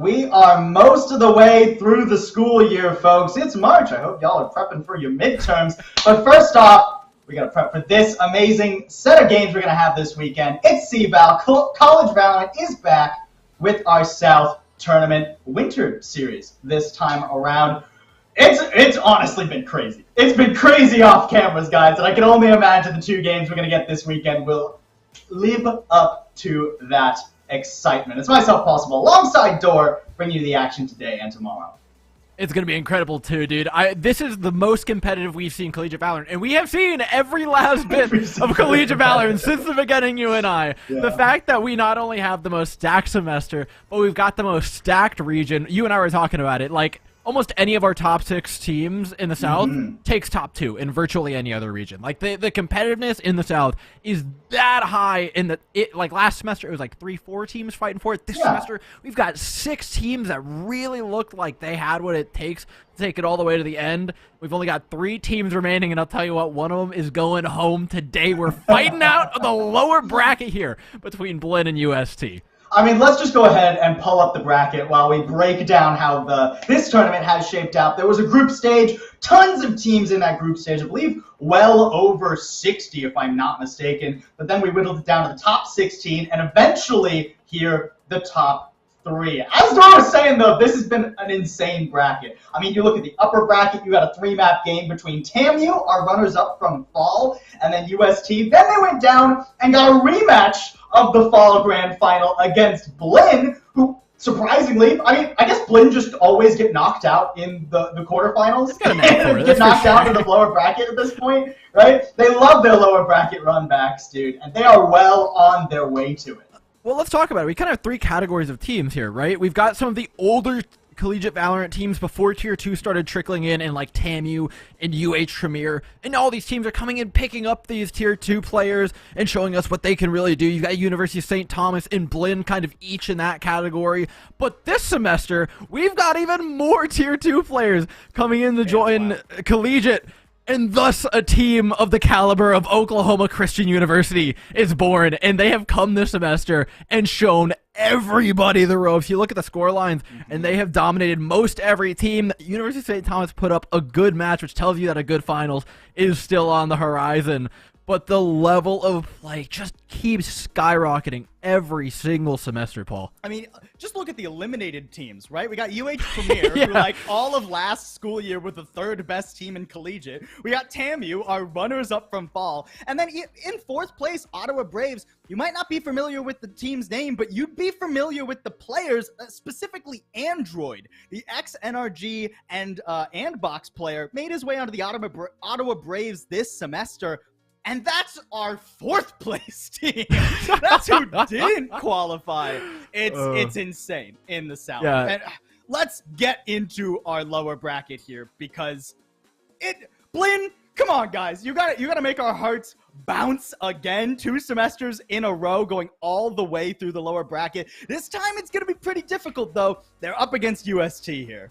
We are most of the way through the school year, folks. It's March. I hope y'all are prepping for your midterms. But first off, we got to prep for this amazing set of games we're going to have this weekend. It's CVAL. College Valorant is back with our South Tournament Winter Series this time around. It's honestly been crazy. It's been crazy off cameras, guys, and I can only imagine the two games we're going to get this weekend will live up to that excitement. It's myself, Possible, alongside Door, bringing you the action today and tomorrow. It's going to be incredible, too, dude. This is the most competitive we've seen Collegiate Valorant, and we have seen every last bit of Collegiate Valorant since the beginning, you and I. Yeah. The fact that we not only have the most stacked semester, but we've got the most stacked region. You and I were talking about it, like, almost any of our top 6 teams in the South takes top 2 in virtually any other region. Like, the competitiveness in the South is that high in like, last semester, it was like 3-4 teams fighting for it. This semester, we've got 6 teams that really looked like they had what it takes to take it all the way to the end. We've only got 3 teams remaining, and I'll tell you what, one of them is going home today. We're fighting out of the lower bracket here between Blinn and UST. I mean, let's just go ahead and pull up the bracket while we break down how this tournament has shaped out. There was a group stage, tons of teams in that group stage, I believe well over 60 if I'm not mistaken. But then we whittled it down to the top 16 and eventually here the top 3. As Dora was saying, though, this has been an insane bracket. I mean, you look at the upper bracket, you got a 3-map game between TAMU, our runners-up from Fall, and then UST. Then they went down and got a rematch of the Fall Grand Final against Blinn, who, surprisingly, I mean, I guess Blinn just always get knocked out in the quarterfinals. Get knocked out in the lower bracket at this point, right? They love their lower bracket run backs, dude, and they are well on their way to it. Well, let's talk about it. We kind of have 3 categories of teams here, right? We've got some of the older Collegiate Valorant teams before Tier 2 started trickling in like TAMU and UH Premier, and all these teams are coming in, picking up these Tier 2 players and showing us what they can really do. You've got University of St. Thomas and Blinn kind of each in that category, but this semester, we've got even more Tier 2 players coming in to join Collegiate. And thus, a team of the caliber of Oklahoma Christian University is born, and they have come this semester and shown everybody the ropes. You look at the score lines, and they have dominated most every team. University of St. Thomas put up a good match, which tells you that a good finals is still on the horizon. But the level of play just keeps skyrocketing every single semester, Paul. I mean, just look at the eliminated teams, right? We got UH Premier, who like all of last school year were the 3rd best team in collegiate. We got TAMU, our runners-up from Fall. And then in 4th place, Ottawa Braves. You might not be familiar with the team's name, but you'd be familiar with the players, specifically Android. The ex-NRG and Box player made his way onto the Ottawa Braves this semester. And that's our 4th place team. That's who didn't qualify. It's insane in the South. Yeah. And let's get into our lower bracket here because Blinn, come on, guys. You gotta make our hearts bounce again. 2 semesters in a row going all the way through the lower bracket. This time it's gonna be pretty difficult though. They're up against UST here.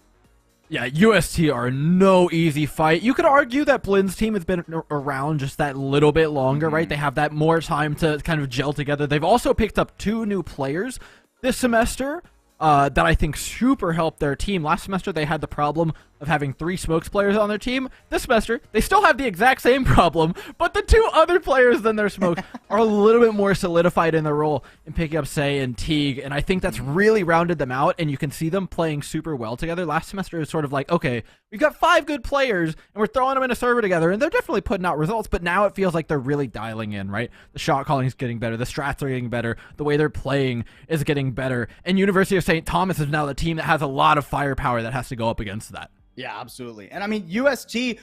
Yeah, UST are no easy fight. You could argue that Blinn's team has been around just that little bit longer, right? They have that more time to kind of gel together. They've also picked up 2 new players this semester that I think super helped their team. Last semester, they had the problem of having 3 smokes players on their team. This semester, they still have the exact same problem, but the 2 other players than their smokes are a little bit more solidified in their role in picking up Say and Teague, and I think that's really rounded them out, and you can see them playing super well together. Last semester is sort of like, okay, we've got 5 good players, and we're throwing them in a server together, and they're definitely putting out results, but now it feels like they're really dialing in, right? The shot calling is getting better, the strats are getting better, the way they're playing is getting better, and University of St. Thomas is now the team that has a lot of firepower that has to go up against that. Yeah, absolutely. And I mean, UST,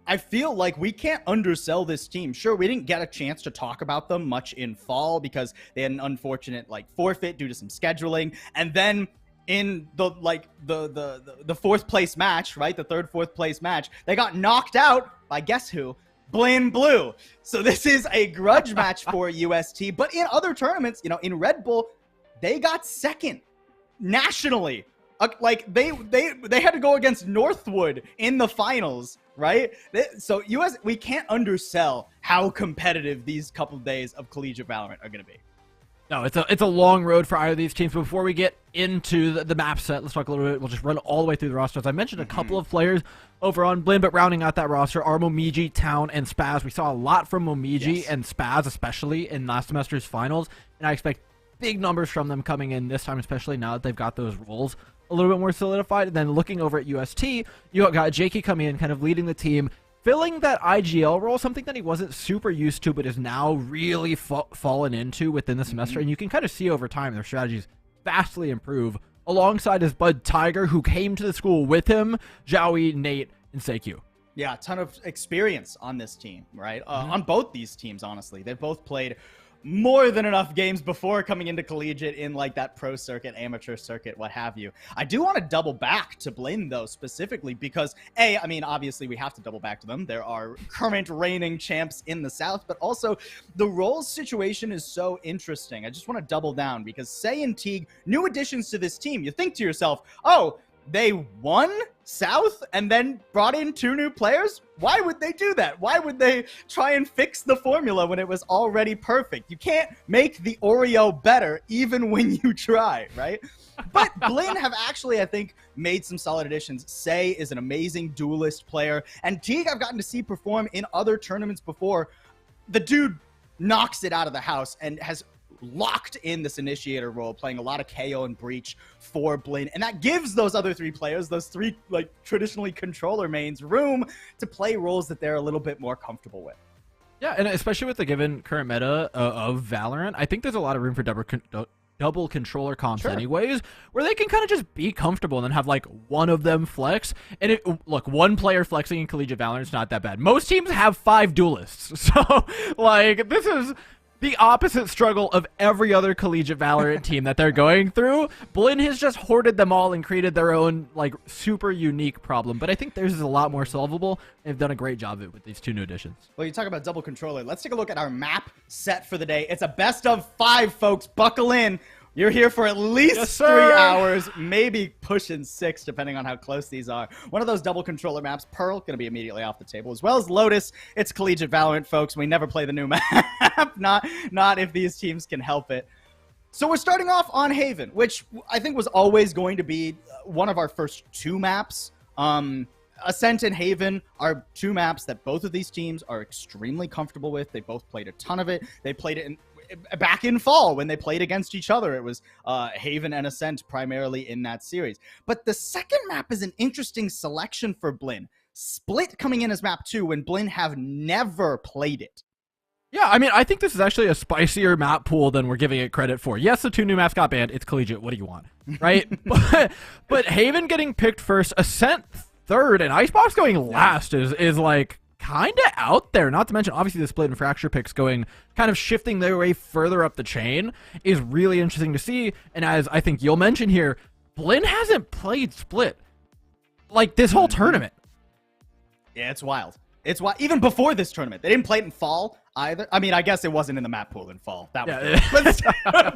I feel like we can't undersell this team. Sure, we didn't get a chance to talk about them much in Fall because they had an unfortunate forfeit due to some scheduling. And then in the 4th place match, right? The 3rd, 4th place match, they got knocked out by guess who? Blinn Blue. So this is a grudge match for UST. But in other tournaments, in Red Bull, they got 2nd nationally. They had to go against Northwood in the finals, right? So we can't undersell how competitive these couple days of Collegiate Valorant are going to be. No, it's a long road for either of these teams. But before we get into the map set, let's talk a little bit. We'll just run all the way through the rosters. I mentioned a couple of players over on Blinn, but rounding out that roster are Momiji, Town, and Spaz. We saw a lot from Momiji and Spaz, especially in last semester's finals, and I expect big numbers from them coming in this time, especially now that they've got those roles a little bit more solidified. And then looking over at UST, you got Jakey coming in, kind of leading the team, filling that IGL role, something that he wasn't super used to, but is now really fallen into within the semester. And you can kind of see over time their strategies vastly improve, alongside his bud Tiger, who came to the school with him, Joey, Nate, and Seikyu. Yeah, a ton of experience on this team, right? On both these teams, honestly. They've both played more than enough games before coming into collegiate in like that pro circuit, amateur circuit, what have you. I do want to double back to Blinn though, specifically because I mean, obviously we have to double back to them. There are current reigning champs in the South, but also the roles situation is so interesting. I just want to double down because Say and Teague, new additions to this team. You think to yourself, oh, they won South and then brought in 2 new players? Why would they do that? Why would they try and fix the formula when it was already perfect? You can't make the Oreo better even when you try, right? But Blinn have actually, I think, made some solid additions. Say is an amazing duelist player, and Teague I've gotten to see perform in other tournaments before. The dude knocks it out of the house and has locked in this initiator role, playing a lot of KO and Breach for Blinn, and that gives those other 3 players, those 3 like traditionally controller mains, room to play roles that they're a little bit more comfortable with. Yeah, and especially with the given current meta of Valorant, I think there's a lot of room for double controller comps anyways, where they can kind of just be comfortable and then have like one of them flex. And look, one player flexing in collegiate Valorant is not that bad. Most teams have 5 duelists, so like this is the opposite struggle of every other collegiate Valorant team that they're going through. Blinn has just hoarded them all and created their own like super unique problem, but I think theirs is a lot more solvable. They've done a great job of it with these 2 new additions. Well, you talk about double controller. Let's take a look at our map set for the day. It's a best of 5, folks. Buckle in. You're here for at least 3 hours, maybe pushing 6, depending on how close these are. One of those double controller maps, Pearl, going to be immediately off the table, as well as Lotus. It's collegiate Valorant, folks. We never play the new map, not if these teams can help it. So we're starting off on Haven, which I think was always going to be one of our first 2 maps. Ascent and Haven are 2 maps that both of these teams are extremely comfortable with. They both played a ton of it. They played it back in fall when they played against each other. It was Haven and Ascent primarily in that series. But the second map is an interesting selection for Blinn. Split coming in as map 2 when Blinn have never played it. Yeah, I mean, I think this is actually a spicier map pool than we're giving it credit for. Yes, the 2 new maps got banned. It's collegiate. What do you want? Right? but Haven getting picked first, Ascent third, and Icebox going last is like kind of out there. Not to mention, obviously, the Split and Fracture picks going, kind of shifting their way further up the chain is really interesting to see. And as I think you'll mention here, Blinn hasn't played Split like this whole tournament. Yeah, it's wild. It's wild. Even before this tournament, they didn't play it in fall either. I mean, I guess it wasn't in the map pool in fall. That was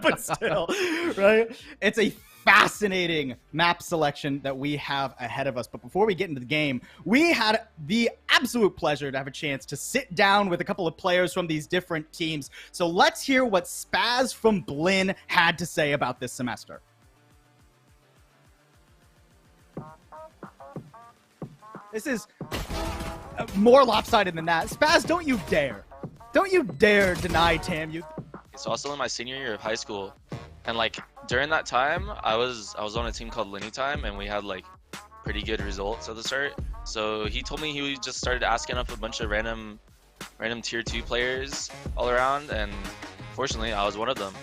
but still, right? It's a fascinating map selection that we have ahead of us. But before we get into the game, we had the absolute pleasure to have a chance to sit down with a couple of players from these different teams. So let's hear what Spaz from Blinn had to say about this semester. This is more lopsided than that. Spaz, don't you dare. Don't you dare deny TAMU. So I was still in my senior year of high school, and like during that time, I was on a team called Linny Time, and we had like pretty good results at the start. So he told me he just started asking up a bunch of random tier 2 players all around, and fortunately I was one of them.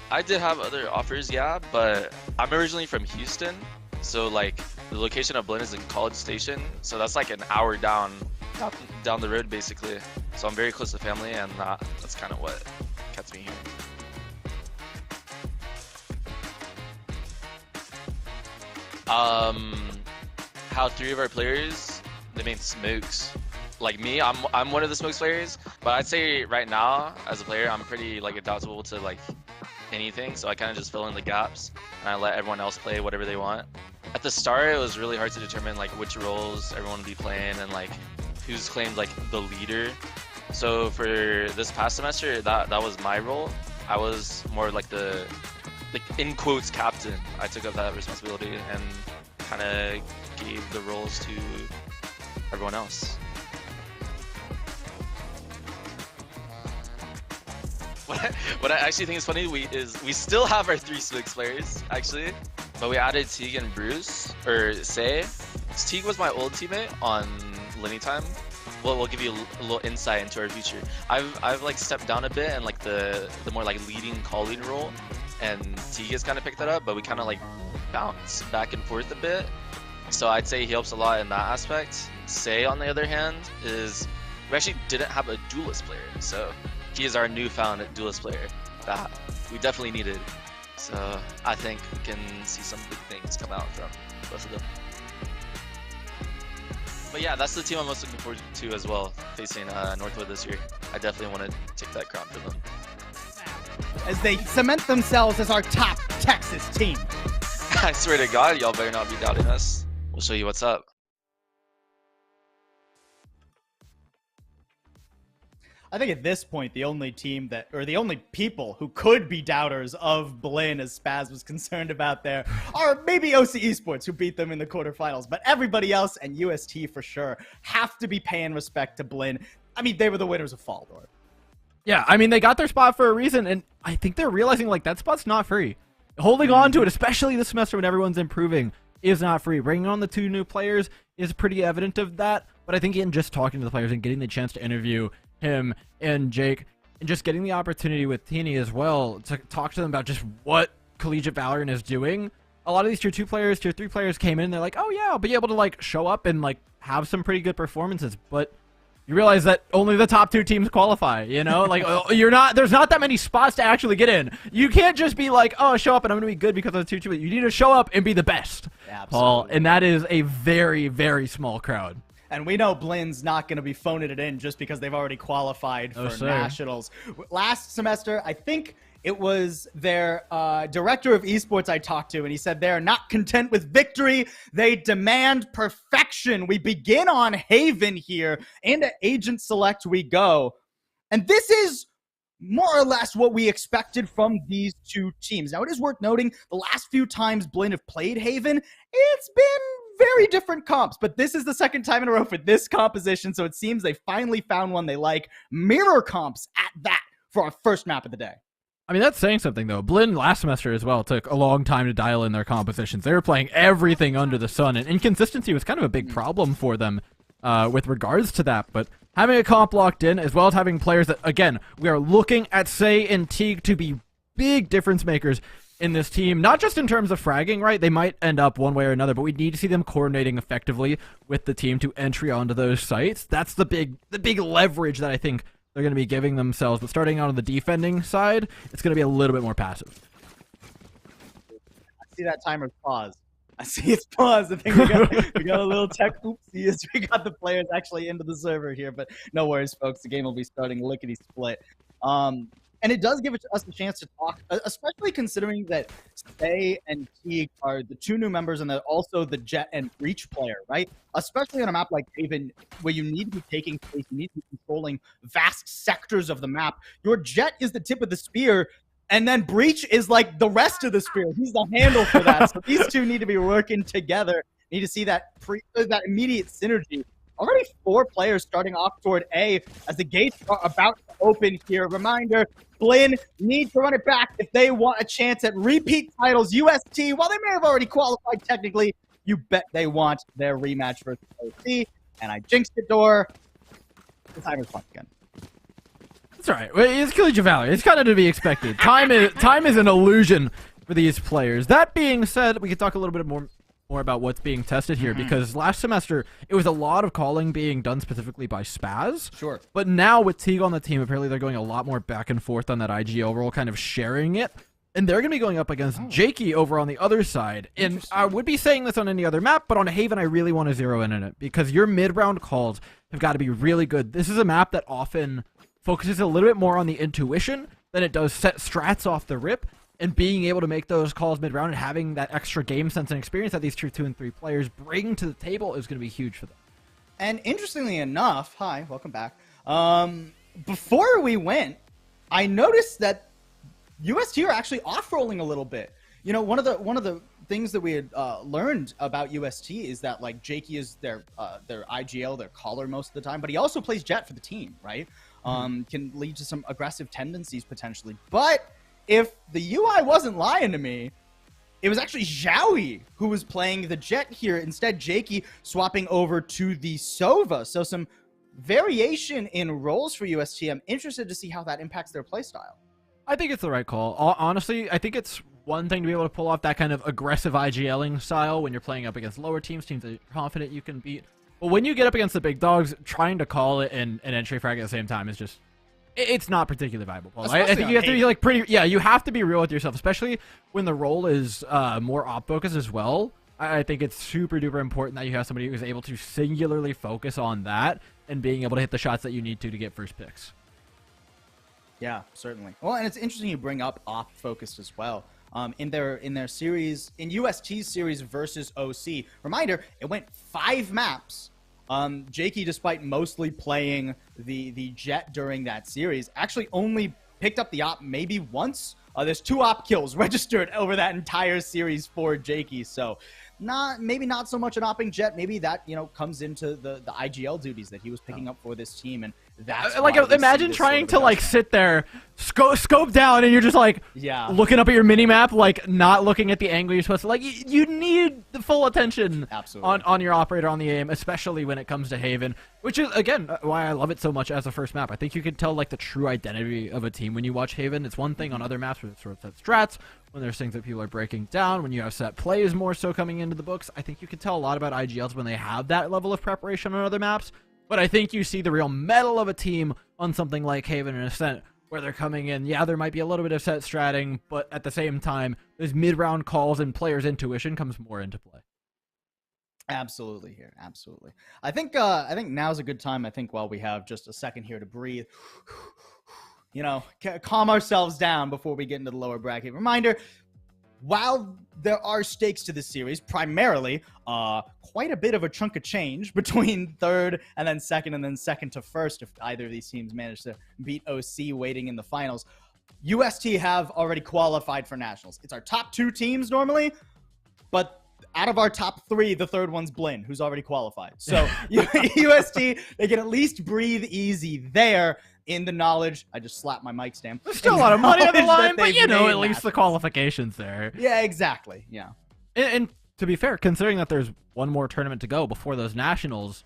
I did have other offers, yeah, but I'm originally from Houston, so like the location of Blinn is in College Station, so that's like an hour down the road basically. So I'm very close to family, and that's kind of what kept me here. How 3 of our players, they made smokes. Like me, I'm one of the smokes players, but I'd say right now as a player, I'm pretty like adaptable to like anything, so I kind of just fill in the gaps and I let everyone else play whatever they want. At the start, it was really hard to determine like which roles everyone would be playing and like who's claimed like the leader. So for this past semester, that was my role. I was more like the in quotes captain. I took up that responsibility and kind of gave the roles to everyone else. What I actually think is funny we still have our 3 Swigs players actually, but we added Teague and Bruce or Say. Teague was my old teammate on Linny Time. We'll give you a little insight into our future. I've like stepped down a bit and like the more like leading calling role, and Teague has kind of picked that up, but we kind of like bounce back and forth a bit. So I'd say he helps a lot in that aspect. Say on the other hand is we actually didn't have a duelist player, so he is our newfound duelist player that we definitely needed. So I think we can see some big things come out from both of them. But yeah, that's the team I'm most looking forward to as well, facing Northwood this year. I definitely want to take that crown from them. As they cement themselves as our top Texas team. I swear to God, y'all better not be doubting us. We'll show you what's up. I think at this point, the only team that, or the only people who could be doubters of Blinn, as Spaz was concerned about there, are maybe OC Esports, who beat them in the quarterfinals. But everybody else, and UST for sure, have to be paying respect to Blinn. I mean, they were the winners of Fall Door. Yeah, I mean, they got their spot for a reason, and I think they're realizing, like, that spot's not free. Holding on to it, especially this semester when everyone's improving, is not free. Bringing on the 2 new players is pretty evident of that, but I think in just talking to the players and getting the chance to interview him and Jake, and just getting the opportunity with Teeny as well to talk to them about just what Collegiate Valorant is doing. A lot of these tier 2 players, tier 3 players came in and they're like, oh yeah, I'll be able to like show up and like have some pretty good performances, but you realize that only the top 2 teams qualify, you know? Like, there's not that many spots to actually get in. You can't just be like, oh, show up and I'm gonna be good because of the 2-2. You need to show up and be the best, Paul, and that is a very, very small crowd. And we know Blinn's not going to be phoning it in just because they've already qualified for nationals. Last semester, I think it was their director of esports I talked to, and he said they're not content with victory. They demand perfection. We begin on Haven here, and at Agent Select we go. And this is more or less what we expected from these 2 teams. Now, it is worth noting the last few times Blinn have played Haven, it's been very different comps, but this is the second time in a row for this composition, so it seems they finally found one they like. Mirror comps at that for our first map of the day. I mean, that's saying something, though. Blinn last semester as well took a long time to dial in their compositions. They were playing everything under the sun, and inconsistency was kind of a big problem for them with regards to that. But having a comp locked in, as well as having players that, again, we are looking at Say and Teague to be big difference makers in this team, not just in terms of fragging, right? They might end up one way or another, but we need to see them coordinating effectively with the team to entry onto those sites. That's the big leverage that I think they're going to be giving themselves. But starting out on the defending side, it's going to be a little bit more passive. I see that timer's paused. I see it's paused. I think we got a little tech oopsie as we got the players actually into the server here, but no worries, folks. The game will be starting lickety split. And it does give us a chance to talk, especially considering that Say and Teague are the 2 new members and also the Jet and Breach player, right? Especially on a map like Haven, where you need to be taking space, you need to be controlling vast sectors of the map. Your Jet is the tip of the spear, and then Breach is like the rest of the spear. He's the handle for that. So these 2 need to be working together. Need to see that immediate synergy. Already 4 players starting off toward A as the gates are about to open here. Reminder, Blinn need to run it back if they want a chance at repeat titles. UST, while they may have already qualified technically, you bet they want their rematch versus OC. And I jinxed it, door. The timer's fun again. That's all right. It's Collegiate Valorant. It's kind of to be expected. Time is an illusion for these players. That being said, we could talk a little bit more about what's being tested here, because last semester it was a lot of calling being done specifically by Spaz. Sure. But now with Teague on the team, apparently they're going a lot more back and forth on that IGL role, kind of sharing it. And they're going to be going up against Jakey over on the other side. And I would be saying this on any other map, but on Haven I really want to zero in on it, because your mid-round calls have got to be really good. This is a map that often focuses a little bit more on the intuition than it does set strats off the rip. And being able to make those calls mid-round and having that extra game sense and experience that these tier 2 and 3 players bring to the table is going to be huge for them. And interestingly enough, hi, welcome back. Before we went, I noticed that UST are actually off-rolling a little bit. You know, one of the things that we had learned about UST is that like Jakey is their IGL, their caller most of the time, but he also plays Jet for the team, right? Can lead to some aggressive tendencies potentially. But if the UI wasn't lying to me, it was actually Zhaoui who was playing the Jet here. Instead, Jakey swapping over to the Sova. So some variation in roles for UST. I'm interested to see how that impacts their playstyle. I think it's the right call. Honestly, I think it's one thing to be able to pull off that kind of aggressive IGLing style when you're playing up against lower teams that you're confident you can beat. But when you get up against the big dogs, trying to call it and entry frag at the same time is just... It's not particularly viable, Paul. I think you have to be like pretty... Yeah, you have to be real with yourself, especially when the role is more op focused as well. I think it's super duper important that you have somebody who's able to singularly focus on that and being able to hit the shots that you need to get first picks. Yeah, certainly. Well, and it's interesting you bring up op focused as well. In their series, in UST's series versus OC. Reminder, it went 5 maps. Jakey, despite mostly playing the Jet during that series, actually only picked up the op maybe once. There's 2 op kills registered over that entire series for Jakey. So maybe not so much an opping Jet. Maybe that, you know, comes into the IGL duties that he was picking up for this team. And that's like, imagine trying to like sit there, scope down, and you're just like looking up at your mini map, like not looking at the angle you're supposed to. Like you need the full attention on your operator on the aim, especially when it comes to Haven, which is again why I love it so much as a first map. I think you can tell like the true identity of a team when you watch Haven. It's one thing on other maps where it's sort of set strats, when there's things that people are breaking down, when you have set plays more so coming into the books. I think you can tell a lot about IGLs when they have that level of preparation on other maps. But I think you see the real mettle of a team on something like Haven and Ascent, where they're coming in. Yeah, there might be a little bit of set stratting, but at the same time, those mid-round calls and players' intuition comes more into play. Absolutely here, absolutely. I think now's a good time. I think while we have just a second here to breathe, you know, calm ourselves down before we get into the lower bracket. Reminder, while there are stakes to this series, primarily quite a bit of a chunk of change between third and then second to first if either of these teams manage to beat OC waiting in the finals. UST have already qualified for nationals. It's our top 2 teams normally, but out of our top 3, the third one's Blinn, who's already qualified. So UST, they can at least breathe easy there in the knowledge. I just slapped my mic stand. There's still a lot of money on the line, but you know, at least the qualifications there. Yeah, exactly. Yeah. And to be fair, considering that there's one more tournament to go before those nationals,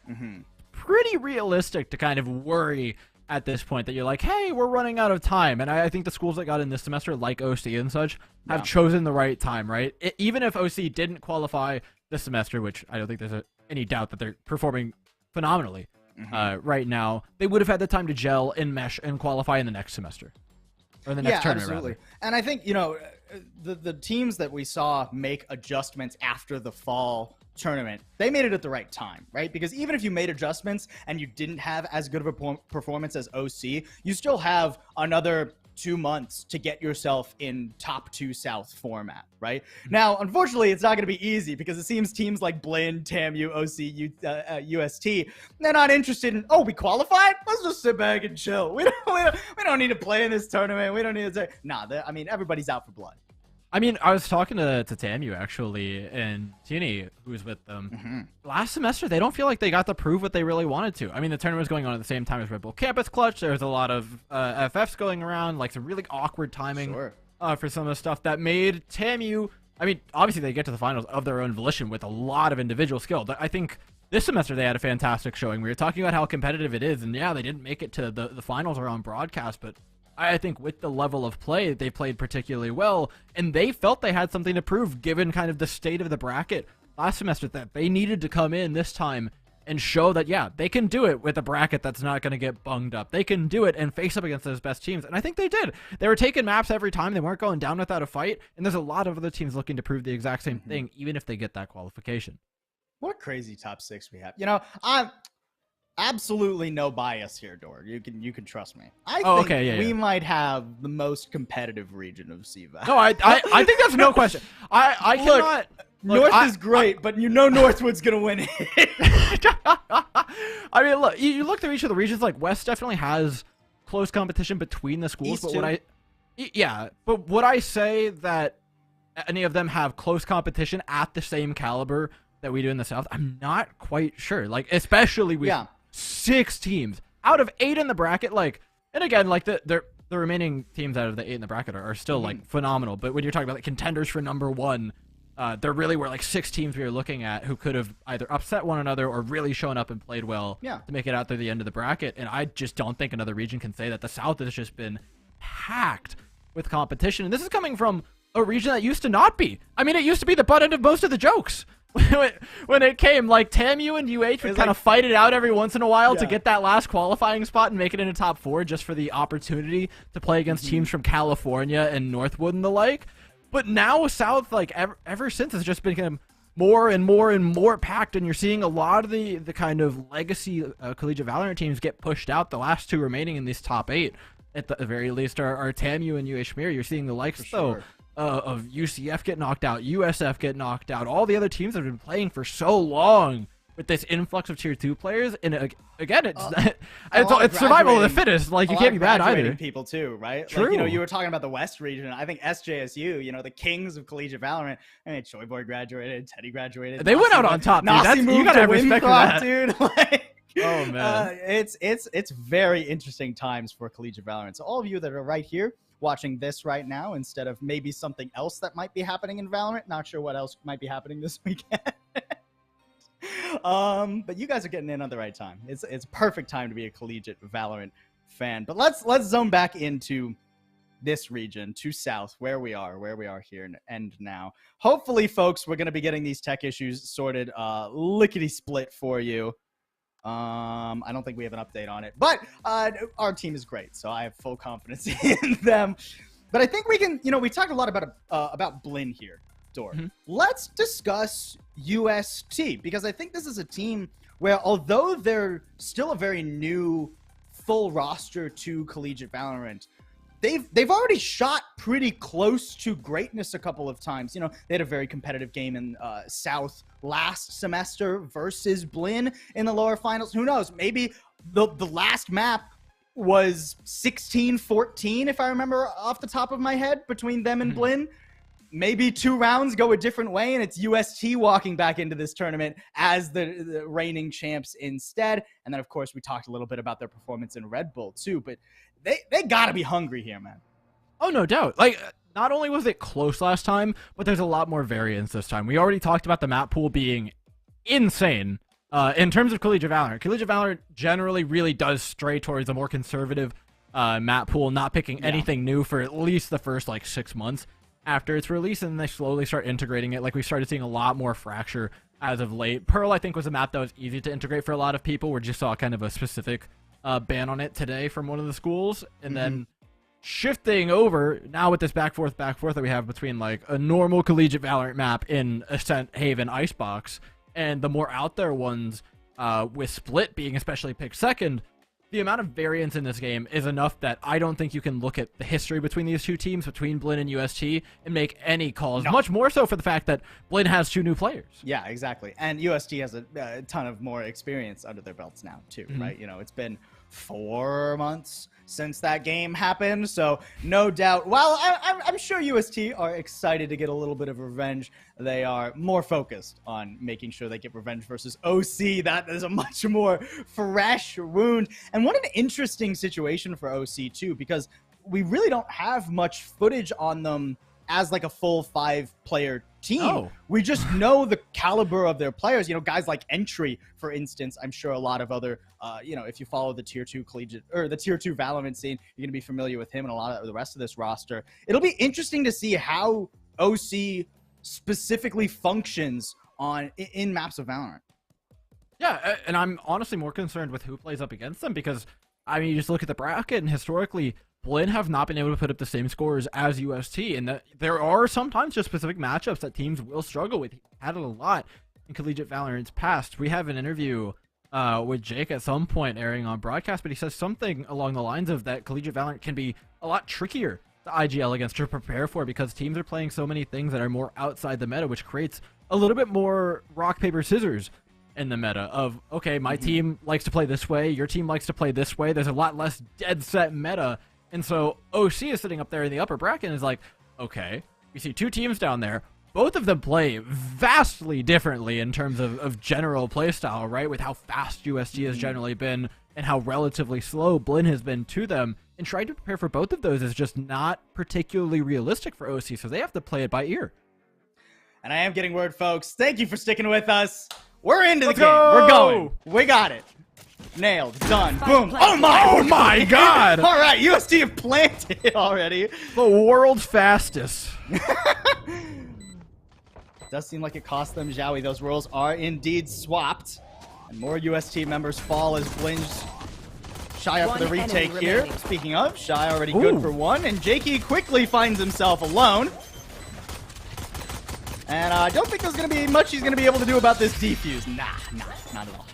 pretty realistic to kind of worry at this point that you're like, hey, we're running out of time. And I think the schools that got in this semester, like OC and such, have chosen the right time, right? Even if OC didn't qualify this semester, which I don't think there's any doubt that they're performing phenomenally right now, they would have had the time to gel and mesh and qualify in the next semester. Or the next tournament, absolutely. rather. And I think, you know, the teams that we saw make adjustments after the fall tournament, they made it at the right time, right? Because even if you made adjustments and you didn't have as good of a performance as OC, you still have another 2 months to get yourself in top 2 South format, right? Now, unfortunately, it's not going to be easy because it seems teams like Blinn, TAMU, OC, UST, they're not interested in, oh, we qualified? Let's just sit back and chill. We don't need to play in this tournament. We don't need to say, nah, I mean, everybody's out for blood. I mean, I was talking to TAMU, actually, and Tierney, who was with them. Last semester, they don't feel like they got to prove what they really wanted to. I mean, the tournament was going on at the same time as Red Bull Campus Clutch. There was a lot of FFs going around, like some really awkward timing for some of the stuff that made TAMU... I mean, obviously, they get to the finals of their own volition with a lot of individual skill. I think this semester, they had a fantastic showing. We were talking about how competitive it is, and yeah, they didn't make it to the finals or on broadcast, but... I think with the level of play, they played particularly well, and they felt they had something to prove given kind of the state of the bracket last semester, that they needed to come in this time and show that, yeah, they can do it with a bracket that's not going to get bunged up. They can do it and face up against those best teams, and I think they did. They were taking maps every time. They weren't going down without a fight, and there's a lot of other teams looking to prove the exact same thing, even if they get that qualification. What a crazy top 6 we have. You know, I'm... absolutely no bias here, Dorg. You can trust me. I think we might have the most competitive region of CVAL. No, I think that's no question. I cannot. North is great, but you know Northwood's gonna win it. I mean, look, you look through each of the regions. Like West definitely has close competition between the schools, East but Yeah, but would I say that any of them have close competition at the same caliber that we do in the South? I'm not quite sure. Like, especially with 6 teams out of 8 in the bracket. Like, and again, like the remaining teams out of the 8 in the bracket are still like phenomenal. But when you're talking about like contenders for number 1, there really were like 6 teams we were looking at who could have either upset one another or really shown up and played well to make it out through the end of the bracket. And I just don't think another region can say that. The South has just been packed with competition, and this is coming from a region that used to not be. I mean, it used to be the butt end of most of the jokes when it came. Like, TAMU and UH would kind of fight it out every once in a while to get that last qualifying spot and make it into top 4 just for the opportunity to play against teams from California and Northwood and the like. But now South, like, ever since, has just become more and more and more packed, and you're seeing a lot of the kind of legacy collegiate Valorant teams get pushed out. The last 2 remaining in these top 8 at the very least are TAMU and UH-Mir. You're seeing the likes though of UCF get knocked out, USF get knocked out. All the other teams that have been playing for so long with this influx of tier 2 players, and again, it's survival of the fittest. Like, you can't be bad either. People too, right? True. Like, you know, you were talking about the West region. I think SJSU, you know, the kings of collegiate Valorant. I mean, Choi Boy graduated, Teddy graduated. They went out on top, dude. You gotta have respect for that, dude. Like, oh man, it's very interesting times for collegiate Valorant. So all of you that are right here watching this right now, instead of maybe something else that might be happening in Valorant, not sure what else might be happening this weekend. But you guys are getting in on the right time. It's perfect time to be a collegiate Valorant fan. But let's zone back into this region, to South, where we are here and now. Hopefully, folks, we're going to be getting these tech issues sorted lickety split for you. I don't think we have an update on it, but our team is great, so I have full confidence in them. But I think we can, you know, we talked a lot about Blinn here, Dor. Let's discuss UST, because I think this is a team where, although they're still a very new full roster to collegiate Valorant, they've already shot pretty close to greatness a couple of times. You know, they had a very competitive game in South last semester versus Blinn in the lower finals. Who knows? Maybe the last map was 16-14, if I remember off the top of my head, between them and Blinn. Maybe 2 rounds go a different way, and it's UST walking back into this tournament as the reigning champs instead. And then, of course, we talked a little bit about their performance in Red Bull, too. But they got to be hungry here, man. Oh, no doubt. Like, not only was it close last time, but there's a lot more variance this time. We already talked about the map pool being insane in terms of collegiate Valorant. Collegiate Valorant generally really does stray towards a more conservative map pool, not picking anything new for at least the first, like, 6 months after its release, and they slowly start integrating it. Like, we started seeing a lot more Fracture as of late. Pearl, I think, was a map that was easy to integrate for a lot of people. We just saw kind of a specific ban on it today from one of the schools. And then shifting over, now with this back forth that we have between, like, a normal collegiate Valorant map in Ascent, Haven, Icebox, and the more out there ones, with Split being especially picked second, the amount of variance in this game is enough that I don't think you can look at the history between these 2 teams, between Blinn and UST, and make any calls. No. Much more so for the fact that Blinn has 2 new players. Yeah, exactly. And UST has a ton of more experience under their belts now, too, right? You know, it's been 4 months since that game happened, so no doubt. While I'm sure UST are excited to get a little bit of revenge, they are more focused on making sure they get revenge versus OC. That is a much more fresh wound. And what an interesting situation for OC, too, because we really don't have much footage on them as like a full 5-player team. Oh. We just know the caliber of their players. You know, guys like Entry, for instance. I'm sure a lot of other, you know, if you follow the tier 2 collegiate or the tier 2 Valorant scene, you're gonna be familiar with him and a lot of the rest of this roster. It'll be interesting to see how OC specifically functions in maps of Valorant. Yeah, and I'm honestly more concerned with who plays up against them, because I mean, you just look at the bracket, and historically, Blinn have not been able to put up the same scores as UST, and that there are sometimes just specific matchups that teams will struggle with. He had it a lot in collegiate Valorant's past. We have an interview with Jake at some point airing on broadcast, but he says something along the lines of that collegiate Valorant can be a lot trickier to IGL against, to prepare for, because teams are playing so many things that are more outside the meta, which creates a little bit more rock, paper, scissors in the meta of, okay, my team likes to play this way, your team likes to play this way. There's a lot less dead set meta And so OC is sitting up there in the upper bracket and is like, okay, we see two teams down there. Both of them play vastly differently in terms of general playstyle, right? With how fast UST has generally been and how relatively slow Blinn has been to them. And trying to prepare for both of those is just not particularly realistic for OC, so they have to play it by ear. And I am getting word, folks. Thank you for sticking with us. We're into the Let's game. go! We're going. We got it. Nailed. Done. Boom. Oh my God! All right, UST have planted already. The world's fastest. Does seem like it cost them Zhaoui. Those roles are indeed swapped. And more UST members fall as Blinn's Shy up for the retake here. Remaining. Speaking of, Shy already good for one. And Jakey quickly finds himself alone. And I don't think there's going to be much he's going to be able to do about this defuse. Nah, not at all.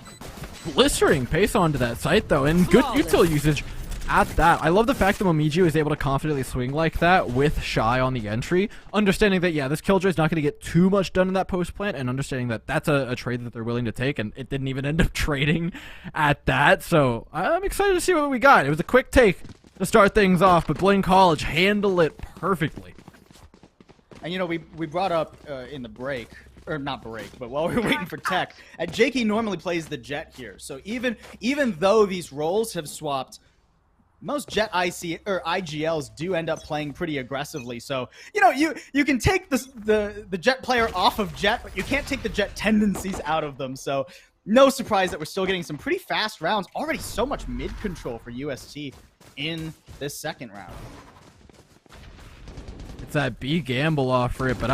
Blistering pace onto that site, though, and good util usage at that. I love the fact that Momiji was able to confidently swing like that with Shy on the entry, understanding that, yeah, this Killjoy is not going to get too much done in that post plant, and understanding that that's a trade that they're willing to take, and it didn't even end up trading at that. So I'm excited to see what we got. It was a quick take to start things off, but Blaine College handled it perfectly. And, you know, we brought up in the break, or not break, but while we were waiting for tech, Jakey normally plays the Jet here. So even though these roles have swapped, most Jet IGLs do end up playing pretty aggressively. So, you know, you can take the Jet player off of Jet, but you can't take the Jet tendencies out of them. So no surprise that we're still getting some pretty fast rounds. Already so much mid control for UST in this second round. It's that B gamble off for it, but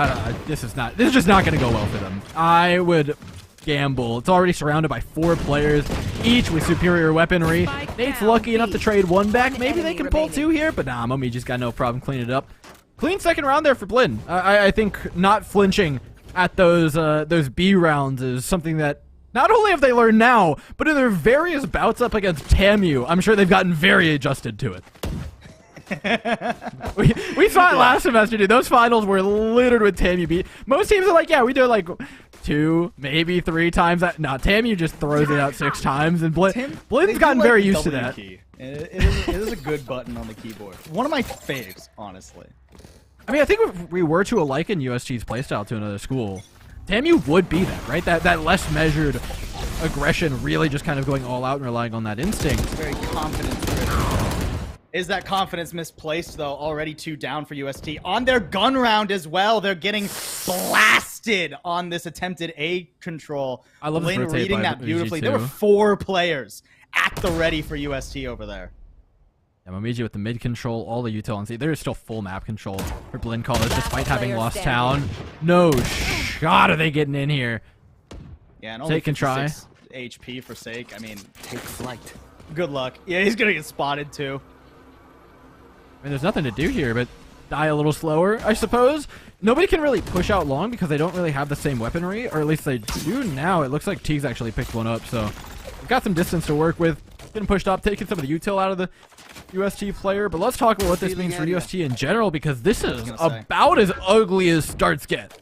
this is just not going to go well for them. I would gamble. It's already surrounded by 4 players, each with superior weaponry. Nate's lucky enough to trade one back. Maybe they can pull 2 here, but nah, Momiji's got no problem cleaning it up. Clean second round there for Blinn. I think not flinching at those B rounds is something that not only have they learned now, but in their various bouts up against TAMU, I'm sure they've gotten very adjusted to it. we saw it last semester, dude. Those finals were littered with TAMU beat. Most teams are like, yeah, we do it like 2, maybe 3 times. That no, TAMU just throws it out 6 times, and Blinn's gotten very used to that. Key. It is a good button on the keyboard. One of my faves, honestly. I mean, I think if we were to liken UST's playstyle to another school, TAMU would be that, right? That less measured aggression, really just kind of going all out and relying on that instinct. Very confidence-driven. Is that confidence misplaced, though? Already 2 down for UST. On their gun round as well, they're getting blasted on this attempted A control. I love Blinn reading that beautifully. There were 4 players at the ready for UST over there. Yeah, Momiji with the mid control, all the util on C. There is still full map control for Blinn College, despite having lost town. No shot are they getting in here. Yeah, and only Sake can try. HP for Sake. I mean, Take flight. good luck. Yeah, he's gonna get spotted too. I mean, there's nothing to do here but die a little slower, I suppose. Nobody can really push out long because they don't really have the same weaponry, or at least they do now. It looks like Teague's actually picked one up, so we've got some distance to work with. Getting pushed up, taking some of the util out of the UST player. But let's talk about what this means for UST in general, because this is about as ugly as starts get.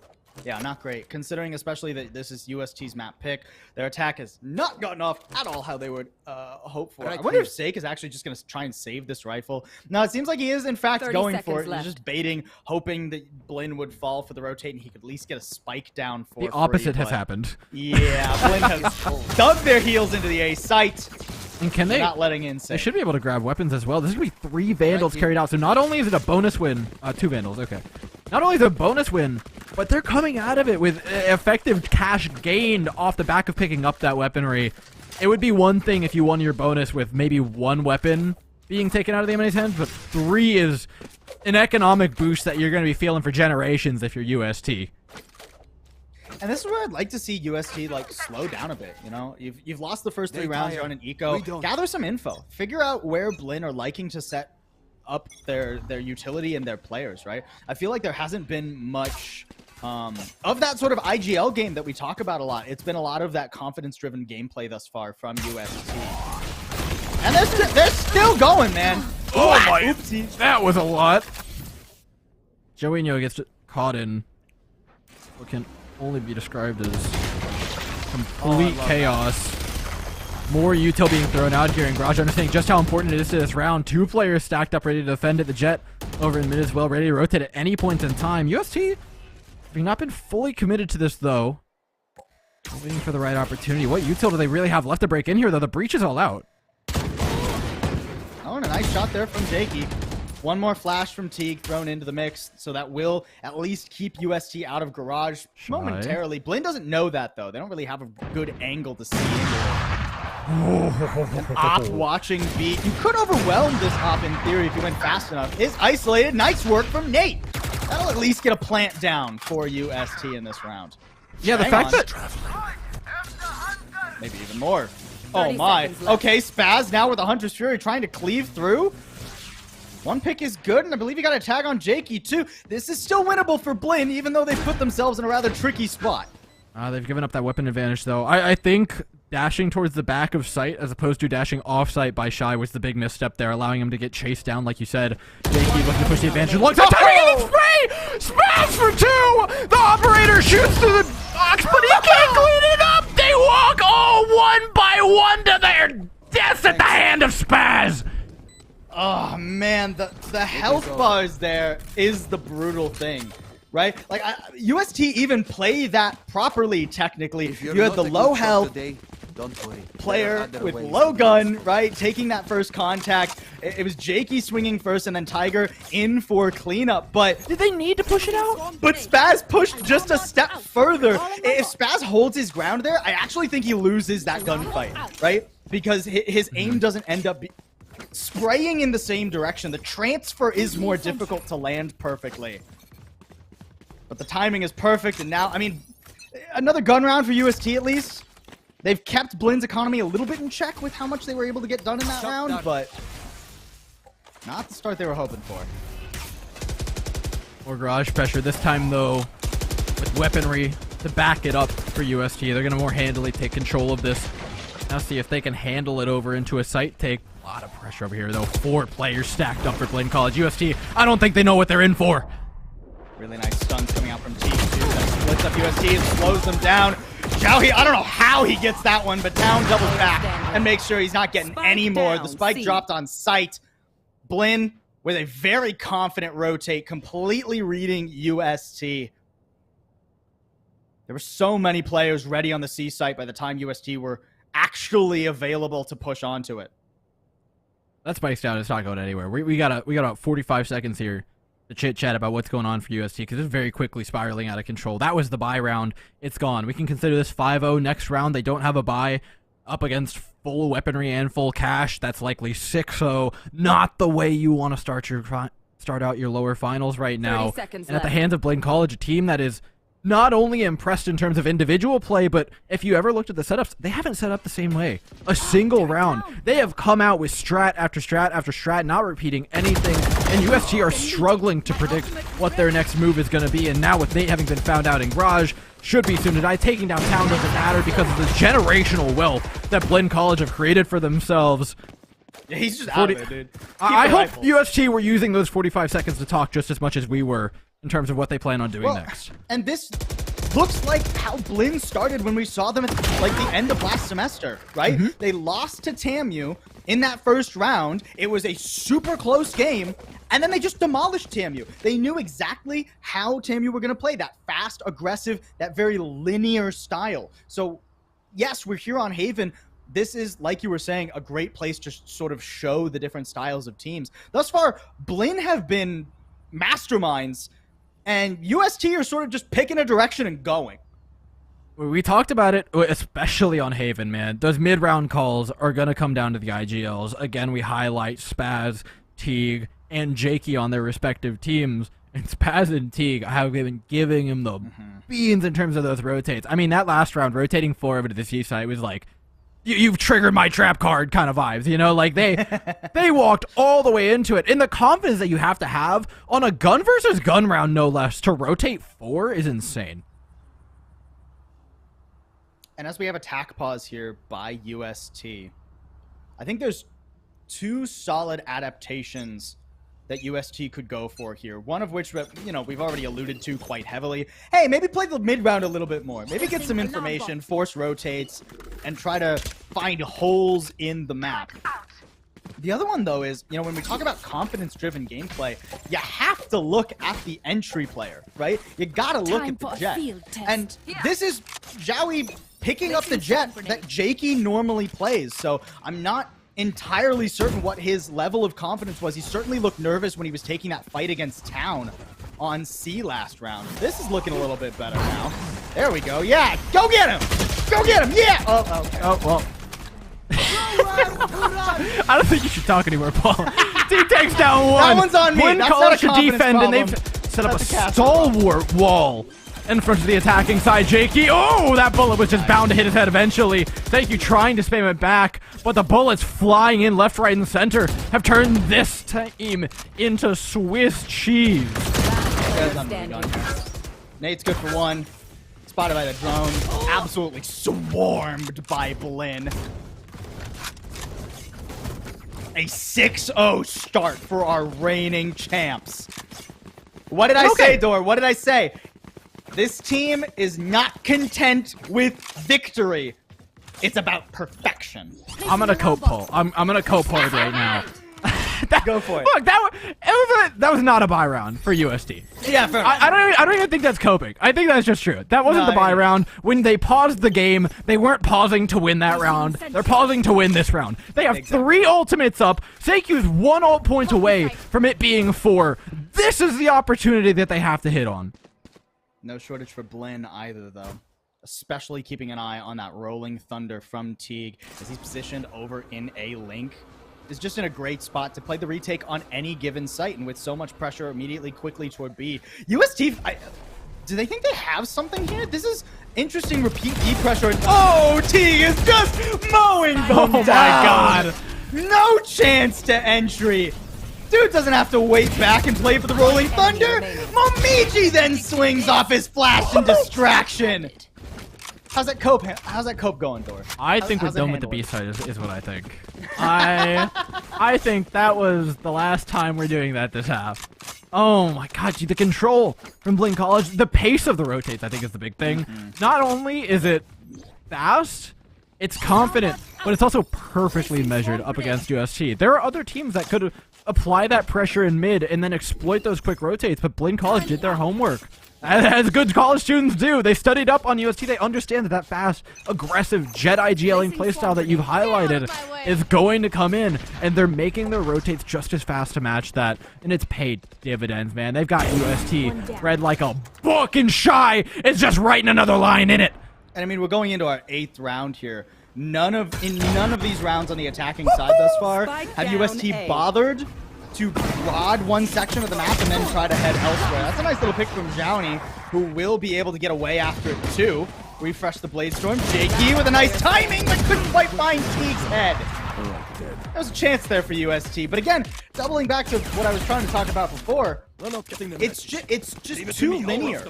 Yeah, not great, considering especially that this is UST's map pick. Their attack has not gotten off at all how they would hope for. I wonder if Sake is actually just going to try and save this rifle. No, it seems like he is, in fact, going for it. He's just baiting, hoping that Blinn would fall for the rotate and he could at least get a spike down for the opposite has happened. Yeah, Blinn has dug their heels into the A site. And can they? Not letting in Sake. They should be able to grab weapons as well. This is going to be 3 Vandals carried out. So not only is it a bonus win, 2 Vandals, okay. Not only is it a bonus win, but they're coming out of it with effective cash gained off the back of picking up that weaponry. It would be one thing if you won your bonus with maybe 1 weapon being taken out of the enemy's hands, but 3 is an economic boost that you're going to be feeling for generations if you're UST. And this is where I'd like to see UST like slow down a bit. You know, you've lost the first 3 rounds. You're on an eco. Gather some info. Figure out where Blinn are liking to set up their utility and their players. Right. I feel like there hasn't been much of that sort of IGL game that we talk about a lot. It's been a lot of that confidence-driven gameplay thus far from UST. And they're still going, man. Oh my! Oopsies. That was a lot. Joinho gets caught in what can only be described as complete chaos. More util being thrown out here, and Garage understanding just how important it is to this round. 2 players stacked up, ready to defend it. The Jet over in mid as well, ready to rotate at any point in time. UST having not been fully committed to this, though. Waiting for the right opportunity. What util do they really have left to break in here, though? The breach is all out. Oh, and a nice shot there from Jakey. One more flash from Teague thrown into the mix, so that will at least keep UST out of Garage momentarily. Blinn doesn't know that, though. They don't really have a good angle to see An op watching B. You could overwhelm this op in theory if you went fast enough. Is isolated. Nice work from Nate. That'll at least get a plant down for UST in this round. Yeah, the fact that... Maybe even more. Oh my. Okay, Spaz now with a Hunter's Fury trying to cleave through. One pick is good, and I believe he got a tag on Jakey too. This is still winnable for Blinn, even though they've put themselves in a rather tricky spot. They've given up that weapon advantage, though. I think dashing towards the back of site as opposed to dashing off site by Shy was the big misstep there, allowing him to get chased down, like you said. Jakey looking to push the advantage. Looks at timing spray! Spaz for 2! The operator shoots through the box, but he can't clean it up! They walk all one by one to their deaths at the hand of Spaz! Oh man, the health bars there is the brutal thing, right? Like UST even play that properly technically. You had the low health player with low gun, right? Taking that first contact. It was Jakey swinging first and then Tiger in for cleanup, but did they need to push it out? But Spaz pushed just a step further. If Spaz holds his ground there, I actually think he loses that gunfight, right? Because his aim doesn't end up spraying in the same direction. The transfer is more difficult to land perfectly. But the timing is perfect, and now, I mean, another gun round for UST at least. They've kept Blinn's economy a little bit in check with how much they were able to get done in that round, but not the start they were hoping for. More Garage pressure. This time, though, with weaponry to back it up for UST. They're going to more handily take control of this. Now see if they can handle it over into a site take. A lot of pressure over here, though. 4 players stacked up for Blinn College. UST, I don't think they know what they're in for. Really nice stuns coming out from Teague, too. That splits up UST and slows them down. Xiaohe, I don't know how he gets that one, but down doubles back and makes sure he's not getting any more. The spike dropped on sight. Blinn with a very confident rotate, completely reading UST. There were so many players ready on the C site by the time UST were actually available to push onto it. That spike's down. It's not going anywhere. We got about 45 seconds here to chit-chat about what's going on for UST, because it's very quickly spiraling out of control. That was the bye round. It's gone. We can consider this 5-0. Next round, they don't have a bye up against full weaponry and full cash. That's likely 6-0. Not the way you want to start out your lower finals right now. And at the hands of Blinn College, a team that is not only impressed in terms of individual play, but if you ever looked at the setups, they haven't set up the same way. A single round. They have come out with strat after strat after strat, not repeating anything, and UST are struggling to predict what their next move is going to be, and now with Nate having been found out in Garage, should be soon to die. Taking down town doesn't matter because of the generational wealth that Blinn College have created for themselves. Yeah, he's just out of it, dude. I hope UST were using those 45 seconds to talk just as much as we were in terms of what they plan on doing next. And this looks like how Blinn started when we saw them at like the end of last semester, right? They lost to TAMU in that first round. It was a super close game, and then they just demolished TAMU. They knew exactly how TAMU were going to play, that fast, aggressive, that very linear style. So, yes, we're here on Haven. This is, like you were saying, a great place to sort of show the different styles of teams. Thus far, Blinn have been masterminds, and UST are sort of just picking a direction and going. We talked about it, especially on Haven, man. Those mid-round calls are going to come down to the IGLs. Again, we highlight Spaz, Teague, and Jakey on their respective teams. And Spaz and Teague have been giving him the beans in terms of those rotates. I mean, that last round, rotating 4 over to the C site was like, you've triggered my trap card kind of vibes, you know? Like, they walked all the way into it. And the confidence that you have to have on a gun versus gun round, no less, to rotate 4 is insane. And as we have attack pause here by UST, I think there's 2 solid adaptations that UST could go for here. One of which, you know, we've already alluded to quite heavily. Hey, maybe play the mid round a little bit more. Maybe get some information, force rotates, and try to find holes in the map. The other one, though, is, when we talk about confidence-driven gameplay, you have to look at the entry player, right? You gotta look at the Jet. And this is Jowie picking up the Jet that Jakey normally plays, so I'm not entirely certain what his level of confidence was. He certainly looked nervous when he was taking that fight against Town on C last round. This is looking a little bit better now. There we go. Yeah, go get him! Go get him! Yeah! Oh, okay. Oh, well. I don't think you should talk anymore, Paul. Team takes down one. That one's on me. Blinn That's College not a should defend, confidence and they've problem. set up That's a a caster stalwart wall in front of the attacking side. Jakey, oh, that bullet was just bound to hit his head eventually. Thank you, trying to spam it back, but the bullets flying in left, right, and center have turned this team into Swiss cheese. Nate's good for one. Spotted by the drone. Absolutely swarmed by Blinn. A 6-0 start for our reigning champs. What did I say, Dor? What did I say? This team is not content with victory. It's about perfection. I'm gonna cope pull. I'm gonna cope hard right now. Go for it. Look, that was not a buy round for USD. Yeah, fair. I don't even think that's coping. I think that's just true. That wasn't the buy round. When they paused the game, they weren't pausing to win that round. They're pausing to win this round. They have 3 ultimates up. Seiku's 1 ult point away from it being 4. This is the opportunity that they have to hit on. No shortage for Blinn either, though. Especially keeping an eye on that rolling thunder from Teague as he's positioned over in A link. Is just in a great spot to play the retake on any given site, and with so much pressure immediately quickly toward B. UST, do they think they have something here? This is interesting repeat B pressure. Oh, Teague is just mowing them down. My God. No chance to entry. Dude doesn't have to wait back and play for the rolling thunder. Momiji then swings off his flash and distraction. How's that cope going, Dor? I think we're done with the B side is what I think. I think that was the last time we're doing that this half. Oh my God, the control from Blinn College, the pace of the rotates I think is the big thing. Not only is it fast, it's confident, but it's also perfectly measured up against UST. There are other teams that could apply that pressure in mid and then exploit those quick rotates, but Blinn College did their homework. As good college students do. They studied up on UST. They understand that fast, aggressive Jedi GLing playstyle that you've highlighted is going to come in, and they're making their rotates just as fast to match that, and it's paid dividends, man. They've got UST read like a book, and Shy is just writing another line in it. And I mean, we're going into our 8th round here. In none of these rounds on the attacking side thus far have UST bothered to prod one section of the map and then try to head elsewhere. That's a nice little pick from Jowney, who will be able to get away after it too. Refresh the Blade Storm. Jakey with a nice timing, but couldn't quite find Teague's head. There was a chance there for UST, but again, doubling back to what I was trying to talk about before, it's just too linear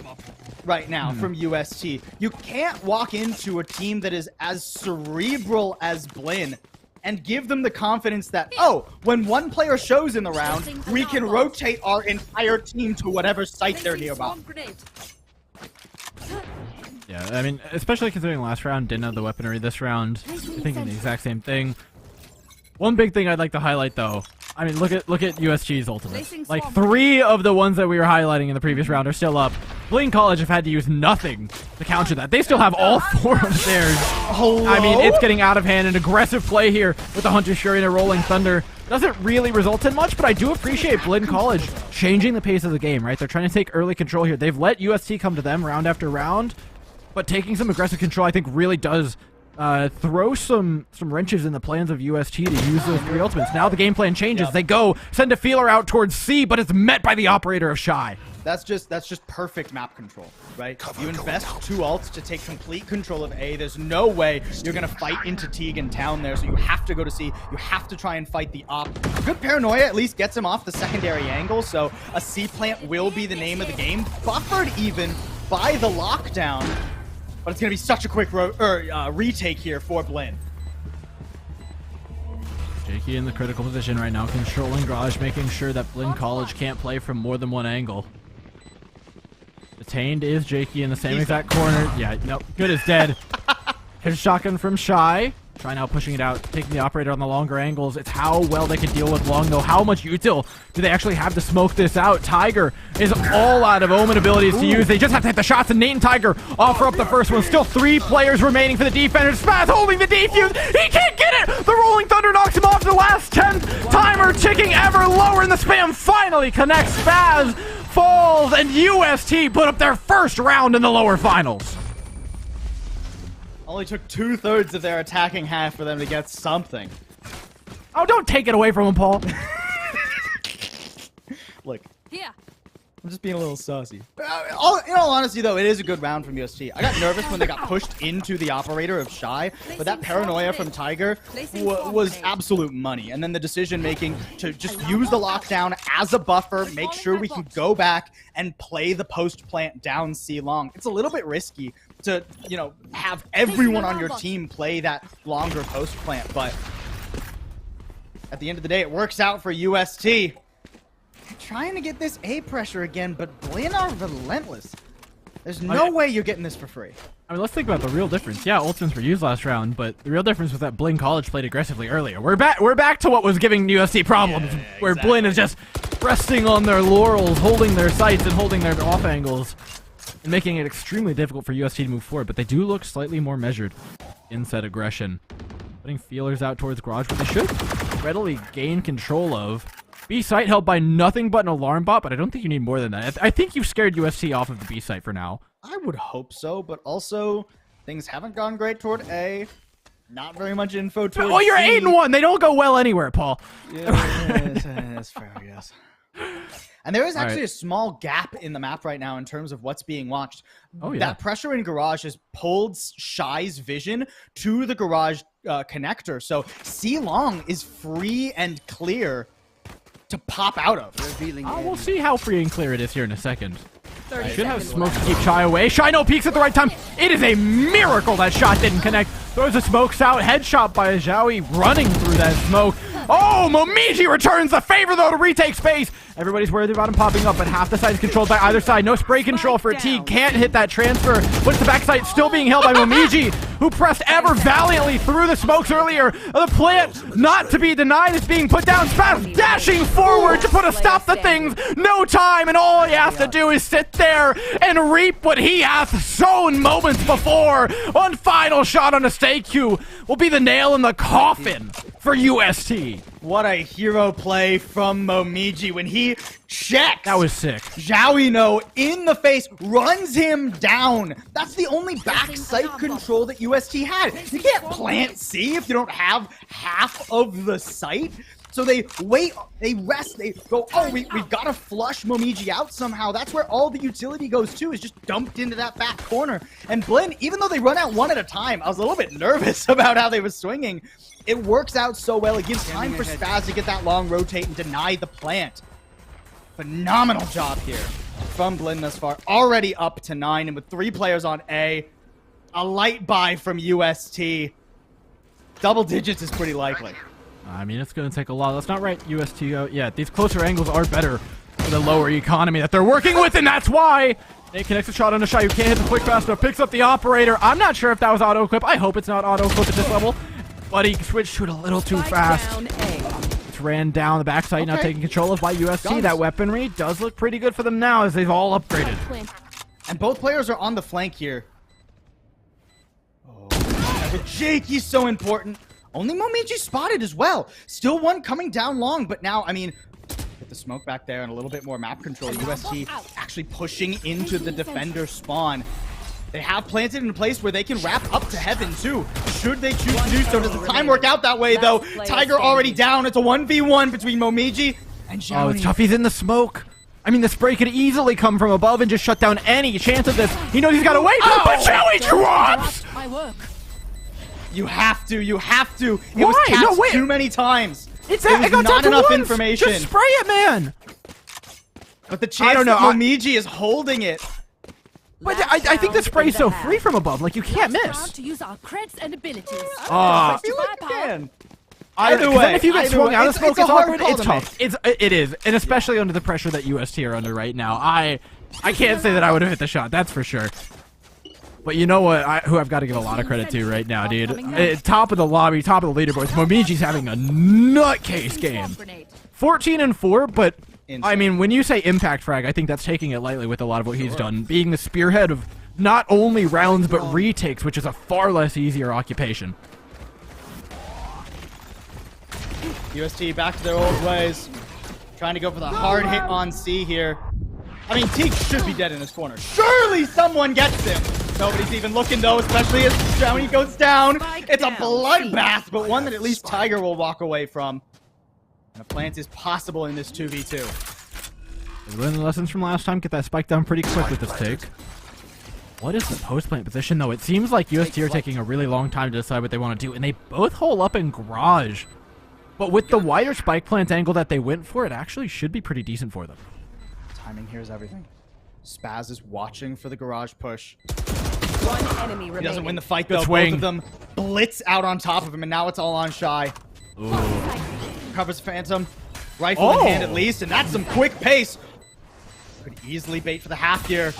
right now from UST. You can't walk into a team that is as cerebral as Blinn and give them the confidence that, oh, when one player shows in the round, we can rotate our entire team to whatever site they're nearby. Yeah, I mean, especially considering last round didn't have the weaponry this round. I'm thinking the exact same thing. One big thing I'd like to highlight, though, I mean, look at USG's ultimates. Like, 3 of the ones that we were highlighting in the previous round are still up. Blinn College have had to use nothing to counter that. They still have all 4 of theirs. Hello? I mean, it's getting out of hand. An aggressive play here with the Hunter Shuri and a Rolling Thunder doesn't really result in much, but I do appreciate Blinn College changing the pace of the game, right? They're trying to take early control here. They've let UST come to them round after round, but taking some aggressive control, I think, really does throw some wrenches in the plans of UST to use those 3 ultimates. Now the game plan changes. They go send a feeler out towards C, but it's met by the operator of Shy. That's just perfect map control, right? You invest 2 ults to take complete control of A. There's no way you're gonna fight into Teague in town there, so you have to go to C. You have to try and fight the op. Good paranoia at least gets him off the secondary angle, so a C plant will be the name of the game, buffered even by the lockdown. But it's going to be such a quick retake here for Blinn. Jakey in the critical position right now, controlling Garage, making sure that Blinn College can't play from more than one angle. Detained is Jakey in the same exact corner. Yeah, no, good is dead. Here's shotgun from Shy. Shy now pushing it out, taking the operator on the longer angles. It's how well they can deal with long, though. How much util do they actually have to smoke this out? Tiger is all out of Omen abilities to use. They just have to hit the shots, and Nate and Tiger offer up the first one. Still 3 players remaining for the defenders. Spaz holding the defuse. He can't get it! The Rolling Thunder knocks him off. The last 10th timer ticking ever lower, and the spam finally connects. Spaz falls, and UST put up their first round in the lower finals. Only took 2/3 of their attacking half for them to get something. Oh, don't take it away from him, Paul. Look, Here. I'm just being a little saucy. In all honesty, though, it is a good round from UST. I got nervous when they got pushed into the operator of Shy, but that paranoia from Tiger was absolute money. And then the decision-making to just use the lockdown as a buffer, make sure we can go back and play the post-plant down C long. It's a little bit risky to, you know, have everyone on your team play that longer post-plant, but at the end of the day, it works out for UST. Trying to get this A pressure again, but Blinn are relentless. There's no way you're getting this for free. I mean, let's think about the real difference. Yeah, ultimates were used last round, but the real difference was that Blinn College played aggressively earlier. We're back to what was giving USC problems, where Blinn is just resting on their laurels, holding their sights and holding their off angles, and making it extremely difficult for USC to move forward. But they do look slightly more measured in said aggression, putting feelers out towards Garage, but they should readily gain control of. B site held by nothing but an alarm bot, but I don't think you need more than that. I think you've scared USC off of the B site for now. I would hope so, but also things haven't gone great toward A. Not very much info toward Oh, you're C. 8-1. They don't go well anywhere, Paul. Yeah, that's fair, I guess. And there is actually a small gap in the map right now in terms of what's being watched. Oh, yeah. That pressure in Garage has pulled Shy's vision to the Garage connector. So C-Long is free and clear to pop out of. We'll see how free and clear it is here in a second. Should have smoke to keep Shy away. Shy no peeks at the right time. It is a miracle that shot didn't connect. Throws the smokes out. Headshot by Zhaoui running through that smoke. Oh, Momiji returns the favor, though, to retake space. Everybody's worried about him popping up, but half the site is controlled by either side. No spray control for T. Can't hit that transfer. Puts the backside still being held by Momiji, who pressed ever valiantly through the smokes earlier. The plant not to be denied is being put down. Spaz dashing forward to put a stop to things. No time, and all he has to do is sit there and reap what he hath sown moments before. One final shot on a stay Q will be the nail in the coffin for UST. What a hero play from Momiji when he checks. That was sick. Zhaoui in the face, runs him down. That's the only back site control that UST had. You can't plant C if you don't have half of the site. So they wait, they rest, they go, oh, we've got to flush Momiji out somehow. That's where all the utility goes to, is just dumped into that back corner. And Blinn, even though they run out one at a time, I was a little bit nervous about how they were swinging. It works out so well. It gives time for Spaz to get that long rotate and deny the plant. Phenomenal job here from Blinn thus far. Already up to 9, and with 3 players on A, a light buy from UST. Double digits is pretty likely. I mean, it's going to take a lot. Let's not write UST out yet. These closer angles are better for the lower economy that they're working with, and that's why. Nate connects a shot on a Shy who can't hit the quick fast enough, picks up the operator. I'm not sure if that was auto-equip. I hope it's not auto-equip at this level, but he switched to it a little too fast. It's ran down the backside, now taking control of by USC. That weaponry does look pretty good for them now as they've all upgraded. And both players are on the flank here. Oh, the Jakey's so important. Only Momiji spotted as well. Still one coming down long, but now, I mean, with the smoke back there and a little bit more map control, UST actually pushing into the defender spawn. They have planted in a place where they can wrap up to heaven, too. Should they choose to do so? Does the time work out that way, though? Tiger already down. It's a 1v1 between Momiji and Zhaoui. Oh, it's tough. He's in the smoke. I mean, the spray could easily come from above and just shut down any chance of this. He knows he's got to wait, but Zhaoui drops! You have to. It was cast too many times. It got not enough once. information. Just spray it, man. But the chance that Momiji is holding it. But I think the spray's so free from above, like you can't miss. To use our creds and abilities. I feel like you can. Either way, if you get swung out of smoke, it's awkward. It's tough. Make. It is, and especially under the pressure that UST are under right now. I can't say that I would have hit the shot. That's for sure. But you know what? Who I've got to give a lot of credit to right now, dude. Top of the lobby, top of the leaderboards. Momiji's having a nutcase game. 14-4, but I mean, when you say impact frag, I think that's taking it lightly with a lot of what he's done. Being the spearhead of not only rounds, but retakes, which is a far less easier occupation. UST back to their old ways. Trying to go for the hard hit on C here. I mean, Teak should be dead in this corner. Surely someone gets him. Nobody's even looking, though, especially as Jowney goes down. It's a bloodbath, but one that at least Tiger will walk away from. And a plant is possible in this 2v2. We learned the lessons from last time. Get that spike down pretty quick with this take. What is the post-plant position, though? It seems like UST are taking a really long time to decide what they want to do, and they both hole up in garage. But with the wider spike plant angle that they went for, it actually should be pretty decent for them. Timing here is everything. Spaz is watching for the garage push. One enemy remaining. He doesn't win the fight, though. Swing. Both of them blitz out on top of him, and now it's all on Shy. Ooh. Covers Phantom. Rifle in hand at least, and that's some quick pace. Could easily bait for the half here.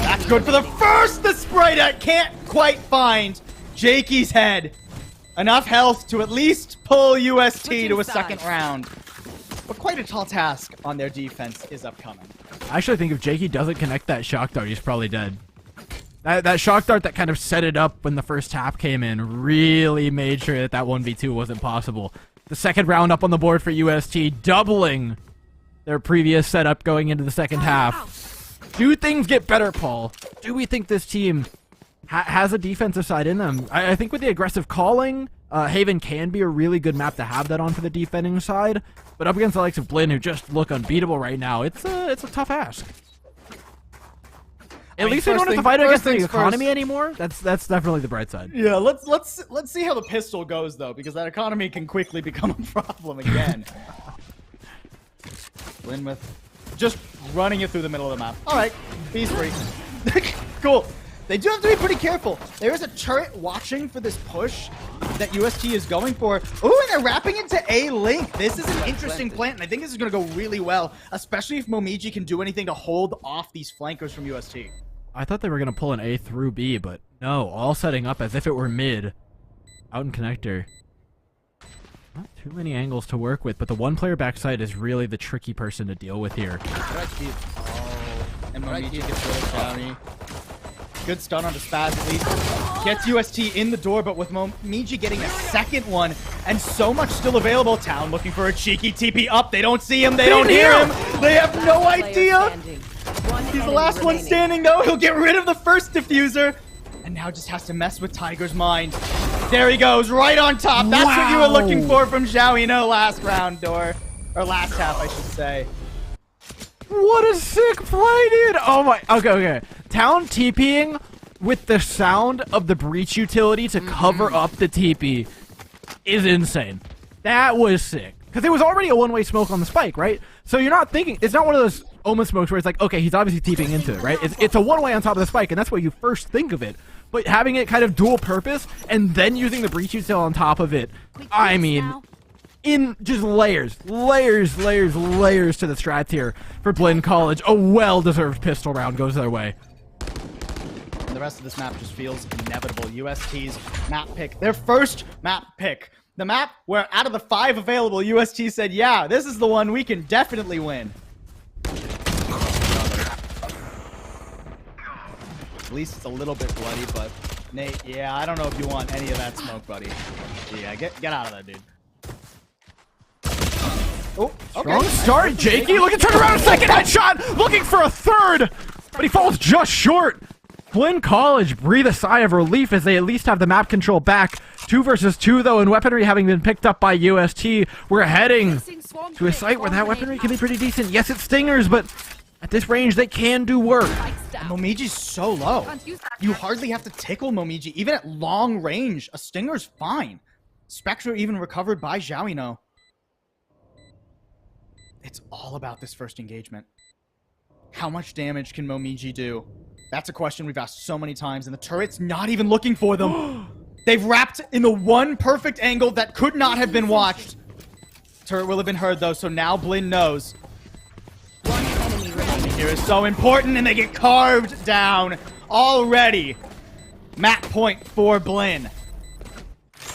That's good for the first. The spray that can't quite find Jakey's head. Enough health to at least pull UST to a second round. But quite a tall task on their defense is upcoming. I actually think if Jakey doesn't connect that shock dart, he's probably dead. That shock dart that kind of set it up when the first tap came in really made sure that 1v2 wasn't possible. The second round up on the board for UST, doubling their previous setup going into the second half. Do things get better, Paul? Do we think this team has a defensive side in them? I think with the aggressive calling, Haven can be a really good map to have that on for the defending side. But up against the likes of Blinn, who just look unbeatable right now, it's a tough ask. At least they don't have to fight against the economy anymore. That's definitely the bright side. Yeah, let's see how the pistol goes though, because that economy can quickly become a problem again. Blinn with just running it through the middle of the map. All right, B's free. Cool. They do have to be pretty careful. There is a turret watching for this push that UST is going for. Ooh, and they're wrapping into A Link. This is an interesting plant, and I think this is going to go really well, especially if Momiji can do anything to hold off these flankers from UST. I thought they were going to pull an A through B, but no, all setting up as if it were mid. Out in connector. Not too many angles to work with, but the one-player backside is really the tricky person to deal with here. Oh, and Momiji gets rid of Jowney. Good stun onto Spaz at least. Gets UST in the door, but with Momiji getting a second one and so much still available. Town looking for a cheeky TP up. They don't see him. They don't hear him. They have no idea. He's the last one standing, though. He'll get rid of the first diffuser. And now just has to mess with Tiger's mind. There he goes, right on top. That's what you were looking for from Zhao Eno last round, or last half, I should say. What a sick play, dude! Oh my, okay. Town TPing with the sound of the breach utility to cover up the TP is insane. That was sick. Because it was already a one-way smoke on the spike, right? So you're not thinking, it's not one of those Omen smokes where it's like, okay, he's obviously TPing into it, right? It's a one-way on top of the spike, and that's what you first think of it. But having it kind of dual purpose, and then using the breach util on top of it, I mean, in just layers to the strats here for Blinn College. A well-deserved pistol round goes their way. And the rest of this map just feels inevitable. UST's map pick, their first map pick. The map where out of the 5 available, UST said, yeah, this is the one we can definitely win. At least it's a little bit bloody, but Nate, yeah, I don't know if you want any of that smoke, buddy. Yeah, get out of there, dude. Oh, okay. Strong start, Jakey. Look at turn around, second headshot, looking for a third, but he falls just short. Blinn College breathe a sigh of relief as they at least have the map control back. 2 versus 2, though, and weaponry having been picked up by UST. We're heading to a site where that weaponry can be pretty decent. Yes, it's stingers, but at this range, they can do work. Momiji's so low. You hardly have to tickle Momiji. Even at long range, a stinger's fine. Spectre even recovered by Zhao Eno. It's all about this first engagement. How much damage can Momiji do? That's a question we've asked so many times, and the turret's not even looking for them. They've wrapped in the one perfect angle that could not have been watched. Turret will have been heard, though, so now Blinn knows. One enemy remaining. Here is so important, and they get carved down already. Map point for Blinn.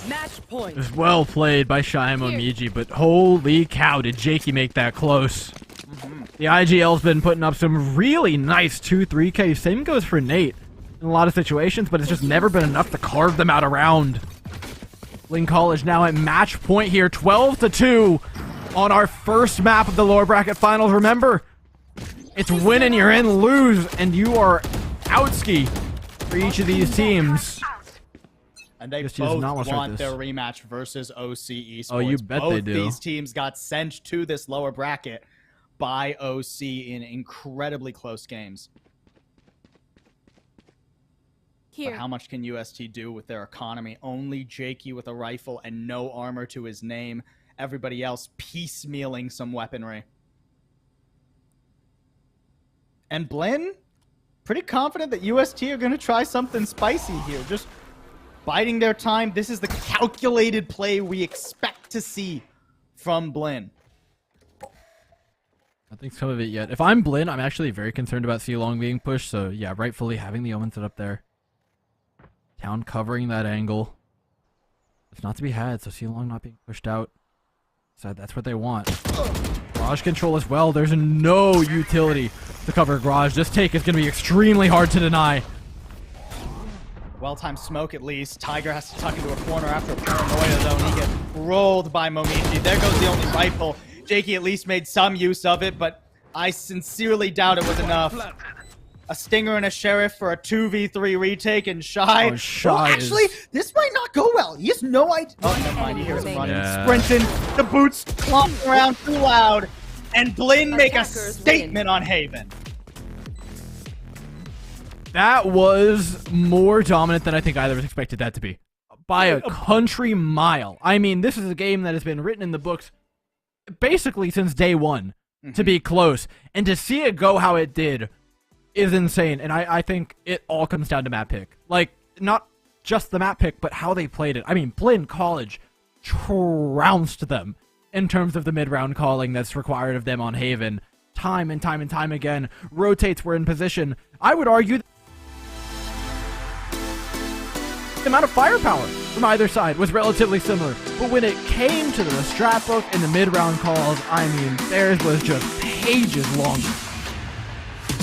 Match point. It was well played by Shy Momiji, but holy cow, did Jakey make that close. The IGL's been putting up some really nice 2-3K. Same goes for Nate in a lot of situations, but it's just never been enough to carve them out around. Lynn College now at match point here, 12-2 on our first map of the lower bracket finals. Remember, it's win and you're in, lose, and you are outski for each of these teams. And they Just does both not want to start want this. their rematch versus OC Esports. Oh, you bet both they do. These teams got sent to this lower bracket by OC in incredibly close games. Here. But how much can UST do with their economy? Only Jakey with a rifle and no armor to his name. Everybody else piecemealing some weaponry. And Blinn, pretty confident that UST are going to try something spicy here. Just biding their time. This is the calculated play we expect to see from Blinn. I think some of it yet. If I'm Blinn, I'm actually very concerned about C-Long being pushed, so yeah, rightfully having the Omen set up there. Town covering that angle. It's not to be had, so C-Long not being pushed out. So that's what they want. Garage control as well. There's no utility to cover Garage. This take is going to be extremely hard to deny. Well-timed smoke at least. Tiger has to tuck into a corner after a paranoia though, and he gets rolled by Momiji. There goes the only rifle. Jakey at least made some use of it, but I sincerely doubt it was enough. A Stinger and a Sheriff for a 2v3 retake, and Shy. Oh, Shy well, actually, is- this might not go well. He has no idea. Oh, never mind. He hears him running. Yeah. Sprinting. The boots clomping around too loud. And Blinn make a Attackers statement on Haven. That was more dominant than I think either of us expected that to be. By a country mile. I mean, this is a game that has been written in the books basically since day one to be close. And to see it go how it did is insane. And I think it all comes down to map pick. Like, not just the map pick, but how they played it. I mean, Blinn College trounced them in terms of the mid-round calling that's required of them on Haven. Time and time and time again. Rotates were in position. I would argue the amount of firepower from either side was relatively similar. But when it came to the strat book and the mid-round calls, I mean, theirs was just pages longer.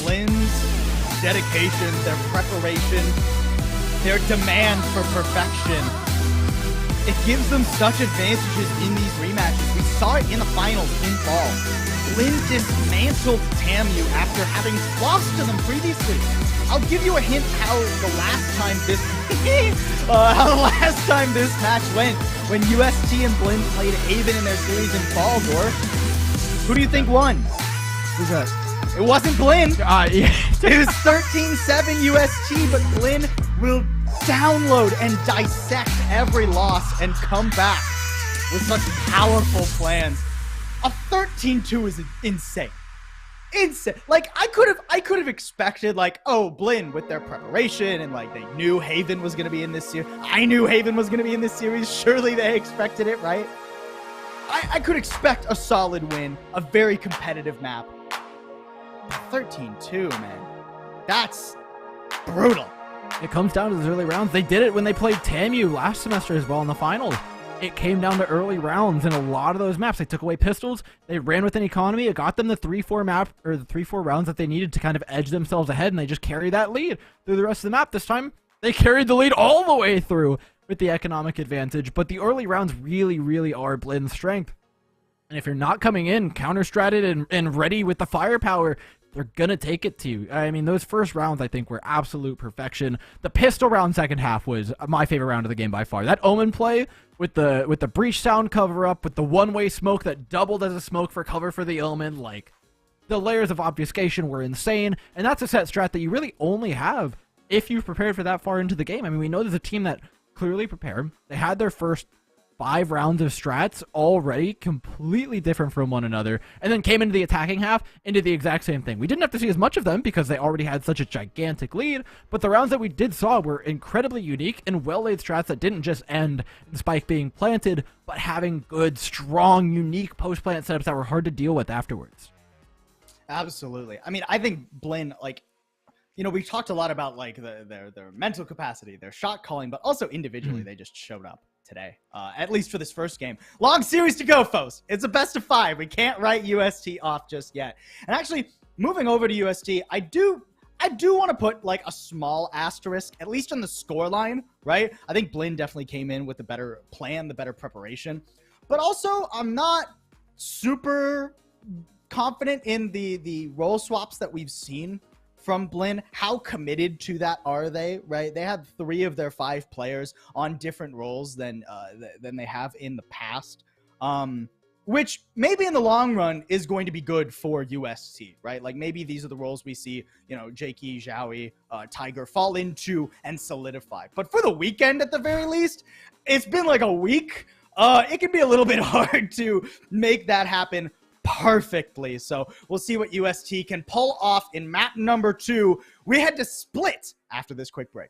Blinn's dedication, their preparation, their demand for perfection. It gives them such advantages in these rematches. We saw it in the finals in fall. Blinn dismantled TAMU after having lost to them previously. I'll give you a hint how the last time this match went when UST and Blinn played Haven in their series in fall, Gore. Who do you think won? Who's that? It wasn't Blinn. Yeah. It was 13-7 UST, but Blinn will download and dissect every loss and come back with such powerful plans. A 13-2 is insane. Insane. Like, I could have expected, like, oh, Blinn with their preparation and, like, they knew Haven was going to be in this series. I knew Haven was going to be in this series. Surely they expected it, right? I could expect a solid win, a very competitive map. 13-2, man. That's brutal. It comes down to those early rounds. They did it when they played TAMU last semester as well in the finals. It came down to early rounds in a lot of those maps. They took away pistols. They ran with an economy. It got them the 3-4 map, or the 3-4 rounds that they needed to kind of edge themselves ahead, and they just carried that lead through the rest of the map. This time, they carried the lead all the way through with the economic advantage. But the early rounds really, really are Blinn's strength. And if you're not coming in counter-stratted and ready with the firepower, they're gonna take it to you. I mean, those first rounds, I think, were absolute perfection. The pistol round second half was my favorite round of the game by far. That Omen play with the breach sound cover up, with the one-way smoke that doubled as a smoke for cover for the Omen, like, the layers of obfuscation were insane. And that's a set strat that you really only have if you've prepared for that far into the game. I mean, we know there's a team that clearly prepared. They had their first 5 rounds of strats already completely different from one another, and then came into the attacking half and did the exact same thing. We didn't have to see as much of them because they already had such a gigantic lead, but the rounds that we did saw were incredibly unique and well-laid strats that didn't just end in Spike being planted, but having good, strong, unique post-plant setups that were hard to deal with afterwards. Absolutely. I mean, I think Blinn, like, you know, we talked a lot about like their mental capacity, their shot calling, but also individually, they just showed up today, at least for this first game. Long series to go, folks. It's a best of 5. We can't write UST off just yet. And actually, moving over to UST, I do want to put like a small asterisk, at least on the score line, right? I think Blinn definitely came in with the better plan, the better preparation. But also, I'm not super confident in the role swaps that we've seen from Blinn. How committed to that are they, right? They had 3 of their 5 players on different roles than they have in the past, which maybe in the long run is going to be good for UST, right? Like maybe these are the roles we see, you know, Jakey, Zhaoi, Tiger fall into and solidify. But for the weekend, at the very least, it's been like a week. It can be a little bit hard to make that happen perfectly. So we'll see what UST can pull off in map number 2. We had to split after this quick break.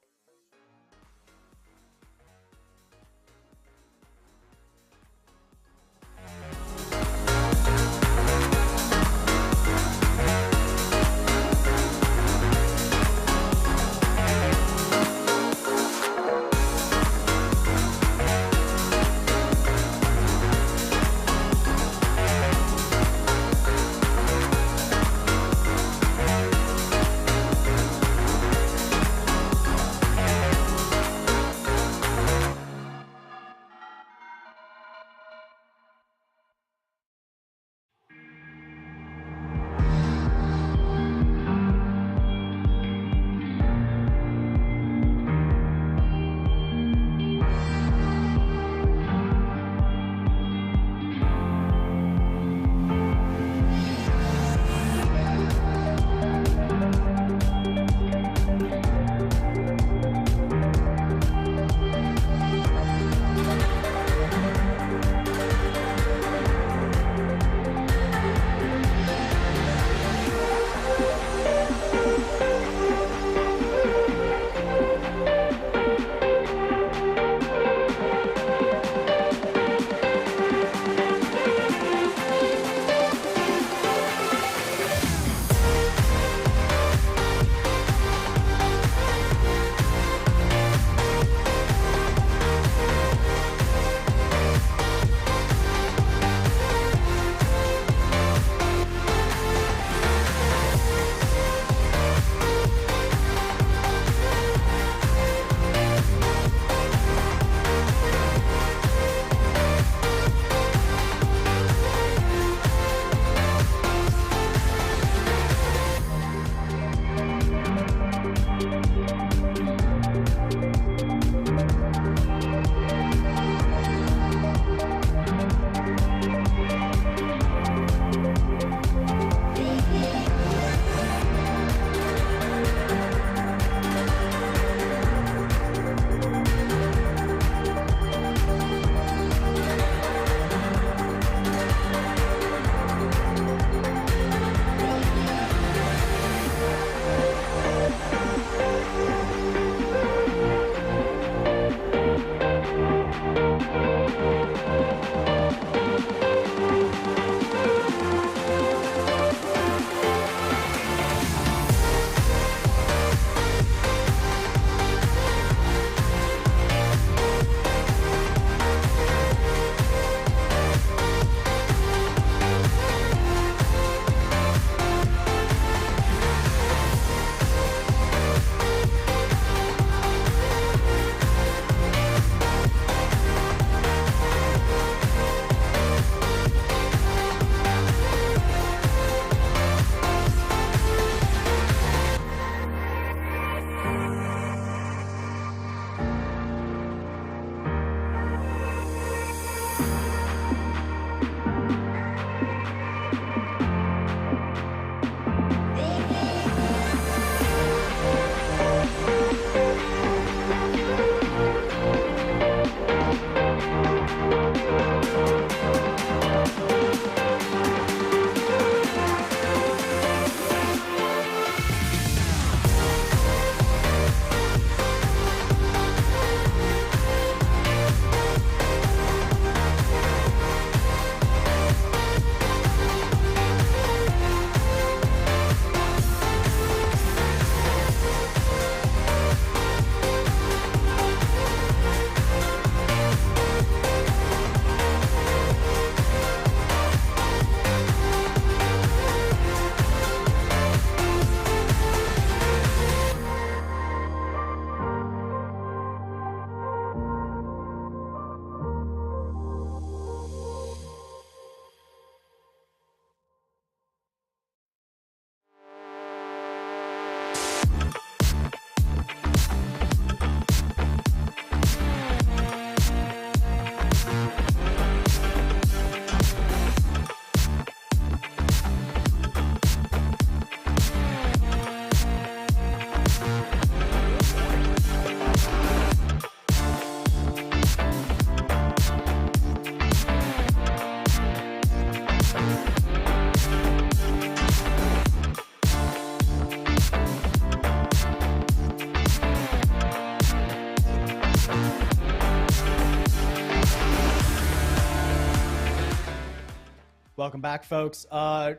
Welcome back, folks.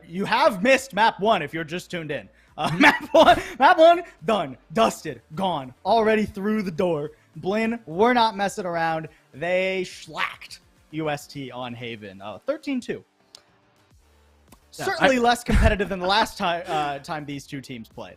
You have missed map 1 if you're just tuned in. Map one, done, dusted, gone, already through the door. Blinn, we're not messing around. They schlacked UST on Haven, 13-2. Certainly less competitive than the last time these two teams played.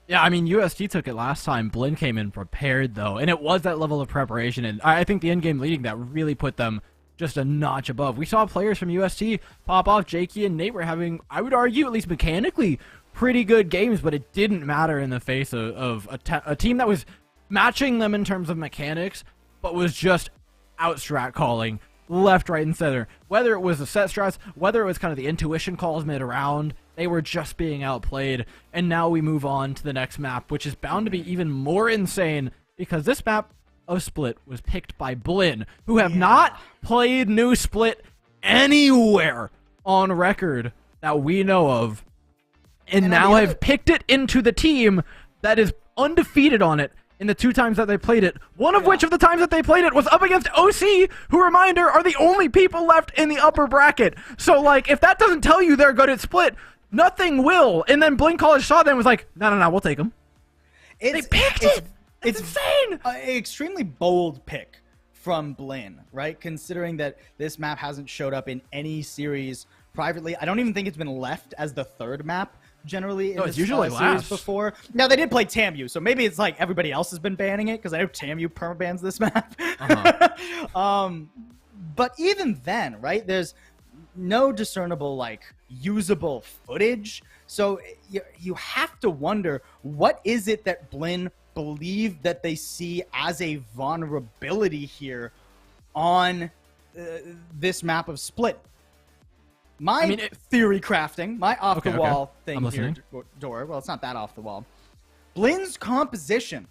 Yeah, I mean, UST took it last time. Blinn came in prepared, though, and it was that level of preparation, and I think the endgame leading that really put them just a notch above. We saw players from UST pop off. Jakey and Nate were having, I would argue, at least mechanically, pretty good games, but it didn't matter in the face of a team that was matching them in terms of mechanics, but was just out-strat calling left, right, and center. Whether it was the set strats, whether it was kind of the intuition calls mid-round, they were just being outplayed. And now we move on to the next map, which is bound to be even more insane, because this map of Split was picked by Blinn, who have not played new Split anywhere on record that we know of, and now have picked it into the team that is undefeated on it in the 2 times that they played it, one of which of the times that they played it was up against OC, who, reminder, are the only people left in the upper bracket. So, like, if that doesn't tell you they're good at Split, nothing will. And then Blinn College saw them and was like, no, we'll take them. They picked it! It's insane! An extremely bold pick from Blinn, right? Considering that this map hasn't showed up in any series privately. I don't even think it's been left as the 3rd map generally in it's usually series last. before. Now, they did play TAMU, so maybe it's like everybody else has been banning it, because I know TAMU permabans this map. But even then, right, there's no discernible, like, usable footage. So you have to wonder, what is it that Blinn believe that they see as a vulnerability here on this map of Split? Theory crafting, my off-the-wall thing here, Dora. Well, it's not that off-the-wall. Blinn's composition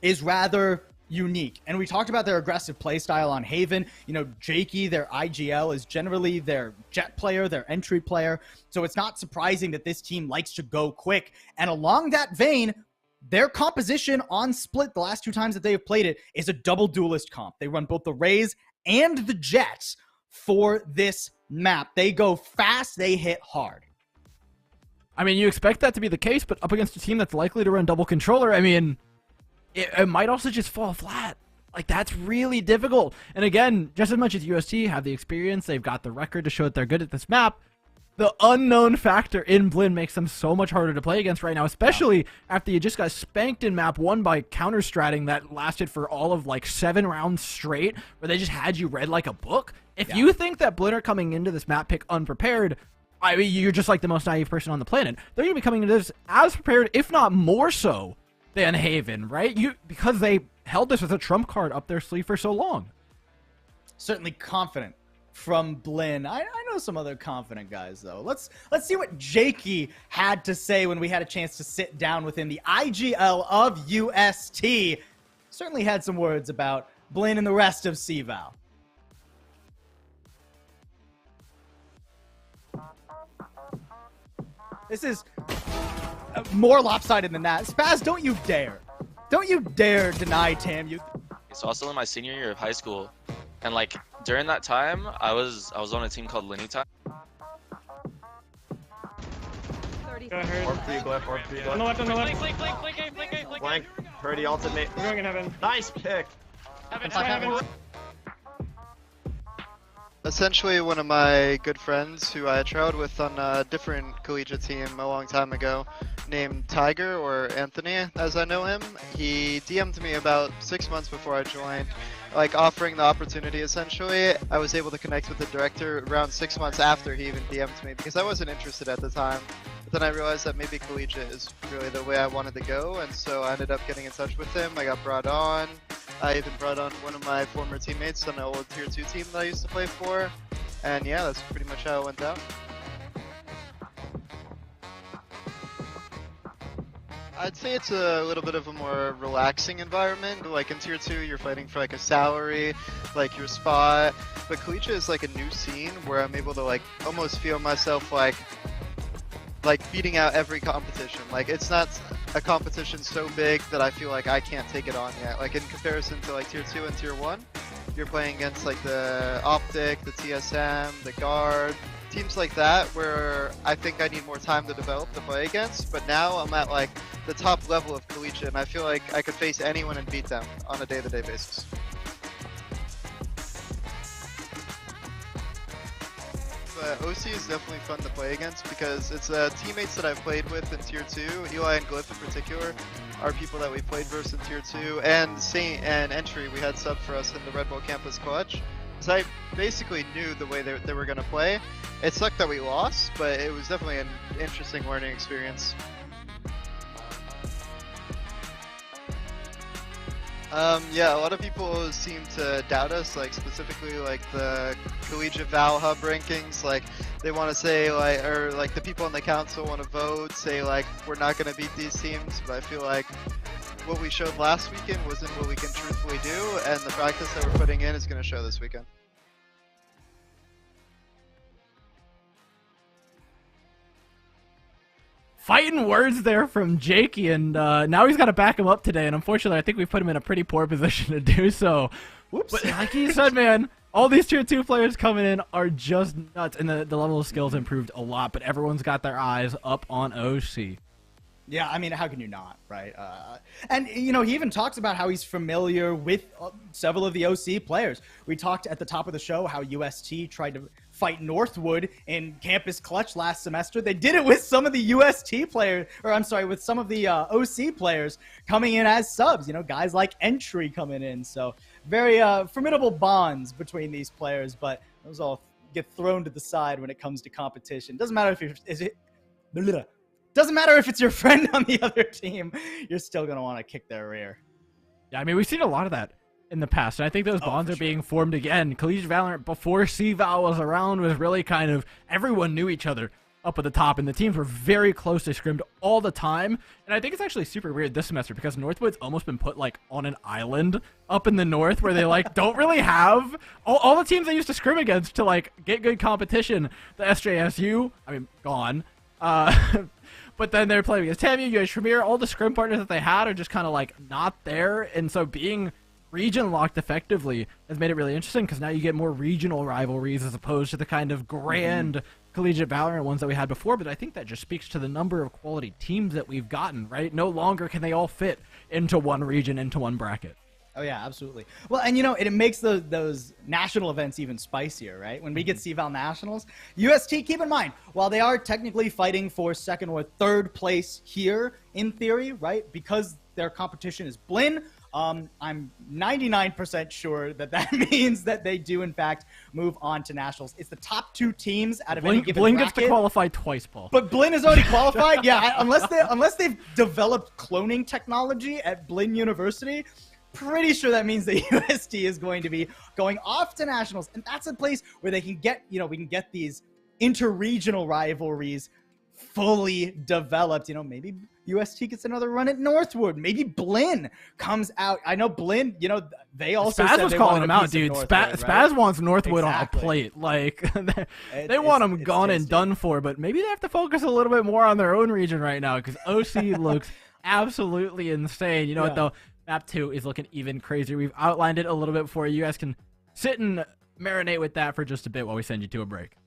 is rather unique. And we talked about their aggressive playstyle on Haven. You know, Jakey, their IGL, is generally their jet player, their entry player. So it's not surprising that this team likes to go quick. And along that vein, their composition on Split, the last 2 times that they have played it, is a double duelist comp. They run both the Rays and the Jets for this map. They go fast, they hit hard. I mean, you expect that to be the case, but up against a team that's likely to run double controller, I mean, it might also just fall flat. Like, that's really difficult. And again, just as much as UST have the experience, they've got the record to show that they're good at this map, the unknown factor in Blinn makes them so much harder to play against right now, especially after you just got spanked in map 1 by counter-stratting that lasted for all of, like, 7 rounds straight, where they just had you read like a book. If you think that Blinn are coming into this map pick unprepared, I mean, you're just like the most naive person on the planet. They're going to be coming into this as prepared, if not more so, than Haven, right? Because they held this as a trump card up their sleeve for so long. Certainly confident from Blinn. I know some other confident guys, though. Let's see what Jakey had to say when we had a chance to sit down with him. The IGL of UST certainly had some words about Blinn and the rest of CVAL. This is more lopsided than that. Spaz, don't you dare. Don't you dare deny TAMU. So I was still in my senior year of high school, and like during that time, I was on a team called Lini Time. Go ahead. Orb for you, Glyph, orb for you, Glyph. On the left, on the left. Blank, Purdy ultimate. We're going in heaven. Nice pick. Heaven. Essentially, one of my good friends who I traveled with on a different collegiate team a long time ago, named Tiger, or Anthony as I know him, he DM'd me about 6 months before I joined, like offering the opportunity essentially. I was able to connect with the director around 6 months after he even DM'd me, because I wasn't interested at the time. But then I realized that maybe collegiate is really the way I wanted to go, and so I ended up getting in touch with him. I got brought on. I even brought on one of my former teammates on an old tier 2 team that I used to play for. And yeah, that's pretty much how it went down. I'd say it's a little bit of a more relaxing environment. Like in tier 2, you're fighting for like a salary, like your spot. But collegiate is like a new scene where I'm able to like almost feel myself like beating out every competition. Like it's not a competition so big that I feel like I can't take it on yet. Like in comparison to like tier 2 and tier 1, you're playing against like the Optic, the TSM, the Guard, teams like that where I think I need more time to develop to play against. But now I'm at like the top level of collegiate, and I feel like I could face anyone and beat them on a day-to-day basis. But OC is definitely fun to play against because it's teammates that I've played with in Tier 2. Eli and Glyph in particular are people that we played versus in Tier 2. And Saint and Entry, we had sub for us in the Red Bull Campus Clutch. So I basically knew the way they were going to play. It sucked that we lost, but it was definitely an interesting learning experience. Yeah, a lot of people seem to doubt us, like specifically like the collegiate VAL hub rankings. Like they want to say like, or like the people on the council want to vote, say like we're not going to beat these teams. But I feel like what we showed last weekend wasn't what we can truthfully do, and the practice that we're putting in is going to show this weekend. Fighting words there from Jakey, and now he's got to back him up today, and unfortunately I think we put him in a pretty poor position to do so. Whoops. But like he said, man, all these Tier 2 players coming in are just nuts, and the level of skills improved a lot, but everyone's got their eyes up on OC. Yeah, I mean, how can you not, right? And, you know, he even talks about how he's familiar with several of the OC players. We talked at the top of the show how UST tried to fight Northwood in Campus Clutch last semester. They did it with some of the UST players, or I'm sorry, with some of the OC players coming in as subs, you know, guys like Entry coming in. So very formidable bonds between these players, but those all get thrown to the side when it comes to competition. Doesn't matter if Doesn't matter if it's your friend on the other team, you're still going to want to kick their rear. Yeah, I mean, we've seen a lot of that in the past, and I think those bonds are being formed again. Collegiate Valorant, before CVAL was around, was really kind of, everyone knew each other up at the top, and the teams were very close. They scrimmed all the time, and I think it's actually super weird this semester because Northwood's almost been put, like, on an island up in the north where they, like, don't really have all the teams they used to scrim against to, like, get good competition. The SJSU, I mean, gone. But then they're playing against TAMU, UH Premier, all the scrim partners that they had are just kind of like not there. And so being region locked effectively has made it really interesting because now you get more regional rivalries as opposed to the kind of grand collegiate Valorant ones that we had before. But I think that just speaks to the number of quality teams that we've gotten, right? No longer can they all fit into one region, into one bracket. Oh, yeah, absolutely. Well, and, you know, it makes those national events even spicier, right? When we get CVAL Nationals, UST, keep in mind, while they are technically fighting for second or third place here, in theory, right, because their competition is Blinn, I'm 99% sure that means that they do, in fact, move on to Nationals. It's the top two teams out of any given Blinn bracket. gets to qualify twice, Paul. But Blinn is already qualified? Yeah, unless they've developed cloning technology at Blinn University, pretty sure that means that UST is going to be going off to Nationals, and that's a place where they can get, you know, we can get these inter-regional rivalries fully developed. You know, maybe UST gets another run at Northwood. Maybe Blinn comes out. I know Blinn, you know, they also Spaz said was they calling wanted him a out, piece of dude. Northwood, Spaz wants Northwood Exactly. on a plate. Like, they want him gone and tasty. done for, but maybe they have to focus a little bit more on their own region right now because OC looks absolutely insane. You know what, though? Map 2 is looking even crazier. We've outlined it a little bit for you. You guys can sit and marinate with that for just a bit while we send you to a break.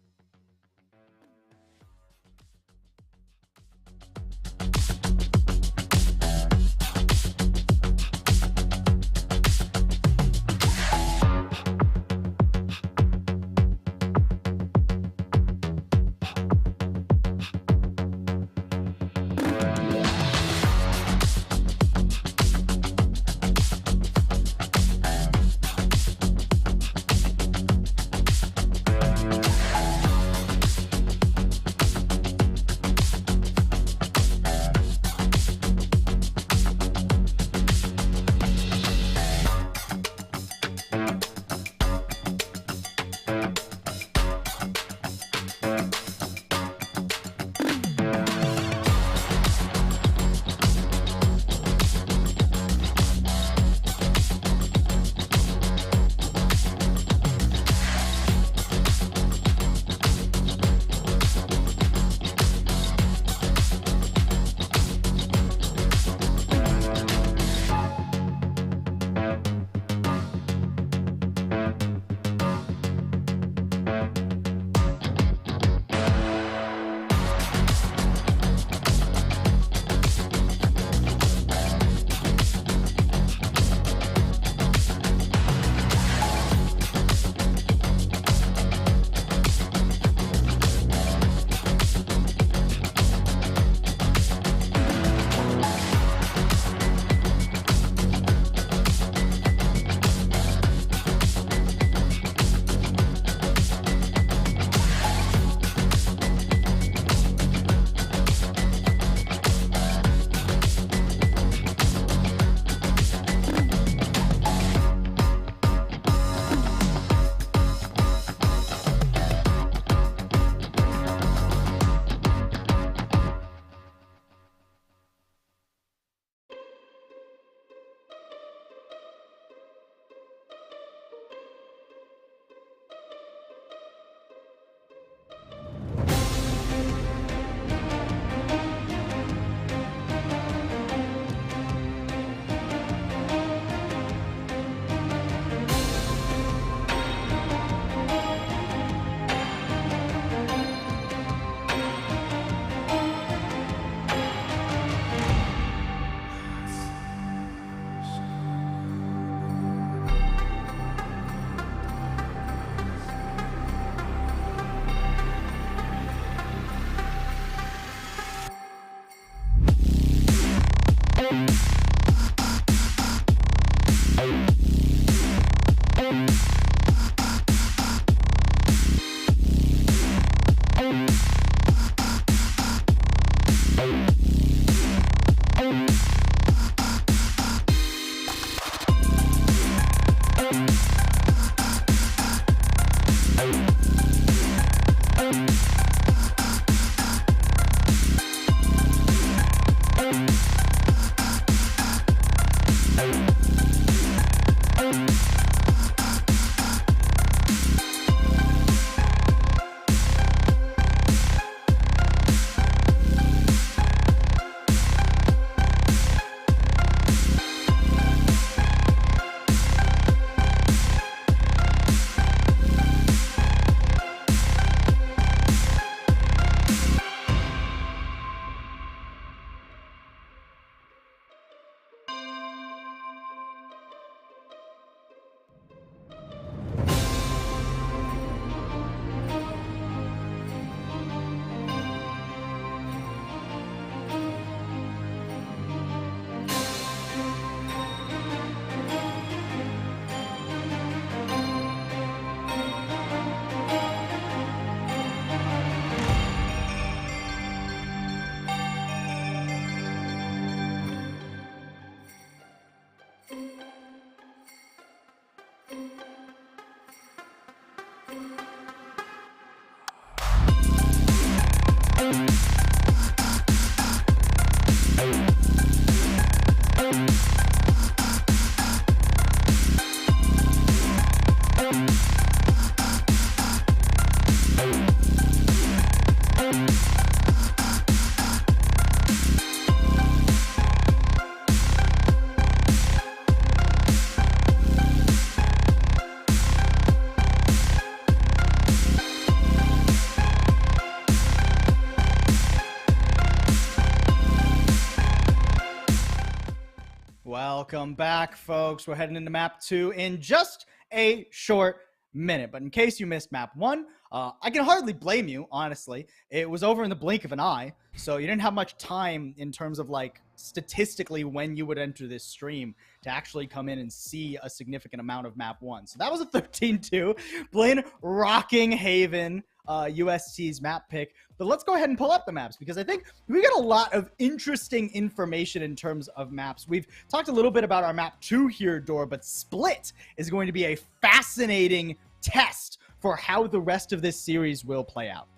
Welcome back, folks. We're heading into map 2 in just a short minute. But in case you missed map 1, I can hardly blame you, honestly. It was over in the blink of an eye, so you didn't have much time in terms of, like, statistically when you would enter this stream to actually come in and see a significant amount of map 1. So that was a 13-2. Blaine rocking Haven, UST's map pick. But let's go ahead and pull up the maps, because I think we got a lot of interesting information in terms of maps. We've talked a little bit about our map 2 here, Dor, but Split is going to be a fascinating test for how the rest of this series will play out.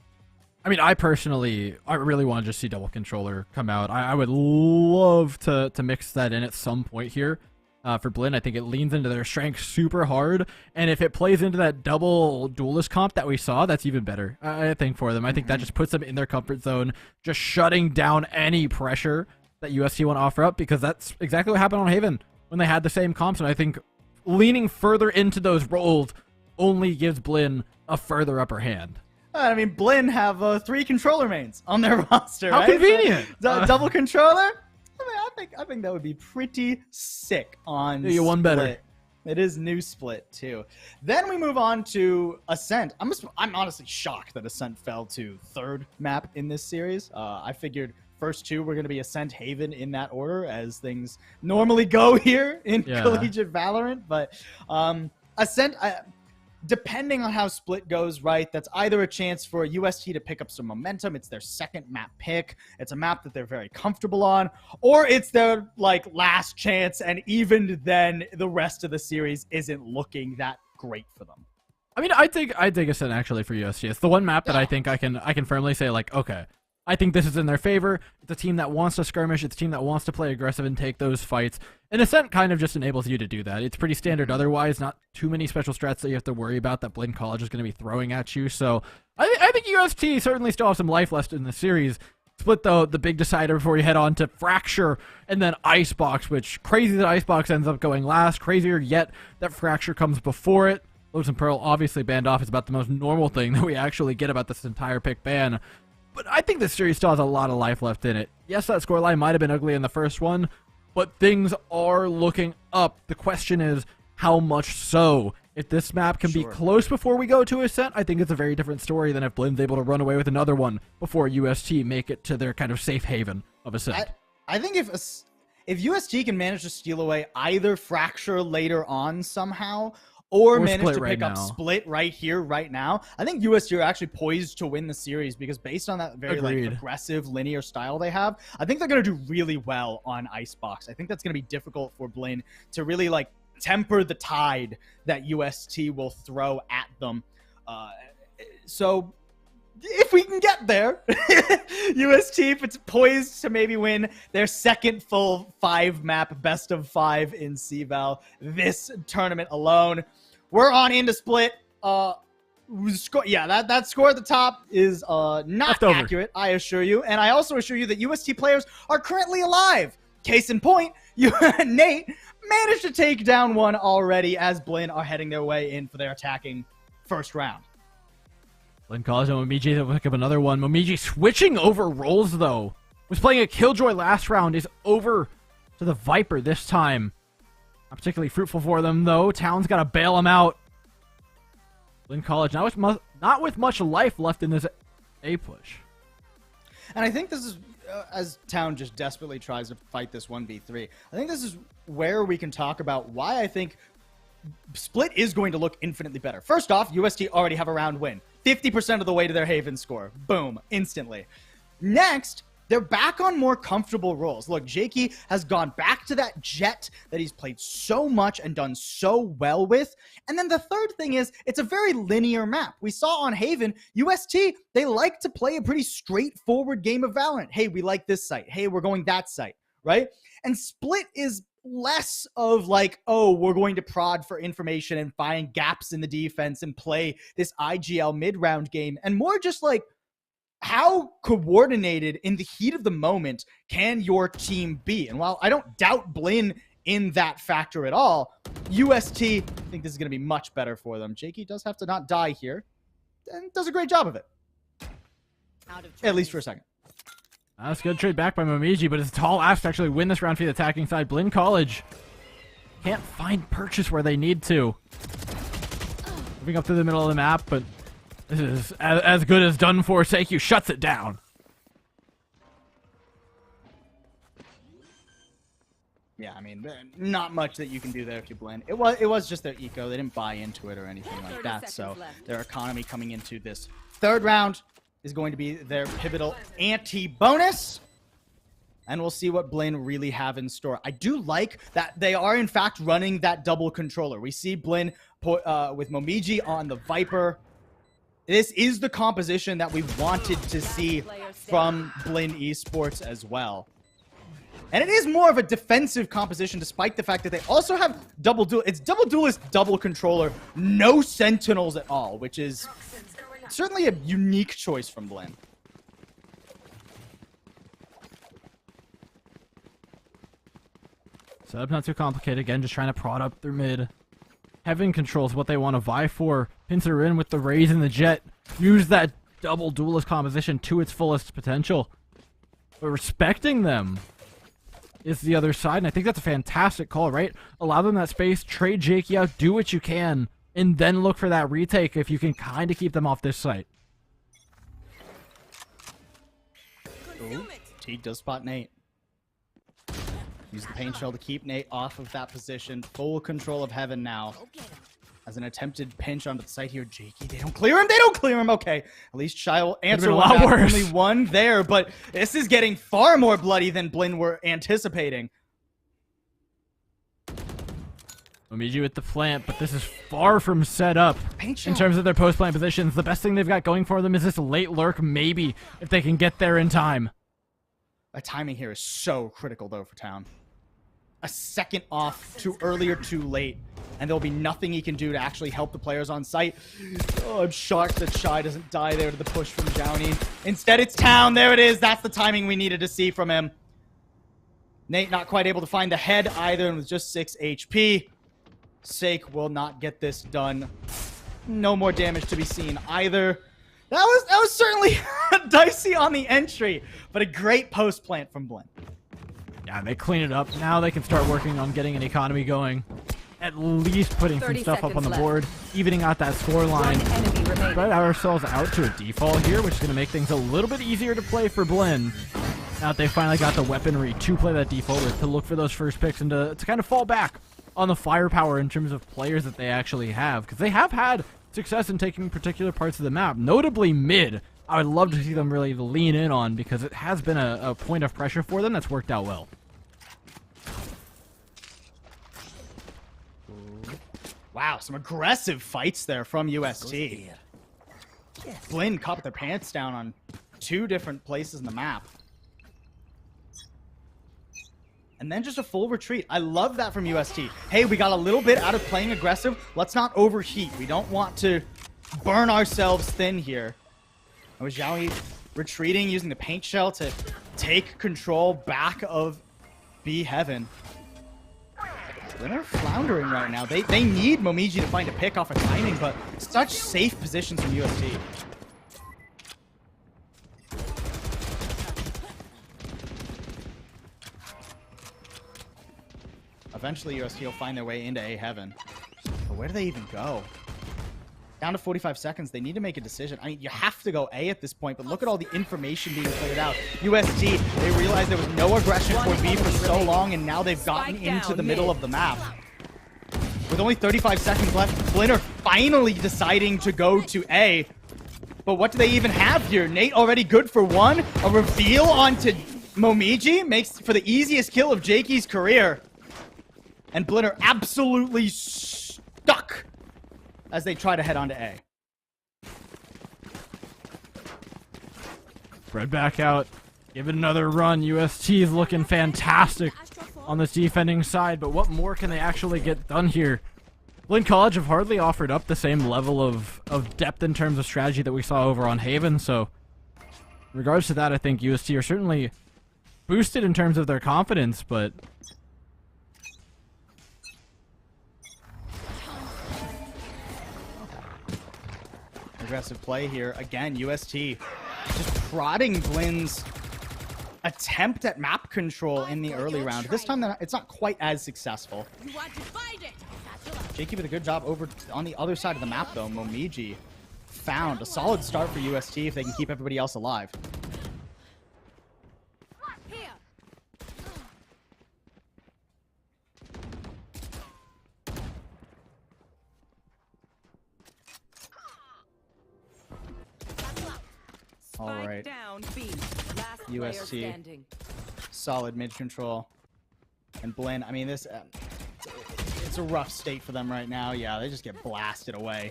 I mean, I really want to just see double controller come out. I would love to mix that in at some point here. For Blinn, I think it leans into their strength super hard, and if it plays into that double duelist comp that we saw, that's even better, I think, for them. I think that just puts them in their comfort zone, just shutting down any pressure that UST want to offer up, because that's exactly what happened on Haven when they had the same comps, and I think leaning further into those roles only gives Blinn a further upper hand. I mean, Blinn have 3 controller mains on their roster, How right? convenient! So, double controller? I think that would be pretty sick on you one Split. better. It is new Split too. Then we move on to Ascent. I'm honestly shocked that Ascent fell to 3rd map in this series. I figured first 2 were going to be Ascent, Haven in that order, as things normally go here in Collegiate Valorant. But Ascent, depending on how Split goes, right, that's either a chance for UST to pick up some momentum. It's their 2nd map pick. It's a map that they're very comfortable on. Or it's their, like, last chance, and even then, the rest of the series isn't looking that great for them. I mean, I think Ascent actually for UST. It's the one map that I think I can firmly say, like, okay, I think this is in their favor. It's a team that wants to skirmish. It's a team that wants to play aggressive and take those fights. And Ascent kind of just enables you to do that. It's pretty standard otherwise. Not too many special strats that you have to worry about that Blinn College is going to be throwing at you. So I think UST certainly still have some life left in the series. Split, though, the big decider before you head on to Fracture and then Icebox, which crazy that Icebox ends up going last. Crazier yet that Fracture comes before it. Lotus and Pearl obviously banned off is about the most normal thing that we actually get about this entire pick ban. But I think this series still has a lot of life left in it. Yes, that scoreline might have been ugly in the first one, but things are looking up. The question is, how much so? If this map can be close before we go to Ascent, I think it's a very different story than if Blinn's able to run away with another one before UST make it to their kind of safe haven of Ascent. I think if UST can manage to steal away either Fracture later on somehow, or manage to pick up Split right here, right now, I think UST are actually poised to win the series, because based on that very like aggressive linear style they have, I think they're going to do really well on Icebox. I think that's going to be difficult for Blinn to really like temper the tide that UST will throw at them. So if we can get there, UST, if it's poised to maybe win their second full 5-map best of 5 in CVAL this tournament alone. We're on into split. Yeah, that score at the top is not accurate, I assure you. And I also assure you that UST players are currently alive. Case in point, Nate managed to take down one already as Blinn are heading their way in for their attacking first round. Blinn College and Momiji to pick up another one. Momiji switching over roles, though. Was playing a Killjoy last round, is over to the Viper this time. Not particularly fruitful for them, though. Town's got to bail him out. Blinn College not with much life left in this A push. And I think this is, as Town just desperately tries to fight this 1v3, I think this is where we can talk about why I think Split is going to look infinitely better. First off, UST already have a round win. 50% of the way to their Haven score. Boom. Instantly. Next, they're back on more comfortable roles. Look, Jakey has gone back to that Jet that he's played so much and done so well with. And then the third thing is, it's a very linear map. We saw on Haven, UST, they like to play a pretty straightforward game of Valorant. Hey, we like this site. Hey, we're going that site, right? And Split is less of like, oh, we're going to prod for information and find gaps in the defense and play this IGL mid-round game, and more just like, how coordinated in the heat of the moment can your team be? And while I don't doubt Blinn in that factor at all, UST, I think this is going to be much better for them. Jakey does have to not die here, and does a great job of it. At least for a second. That's a good trade back by Momiji, but it's a tall ask to actually win this round for the attacking side. Blinn College can't find purchase where they need to. Moving up to the middle of the map, but this is as good as done for. Seikyu shuts it down. Yeah, I mean, not much that you can do there if you blend. It was just their eco. They didn't buy into it or anything like that. So their economy coming into this third round is going to be their pivotal anti-bonus. And we'll see what Blinn really have in store. I do like that they are, in fact, running that double controller. We see Blinn with Momiji on the Viper. This is the composition that we wanted to see from Blinn Esports as well. And it is more of a defensive composition, despite the fact that they also have double duel. It's double duelist, double controller, no sentinels at all, which is certainly a unique choice from Blinn. Setup not too complicated. Again, just trying to prod up their mid. Heaven controls what they want to vie for. Pincer in with the Raze and the Jet. Use that double duelist composition to its fullest potential. But respecting them is the other side, and I think that's a fantastic call, right? Allow them that space, trade Jakey out, do what you can, and then look for that retake if you can kind of keep them off this site. Ooh, Teague does spot Nate. Use the paint shell to keep Nate off of that position. Full control of Heaven now. As an attempted pinch onto the site here, Jakey, they don't clear him. They don't clear him. Okay, at least Shy will answer a lot worse. Only one there, but this is getting far more bloody than Blinn were anticipating. Momiji with the plant, but this is far from set up in terms of their post-plant positions. The best thing they've got going for them is this late lurk, maybe, if they can get there in time. That timing here is so critical, though, for Town. A second off, too early or too late, and there'll be nothing he can do to actually help the players on site. Oh, I'm shocked that Shy doesn't die there to the push from Jowney. Instead, it's Town. There it is. That's the timing we needed to see from him. Nate not quite able to find the head either, and with just 6 HP. Sake will not get this done. No more damage to be seen either. That was certainly dicey on the entry, but a great post plant from Blinn. Yeah, they clean it up. Now they can start working on getting an economy going. At least putting some stuff up on the board, evening out that score line. Spread ourselves out to a default here, which is going to make things a little bit easier to play for Blinn. Now that they finally got the weaponry to play that default with, to look for those first picks and to kind of fall back on the firepower in terms of players that they actually have. Because they have had success in taking particular parts of the map, notably mid. I would love to see them really lean in on, because it has been a point of pressure for them that's worked out well. Wow, some aggressive fights there from UST. Blinn caught their pants down on 2 different places in the map. And then just a full retreat. I love that from UST. Hey, we got a little bit out of playing aggressive. Let's not overheat. We don't want to burn ourselves thin here. And with Zhao retreating, using the paint shell to take control back of B Heaven. They're floundering right now. They need Momiji to find a pick off of timing, but such safe positions from UST. Eventually, UST will find their way into A Heaven. But where do they even go? Down to 45 seconds. They need to make a decision. I mean, you have to go A at this point, but look at all the information being cleared out. UST, they realized there was no aggression for B for so long, and now they've gotten into the middle of the map. With only 35 seconds left, Blinner finally deciding to go to A. But what do they even have here? Nate already good for 1. A reveal onto Momiji makes for the easiest kill of Jakey's career. And Blinner absolutely stuck as they try to head on to A. Spread back out. Give it another run. UST is looking fantastic on this defending side, but what more can they actually get done here? Blinn College have hardly offered up the same level of depth in terms of strategy that we saw over on Haven, so in regards to that, I think UST are certainly boosted in terms of their confidence, but aggressive play here. Again, UST just prodding Blinn's attempt at map control in the early round. This time, it's not quite as successful. Jakey with a good job over on the other side of the map, though. Momiji found a solid start for UST if they can keep everybody else alive. All right. UST. Solid mid control. And Blinn, I mean, this... it's a rough state for them right now. Yeah, they just get blasted away.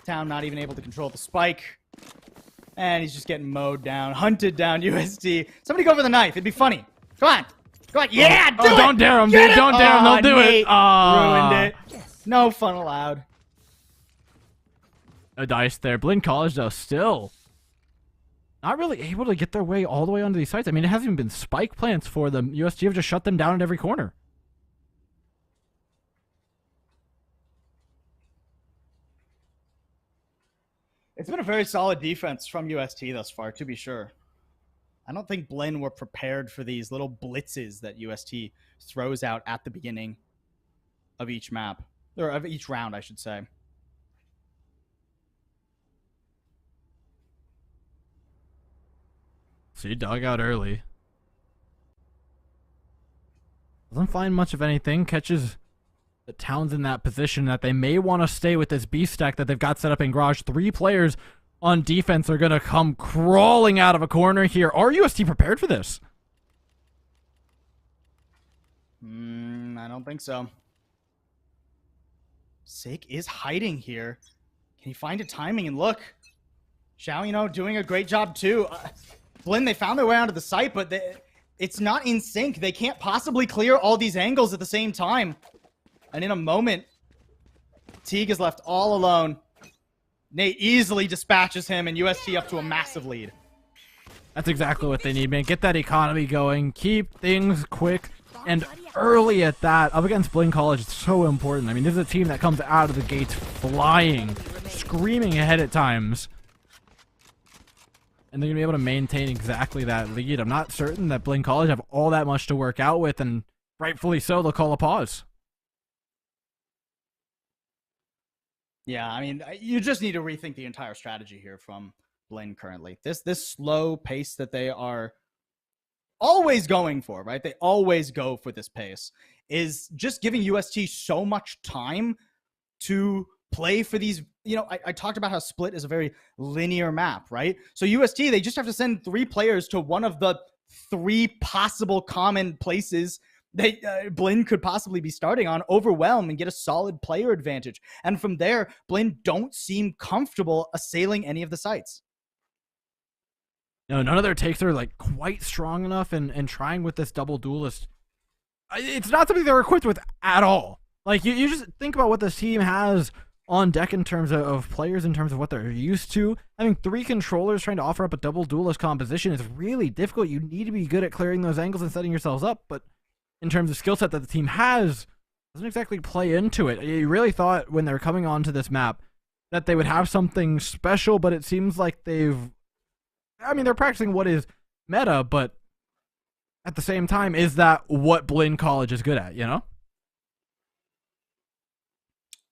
Town not even able to control the spike. And he's just getting mowed down. Hunted down, UST. Somebody go for the knife. It'd be funny. Come on. Come on. Yeah, do it! Don't dare them, dude. Don't dare them. They'll do Nate it. ruined it. No fun allowed. A dice there. Blinn College, though, still not really able to get their way all the way onto these sites. I mean, it hasn't even been spike plants for them. UST have just shut them down at every corner. It's been a very solid defense from UST thus far, to be sure. I don't think Blinn were prepared for these little blitzes that UST throws out at the beginning of each map. Or of each round, I should say. So you dug out early. Doesn't find much of anything. Catches the Towns in that position that they may want to stay with this B stack that they've got set up in Garage. 3 players on defense are going to come crawling out of a corner here. Are UST prepared for this? I don't think so. Sake is hiding here. Can he find a timing? And look, Xiao, doing a great job too. Blinn, they found their way onto the site, but it's not in sync. They can't possibly clear all these angles at the same time. And in a moment, Teague is left all alone. Nate easily dispatches him, and UST up to a massive lead. That's exactly what they need, man. Get that economy going. Keep things quick and early at that. Up against Blinn College, it's so important. I mean, this is a team that comes out of the gates flying, screaming ahead at times. And they're going to be able to maintain exactly that lead. I'm not certain that Blinn College have all that much to work out with, and rightfully so, they'll call a pause. Yeah, I mean, you just need to rethink the entire strategy here from Blinn currently. This slow pace that they are always going for, right? They always go for this pace, is just giving UST so much time to play for these. I talked about how Split is a very linear map, right? So UST, they just have to send 3 players to one of the 3 possible common places Blinn could possibly be starting on, overwhelm and get a solid player advantage. And from there, Blinn don't seem comfortable assailing any of the sites. No, none of their takes are like quite strong enough, and trying with this double duelist, it's not something they're equipped with at all. Like, you just think about what this team has on deck in terms of players, in terms of what they're used to. Having 3 controllers trying to offer up a double duelist composition is really difficult. You need to be good at clearing those angles and setting yourselves up, but in terms of skill set that the team has, doesn't exactly play into it. You really thought when they're coming onto this map that they would have something special, but it seems like they're practicing what is meta, but at the same time, is that what Blinn College is good at, you know?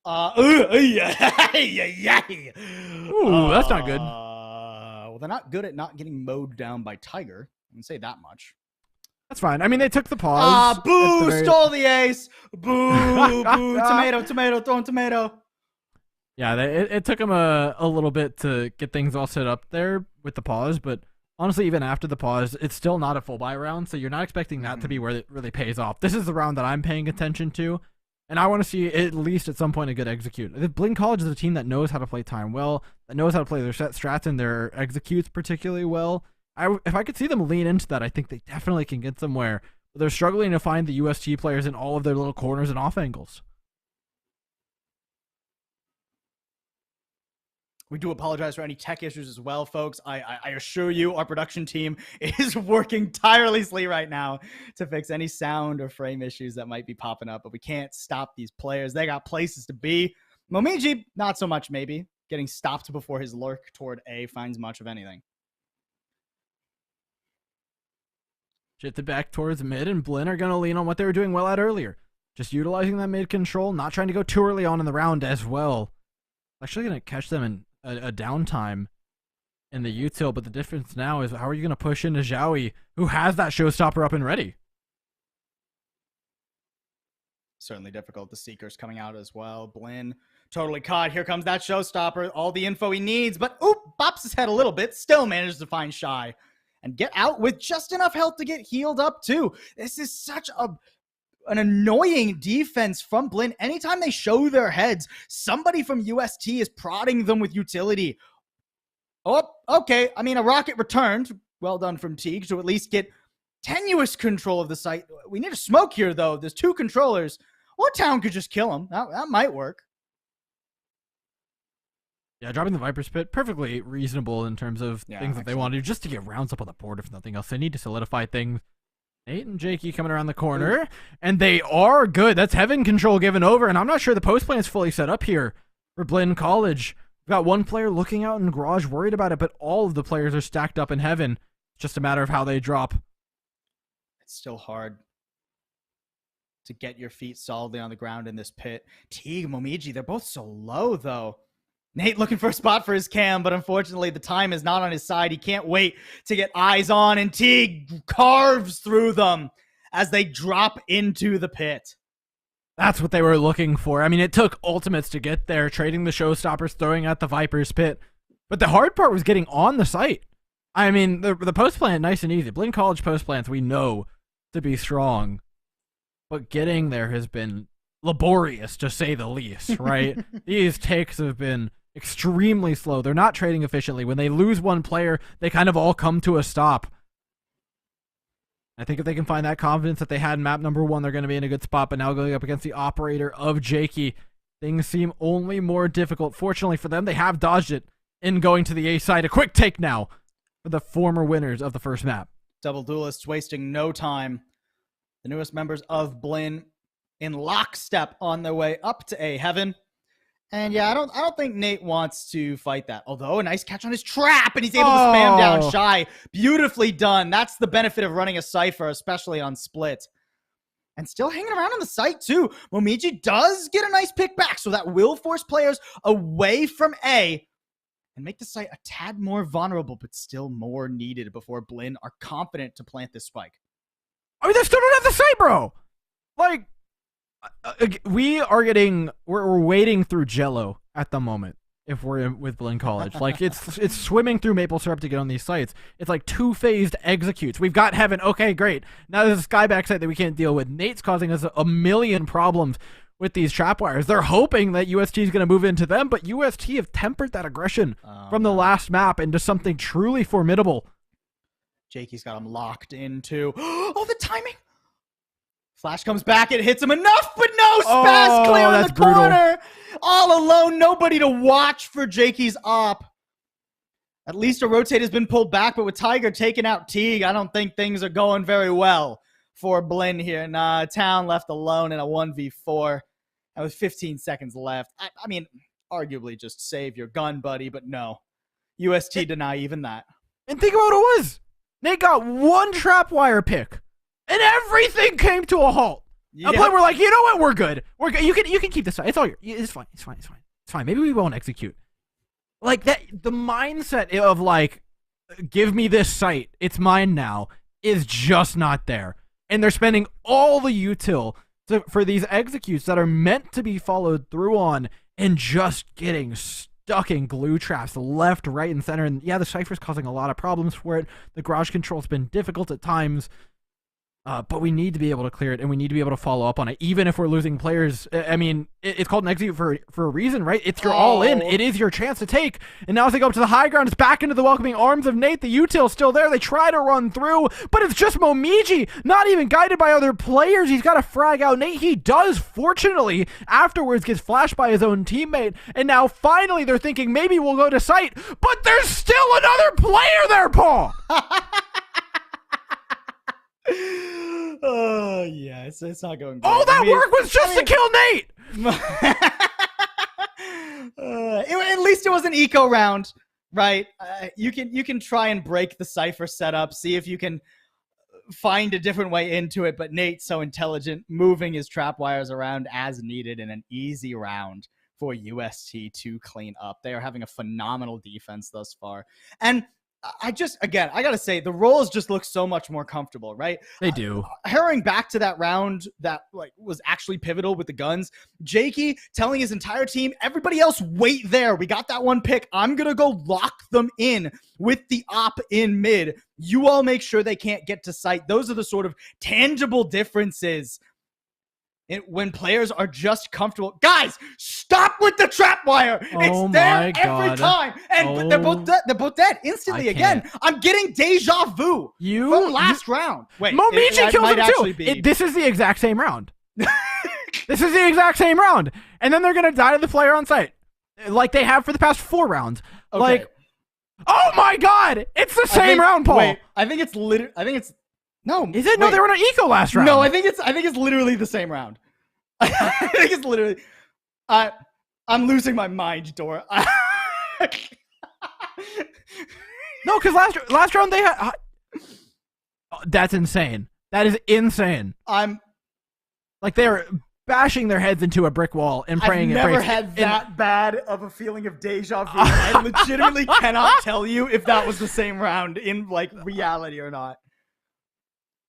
Ooh, that's not good. Well, they're not good at not getting mowed down by Tiger. I can say that much. That's fine. I mean, they took the pause. Boo! Stole the ace. Boo! Boo! Tomato! Throwing tomato. Yeah, it took them a little bit to get things all set up there with the pause, but honestly, even after the pause, it's still not a full buy round, so you're not expecting that to be where it really pays off. This is the round that I'm paying attention to, and I want to see at least at some point a good execute. Blinn College is a team that knows how to play time well, that knows how to play their set strats and their executes particularly well. If I could see them lean into that, I think they definitely can get somewhere. But they're struggling to find the UST players in all of their little corners and off angles. We do apologize for any tech issues as well, folks. I assure you our production team is working tirelessly right now to fix any sound or frame issues that might be popping up, but we can't stop these players. They got places to be. Momiji, not so much maybe. Getting stopped before his lurk toward A finds much of anything. Shifted back towards mid, and Blinn are going to lean on what they were doing well at earlier. Just utilizing that mid control, not trying to go too early on in the round as well. Actually going to catch them in a downtime in the util, but the difference now is how are you going to push into Zhaoyi, who has that showstopper up and ready? Certainly difficult. The Seeker's coming out as well. Blinn totally caught. Here comes that showstopper. All the info he needs, but bops his head a little bit. Still manages to find Shy and get out with just enough health to get healed up too. This is such an annoying defense from Blinn. Anytime they show their heads, somebody from UST is prodding them with utility. Oh, okay. I mean, a rocket returned. Well done from Teague to at least get tenuous control of the site. We need a smoke here, though. There's 2 controllers. Or Town could just kill him. That might work. Yeah, dropping the Viper's Pit, perfectly reasonable in terms of things that they want to do, just to get rounds up on the board, if nothing else. They need to solidify things. Nate and Jakey coming around the corner, and they are good. That's Heaven control given over, and I'm not sure the post plan is fully set up here for Blinn College. We've got one player looking out in garage, worried about it, but all of the players are stacked up in Heaven. It's just a matter of how they drop. It's still hard to get your feet solidly on the ground in this pit. Teague, Momiji, they're both so low, though. Nate looking for a spot for his cam, but unfortunately the time is not on his side. He can't wait to get eyes on, and Teague carves through them as they drop into the pit. That's what they were looking for. I mean, it took ultimates to get there, trading the showstoppers, throwing at the Viper's Pit. But the hard part was getting on the site. I mean, the post plant, nice and easy. Blinn College post plants, we know to be strong. But getting there has been laborious, to say the least, right? These takes have been extremely slow. They're not trading efficiently. When they lose one player, they kind of all come to a stop. I think if they can find that confidence that they had in map number 1, they're going to be in a good spot. But now going up against the operator of Jakey, things seem only more difficult. Fortunately for them, they have dodged it in going to the A side. A quick take now for the former winners of the first map. Double duelists wasting no time. The newest members of Blinn in lockstep on their way up to A Heaven. And yeah, I don't think Nate wants to fight that. Although a nice catch on his trap, and he's able to spam down Shy. Beautifully done. That's the benefit of running a Cypher, especially on split. And still hanging around on the site too. Momiji does get a nice pick back, so that will force players away from A and make the site a tad more vulnerable, but still more needed before Blinn are confident to plant this spike. I mean, they still don't have the site, bro. Like, we're waiting through Jello at the moment. if we're with Blinn College. Like, it's swimming through maple syrup to get on these sites. It's like two-phased executes. We've got Heaven. Okay, great. Now there's a Skyback site that we can't deal with. Nate's causing us a million problems with these trapwires. They're hoping that UST is going to move into them, but UST have tempered that aggression from the last map into something truly formidable. Jakey's got him locked into. Oh, the timing! Flash comes back, it hits him enough, but no! Spaz clear in the corner! All alone, nobody to watch for Jakey's op. At least a rotate has been pulled back, but with Tiger taking out Teague, I don't think things are going very well for Blinn here. Nah, Town left alone in a 1v4. And with 15 seconds left, I mean, arguably just save your gun, buddy, but no. UST deny even that. And think about what it was. Nate got one trapwire pick, and everything came to a halt. Yep. And we're like, you know what? We're good. We're good. You can keep this. It's all yours. It's fine. It's fine. It's fine. It's fine. Maybe we won't execute. Like that. The mindset of like, give me this site. It's mine now. Is just not there. And they're spending all the util for these executes that are meant to be followed through on, and just getting stuck in glue traps left, right, and center. And yeah, the Cypher's causing a lot of problems for it. The garage control's been difficult at times. But we need to be able to clear it, and we need to be able to follow up on it, even if we're losing players. I mean, it's called an execute for a reason, right? It's your all in. It is your chance to take. And now as they go up to the high ground, it's back into the welcoming arms of Nate. The util's still there. They try to run through, but it's just Momiji, not even guided by other players. He's got to frag out Nate. He does, fortunately. Afterwards, gets flashed by his own teammate. And now finally they're thinking maybe we'll go to site, but there's still another player there, Paul. Oh, yeah, it's not going good. All that work was just to kill Nate! At least it was an eco round, right? You can try and break the Cypher setup, see if you can find a different way into it, but Nate's so intelligent, moving his trap wires around as needed in an easy round for UST to clean up. They are having a phenomenal defense thus far. And I gotta say, the roles just look so much more comfortable, right? They do. Harrowing back to that round that was actually pivotal with the guns. Jakey telling his entire team, everybody else wait there. We got that one pick. I'm gonna go lock them in with the op in mid. You all make sure they can't get to site. Those are the sort of tangible differences when players are just comfortable. Guys, stop with the trap wire. It's there every time. And they're both dead instantly again. I'm getting deja vu from last round. Wait, Momiji kills him too. This is the exact same round. This is the exact same round. And then they're going to die to the player on site. Like they have for the past 4 rounds. Okay. Like, oh my God. It's the same round, Paul. Wait, I think it's no. Is it? No, they were on eco last round. No, I think it's literally the same round. I think it's literally. I'm losing my mind, Dora. No, because last round they had. That's insane. That is insane. I'm like they're bashing their heads into a brick wall and praying it breaks. I've never had that bad of a feeling of deja vu. I legitimately cannot tell you if that was the same round in like reality or not.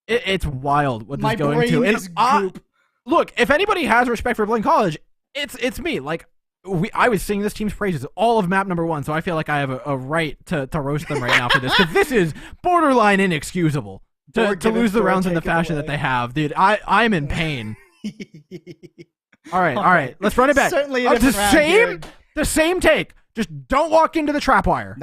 It's wild what this my is going brain to. Is goop. Look, if anybody has respect for Blinn College, it's me. Like I was singing this team's praises all of map number 1, so I feel like I have a right to roast them right now for this, because this is borderline inexcusable to lose the rounds in the fashion that they have, dude. I'm in pain. All right. Let's run it back. Certainly the same take. Just don't walk into the trap wire.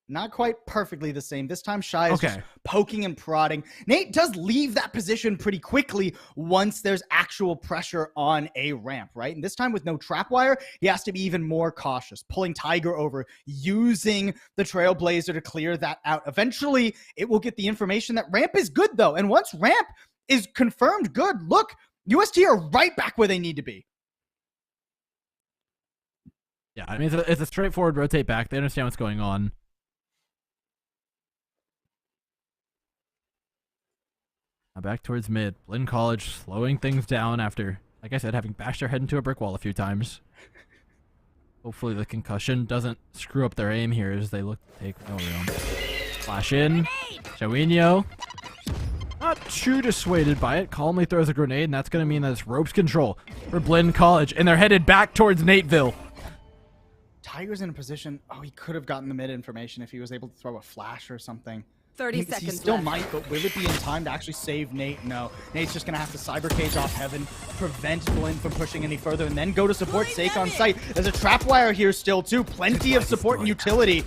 Not quite perfectly the same. This time Shy is just poking and prodding. Nate does leave that position pretty quickly once there's actual pressure on a ramp, right? And this time with no trapwire, he has to be even more cautious, pulling Tiger over, using the Trailblazer to clear that out. Eventually, it will get the information that ramp is good, though. And once ramp is confirmed good, look, UST are right back where they need to be. Yeah, I mean, it's a straightforward rotate back. They understand what's going on. Now back towards mid. Blinn College slowing things down after, like I said, having bashed their head into a brick wall a few times. Hopefully the concussion doesn't screw up their aim here as they look to take no room. Flash in. Joinho. Not too dissuaded by it. Calmly throws a grenade, and that's going to mean that it's ropes control for Blinn College, and they're headed back towards Nateville. Tiger's in a position. Oh, he could have gotten the mid information if he was able to throw a flash or something. 30 He seconds still left. might, but will it be in time to actually save Nate? No. Nate's just going to have to cyber cage off Heaven, prevent Blinn from pushing any further, and then go to support Sake on site. There's a trap wire here still, too. Plenty of support and utility.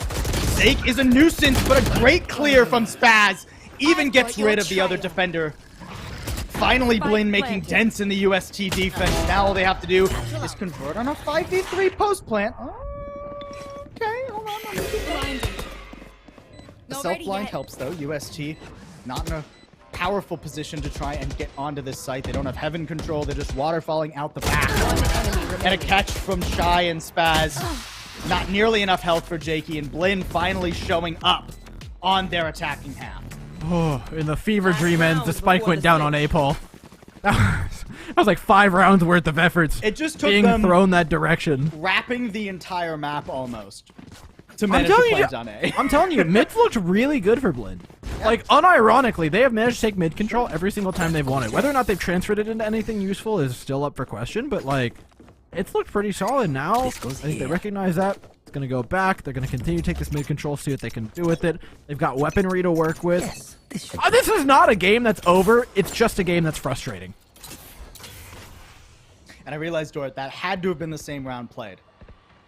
Sake is a nuisance, but a great clear from Spaz. Even gets rid of the other defender. Finally, Blinn making dents in the UST defense. Now all they have to do is convert on a 5v3 post plant. Okay, hold on. The self-blind helps, though. UST not in a powerful position to try and get onto this site. They don't have Heaven control. They're just waterfalling out the back. And a catch from Shy and Spaz. Not nearly enough health for Jakey, and Blinn finally showing up on their attacking half. Oh, in the fever dream ends, the spike went down on A-Pole. That was like 5 rounds worth of efforts It just took being them thrown that direction. wrapping the entire map almost to manage to play on A. I'm telling you, mid looked really good for Blinn. Like, unironically, they have managed to take mid control every single time they've won it. Whether or not they've transferred it into anything useful is still up for question, but like, it's looked pretty solid now. I think they recognize that. It's going to go back. They're going to continue to take this mid control, see what they can do with it. They've got weaponry to work with. Yes, This is not a game that's over. It's just a game that's frustrating. And I realized, Dort, that had to have been the same round played.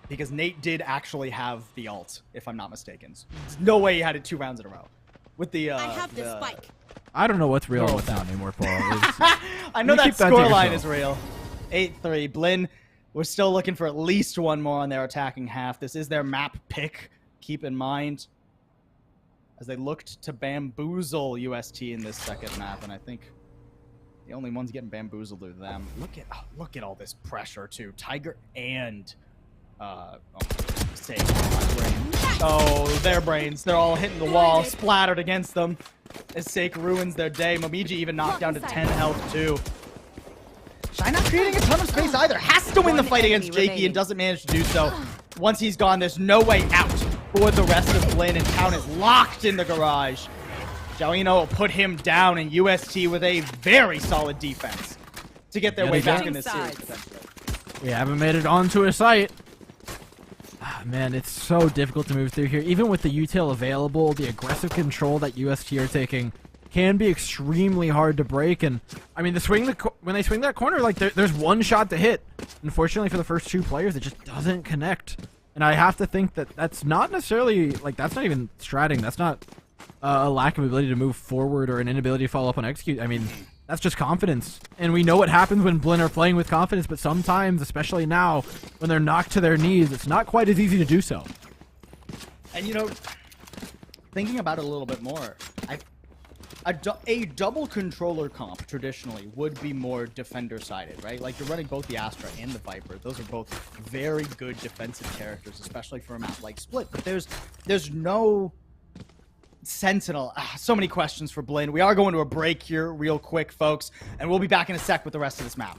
Because Nate did actually have the ult, if I'm not mistaken. There's no way he had it 2 rounds in a row. With the, I have the spike. I don't know what's real and what's not anymore, Paul. It's- I know You that keep that to scoreline yourself. is real. 8-3. Blinn, we're still looking for at least one more on their attacking half. This is their map pick. Keep in mind. As they looked to bamboozle UST in this second map, and I think the only ones getting bamboozled are them. Look at all this pressure too. Tiger and Sage. Oh, their brains. They're all hitting the wall, splattered against them. As Sake ruins their day. Momiji even knocked down to 10 health too. Shy not creating a ton of space either. Has to win the fight against Jakey and doesn't manage to do so. Once he's gone, there's no way out for the rest of Blinn, and Town is locked in the garage. Jalino will put him down, and UST with a very solid defense to get their Yeah, way they back did. in this series. Sides. Potentially. We haven't made it onto a site. Ah, man, it's so difficult to move through here. Even with the util available, the aggressive control that UST are taking can be extremely hard to break. And I mean, when they swing that corner, like there's one shot to hit. Unfortunately, for the first 2 players, it just doesn't connect. And I have to think that that's not necessarily like that's not even stratting. That's not a lack of ability to move forward or an inability to follow up on execute. I mean, that's just confidence. And we know what happens when Blinn are playing with confidence, but sometimes, especially now, when they're knocked to their knees, it's not quite as easy to do so. And you know, thinking about it a little bit more, a double controller comp traditionally would be more defender-sided, right? Like you're running both the Astra and the Viper. Those are both very good defensive characters, especially for a map like Split. But there's no Sentinel. So many questions for Blinn. We are going to a break here real quick, folks, and we'll be back in a sec with the rest of this map.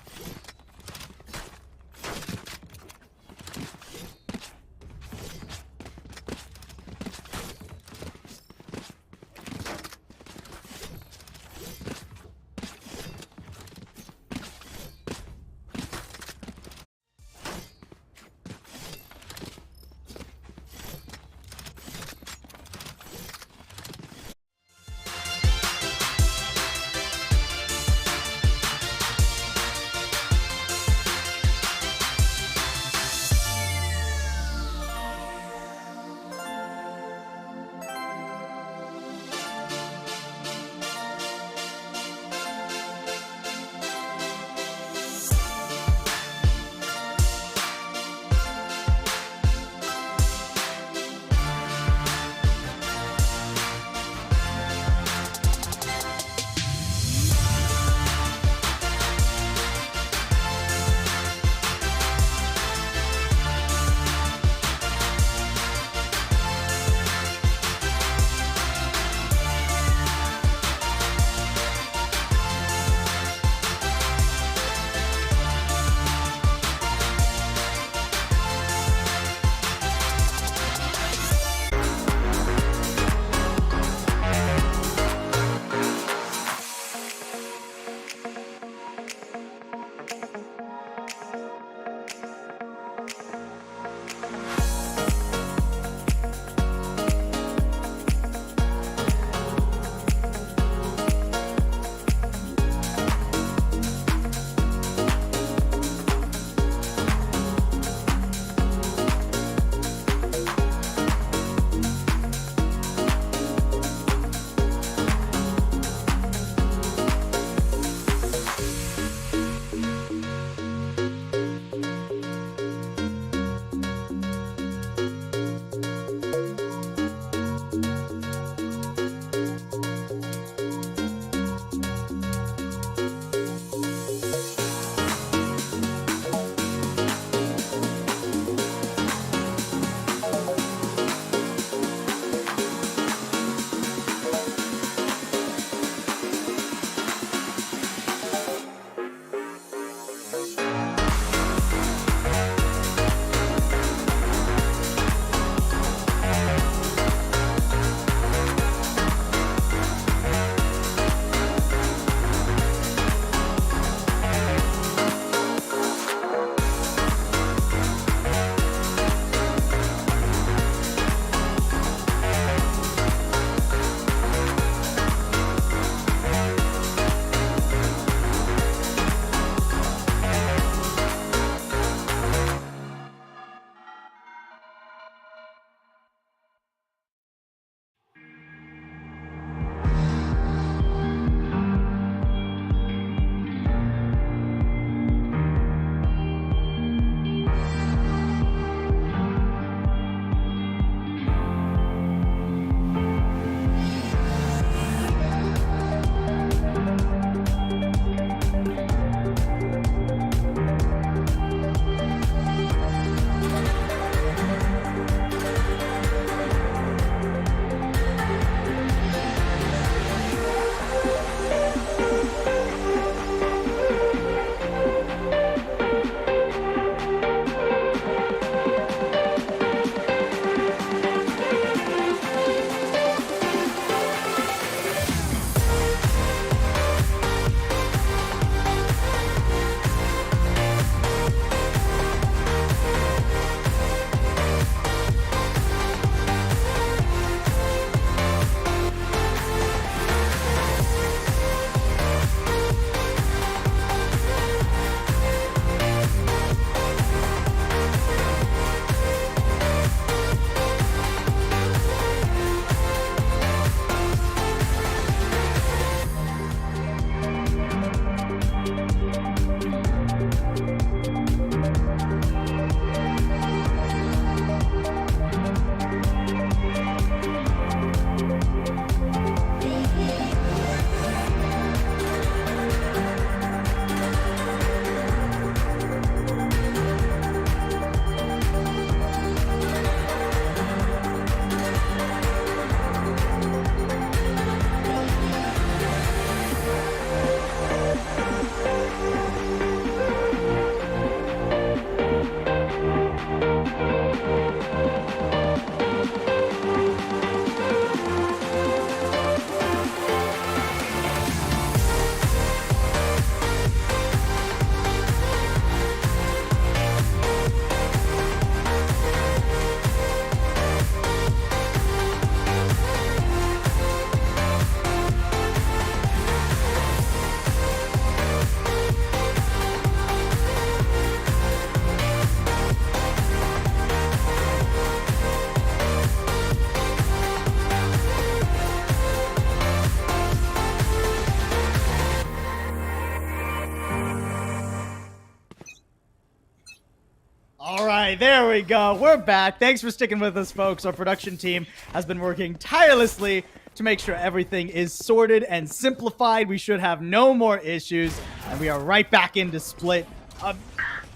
right, there we go. We're back. Thanks for sticking with us, folks. Our production team has been working tirelessly to make sure everything is sorted and simplified. We should have no more issues, and we are right back into split. A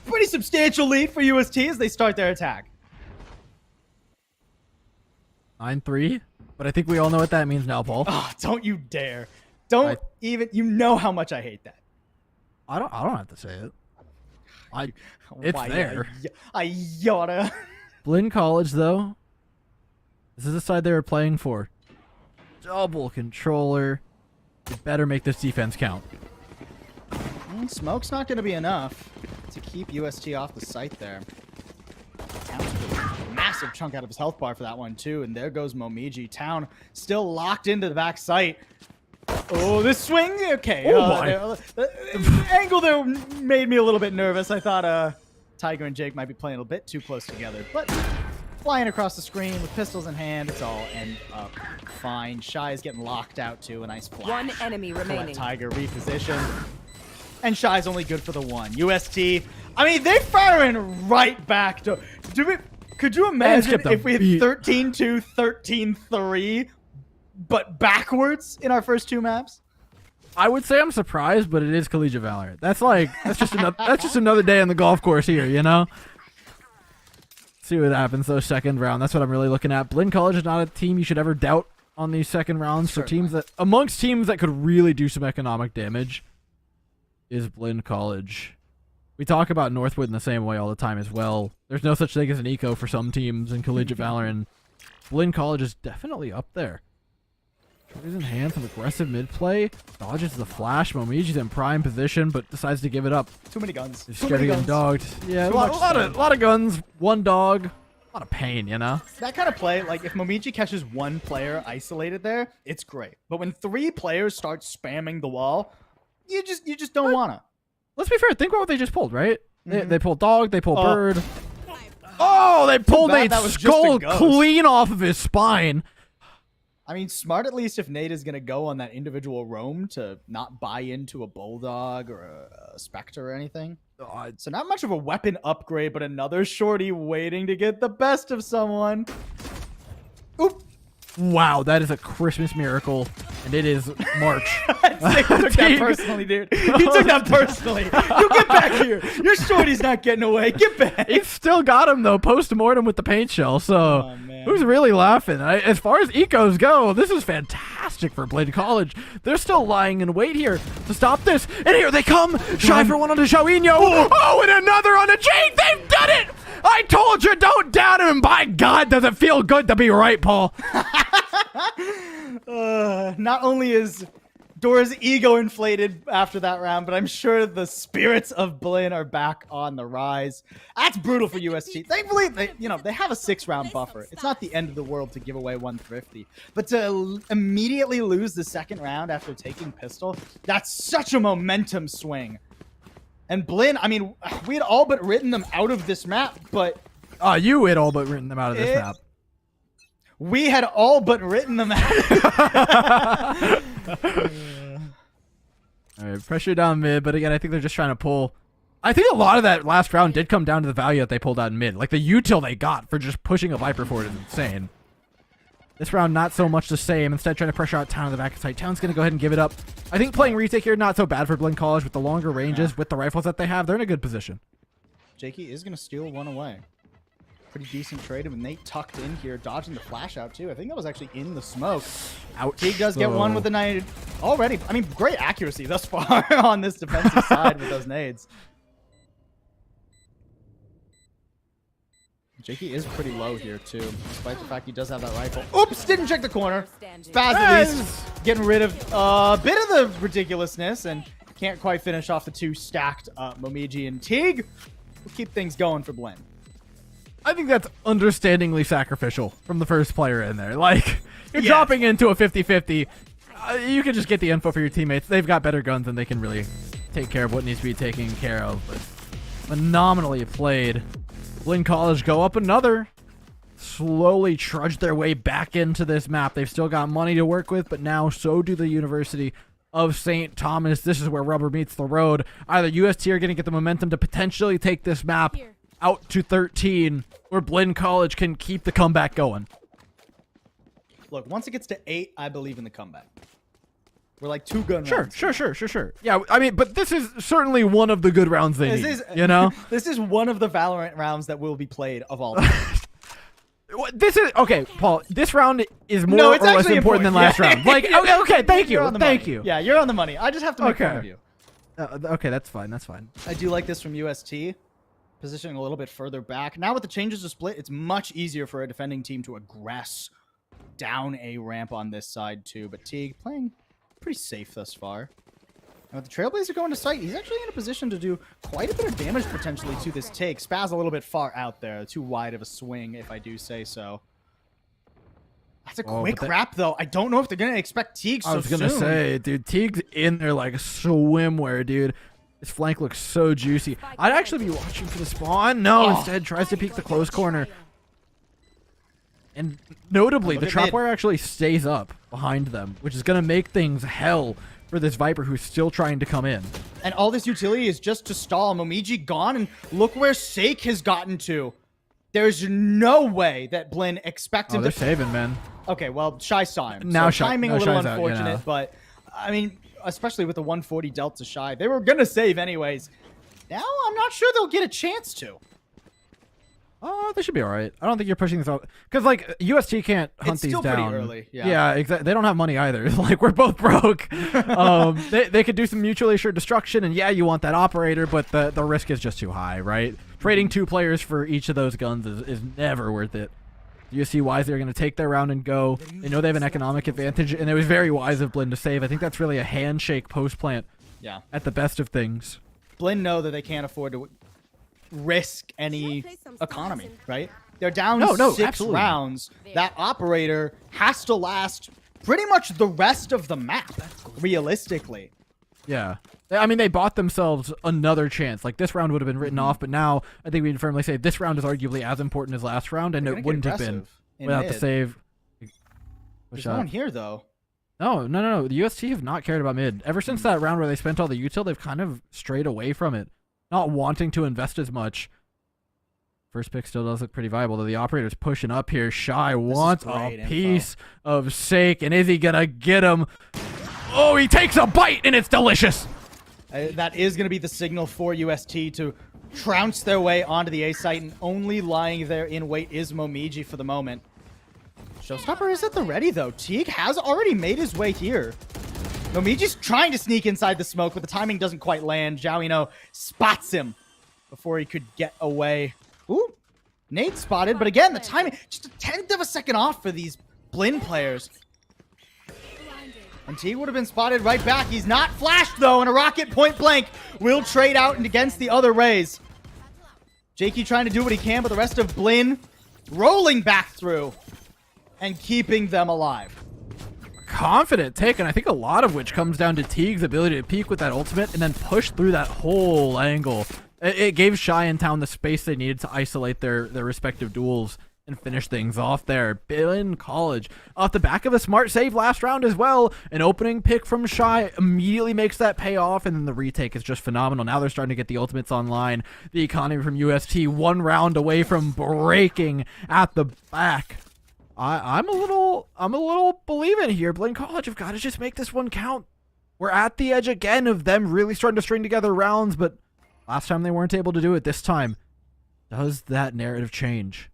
pretty substantial lead for UST as they start their attack. 9-3, but I think we all know what that means now, Paul. Oh, don't you dare. Don't even, you know how much I hate that. I don't have to say it. It's Why, there. I yotta. Blinn College, though, this is the side they were playing for. Double controller. You better make this defense count. Smoke's not going to be enough to keep UST off the site there. Town's a massive chunk out of his health bar for that one, too. And there goes Momiji. Town still locked into the back site. Oh, this swing? Okay. Oh, my. The angle there made me a little bit nervous. I thought Tiger and Jake might be playing a bit too close together. But flying across the screen with pistols in hand, it's all end up fine. Shy is getting locked out, too. A nice flash. One enemy remaining. Tiger repositioned. And Shy's only good for the one. UST, I mean, they're firing right back. Could you imagine if we had 13-2, 13-3, but backwards in our first two maps? I would say I'm surprised, but it is Collegiate Valorant. That's just another day on the golf course here, you know? See what happens though, second round. That's what I'm really looking at. Blinn College is not a team you should ever doubt on these second rounds. For amongst teams that could really do some economic damage is Blinn College. We talk about Northwood in the same way all the time as well. There's no such thing as an eco for some teams in Collegiate Valorant. Blinn College is definitely up there. Shorty's in hand, some aggressive mid play. Dodges the flash. Momiji's in prime position, but decides to give it up. Too many guns. He's scared of getting dogged. Yeah, a lot of guns, one dog. A lot of pain, you know? That kind of play, like if Momiji catches one player isolated there, it's great. But when three players start spamming the wall, you just don't wanna. Let's be fair. Think about what they just pulled, right? They pulled dog. They pulled bird. Oh, they pulled Nate's skull clean off of his spine. I mean, smart at least if Nate is going to go on that individual roam to not buy into a Bulldog or a Spectre or anything. So not much of a weapon upgrade, but another shorty waiting to get the best of someone. Oop. Wow, that is a Christmas miracle, and it is March. He took that personally, dude. He took that personally. You get back here. Your shorty's not getting away. Get back. He still got him, though, post-mortem with the paint shell, so who's really laughing? As far as ecos go, this is fantastic for Blinn College. They're still lying in wait here to stop this, and here they come. Shy for one on the Shawinho. Oh, and another on the Jake. They've done it. I told you, don't doubt him. By God, does it feel good to be right, Paul? Not only is Dora's ego inflated after that round, but I'm sure the spirits of Blinn are back on the rise. That's brutal for UST. Thankfully, they have a 6-round buffer. It's not the end of the world to give away 150, but to immediately lose the second round after taking pistol, that's such a momentum swing. And Blinn, I mean, we had all but written them out of this map, but... you had all but written them out of this map. We had all but written them out. All right, pressure down mid, but again, I think they're just trying to pull... I think a lot of that last round did come down to the value that they pulled out in mid. Like, the util they got for just pushing a Viper forward is insane. This round, not so much the same. Instead, trying to pressure out Town in the back side. Town's going to go ahead and give it up. I think playing retake here, not so bad for Blinn College with the longer ranges, with the rifles that they have. They're in a good position. Jakey is going to steal one away. Pretty decent trade with Nate tucked in here, dodging the flash out too. I think that was actually in the smoke. Teague does get one with the nade already. I mean, great accuracy thus far on this defensive side with those nades. Jakey is pretty low here too, despite the fact he does have that rifle. Oops, didn't check the corner. Spaz at least getting rid of a bit of the ridiculousness and can't quite finish off the two stacked Momiji and Teague. We'll keep things going for Blinn. I think that's understandingly sacrificial from the first player in there. Like, you're dropping into a 50-50. You can just get the info for your teammates. They've got better guns and they can really take care of what needs to be taken care of. But phenomenally played. Blinn College go up another. Slowly trudge their way back into this map. They've still got money to work with, but now so do the University of St. Thomas. This is where rubber meets the road. Either UST are going to get the momentum to potentially take this map out to 13, or Blinn College can keep the comeback going. Look, once it gets to 8, I believe in the comeback. We're like 2 gun Sure, rounds. sure. Yeah, I mean, but this is certainly one of the good rounds they need, you know? This is one of the Valorant rounds that will be played of all time. This is okay, Paul. This round is more No, or it's less actually important than last round. Like, okay, thank You're you, on the thank money. you. Yeah, you're on the money. I just have to make fun of you. Okay, that's fine. That's fine. I do like this from UST. Positioning a little bit further back. Now with the changes to split, it's much easier for a defending team to aggress down a ramp on this side too. But Teague playing pretty safe thus far. And with the Trailblazer going to site, he's actually in a position to do quite a bit of damage potentially to this take. Spaz a little bit far out there. Too wide of a swing, if I do say so. That's a quick wrap, though. I don't know if they're going to expect Teague so soon. I was going to say, dude, Teague's in there like swimwear, dude. His flank looks so juicy. I'd actually be watching for the spawn. No, instead tries to peek the close corner. And notably, the trapwire actually stays up behind them, which is going to make things hell for this Viper who's still trying to come in. And all this utility is just to stall. Momiji gone, and look where Sake has gotten to. There's no way that Blinn expected they're saving, man. Okay, well, Shy saw him. Now so timing a little Shy's unfortunate, out, you know. but I mean, especially with the 140 dealt to Shy, they were gonna save anyways. Now I'm not sure they'll get a chance to. Oh, they should be all right. I don't think you're pushing this out because, like, UST can't hunt these down. It's still pretty early. Yeah, exactly. They don't have money either. Like, we're both broke. They could do some mutually assured destruction, and yeah, you want that operator, but the risk is just too high, right? Trading 2 players for each of those guns is never worth it. USC wise, they're going to take their round and go. They know they have an economic advantage, and it was very wise of Blinn to save. I think that's really a handshake post plant. Yeah. At the best of things. Blinn know that they can't afford to risk any economy, right? They're down 6 absolutely. rounds. That operator has to last pretty much the rest of the map, realistically. Yeah. I mean, they bought themselves another chance. Like, this round would have been written off, but now I think we can firmly say this round is arguably as important as last round, and it wouldn't have been without the save. There's no one here, though. No. The UST have not cared about mid. Ever since that round where they spent all the util, they've kind of strayed away from it. Not wanting to invest as much. First pick still does look pretty viable, though the operator's pushing up here. Shy wants a piece of Sake, and is he gonna get him? Oh, he takes a bite, and it's delicious! That is going to be the signal for UST to trounce their way onto the A site, and only lying there in wait is Momiji for the moment. Showstopper is at the ready, though. Teague has already made his way here. Momiji's trying to sneak inside the smoke, but the timing doesn't quite land. Zhao spots him before he could get away. Ooh, Nate spotted, but again, the timing, just a 1/10 of a second off for these Blinn players. And Teague would have been spotted right back. He's not flashed, though, and a rocket point blank will trade out and against the other Rays. Jakey trying to do what he can, but the rest of Blinn rolling back through and keeping them alive. Confident take, and I think a lot of which comes down to Teague's ability to peek with that ultimate and then push through that whole angle. It gave Shy and Town the space they needed to isolate their respective duels and finish things off there. Blinn College off the back of a smart save last round as well. An opening pick from Shy immediately makes that pay off, and then the retake is just phenomenal. Now they're starting to get the ultimates online. The economy from UST 1 round away from breaking at the back. I'm a little believing here. Blinn College have got to just make this one count. We're at the edge again of them really starting to string together rounds, but last time they weren't able to do it. This time, does that narrative change?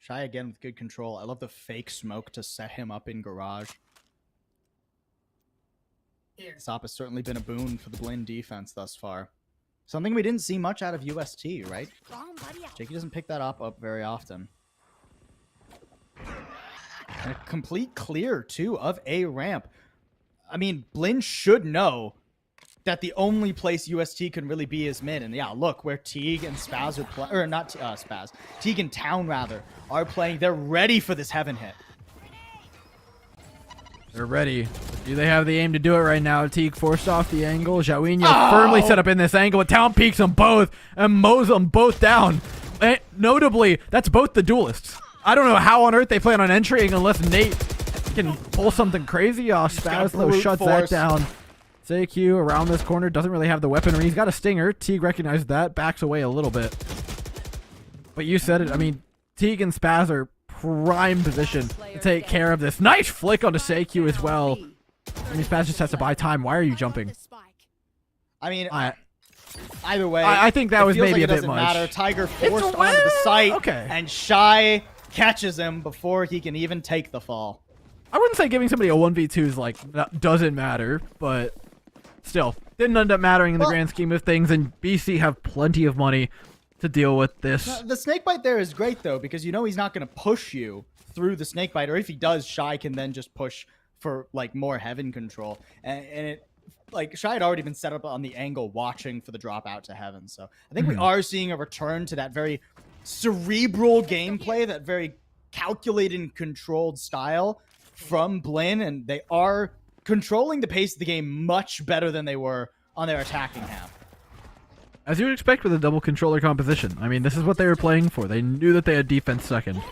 Shy again with good control. I love the fake smoke to set him up in garage. This op has certainly been a boon for the Blinn defense thus far. Something we didn't see much out of UST, right? Jakey doesn't pick that op up very often. And a complete clear, too, of a ramp. I mean, Blinn should know that the only place UST can really be is mid. And yeah, look, where Teague and Spaz are playing, or not Spaz, Teague and Town, rather, are playing. They're ready for this heaven hit. They're ready. Do they have the aim to do it right now? Teague forced off the angle. Xiaoinho firmly set up in this angle. Town peeks them both and mows them both down. And notably, that's both the duelists. I don't know how on earth they plan on entering unless Nate can pull something crazy off. Spaz, though, shuts that down. SAQ around this corner, doesn't really have the weaponry. He's got a stinger. Teague recognized that, backs away a little bit. But you said it. I mean, Teague and Spaz are prime position to take care of this. Nice flick onto SAQ as well. I mean, Spaz just has to buy time. Why are you jumping? I mean, either way, I think that was maybe like a it bit doesn't much. matter. Tiger forced It's a onto the site, okay. and Shy catches him before he can even take the fall. I wouldn't say giving somebody a 1v2 is like, that doesn't matter, but still, didn't end up mattering in the grand scheme of things, and BC have plenty of money to deal with this. The snakebite there is great, though, because you know he's not going to push you through the snakebite, or if he does, Shy can then just push for, like, more heaven control. And it, like, Shy had already been set up on the angle watching for the drop out to heaven, so I think we are seeing a return to that very cerebral gameplay, that very calculated and controlled style from Blinn, and they are controlling the pace of the game much better than they were on their attacking half. As you would expect with a double controller composition. I mean, this is what they were playing for. They knew that they had defense second.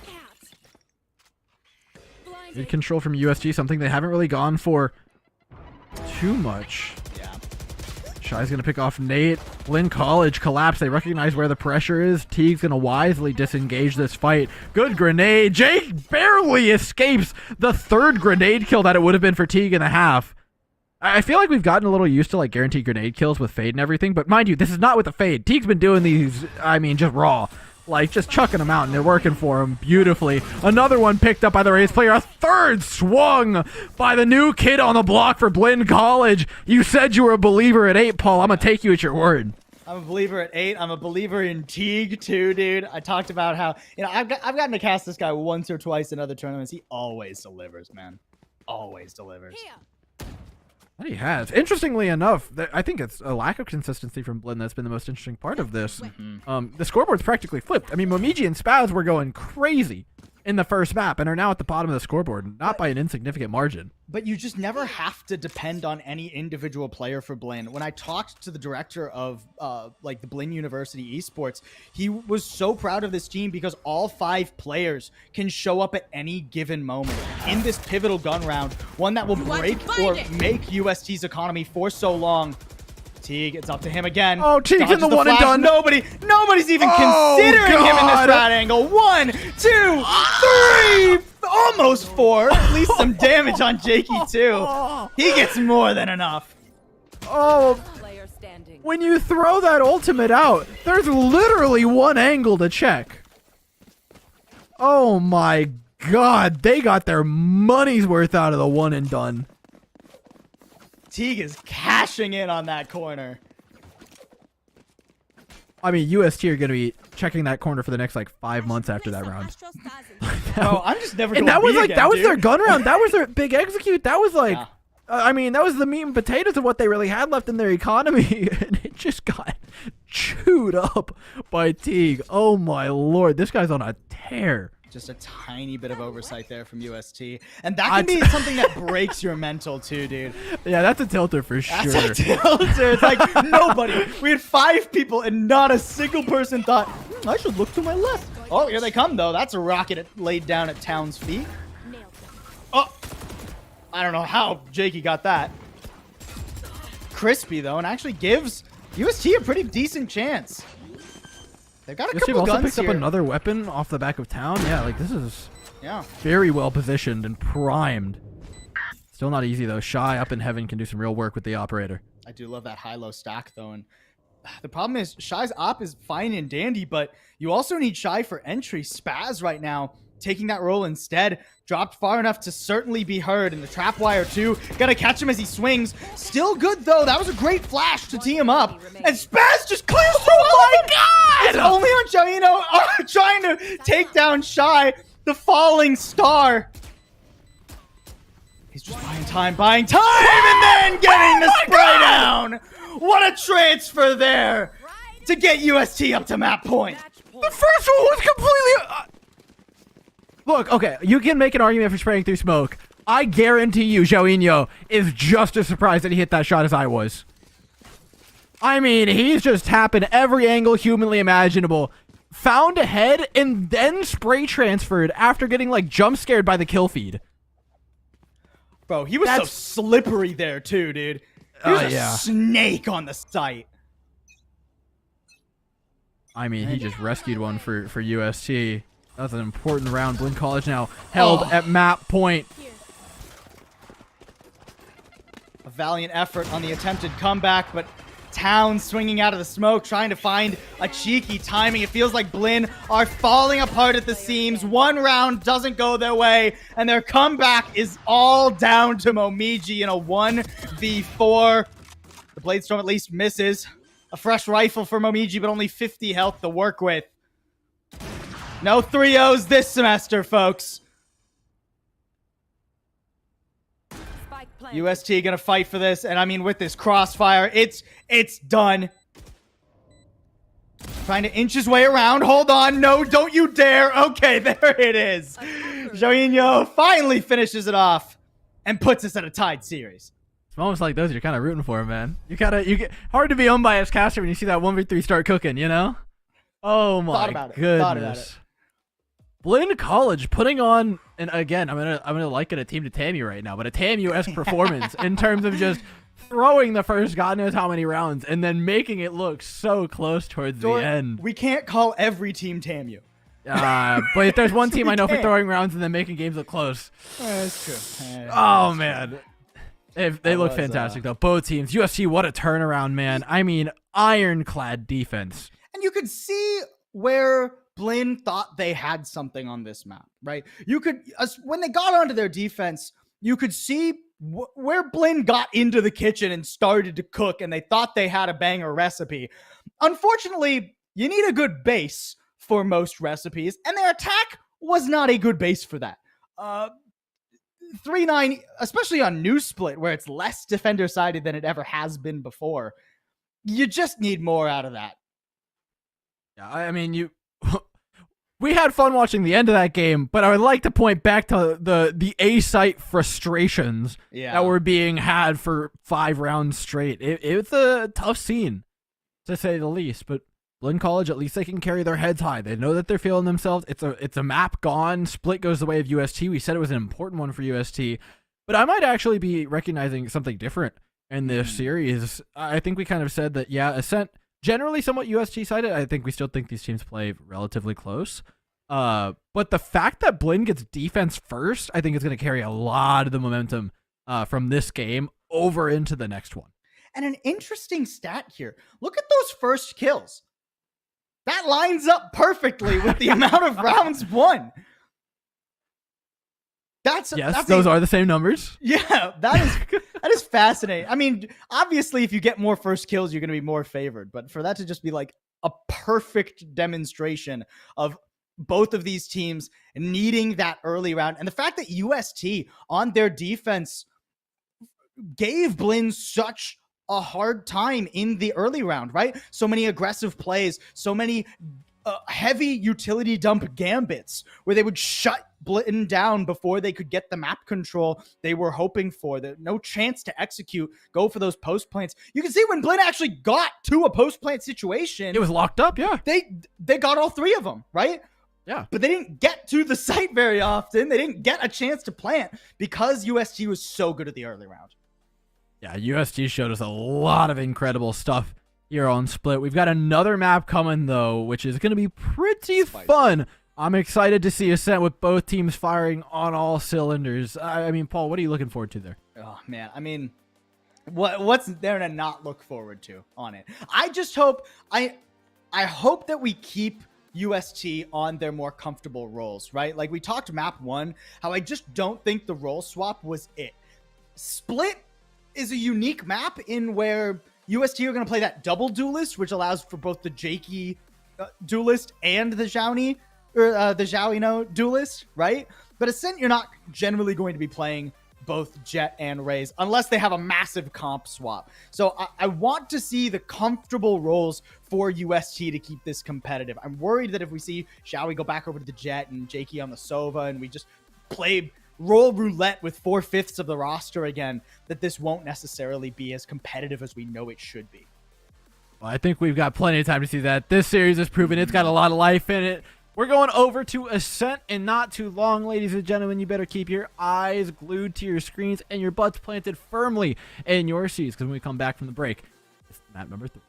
Good control from USG, something they haven't really gone for too much. Yeah. Shy's going to pick off Nate. Blinn College collapse. They recognize where the pressure is. Teague's going to wisely disengage this fight. Good grenade. Jake barely escapes the third grenade kill that it would have been for Teague in the half. I feel like we've gotten a little used to like guaranteed grenade kills with Fade and everything, but mind you, this is not with the Fade. Teague's been doing these, I mean, just raw. Like, just chucking them out, and they're working for him beautifully. Another one picked up by the Rays player. A third swung by the new kid on the block for Blinn College. You said you were a believer at 8, Paul. I'm going to take you at your word. I'm a believer at 8. I'm a believer in Teague, too, dude. I talked about how, you know, I've gotten to cast this guy once or twice in other tournaments. He always delivers, man. Always delivers. That he has. Interestingly enough, I think it's a lack of consistency from Blinn that's been the most interesting part of this. The scoreboard's practically flipped. I mean, Momiji and Spaz were going crazy in the first map and are now at the bottom of the scoreboard, not by an insignificant margin. But you just never have to depend on any individual player for Blinn. When I talked to the director of like the Blinn University Esports, he was so proud of this team because all 5 players can show up at any given moment in this pivotal gun round, one that will break or make UST's economy for so long. Teague, it's up to him again. Oh, Teague's in the one and flash. done. Nobody's even considering him in this rat angle. 1, 2, 3, almost 4. At least some damage on Jakey too. He gets more than enough. Oh, when you throw that ultimate out, there's literally one angle to check. Oh my god, they got their money's worth out of the one and done. Teague is cashing in on that corner. I mean, UST are going to be checking that corner for the next, like, 5 months after that round. Bro, I'm just never and going that was, B like, again, that was dude. their gun round. That was their big execute. That was, like, Yeah. I mean, that was the meat and potatoes of what they really had left in their economy. And it just got chewed up by Teague. Oh, my lord. This guy's on a tear. Just a tiny bit of oversight there from UST. And that can be something that breaks your mental too, dude. Yeah, that's a tilter for sure. That's a tilter. It's like nobody. We had 5 people and not a single person thought, I should look to my left. Oh, here they come, though. That's a rocket laid down at Town's feet. Oh, I don't know how Jakey got that. Crispy, though, and actually gives UST a pretty decent chance. They've got a UST couple also guns picked up here. another weapon off the back of town. Yeah, like, this is Yeah. very well positioned and primed. Still not easy, though. Shy up in heaven can do some real work with the operator. I do love that high-low stack, though, and the problem is Shy's op is fine and dandy, but you also need Shy for entry. Spaz right now taking that role instead, dropped far enough to certainly be heard, and the trap wire too, gonna catch him as he swings. Still good, though. That was a great flash to tee him up, and Spaz just clears through. Oh my god! It's only on Jaino trying to take down Shy, the falling star. He's just buying time, and then getting the spray down. What a transfer there to get UST up to map point. The first one was completely... Look, okay, you can make an argument for spraying through smoke. I guarantee you Joinho is just as surprised that he hit that shot as I was. I mean, he's just tapping every angle humanly imaginable. Found a head and then spray transferred after getting, like, jump scared by the kill feed. Bro, he was so slippery there too, dude. He was a yeah. snake on the site. I mean, he just rescued one for UST. That's an important round. Blinn College now held at map point. A valiant effort on the attempted comeback, but Town swinging out of the smoke, trying to find a cheeky timing. It feels like Blinn are falling apart at the seams. One round doesn't go their way, and their comeback is all down to Momiji in a 1v4. The Bladestorm at least misses. A fresh rifle for Momiji, but only 50 health to work with. No 3-0s this semester, folks. UST gonna fight for this, and I mean, with this crossfire, it's done. Trying to inch his way around. Hold on. No, don't you dare. Okay, there it is. Joinho finally finishes it off and puts us at a tied series. It's moments like those you're kind of rooting for, man. You get hard to be unbiased caster when you see that 1v3 start cooking, you know? Oh my goodness. Blinn College putting on, and again, I'm gonna liken a team to TAMU right now, but a TAMU-esque performance in terms of just throwing the first God knows how many rounds and then making it look so close towards the end. We can't call every team TAMU. But if there's one team I know for throwing rounds and then making games look close. That's true. Oh man. They look fantastic though. Both teams. USC, what a turnaround, man. I mean, ironclad defense. And you could see where Blinn thought they had something on this map, right? You could, when they got onto their defense, you could see where Blinn got into the kitchen and started to cook, and they thought they had a banger recipe. Unfortunately, you need a good base for most recipes, and their attack was not a good base for that. 3-9, especially on New Split, where it's less defender-sided than it ever has been before, you just need more out of that. Yeah, I mean, we had fun watching the end of that game, but I would like to point back to the A-site frustrations that were being had for 5 rounds straight. It's a tough scene, to say the least, but Blinn College, at least they can carry their heads high. They know that they're feeling themselves. It's a map gone. Split goes the way of UST. We said it was an important one for UST, but I might actually be recognizing something different in this series. I think we kind of said that, yeah, Ascent, generally somewhat UST-sided. I think we still think these teams play relatively close. But the fact that Blinn gets defense first, I think is going to carry a lot of the momentum from this game over into the next one. And an interesting stat here. Look at those first kills. That lines up perfectly with the amount of rounds won. Those are the same numbers. Yeah, that is fascinating. I mean, obviously, if you get more first kills, you're going to be more favored. But for that to just be like a perfect demonstration of both of these teams needing that early round, and the fact that UST on their defense gave Blinn such a hard time in the early round, right? So many aggressive plays, so many heavy utility dump gambits where they would shut Blinn down before they could get the map control they were hoping for. No chance to execute, go for those post plants. You can see when Blinn actually got to a post plant situation, it was locked up. Yeah, they got all 3 of them, right? Yeah, but they didn't get to the site very often. They didn't get a chance to plant because UST was so good at the early round. Yeah, UST showed us a lot of incredible stuff here on Split. We've got another map coming, though, which is going to be pretty fun. I'm excited to see Ascent with both teams firing on all cylinders. I mean, Paul, what are you looking forward to there? Oh, man. I mean, what's there to not look forward to on it? I just hope... I hope that we keep UST on their more comfortable roles, right? Like, we talked map 1, how I just don't think the role swap was it. Split is a unique map in where UST are going to play that double duelist, which allows for both the Jakey duelist and the Zhaoni, or the Zhaoino duelist, right? But Ascent, you're not generally going to be playing both Jet and Raze unless they have a massive comp swap. So I want to see the comfortable roles for UST to keep this competitive. I'm worried that if we see Zhaoi go back over to the Jet and Jakey on the Sova and we just play roll roulette with 4/5 of the roster again, that this won't necessarily be as competitive as we know it should be. Well, I think we've got plenty of time to see that. This series has proven it's got a lot of life in it. We're going over to Ascent in not too long, ladies and gentlemen. You better keep your eyes glued to your screens and your butts planted firmly in your seats, because when we come back from the break, it's map number 3.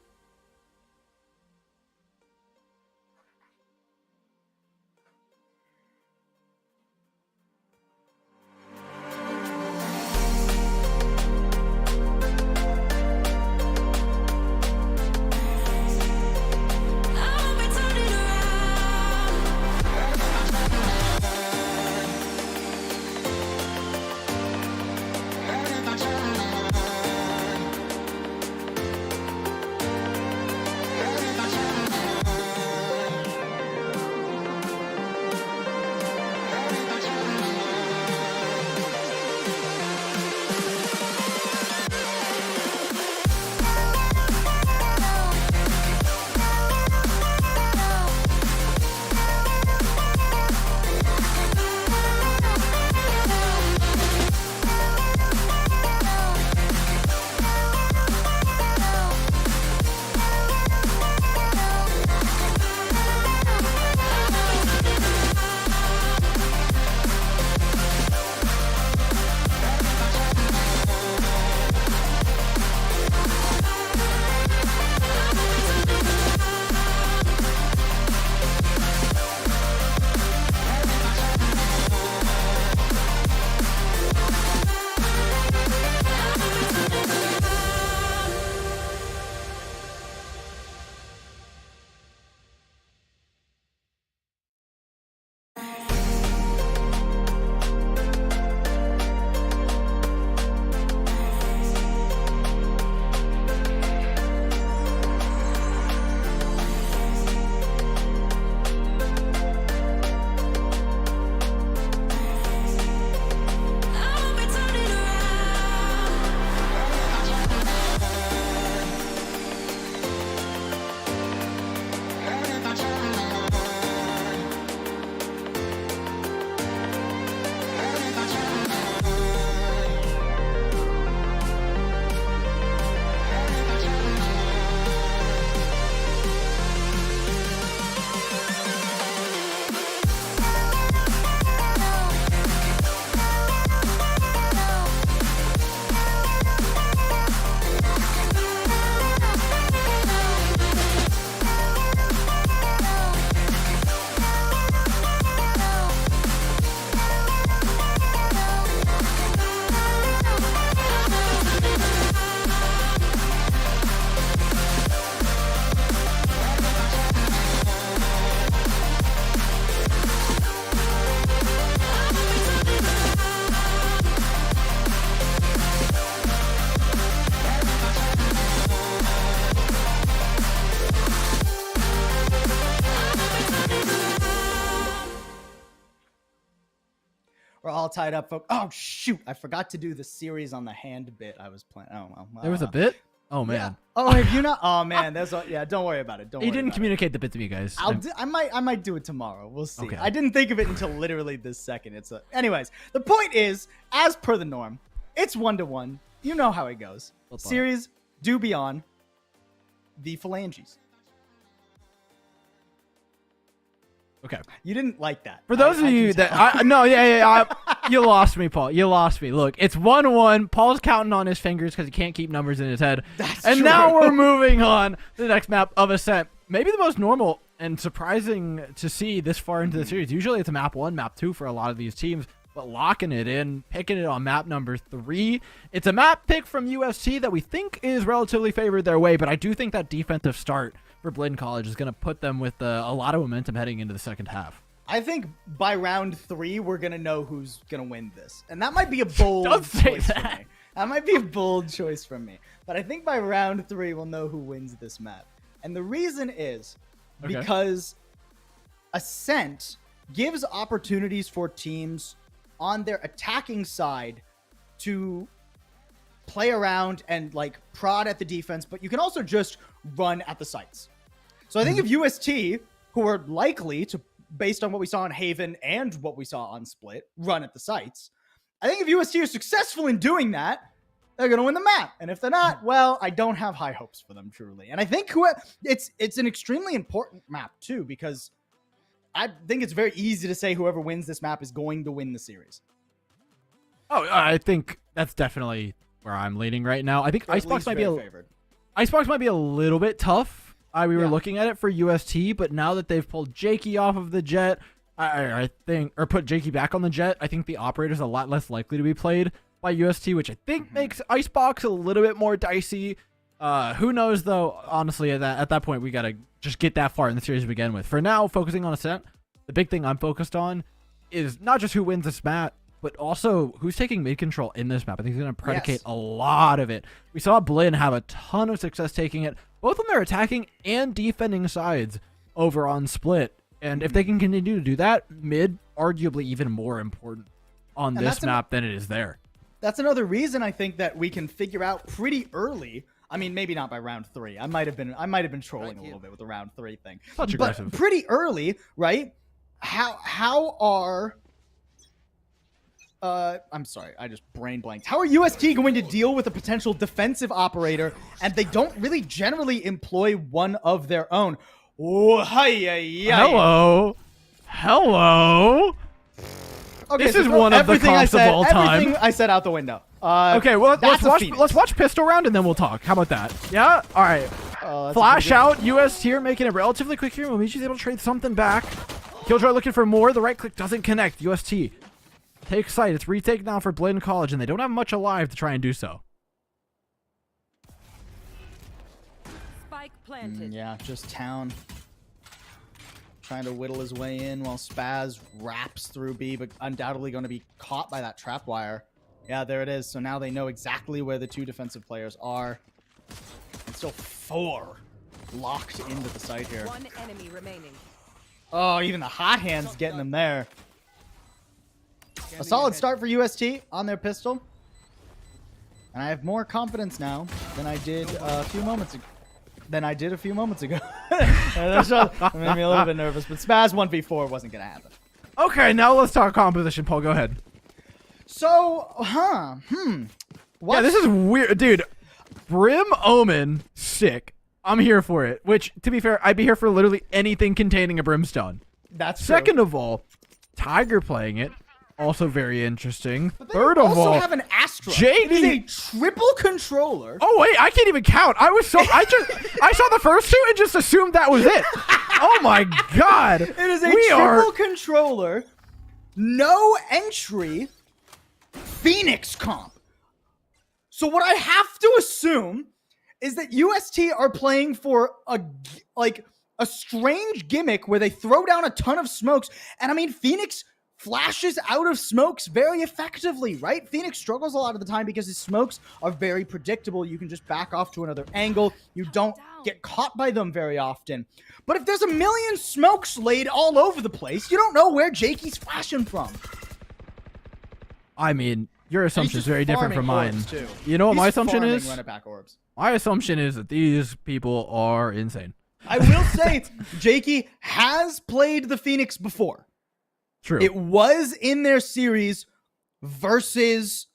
We're all tied up, folks. Oh, shoot. I forgot to do the series on the hand bit I was playing. Oh, well. There was a bit? Oh, man. Yeah. Oh, have you not? Oh, man. That's all. Yeah, don't worry about it. Don't He worry didn't about communicate the bit to me, guys. I might do it tomorrow. We'll see. Okay. I didn't think of it until literally this second. Anyways, the point is, as per the norm, it's 1-1. You know how it goes. Football. Series do be on the phalanges. Okay. You didn't like that. For those of you that you lost me, Paul. You lost me. Look, it's 1-1. Paul's counting on his fingers because he can't keep numbers in his head. That's and true. now we're moving on to the next map of Ascent. Maybe the most normal and surprising to see this far into the series. Usually it's a map 1, map 2 for a lot of these teams, but locking it in, picking it on map number 3. It's a map pick from UST that we think is relatively favored their way, but I do think that defensive start for Bladen College is going to put them with a lot of momentum heading into the second half. I think by round 3, we're going to know who's going to win this. And that might be a bold Don't say choice for that. me. That might be a bold choice from me. But I think by round 3, we'll know who wins this map. And the reason is because Ascent gives opportunities for teams on their attacking side to play around and like prod at the defense, but you can also just run at the sites. So I think if UST, who are likely to, based on what we saw on Haven and what we saw on Split, run at the sites, I think if UST are successful in doing that, they're going to win the map. And if they're not, well, I don't have high hopes for them, truly. And I think it's an extremely important map, too, because I think it's very easy to say whoever wins this map is going to win the series. Oh, I think that's definitely where I'm leaning right now. I think Or at Icebox least might be very a favored. Icebox might be a little bit tough. We were Yeah. looking at it for UST, but now that they've pulled Jakey off of the Jet, I think, or put Jakey back on the Jet, I think the Operator's a lot less likely to be played by UST, which I think makes Icebox a little bit more dicey. Who knows, though? Honestly, at that point, we gotta just get that far in the series to begin with. For now, focusing on Ascent, the big thing I'm focused on is not just who wins this map, but also who's taking mid control in this map. I think he's going to predicate a lot of it. We saw Blinn have a ton of success taking it, both on their attacking and defending sides over on Split. And if they can continue to do that, mid, arguably even more important on And this map than it is there. That's another reason I think that we can figure out pretty early. I mean, maybe not by round 3. I might have been trolling a little bit with the round 3 thing. Such aggressive. But pretty early, right? How are I'm sorry, I just brain blanked. How are UST going to deal with a potential defensive operator and they don't really generally employ one of their own? Oh, Hello. Hello. Okay, This is one of the comps of all time. Everything I said out the window. Okay, well, that's let's watch Pistol Round and then we'll talk. How about that? Yeah? All right. Flash out, US here, making it relatively quick here. Momichi's able to trade something back. Killjoy looking for more. The right click doesn't connect. UST takes sight. It's retake now for Blinn College, and they don't have much alive to try and do so. Spike planted. Yeah, just Town trying to whittle his way in while Spaz wraps through B, but undoubtedly going to be caught by that trap wire. Yeah, there it is. So now they know exactly where the two defensive players are. And still 4 locked into the site here. One enemy remaining. Oh, even the hot hands getting them there. A solid start for UST on their pistol. And I have more confidence now than I did a few moments ago. That made me a little bit nervous, but Spaz 1v4 wasn't going to happen. Okay, now let's talk composition. Paul, go ahead. So, Yeah, this is weird. Dude, Brim Omen, sick. I'm here for it. Which, to be fair, I'd be here for literally anything containing a Brimstone. That's true. Second of all, Tiger playing it, also very interesting. But they Third of also all, have an Astra. Jakey- It is a triple controller. oh wait, I can't even count. I saw the first two and just assumed that was it. Oh my god. It is a triple controller, no entry, Phoenix comp. So what I have to assume is that UST are playing for a strange gimmick where they throw down a ton of smokes, and I mean Phoenix flashes out of smokes very effectively, right? Phoenix struggles a lot of the time because his smokes are very predictable. You can just back off to another angle. You don't get caught by them very often. But if there's a million smokes laid all over the place, you don't know where Jakey's flashing from. I mean, your assumption is very different from mine. Too. You know what my assumption farming is? Run it back orbs. My assumption is that these people are insane. I will say, Jakey has played the Phoenix before. True. It was in their series versus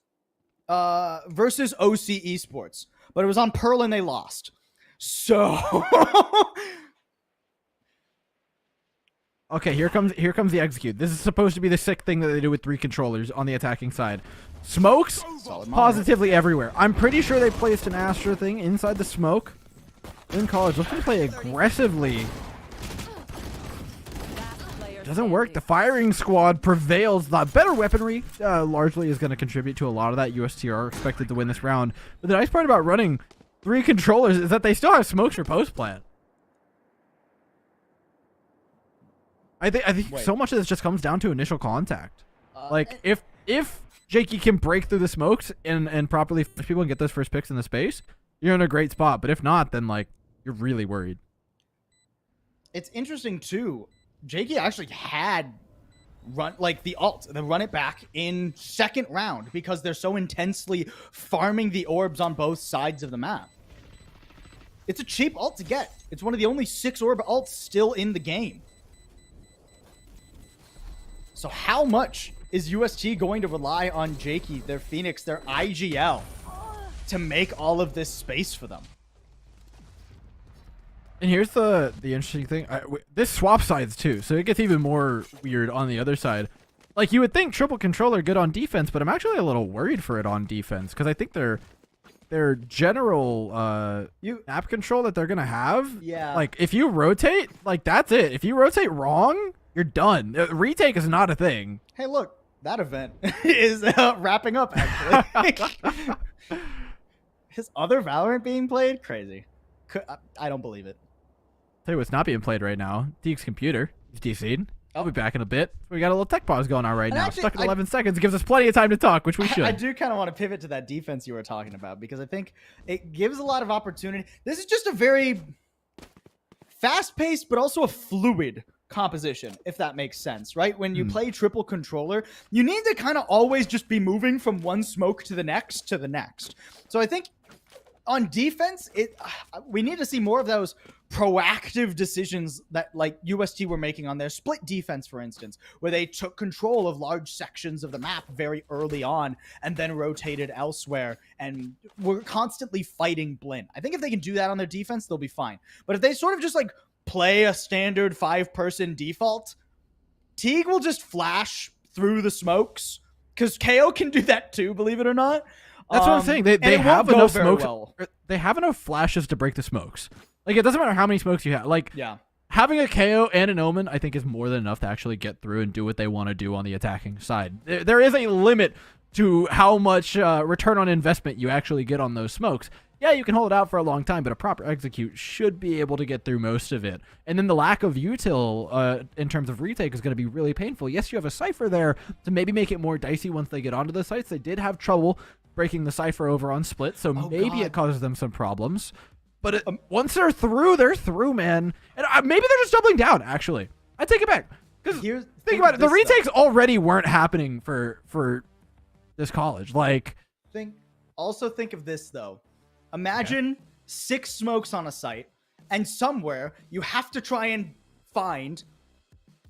OC Esports, but it was on Pearl and they lost. So Okay, here comes the execute. This is supposed to be the sick thing that they do with 3 controllers on the attacking side. Smokes positively everywhere. I'm pretty sure they placed an Astra thing inside the smoke. In college, looking to play aggressively. Doesn't work. The firing squad prevails. The better weaponry largely is going to contribute to a lot of that. UST are expected to win this round. But the nice part about running 3 controllers is that they still have smokes for post plant. I think so much of this just comes down to initial contact. Like if Jakey can break through the smokes and properly push people and get those first picks in the space, you're in a great spot. But if not, then like you're really worried. it's interesting too. Jakey actually had run it back in second round because they're so intensely farming the orbs on both sides of the map. It's a cheap ult to get. It's one of the only 6 orb ults still in the game. So how much is UST going to rely on Jakey, their Phoenix, their IGL, to make all of this space for them? And here's the interesting thing. This swap sides too, so it gets even more weird on the other side. Like you would think triple controller good on defense, but I'm actually a little worried for it on defense because I think their general map control that they're gonna have. Yeah. Like if you rotate, like that's it. If you rotate wrong, you're done. Retake is not a thing. Hey, look, that event is wrapping up. Actually, his other Valorant being played, crazy. I don't believe it. Tell you what's not being played right now. Deke's computer. He's DC'd. I'll be back in a bit. We got a little tech pause going on right now. Actually, Stuck in 11 seconds. It gives us plenty of time to talk, which we should. I do kind of want to pivot to that defense you were talking about because I think it gives a lot of opportunity. This is just a very fast-paced, but also a fluid composition, if that makes sense, right? When you play triple controller, you need to kind of always just be moving from one smoke to the next to the next. So I think on defense, we need to see more of those proactive decisions that like UST were making on their split defense, for instance, where they took control of large sections of the map very early on and then rotated elsewhere and were constantly fighting Blinn. I think if they can do that on their defense, they'll be fine. But if they sort of just like play a standard 5-person default, Teague will just flash through the smokes because KO can do that too, believe it or not. That's what I'm saying. They have enough smokes. Well. They have enough flashes to break the smokes. Like, it doesn't matter how many smokes you have. Like, yeah. Having a KO and an Omen, I think, is more than enough to actually get through and do what they want to do on the attacking side. There is a limit to how much return on investment you actually get on those smokes. Yeah, you can hold it out for a long time, but a proper execute should be able to get through most of it. And then the lack of util in terms of retake is going to be really painful. Yes, you have a Cypher there to maybe make it more dicey once they get onto the sites. They did have trouble breaking the Cypher over on split, so maybe it causes them some problems. But once they're through, man. And maybe they're just doubling down, actually. I take it back. Because think about it. The retakes already weren't happening for this college. Like, also think of this, though. Imagine 6 smokes on a site, and somewhere you have to try and find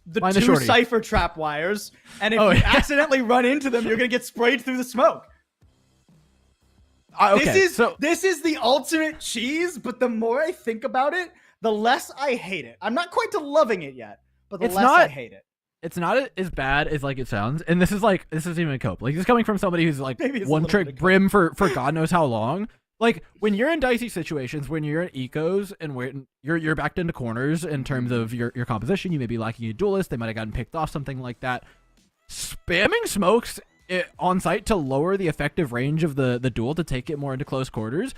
the 2 Cypher trap wires, and if you accidentally run into them, you're going to get sprayed through the smoke. This is the ultimate cheese, but the more I think about it, the less I hate it. I'm not quite to loving it yet, but the less I hate it. It's not as bad as like it sounds, and this is even a cope. Like, this is coming from somebody who's like one trick brim for God knows how long. Like, when you're in dicey situations, when you're in ecos and when you're backed into corners in terms of your composition, you may be lacking a duelist, they might have gotten picked off, something like that. Spamming smokes on site to lower the effective range of the duel to take it more into close quarters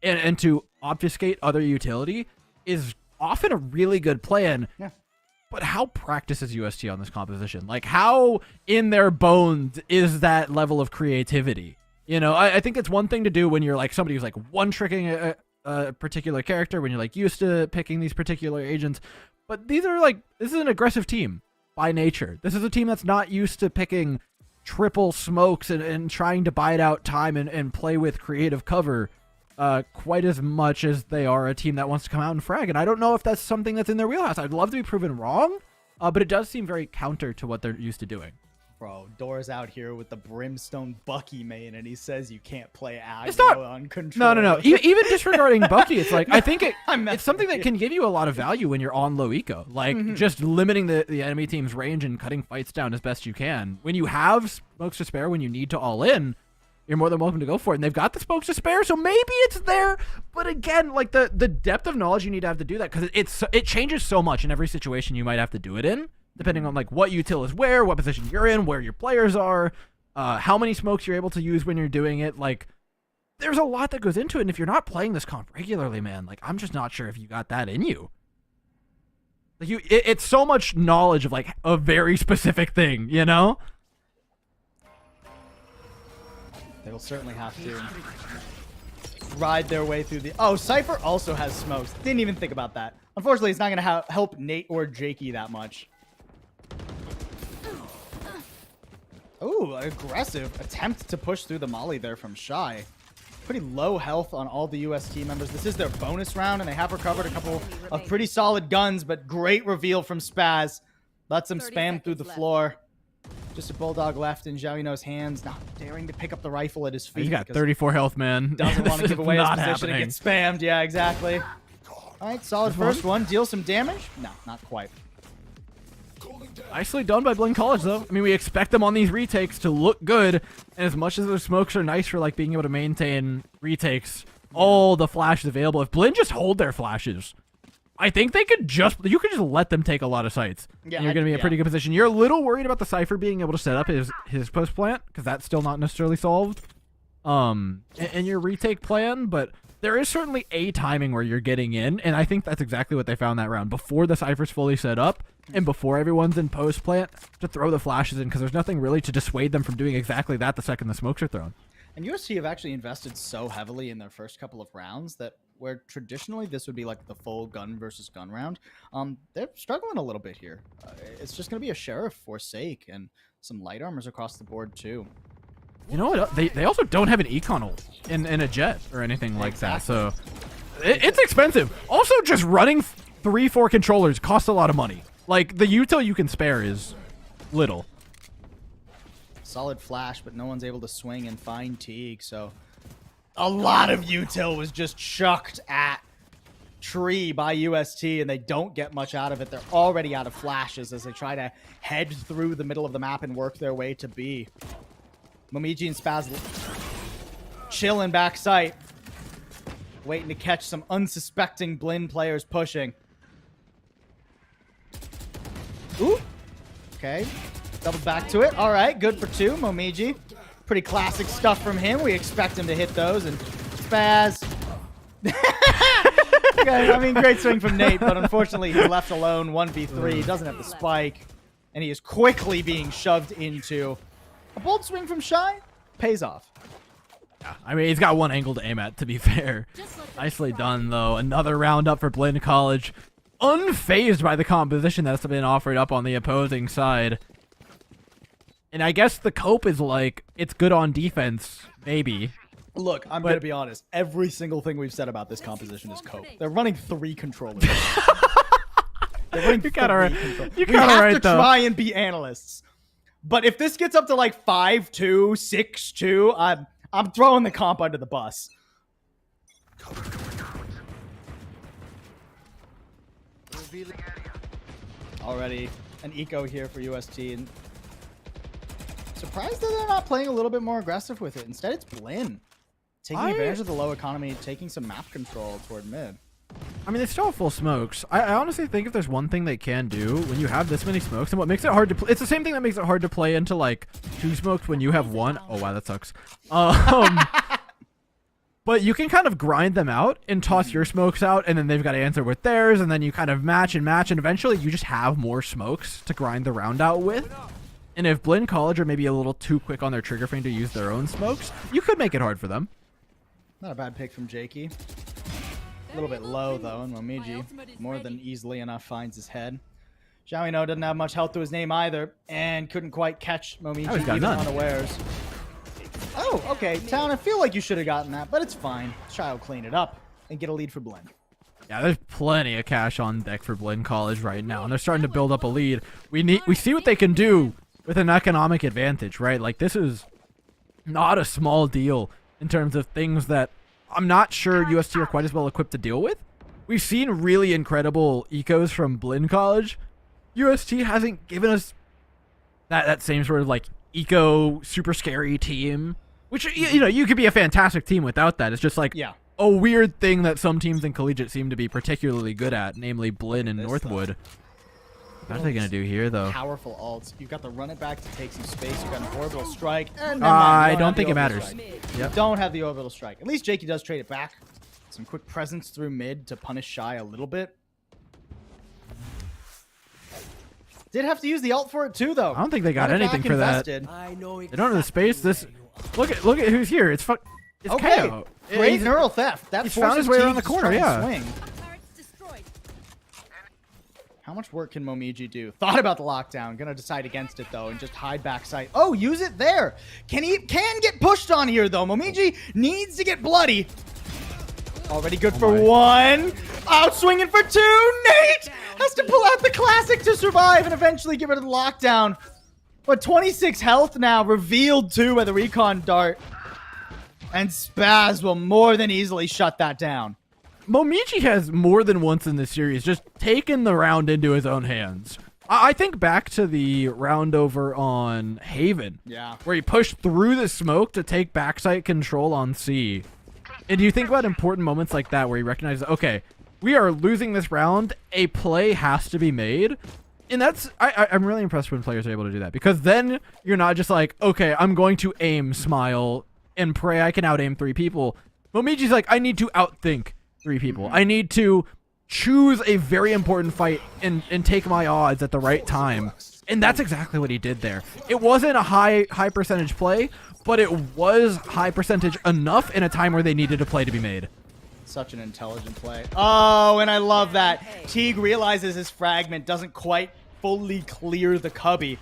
and to obfuscate other utility is often a really good plan. Yeah. But how practiced is UST on this composition? Like, how in their bones is that level of creativity? You know, I think it's one thing to do when you're like somebody who's like one-tricking a particular character, when you're like used to picking these particular agents. But this is an aggressive team by nature. This is a team that's not used to picking triple smokes and trying to bide out time and play with creative cover quite as much as they are a team that wants to come out and frag. And I don't know if that's something that's in their wheelhouse. I'd love to be proven wrong, but it does seem very counter to what they're used to doing. Bro, Door's out here with the Brimstone Bucky main, and he says you can't play aggro on control. No. Even disregarding Bucky, it's like, I think it's something that can give you a lot of value when you're on low eco. Like, just limiting the enemy team's range and cutting fights down as best you can. When you have smokes to spare, when you need to all in, you're more than welcome to go for it. And they've got the smokes to spare, so maybe it's there. But again, like, the depth of knowledge you need to have to do that, because it changes so much in every situation you might have to do it in, depending on like what util is where, what position you're in, where your players are, how many smokes you're able to use when you're doing it. Like, there's a lot that goes into it, and if you're not playing this comp regularly, man, like, I'm just not sure if you got that in you. Like, it's so much knowledge of like a very specific thing, you know? They'll certainly have to ride their way through the... Oh, Cypher also has smokes. Didn't even think about that. Unfortunately, it's not going to help Nate or Jakey that much. Ooh, aggressive attempt to push through the molly there from Shy. Pretty low health on all the UST members. This is their bonus round, and they have recovered a couple of pretty solid guns, but great reveal from Spaz. Lets them spam through the floor. Just a bulldog left in Zhao Yunou's hands, not daring to pick up the rifle at his feet. He's got 34 health, man. Doesn't want to give away his position and get spammed. Yeah, exactly. All right, solid first one. Deal some damage? No, not quite. Nicely done by Blinn College, though. I mean, we expect them on these retakes to look good, and as much as their smokes are nice for like being able to maintain retakes, all the flashes available. If Blinn just hold their flashes, I think they could you could just let them take a lot of sites. Yeah, and you're going to be in a pretty good position. You're a little worried about the Cypher being able to set up his post plant, because that's still not necessarily solved in your retake plan, but there is certainly a timing where you're getting in, and I think that's exactly what they found that round. Before the Cypher's fully set up, and before everyone's in post plant, to throw the flashes in, because there's nothing really to dissuade them from doing exactly that the second the smokes are thrown. And UST have actually invested so heavily in their first couple of rounds that where traditionally this would be like the full gun versus gun round, they're struggling a little bit here. It's just going to be a Sheriff Forsake and some light armors across the board too. You know what? They also don't have an econ ult in a jet or anything like that, so it's expensive. Also, just running 3-4 controllers costs a lot of money. Like, the util you can spare is little. Solid flash, but no one's able to swing and find Teague, so a lot of util was just chucked at tree by UST, and they don't get much out of it. They're already out of flashes as they try to head through the middle of the map and work their way to B. Momiji and Spaz chilling backside, waiting to catch some unsuspecting Blinn players pushing. Ooh. Okay. Double back to it. All right. Good for 2. Momiji. Pretty classic stuff from him. We expect him to hit those. And Spaz. Okay, I mean, great swing from Nate, but unfortunately he's left alone 1v3. He doesn't have the spike. And he is quickly being shoved into... A bold swing from Shy pays off. Yeah, I mean, he's got one angle to aim at, to be fair. Nicely done, though. Another round up for Blinn College. Unfazed by the composition that's been offered up on the opposing side. And I guess the cope is like, it's good on defense, maybe. Look, I'm going to be honest. Every single thing we've said about this composition is cope. They're running 3 controllers. They're running 3 controllers. We have to try and be analysts. But if this gets up to like 5-2, 6-2, I'm throwing the comp under the bus. Already an eco here for UST. And surprised that they're not playing a little bit more aggressive with it. Instead, it's Blinn taking advantage of the low economy, taking some map control toward mid. I mean, they still have full smokes. I honestly think if there's one thing they can do when you have this many smokes, and what makes it hard to play, it's the same thing that makes it hard to play into like 2 smokes when you have 1. Oh wow, that sucks. But you can kind of grind them out and toss your smokes out, and then they've got to answer with theirs, and then you kind of match, and eventually you just have more smokes to grind the round out with. And if Blinn College are maybe a little too quick on their trigger finger to use their own smokes, you could make it hard for them. Not a bad pick from Jakey. A little bit low, though, and Momiji more than easily enough finds his head. Xiaoino doesn't have much health to his name either, and couldn't quite catch Momiji even unawares. Oh, okay, Town, I feel like you should have gotten that, but it's fine. Shy will clean it up and get a lead for Blinn. Yeah, there's plenty of cash on deck for Blinn College right now, and they're starting to build up a lead. We see what they can do with an economic advantage, right? Like, this is not a small deal in terms of things that I'm not sure UST are quite as well equipped to deal with. We've seen really incredible ecos from Blinn College. UST hasn't given us that same sort of like eco super scary team, which you know, you could be a fantastic team without that. It's just like a weird thing that some teams in collegiate seem to be particularly good at, namely Blinn and Northwood. What are they gonna do here, though? Powerful ults. You've got to run it back to take some space. You've got an orbital strike. And I don't think it matters. You don't have the orbital strike. At least Jakey does trade it back. Some quick presence through mid to punish Shy a little bit. Did have to use the ult for it too, though. I don't think they got anything for that. They don't have the space. This look at who's here. It's okay. KO. Great neural theft. That he's found his way around the corner. Yeah. Swing. How much work can Momiji do? Thought about the lockdown. Gonna decide against it, though, and just hide backside. Oh, use it there. Can get pushed on here, though. Momiji needs to get bloody. Already good for 1. Out swinging for 2. Nate has to pull out the classic to survive and eventually get rid of the lockdown. But 26 health now, revealed too by the recon dart. And Spaz will more than easily shut that down. Momiji has more than once in this series just taken the round into his own hands. I think back to the round over on Haven, where he pushed through the smoke to take backside control on C. And do you think about important moments like that where he recognizes, okay, we are losing this round, a play has to be made? And I'm really impressed when players are able to do that, because then you're not just like, okay, I'm going to aim, smile, and pray I can out-aim 3 people. Momiji's like, I need to outthink 3 people. I need to choose a very important fight and take my odds at the right time. And that's exactly what he did there. It wasn't a high percentage play, but it was high percentage enough in a time where they needed a play to be made. Such an intelligent play. Oh, and I love that. Teague realizes his fragment doesn't quite fully clear the cubby.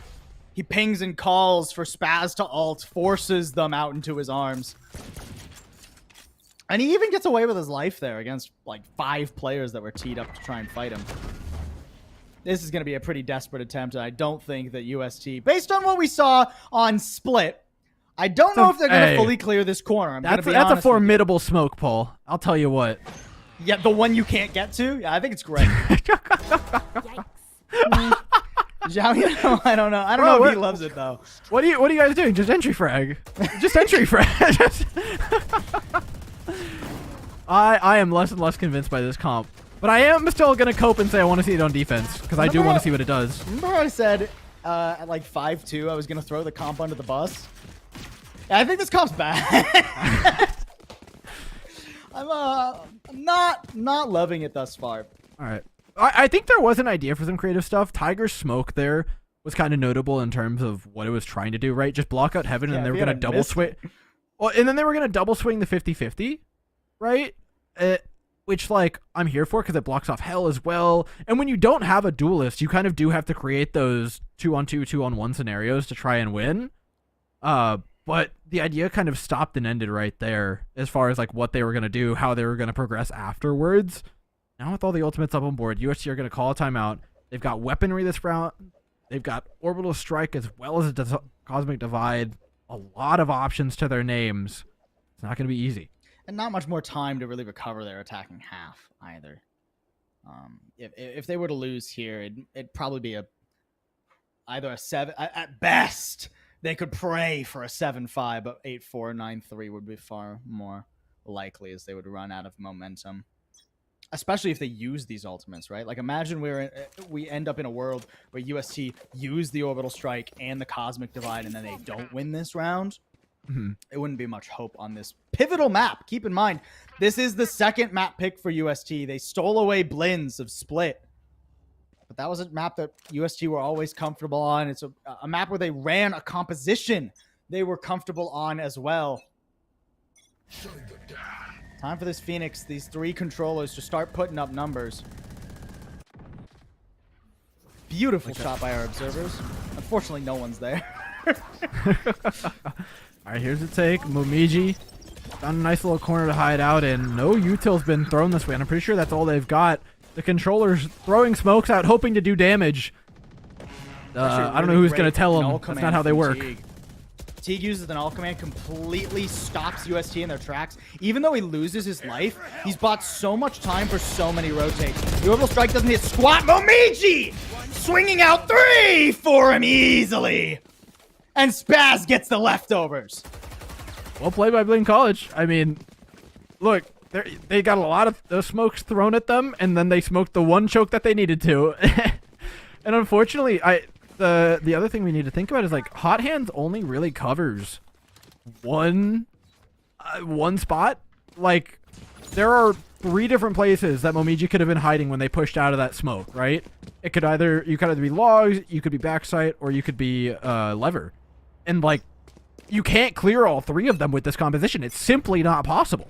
He pings and calls for Spaz to ult, forces them out into his arms. And he even gets away with his life there against like 5 players that were teed up to try and fight him. This is going to be a pretty desperate attempt, and I don't think that UST, based on what we saw on Split, I don't know if they're going to fully clear this corner. That's a formidable smoke, Paul. I'll tell you what. Yeah, the one you can't get to? Yeah, I think it's great. I don't know. I don't know if he loves it, though. What are you guys doing? Just entry frag. Just entry frag. I am less and less convinced by this comp. But I am still going to cope and say I want to see it on defense, because I do want to see what it does. Remember I said at like 5-2 I was going to throw the comp under the bus? Yeah, I think this comp's bad. I'm not loving it thus far. All right. I think there was an idea for some creative stuff. Tiger's smoke there was kind of notable in terms of what it was trying to do, right? Just block out Heaven, and they were going to double swing. Well, and then they were going to double swing the 50-50, right? Which, like, I'm here for because it blocks off Hell as well. And when you don't have a duelist, you kind of do have to create those 2-on-2, 2-on-1 scenarios to try and win. But the idea kind of stopped and ended right there as far as, like, what they were going to do, how they were going to progress afterwards. Now with all the ultimates up on board, UST are going to call a timeout. They've got weaponry this round. They've got Orbital Strike as well as a Cosmic Divide. A lot of options to their names. It's not going to be easy. And not much more time to really recover their attacking half either. If they were to lose here, it'd probably be either a 7... At best, they could pray for a 7-5, but 8-4, 9-3 would be far more likely as they would run out of momentum. Especially if they use these ultimates, right? Like, imagine we end up in a world where UST use the Orbital Strike and the Cosmic Divide, and then they don't win this round. It wouldn't be much hope on this pivotal map. Keep in mind, this is the second map pick for UST. They stole away Blins of Split. But that was a map that UST were always comfortable on. It's a map where they ran a composition they were comfortable on as well. Time for this Phoenix, these 3 controllers, to start putting up numbers. Beautiful shot by our observers. Unfortunately, no one's there. All right, here's the take. Momiji found a nice little corner to hide out in. No util's been thrown this way, and I'm pretty sure that's all they've got. The controllers throwing smokes out, hoping to do damage. I don't know who's going to tell them. That's not how they work. Teague uses an all command, completely stops UST in their tracks. Even though he loses his life, he's bought so much time for so many rotates. The Orbital Strike doesn't hit squat. Momiji swinging out 3 for him easily. And Spaz gets the leftovers. Well played by Blaine College. I mean, look, they got a lot of those smokes thrown at them, and then they smoked the one choke that they needed to. And unfortunately, the other thing we need to think about is, like, Hot Hands only really covers one spot. Like, there are 3 different places that Momiji could have been hiding when they pushed out of that smoke, right? You could either be logs, you could be backside, or you could be lever. And, like, you can't clear all 3 of them with this composition. It's simply not possible.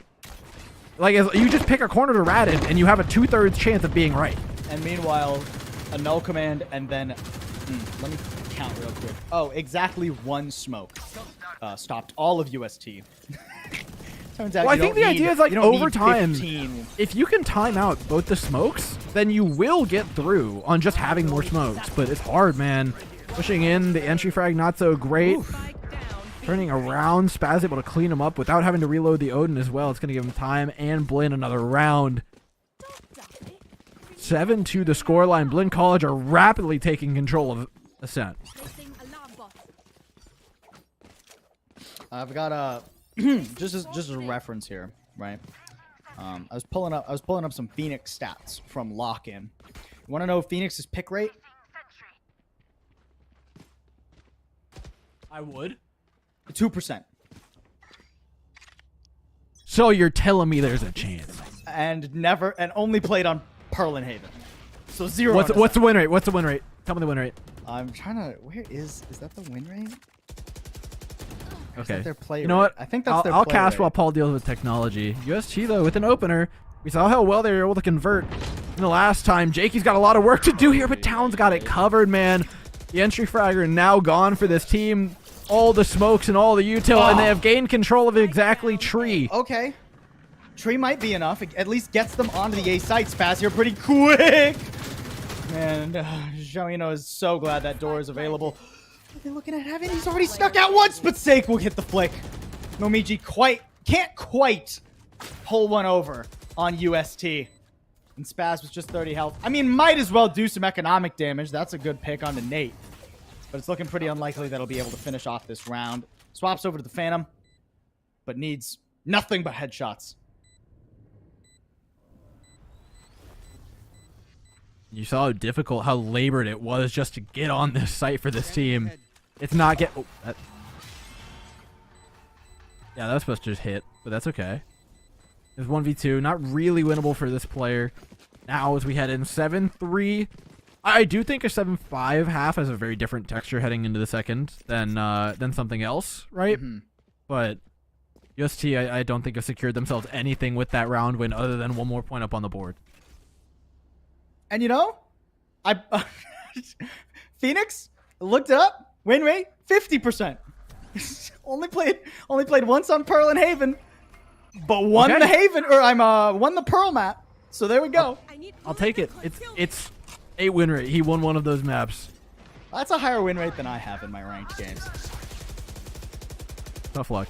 Like, you just pick a corner to rat it, and you have a 2/3 chance of being right. And meanwhile, a null command, and then... let me count real quick. Oh, exactly 1 smoke stopped all of UST. Turns out, well, I think the idea is, like, over time, if you can time out both the smokes, then you will get through on just having more smokes. But it's hard, man. Pushing in, the entry frag not so great. Turning around, Spaz able to clean him up without having to reload the Odin as well. It's going to give him time and Blinn another round. 7-2 the scoreline. Blinn College are rapidly taking control of Ascent. I've got a just as a reference here, right? I was pulling up some Phoenix stats from Lock-In. You want to know Phoenix's pick rate? I would. 2%. So you're telling me there's a chance? And only played on Pearl and Haven. So 0. What's the win rate? What's the win rate? Tell me the win rate. I'm trying to. Where is that the win rate? Or is Okay. that their play You know rate? what? I think that's their I'll play cast rate. while Paul deals with technology. UST though with an opener. We saw how well they were able to convert in the last time. Jakey's got a lot of work to do here, but Town's got it covered, man. The entry fragger now gone for this team. All the smokes and all the util, and they have gained control of exactly Tree. Okay. Tree might be enough. It at least gets them onto the A site. Spaz here pretty quick. And Joino is so glad that door is available. What are they looking at having? He's already snuck out once, but Sake will hit the flick. Momiji can't quite pull one over on UST. And Spaz was just 30 health. I mean, might as well do some economic damage. That's a good pick onto Nate. But it's looking pretty unlikely that he'll be able to finish off this round. Swaps over to the Phantom, but needs nothing but headshots. You saw how difficult, how labored it was just to get on this site for this team. It's not get. Oh, yeah, that was supposed to just hit, but that's okay. It's 1v2, not really winnable for this player. Now, as we head in 7-3, I do think a 7-5 half has a very different texture heading into the second than something else, right? Mm-hmm. But UST, I don't think have secured themselves anything with that round win other than one more point up on the board. And you know, Phoenix looked it up. Win rate 50%. only played once on Pearl and Haven, but won Okay. the Haven won the Pearl map. So there we go. I'll take it. It's a win rate. He won one of those maps. That's a higher win rate than I have in my ranked games. Tough luck.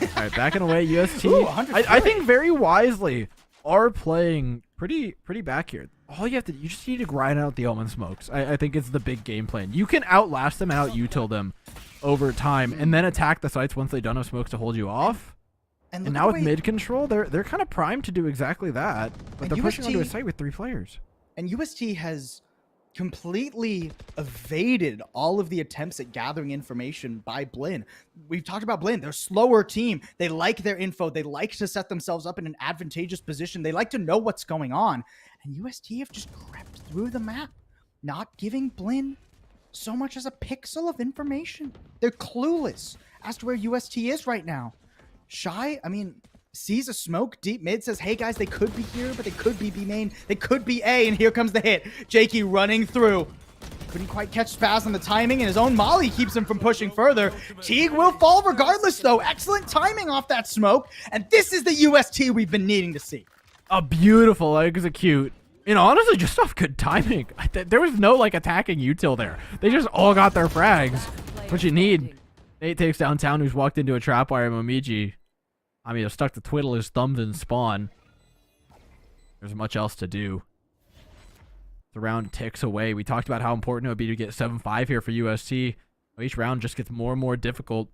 All right, backing away. UST. Ooh, I think very wisely are playing pretty back here. All you just need to grind out the Omen smokes. I think it's the big game plan. You can outlast them and out-util them over time, and then attack the sites once they don't have smokes to hold you off. And look now at with mid control, they're kind of primed to do exactly that. But And they're pushing onto a UST site with 3 players. And UST has completely evaded all of the attempts at gathering information by Blinn. We've talked about Blinn. They're a slower team. They like their info. They like to set themselves up in an advantageous position. They like to know what's going on. And UST have just crept through the map, not giving Blinn so much as a pixel of information. They're clueless as to where UST is right now. Shy, I mean, sees a smoke deep mid, says, hey guys, they could be here, but they could be B main, they could be A, and here comes the hit. Jakey running through. Couldn't quite catch Spaz on the timing, and his own molly keeps him from pushing further. Teague will fall regardless, though. Excellent timing off that smoke, and this is the UST we've been needing to see. A beautiful execute. And honestly, just off good timing. There was no, like, attacking util there. They just all got their frags. What you need. Nate takes down Town, who's walked into a trapwire. Momiji, I mean, stuck to twiddle his thumbs and spawn. There's much else to do. The round ticks away. We talked about how important it would be to get 7-5 here for UST. Each round just gets more and more difficult.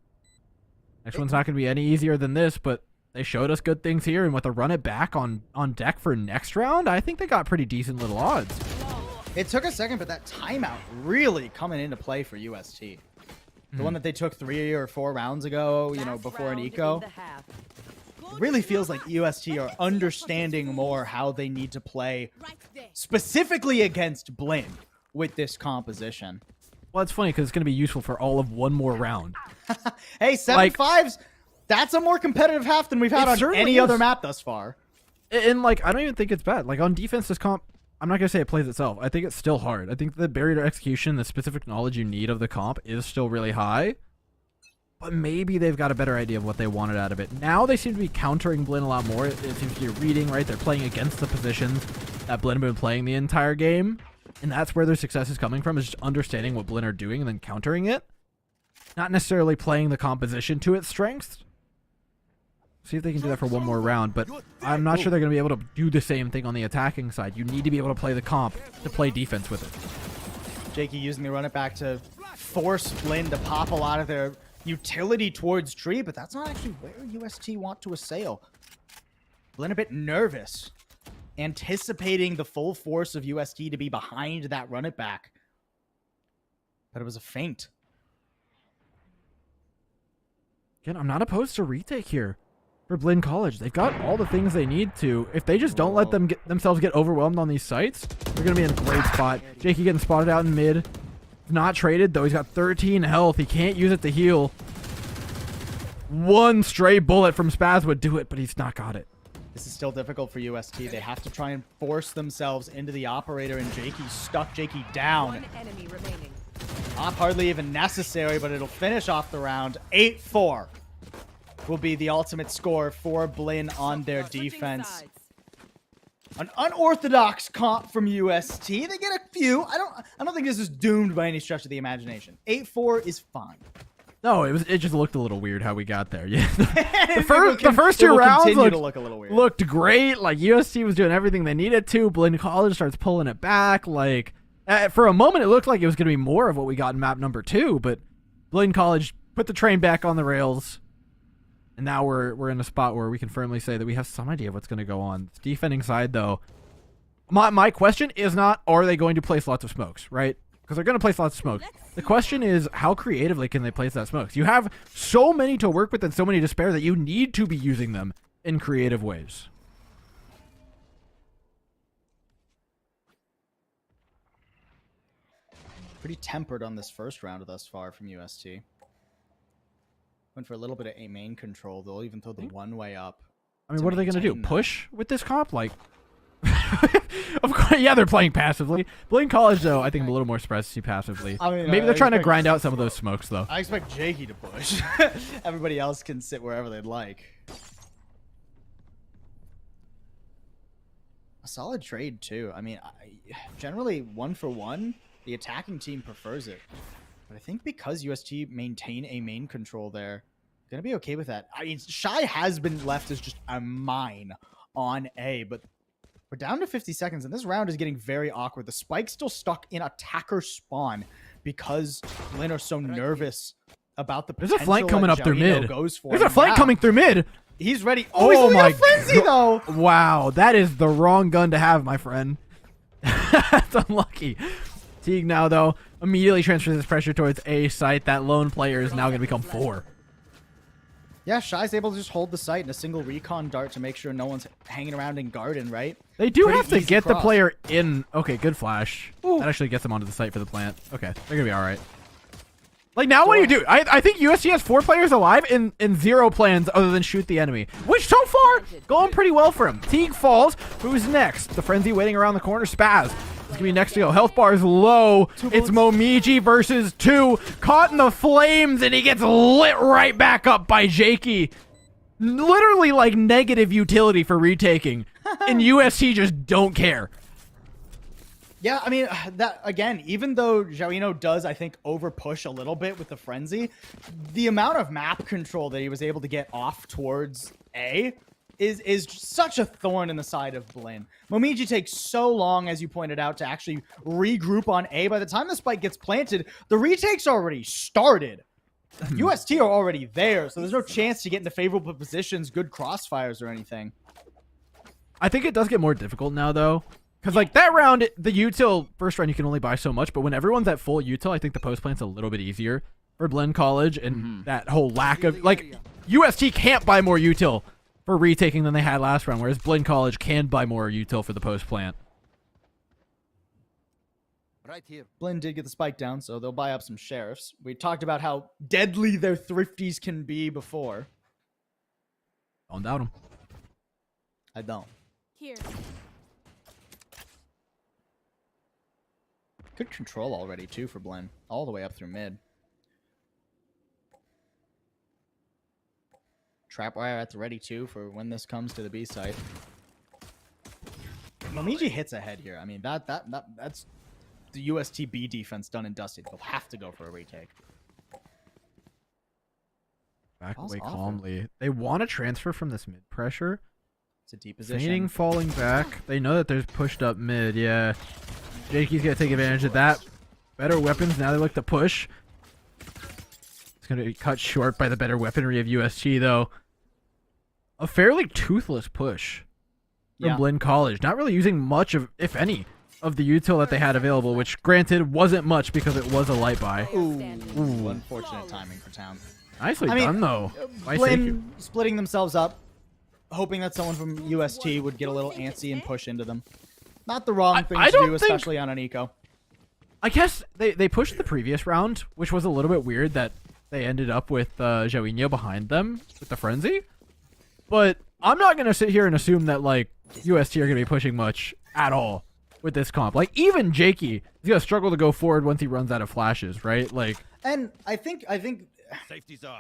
Next one's not going to be any easier than this, but they showed us good things here, and with a run it back on deck for next round, I think they got pretty decent little odds. It took a second, but that timeout really coming into play for UST. The one that they took 3 or 4 rounds ago, you know, before an eco. It really feels like UST are understanding more how they need to play specifically against Blinn with this composition. Well, it's funny because it's going to be useful for all of one more round. Hey, 7-5s, that's a more competitive half than we've had on any other map thus far. And, like, I don't even think it's bad. Like, on defense, this comp, I'm not going to say it plays itself. I think it's still hard. I think the barrier to execution, the specific knowledge you need of the comp is still really high. But maybe they've got a better idea of what they wanted out of it. Now they seem to be countering Blinn a lot more. It seems to be reading, right? They're playing against the positions that Blinn have been playing the entire game. And that's where their success is coming from, is just understanding what Blinn are doing and then countering it. Not necessarily playing the composition to its strengths. See if they can do that for one more round, but I'm not sure they're going to be able to do the same thing on the attacking side. You need to be able to play the comp to play defense with it. Jakey using the run it back to force Blinn to pop a lot of their utility towards tree, but that's not actually where UST want to assail. Blinn a bit nervous, anticipating the full force of UST to be behind that run it back. But it was a feint. Again, I'm not opposed to retake here for Blinn College. They've got all the things they need to. If they just don't let themselves get overwhelmed on these sites, they're going to be in a great spot. Jakey getting spotted out in mid. Not traded, though. He's got 13 health. He can't use it to heal. One stray bullet from Spaz would do it, but he's not got it. This is still difficult for UST. They have to try and force themselves into the operator, and Jakey stuck Jakey down. One enemy remaining. Not hardly even necessary, but it'll finish off the round. 8-4 will be the ultimate score for Blinn on their defense. An unorthodox comp from UST. They get a few. I don't think this is doomed by any stretch of the imagination. 8-4 is fine. No, it just looked a little weird how we got there. Yeah, the first two rounds looked great. Like UST was doing everything they needed to. Blinn College starts pulling it back. Like for a moment, it looked like it was going to be more of what we got in map number 2. But Blinn College put the train back on the rails, and now we're in a spot where we can firmly say that we have some idea of what's going to go on. The defending side, though, my question is not are they going to place lots of smokes, right? Because they're going to place lots of smokes. The question is, how creatively can they place that smokes? You have so many to work with and so many to spare that you need to be using them in creative ways. Pretty tempered on this first round thus far from UST. Went for a little bit of a main control. They'll even throw the one-way up. I mean, what are they going to do? Push with this comp? Like, of course, yeah, they're playing passively. Blinn College, though, I think I'm a little more surprised to see passively. I mean, maybe they're trying to grind out some of those smokes, though. I expect Jakey to push. Everybody else can sit wherever they'd like. A solid trade, too. I mean, generally, 1-for-1, the attacking team prefers it. But I think because UST maintain a main control there, going to be okay with that. I mean, Shy has been left as just a mine on A, but we're down to 50 seconds, and this round is getting very awkward. The Spike's still stuck in attacker spawn because Blinn are so nervous about the potential. There's a flank coming up through mid. Goes for There's a flank coming through mid. He's ready. Oh, he's my frenzy, though. Wow, that is the wrong gun to have, my friend. That's unlucky. Teague now, though, immediately transfers his pressure towards A site. That lone player is now going to become 4. Yeah, Shy's able to just hold the site in a single recon dart to make sure no one's hanging around in garden, right? They do have to get the player in. Okay, good flash. Ooh. That actually gets them onto the site for the plant. Okay, they're going to be all right. Like, now what do you do? I think USC has 4 players alive and 0 plans other than shoot the enemy, which so far going pretty well for him. Teague falls. Who's next? The Frenzy waiting around the corner. Spaz. He's going to be next to go. Health bar is low. It's Momiji versus 2. Caught in the flames, and he gets lit right back up by Jakey. Literally, like, negative utility for retaking. And USC just don't care. Yeah, I mean, that again, even though Joino does, I think, over-push a little bit with the Frenzy, the amount of map control that he was able to get off towards A is such a thorn in the side of Blinn. Momiji takes so long, as you pointed out, to actually regroup on A. By the time the spike gets planted, the retake's already started. UST are already there, so there's no chance to get into favorable positions, good crossfires or anything. I think it does get more difficult now, though. Because, like, that round, the util, first round, you can only buy so much, but when everyone's at full util, I think the post plant's a little bit easier for Blinn College, and that whole lack of, like, UST can't buy more util for retaking than they had last round, whereas Blinn College can buy more util for the post plant. Right here. Blinn did get the spike down, so they'll buy up some sheriffs. We talked about how deadly their thrifties can be before. Don't doubt them. I don't. Here. Good control already, too, for Blinn. All the way up through mid. Trapwire at the ready, too, for when this comes to the B site. Momiji hits ahead here. I mean, that's the UST B defense done and dusted. They'll have to go for a retake. Back Paul's away awful. calmly. They want to transfer from this mid pressure. It's a deep position. Feigning falling back. They know that there's pushed up mid. Yeah. Jakey's going to take advantage of that. Better weapons. Now they look to push. It's going to be cut short by the better weaponry of UST, though. A fairly toothless push from Blinn College. Not really using much of, if any, of the util that they had available, which granted wasn't much because it was a light buy. Ooh. Unfortunate timing for Town. Nicely done, though. By Blinn splitting themselves up, hoping that someone from UST would get a little antsy and push into them. Not the wrong thing to do, especially on an eco. I guess they pushed the previous round, which was a little bit weird that they ended up with Joinho behind them with the frenzy. But I'm not going to sit here and assume that like UST are going to be pushing much at all with this comp. Like even Jakey is going to struggle to go forward once he runs out of flashes, right? Like, and I think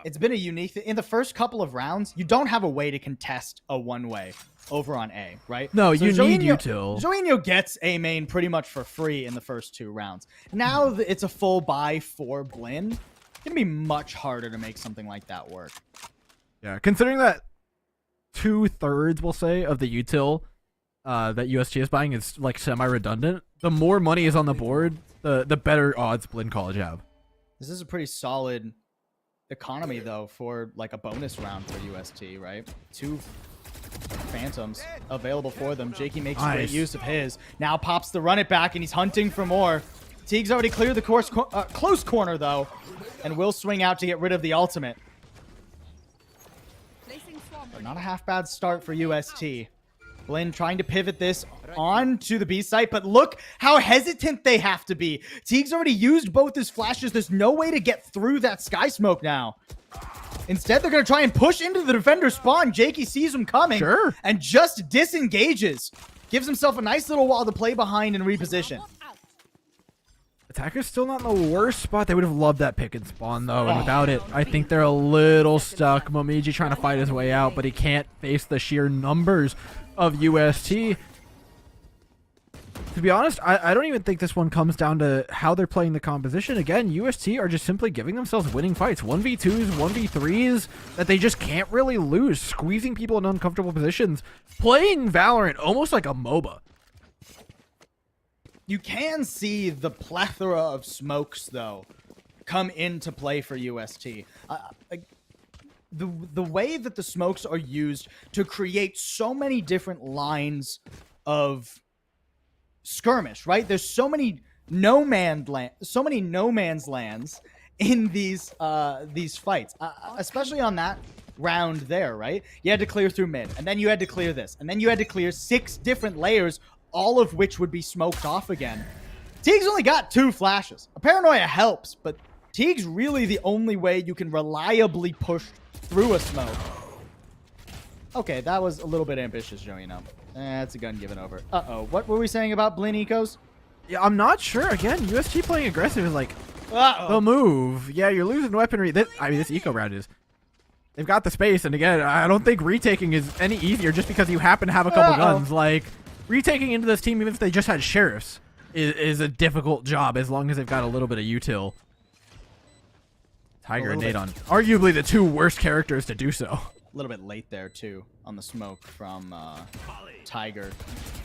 it's been a unique thing. In the first couple of rounds, you don't have a way to contest a one-way over on A, right? No, so you need util. Joinho gets A main pretty much for free in the first 2 rounds. Now that it's a full buy for Blinn, it's going to be much harder to make something like that work. Yeah, considering that 2/3, we'll say, of the util that UST is buying is like semi-redundant, the more money is on the board, the better odds Blinn College have. This is a pretty solid economy, though, for like a bonus round for UST, right? 2 Phantoms available for them. Jakey makes great use of his. Now pops the run it back, and he's hunting for more. Teague's already cleared the close corner, though, and will swing out to get rid of the ultimate. But not a half bad start for UST. Blinn trying to pivot this onto the B site, but look how hesitant they have to be. Teague's already used both his flashes. There's no way to get through that sky smoke now. Instead, they're going to try and push into the defender spawn. Jakey sees him coming and just disengages. Gives himself a nice little wall to play behind and reposition. Attacker's still not in the worst spot. They would have loved that pick and spawn, though, and without it, I think they're a little stuck. Momiji trying to fight his way out, but he can't face the sheer numbers of UST. To be honest, I don't even think this one comes down to how they're playing the composition. Again, UST are just simply giving themselves winning fights. 1v2s, 1v3s that they just can't really lose. Squeezing people in uncomfortable positions. Playing Valorant almost like a MOBA. You can see the plethora of smokes, though, come into play for UST. The way that the smokes are used to create so many different lines of skirmish, right? There's so many no man's lands in these fights, especially on that round there, right? You had to clear through mid, and then you had to clear this, and then you had to clear 6 different layers, all of which would be smoked off again. Teague's only got 2 flashes. A paranoia helps, but Teague's really the only way you can reliably push through a smoke. Okay, that was a little bit ambitious, Joey. That's a gun given over. Uh-oh. What were we saying about Blinn ecos? Yeah, I'm not sure. Again, UST playing aggressive is like, they'll move. Yeah, you're losing weaponry. This eco round is. They've got the space, and again, I don't think retaking is any easier just because you happen to have a couple guns. Like, retaking into this team, even if they just had sheriffs, is a difficult job as long as they've got a little bit of util. Tiger and Nadon, arguably the 2 worst characters to do so. A little bit late there, too, on the smoke from Tiger.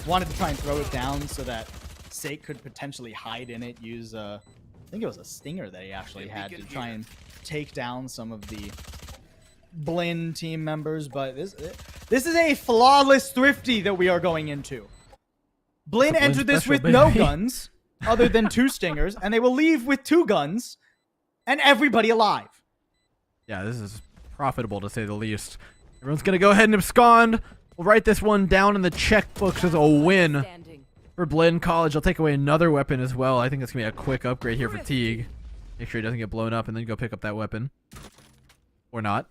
Wanted to try and throw it down so that Sake could potentially hide in it, use I think it was a stinger that he actually had to try and take down some of the Blinn team members, but this is a flawless Thrifty that we are going into. Blinn entered this with no guns other than 2 stingers, and they will leave with 2 guns and everybody alive. Yeah, this is profitable to say the least. Everyone's going to go ahead and abscond. We'll write this one down in the checkbooks as a win for Blinn College. I'll take away another weapon as well. I think that's going to be a quick upgrade here for Teague. Make sure he doesn't get blown up and then go pick up that weapon. Or not.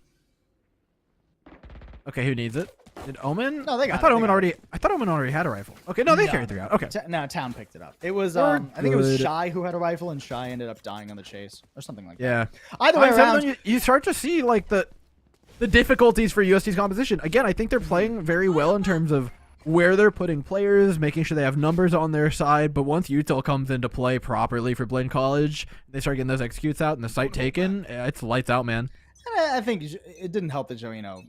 Okay, who needs it? Did Omen? No, they got I thought Omen already had a rifle. Okay, no, they carried 3 out. Okay. No, Town picked it up. It was I think it was Shy who had a rifle, and Shy ended up dying on the chase or something like that. Yeah. Either way around, you start to see like the difficulties for UST's composition. Again, I think they're playing very well in terms of where they're putting players, making sure they have numbers on their side. But once util comes into play properly for Blinn College, they start getting those executes out and the site taken. It's lights out, man. And I think it didn't help that Joino,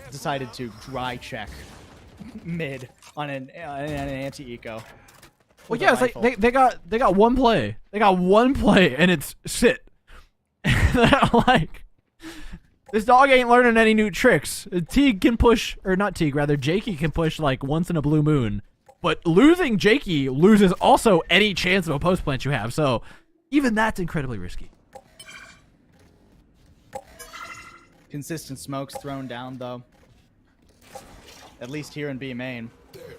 decided to dry check mid on an anti-eco. Well, yeah, it's like they got one play. They got one play, and it's sit. Like, this dog ain't learning any new tricks. Teague can push, or not Teague, rather Jakey can push like once in a blue moon. But losing Jakey loses also any chance of a post plant you have. So even that's incredibly risky. Consistent smokes thrown down, though. At least here in B main.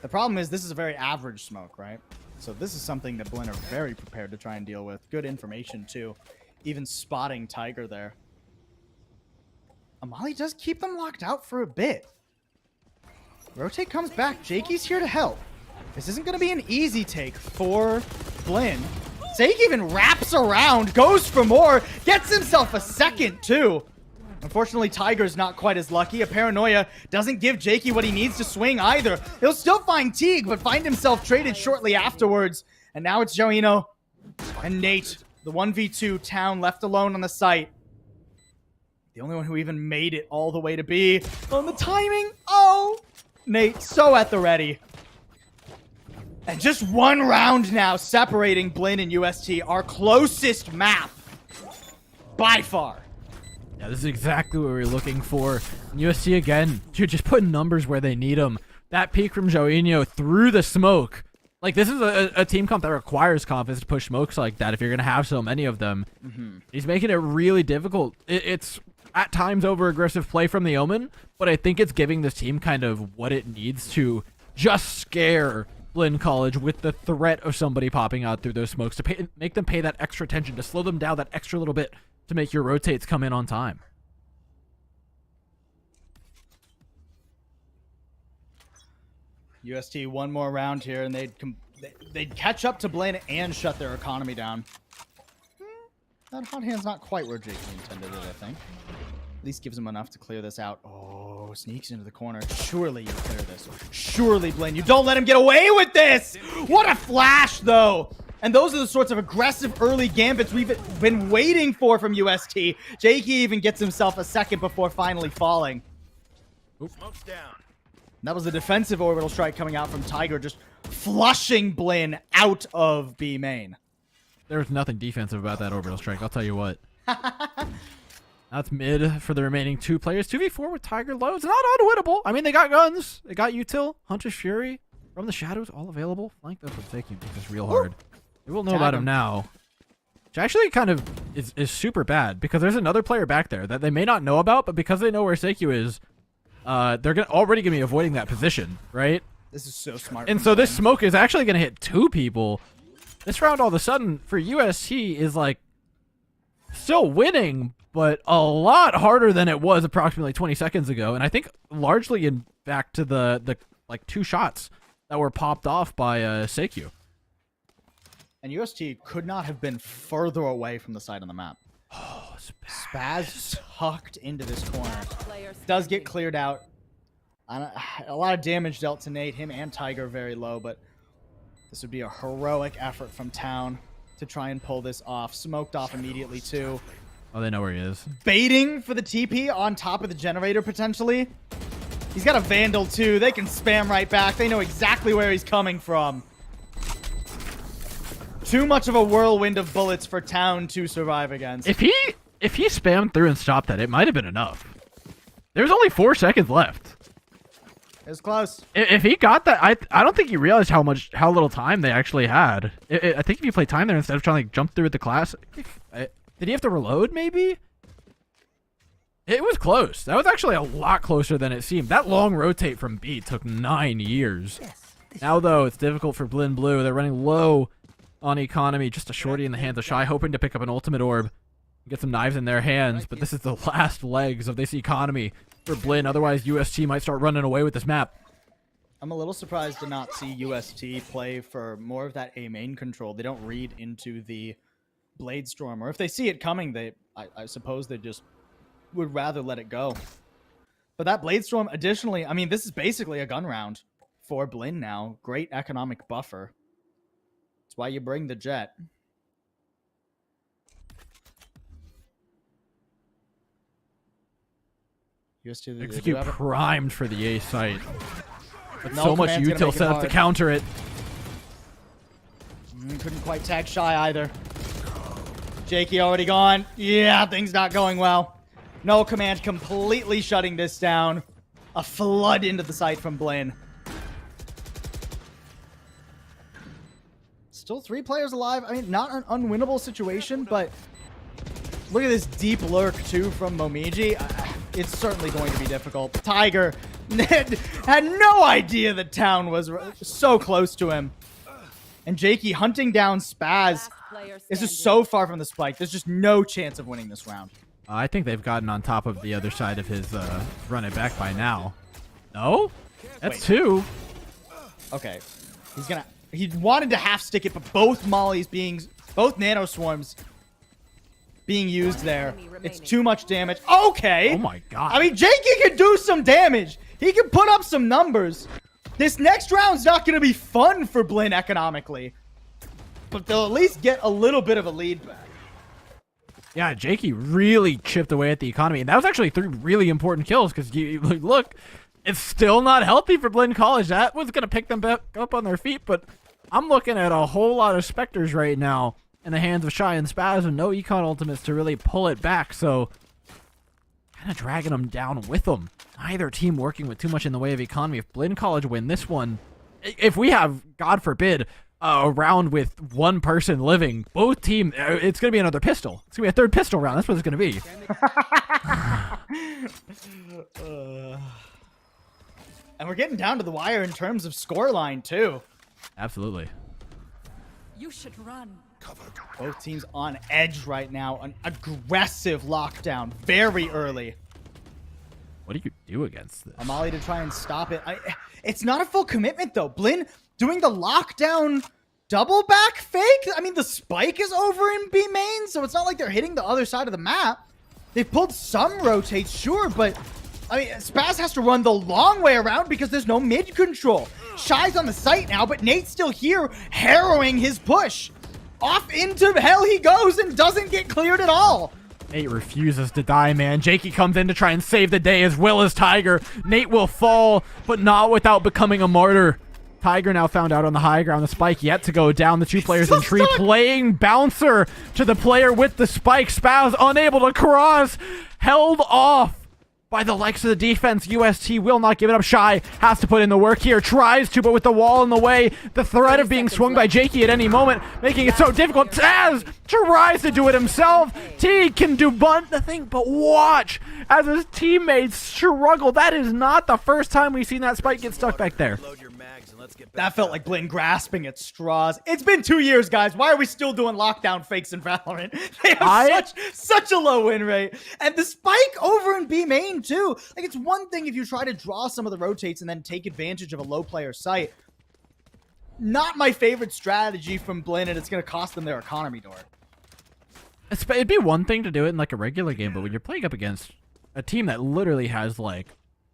The problem is this is a very average smoke, right? So this is something that Blinn are very prepared to try and deal with. Good information, too. Even spotting Tiger there. Amali does keep them locked out for a bit. Rotate comes back. Jakey's here to help. This isn't going to be an easy take for Blinn. Sake even wraps around, goes for more, gets himself a second, too. Unfortunately, Tiger's not quite as lucky. A paranoia doesn't give Jakey what he needs to swing either. He'll still find Teague, but find himself traded shortly afterwards. And now it's Joino and Nate, the 1v2 town left alone on the site. The only one who even made it all the way to B. On the timing, oh! Nate so at the ready. And just one round now separating Blinn and UST, our closest map by far. Yeah, this is exactly what we were looking for. And UST again, dude, just putting numbers where they need them. That peek from Joino through the smoke. Like, this is a team comp that requires confidence to push smokes like that if you're going to have so many of them. He's making it really difficult. It's at times over-aggressive play from the Omen, but I think it's giving this team kind of what it needs to just scare Blinn College with the threat of somebody popping out through those smokes to make them pay that extra attention, to slow them down that extra little bit, to make your rotates come in on time. UST one more round here, and they'd catch up to Blinn and shut their economy down. That hot hand's not quite where Jakey intended it, I think. At least gives him enough to clear this out. Oh, sneaks into the corner. Surely you clear this. Surely, Blinn, you don't let him get away with this! What a flash, though! And those are the sorts of aggressive early gambits we've been waiting for from UST. Jakey even gets himself a second before finally falling. Smoke's down. That was a defensive orbital strike coming out from Tiger, just flushing Blinn out of B main. There's nothing defensive about that orbital strike, I'll tell you what. That's mid for the remaining two players. 2v4 with Tiger low. It's not unwinnable. I mean, they got guns. They got util, Hunter's Fury, from the shadows, all available. Flank those will take you because real hard. They will know about him now. Which actually kind of is super bad because there's another player back there that they may not know about, but because they know where Seikyu is, they're already going to be avoiding that position, right? This is so smart. And so this smoke is actually going to hit two people. This round, all of a sudden, for UST is like still winning, but a lot harder than it was approximately 20 seconds ago. And I think largely in back to the like two shots that were popped off by Seikyu. And UST could not have been further away from the side on the map. Oh, Spaz tucked into this corner. Does get cleared out. A lot of damage dealt to Nate. Him and Tiger very low, but this would be a heroic effort from Town to try and pull this off. Smoked off immediately, too. Oh, they know where he is. Baiting for the TP on top of the generator, potentially. He's got a Vandal, too. They can spam right back. They know exactly where he's coming from. Too much of a whirlwind of bullets for Town to survive against. If he spammed through and stopped that, it might have been enough. There's only 4 seconds left. It was close. If he got that, I don't think he realized how little time they actually had. I think if you play time there instead of trying to like, jump through with the class, did he have to reload maybe? It was close. That was actually a lot closer than it seemed. That long rotate from B took 9 years. Now though, it's difficult for Blinn Blue. They're running low on economy. Just a shorty in the hands of Shy, hoping to pick up an ultimate orb. Get some knives in their hands, but this is the last legs of this economy for Blinn. Otherwise, UST might start running away with this map. I'm a little surprised to not see UST play for more of that A main control. They don't read into the Blade Storm, or if they see it coming, I suppose they just would rather let it go. But that Blade Storm, additionally, I mean, this is basically a gun round for Blinn now. Great economic buffer. That's why you bring the jet. UST, they do Execute have it. primed for the A site. But No so much command's gonna util make it set up to hard. counter it. Couldn't quite tag Shy either. Jakey already gone. Yeah, things not going well. No command completely shutting this down. A flood into the site from Blaine. Still 3 players alive. I mean, not an unwinnable situation, but look at this deep lurk, too, from Momiji. It's certainly going to be difficult. Tiger had no idea the town was so close to him. And Jakey hunting down Spaz. Last player This is standing. so far from the spike. There's just no chance of winning this round. I think they've gotten on top of the other side of his run it back by now. No? That's Wait. 2. Okay. He wanted to half stick it, but both nano swarms being used there. It's too much damage. Okay. Oh my god. I mean, Jakey can do some damage. He can put up some numbers. This next round's not going to be fun for Blinn economically. But they'll at least get a little bit of a lead back. Yeah, Jakey really chipped away at the economy. And that was actually 3 really important kills because, look, it's still not healthy for Blinn College. That was going to pick them back up on their feet, but I'm looking at a whole lot of Spectres right now in the hands of Shy and Spaz and no econ ultimates to really pull it back, so kind of dragging them down with them. Neither team working with too much in the way of economy. If Blinn College win this one, if we have, God forbid, a round with 1 person living, both team, it's going to be another pistol. It's going to be a 3rd pistol round. That's what it's going to be. And we're getting down to the wire in terms of scoreline, too. Absolutely. You should run. Both teams on edge right now. An aggressive lockdown very early. What do you do against this? Amali to try and stop it. It's not a full commitment, though. Blinn doing the lockdown double back fake. I mean, the spike is over in B main, so it's not like they're hitting the other side of the map. They pulled some rotates, sure, but I mean, Spaz has to run the long way around because there's no mid control. Shy's on the site now, but Nate's still here harrowing his push. Off into hell he goes and doesn't get cleared at all. Nate refuses to die, man. Jakey comes in to try and save the day as well as Tiger. Nate will fall, but not without becoming a martyr. Tiger now found out on the high ground. The spike yet to go down. The 2 players in tree playing bouncer to the player with the spike. Spaz unable to cross. Held off by the likes of the defense. UST will not give it up. Shy has to put in the work here. Tries to, but with the wall in the way, the threat of being swung by Jakey at any moment, making it so difficult. Taz tries to do it himself. T can do nothing but watch as his teammates struggle. That is not the first time we've seen that spike get stuck back there. Load your mags and let's get back. That felt like Blinn grasping at straws. It's been 2 years, guys. Why are we still doing lockdown fakes in Valorant? They have such a low win rate. And the spike over in B main, too. Like, it's one thing if you try to draw some of the rotates and then take advantage of a low player site. Not my favorite strategy from Blinn, and it's going to cost them their economy door. It'd be one thing to do it in like a regular game, but when you're playing up against a team that literally has like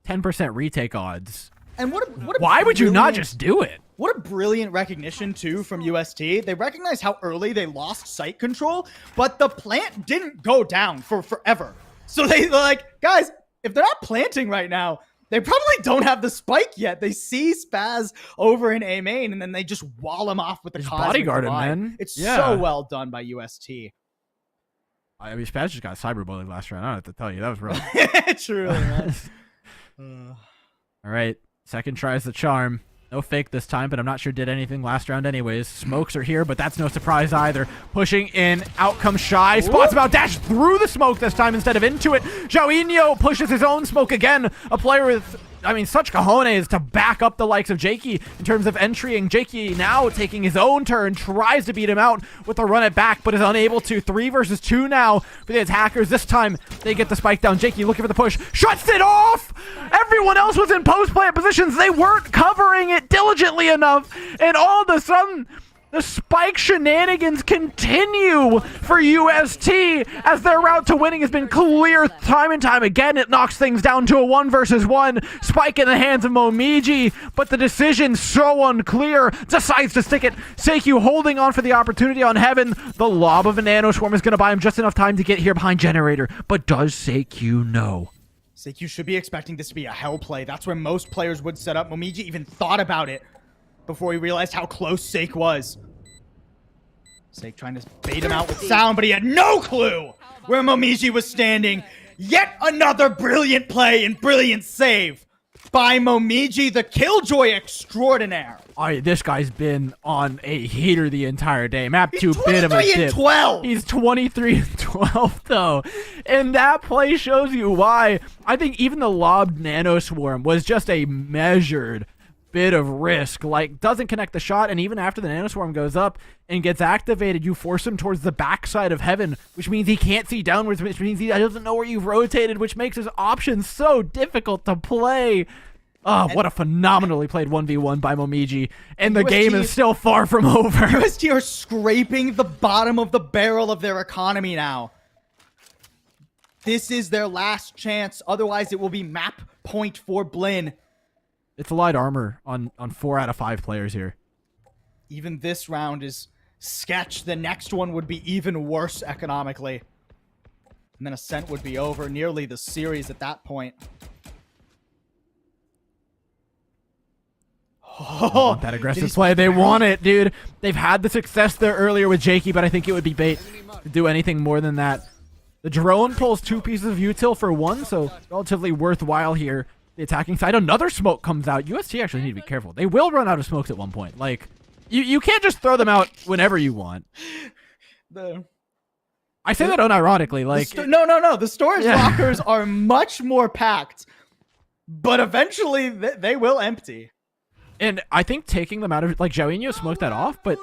10% retake odds, And why would you not just do it? What a brilliant recognition, too, from UST. They recognized how early they lost site control, but the plant didn't go down for forever. So they're like, guys, if they're not planting right now, they probably don't have the spike yet. They see Spaz over in A main, and then they just wall him off with the Just cosmic bodyguarded, divide. man. It's Yeah. so well done by UST. I mean, Spaz just got cyberbullied last round. I don't have to tell you. That was rough. Truly, man. All right. Second tries the charm. No fake this time, but I'm not sure did anything last round anyways. Smokes are here, but that's no surprise either. Pushing in. Out comes Shy. Spots about dash through the smoke this time instead of into it. Joinho pushes his own smoke again. A player with, I mean, such cojones to back up the likes of Jakey in terms of entrying. Jakey now taking his own turn, tries to beat him out with a run it back, but is unable to. 3 versus 2 now for the attackers. This time they get the spike down. Jakey looking for the push, shuts it off. Everyone else was in post-plant positions. They weren't covering it diligently enough, and all of a sudden the spike shenanigans continue for UST as their route to winning has been clear time and time again. It knocks things down to a 1 versus 1. Spike in the hands of Momiji, but the decision so unclear. Decides to stick it. Seikyu holding on for the opportunity on Heaven. The lob of a Nano Swarm is going to buy him just enough time to get here behind Generator. But does Seikyu know? Sake, you should be expecting this to be a hell play. That's where most players would set up. Momiji even thought about it before he realized how close Sake was. Sake trying to bait him out with sound, but he had no clue where Momiji was standing. Yet another brilliant play and brilliant save by Momiji, the Killjoy extraordinaire. All right, this guy's been on a heater the entire day. Map He's 2, bit of a 23 and dip. 12. He's 23 and 12, though. And that play shows you why. I think even the lobbed Nano Swarm was just a measured bit of risk. Like, doesn't connect the shot, and even after the Nano Swarm goes up and gets activated, you force him towards the backside of heaven, which means he can't see downwards, which means he doesn't know where you've rotated, which makes his options so difficult to play. Oh, what a phenomenally played 1v1 by Momiji. And the game is still far from over. UST are scraping the bottom of the barrel of their economy now. This is their last chance. Otherwise, it will be map point for Blinn. It's light armor on 4 out of 5 players here. Even this round is sketch. The next one would be even worse economically. And then Ascent would be over. Nearly the series at that point. Oh, that aggressive play. They want it, dude. They've had the success there earlier with Jakey, but I think it would be bait to do anything more than that. The drone pulls 2 pieces of util for 1, so relatively worthwhile here. The attacking side, another smoke comes out. UST actually need to be careful. They will run out of smokes at one point. Like, you can't just throw them out whenever you want. I say that unironically. Like, no. The storage lockers are much more packed, but eventually they will empty. And I think taking them out of, like, Joinho smoked that off, but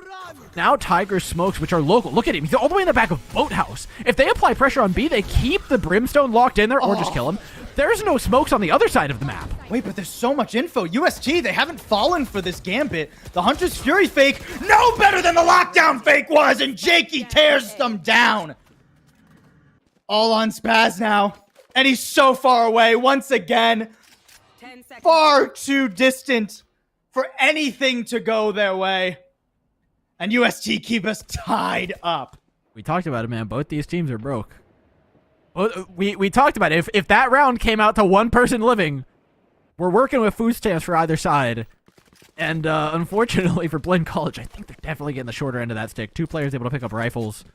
now Tiger's smokes, which are local. Look at him. He's all the way in the back of Boathouse. If they apply pressure on B, they keep the Brimstone locked in there or just kill him. There's no smokes on the other side of the map. Wait, but there's so much info. UST, they haven't fallen for this gambit. The Hunter's Fury fake, no better than the lockdown fake was, and Jakey tears them down. All on Spaz now, and he's so far away once again. Far too distant for anything to go their way. And UST keep us tied up. We talked about it, man. Both these teams are broke. We talked about it. If that round came out to one person living, we're working with food stamps for either side. And unfortunately for Blinn College, I think they're definitely getting the shorter end of that stick. 2 players able to pick up rifles.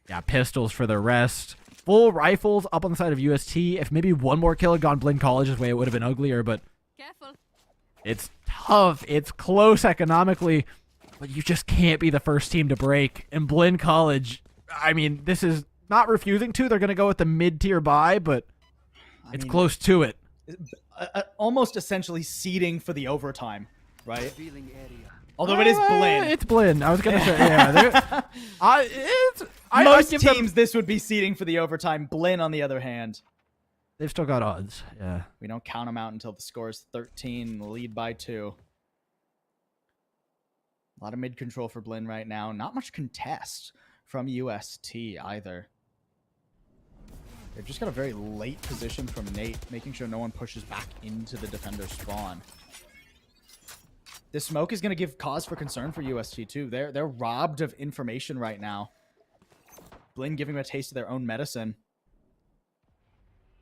Yeah, pistols for the rest. Full rifles up on the side of UST. If maybe one more kill had gone Blinn College's way, it would have been uglier, but Careful. it's tough. It's close economically, but you just can't be the first team to break. And Blinn College, I mean, this is not refusing to. They're going to go with the mid-tier buy, but it's close to it. Almost essentially seeding for the overtime, right? Although it is Blinn. It's Blinn. I was going to say, yeah. Most teams, this would be seeding for the overtime. Blinn, on the other hand, they've still got odds. Yeah. We don't count them out until the score is 13, lead by 2. A lot of mid-control for Blinn right now. Not much contest from UST either. They've just got a very late position from Nate, making sure no one pushes back into the defender spawn. This smoke is going to give cause for concern for UST too. They're robbed of information right now. Blinn giving them a taste of their own medicine.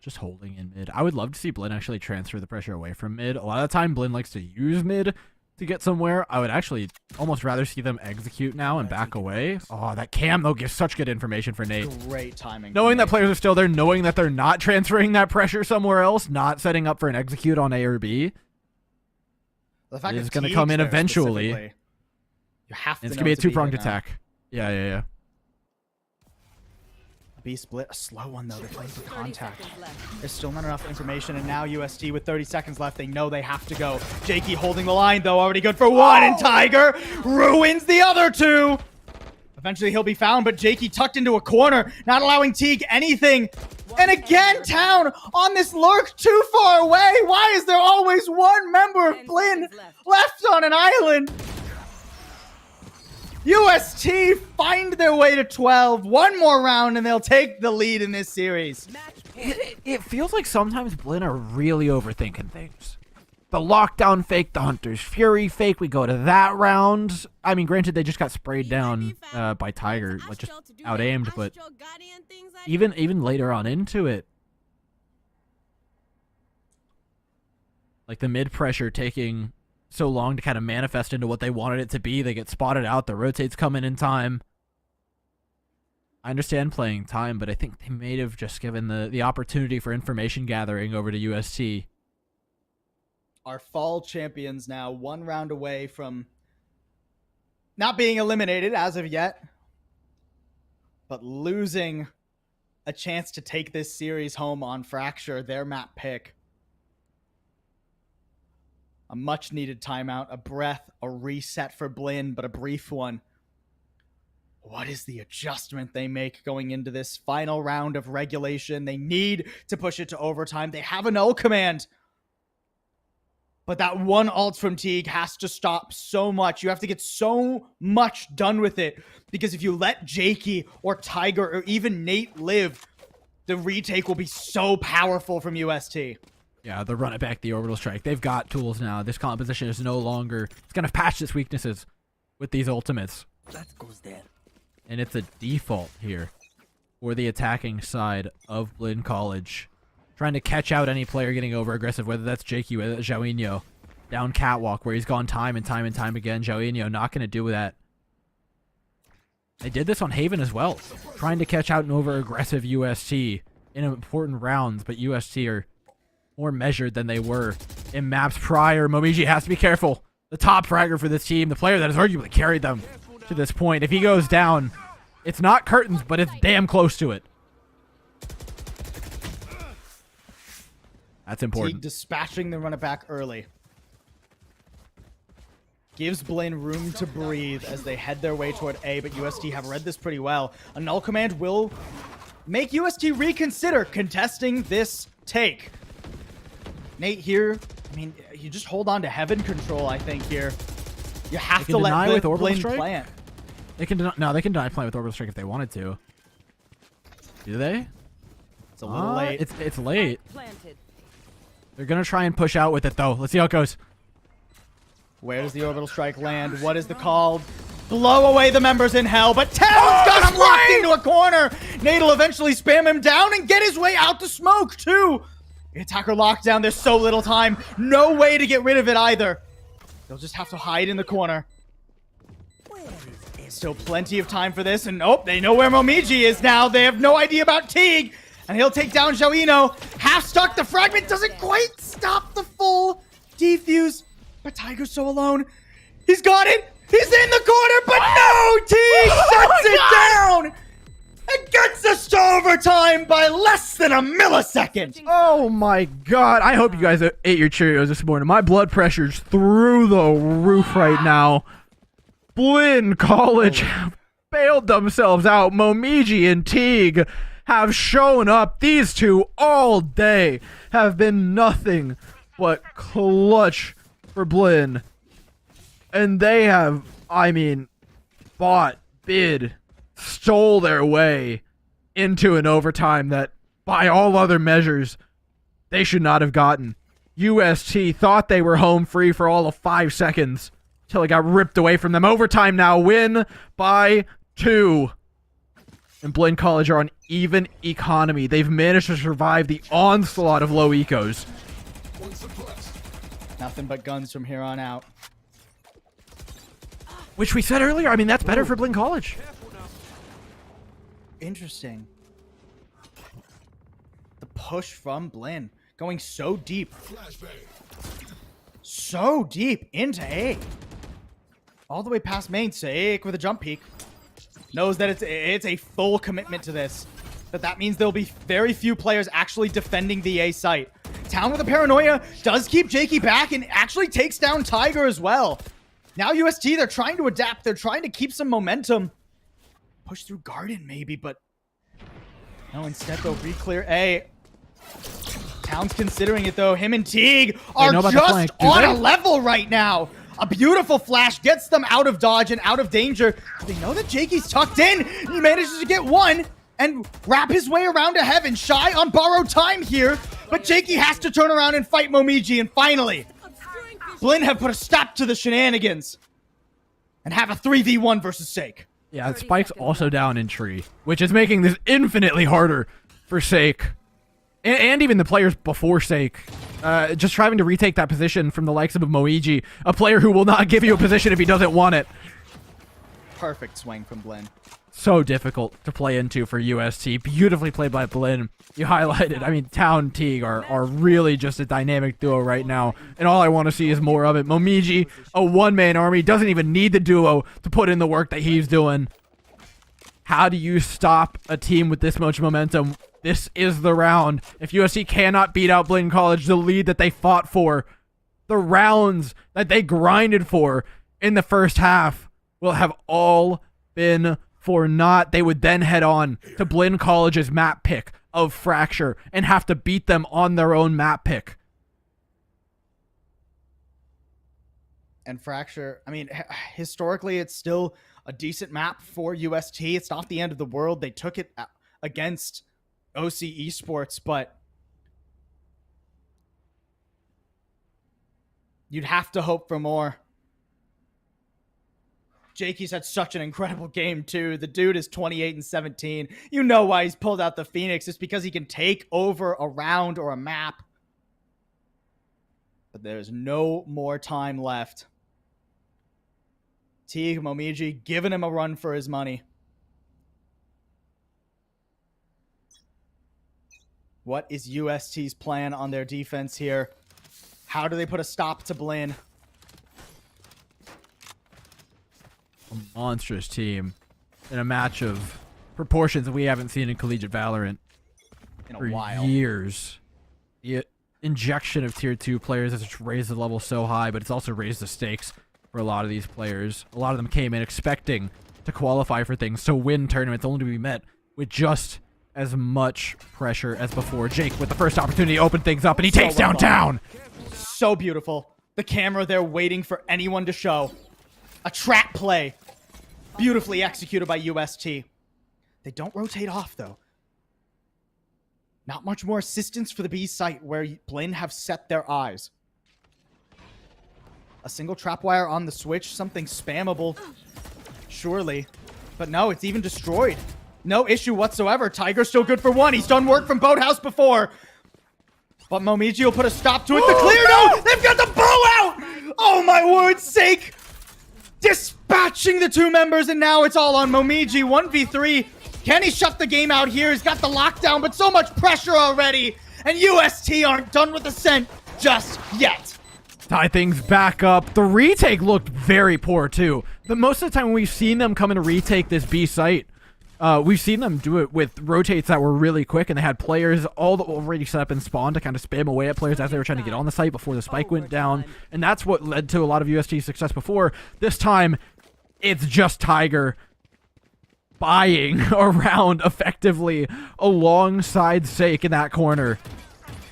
Just holding in mid. I would love to see Blinn actually transfer the pressure away from mid. A lot of the time, Blinn likes to use mid to get somewhere. I would actually almost rather see them execute now and back away. Oh, that cam, though, gives such good information for Nate. Great timing. Knowing that players are still there, knowing that they're not transferring that pressure somewhere else, not setting up for an execute on A or B. The fact is going to come in eventually. You have to it's going to be a 2-pronged attack. Yeah. B split, a slow one though. They're playing for contact. There's still not enough information, and now UST with 30 seconds left, they know they have to go. Jakey holding the line though, already good for 1, and Tiger ruins the other 2. Eventually he'll be found, but Jakey tucked into a corner, not allowing Teague anything. And again, Town on this lurk too far away. Why is there always one member of Blinn left on an island? UST find their way to 12. One more round and they'll take the lead in this series. It feels like sometimes Blinn are really overthinking things. The lockdown fake, the Hunter's Fury fake, we go to that round. I mean, granted, they just got sprayed down by Tiger, like just out-aimed, but even later on into it, Like the mid pressure taking so long to kind of manifest into what they wanted it to be. They get spotted out. The rotates come in time. I understand playing time, but I think they may have just given the opportunity for information gathering over to UST. Our fall champions now 1 round away from not being eliminated as of yet, but losing a chance to take this series home on Fracture, their map pick. A much needed timeout, a breath, a reset for Blinn, but a brief one. What is the adjustment they make going into this final round of regulation? They need to push it to overtime. They have a null command. But that one ult from Teague has to stop so much. You have to get so much done with it. Because if you let Jakey or Tiger or even Nate live, the retake will be so powerful from UST. Yeah, the run it back, the orbital strike. They've got tools now. This composition is no longer... It's going to patch its weaknesses with these ultimates. That goes there. And it's a default here for the attacking side of Blinn College. Trying to catch out any player getting over-aggressive, whether that's Jakey, whether that's Joinho. Down catwalk, where he's gone time and time and time again. Joinho not going to do that. They did this on Haven as well. Trying to catch out an over-aggressive UST in important rounds, but UST are more measured than they were in maps prior. Momiji has to be careful. The top fragger for this team, the player that has arguably carried them to this point. If he goes down, it's not curtains, but it's damn close to it. That's important. Teague dispatching the run it back early. Gives Blinn room to breathe as they head their way toward A, but UST have read this pretty well. A null command will make UST reconsider contesting this take. Nate here, I mean, you just hold on to heaven control, I think, here. You have to let Blinn plant. They can deny, they can deny plant with orbital strike if they wanted to. Do they? It's a little late. It's late. Planted. They're gonna try and push out with it though. Let's see how it goes. Where does the orbital strike land? What is the call? Blow away the members in hell, but Towns got him locked into a corner. Nate will eventually spam him down and get his way out to smoke too. The attacker lockdown. There's so little time. No way to get rid of it either. They'll just have to hide in the corner. Still plenty of time for this, and oh, they know where Momiji is now. They have no idea about Teague, and he'll take down Joinho. Half stuck. The fragment doesn't quite stop the full defuse, but Tiger's so alone. He's got it. He's in the corner, but no! Teague shuts it down and gets us to overtime by less than a millisecond. Oh my god. I hope you guys ate your Cheerios this morning. My blood pressure's through the roof right now. Blinn College have bailed themselves out. Momiji and Teague have shown up. These two all day have been nothing but clutch for Blinn. And they have, I mean, bought, bid, stole their way into an overtime that, by all other measures, they should not have gotten. UST thought they were home free for all of 5 seconds until it got ripped away from them. Overtime now, win by 2. And Blinn College are on even economy. They've managed to survive the onslaught of low ecos. Nothing but guns from here on out. Which we said earlier, I mean, that's better for Blinn College. Interesting. The push from Blinn going so deep. So deep into A. All the way past main. Sake with a jump peek. Knows that it's a full commitment to this. But that means there'll be very few players actually defending the A site. Town with a paranoia does keep Jakey back and actually takes down Tiger as well. Now UST, they're trying to adapt. They're trying to keep some momentum. Push through Garden maybe, but no, instead they'll re-clear A. Town's considering it though. Him and Teague are just on a level right now. A beautiful flash gets them out of dodge and out of danger. They know that Jakey's tucked in. He manages to get one and wrap his way around to heaven. Shy on borrowed time here, but Jakey has to turn around and fight Momiji. And finally, Blinn have put a stop to the shenanigans and have a 3v1 versus Sake. Yeah, Spike's also down in tree, which is making this infinitely harder for Sake. And even the players before Sake just trying to retake that position from the likes of Moiji, a player who will not give you a position if he doesn't want it. Perfect swing from Blinn. So difficult to play into for UST. Beautifully played by Blinn. You highlighted, I mean, Town Teague are really just a dynamic duo right now, and all I want to see is more of it. Momiji, a one-man army, doesn't even need the duo to put in the work that he's doing. How do you stop a team with this much momentum? This is the round. If USC cannot beat out Blinn College, the lead that they fought for, the rounds that they grinded for in the first half will have all been for naught. They would then head on to Blinn College's map pick of Fracture and have to beat them on their own map pick. And Fracture, I mean, historically, it's still a decent map for UST. It's not the end of the world. They took it against OC Esports, but you'd have to hope for more. Jakey's had such an incredible game, too. The dude is 28-17. You know why he's pulled out the Phoenix. It's because he can take over a round or a map. But there's no more time left. Teague, Momiji giving him a run for his money. What is UST's plan on their defense here? How do they put a stop to Blinn? A monstrous team in a match of proportions that we haven't seen in collegiate Valorant In a for while. years. The injection of tier 2 players has raised the level so high, but it's also raised the stakes for a lot of these players. A lot of them came in expecting to qualify for things, so win tournaments only to be met with just as much pressure as before. Jake with the first opportunity to open things up, and he takes down Town. So beautiful. The camera there waiting for anyone to show. A trap play. Beautifully executed by UST. They don't rotate off, though. Not much more assistance for the B site where Blinn have set their eyes. A single trapwire on the switch. Something spammable. Surely. But no, it's even destroyed. No issue whatsoever. Tiger's still good for one. He's done work from Boathouse before. But Momiji will put a stop to it. The clear, no! They've got the bow out! Oh my word's sake! Dispatching the two members, and now it's all on Momiji. 1v3. Can he shut the game out here? He's got the lockdown, but so much pressure already. And UST aren't done with the scent just yet. Tie things back up. The retake looked very poor, too. But most of the time when we've seen them come and retake this B site, we've seen them do it with rotates that were really quick, and they had players all already set up and spawned to kind of spam away at players as they were trying to get on the site before the spike went down. And that's what led to a lot of UST's success before. This time, it's just Tiger buying around effectively alongside Sake in that corner.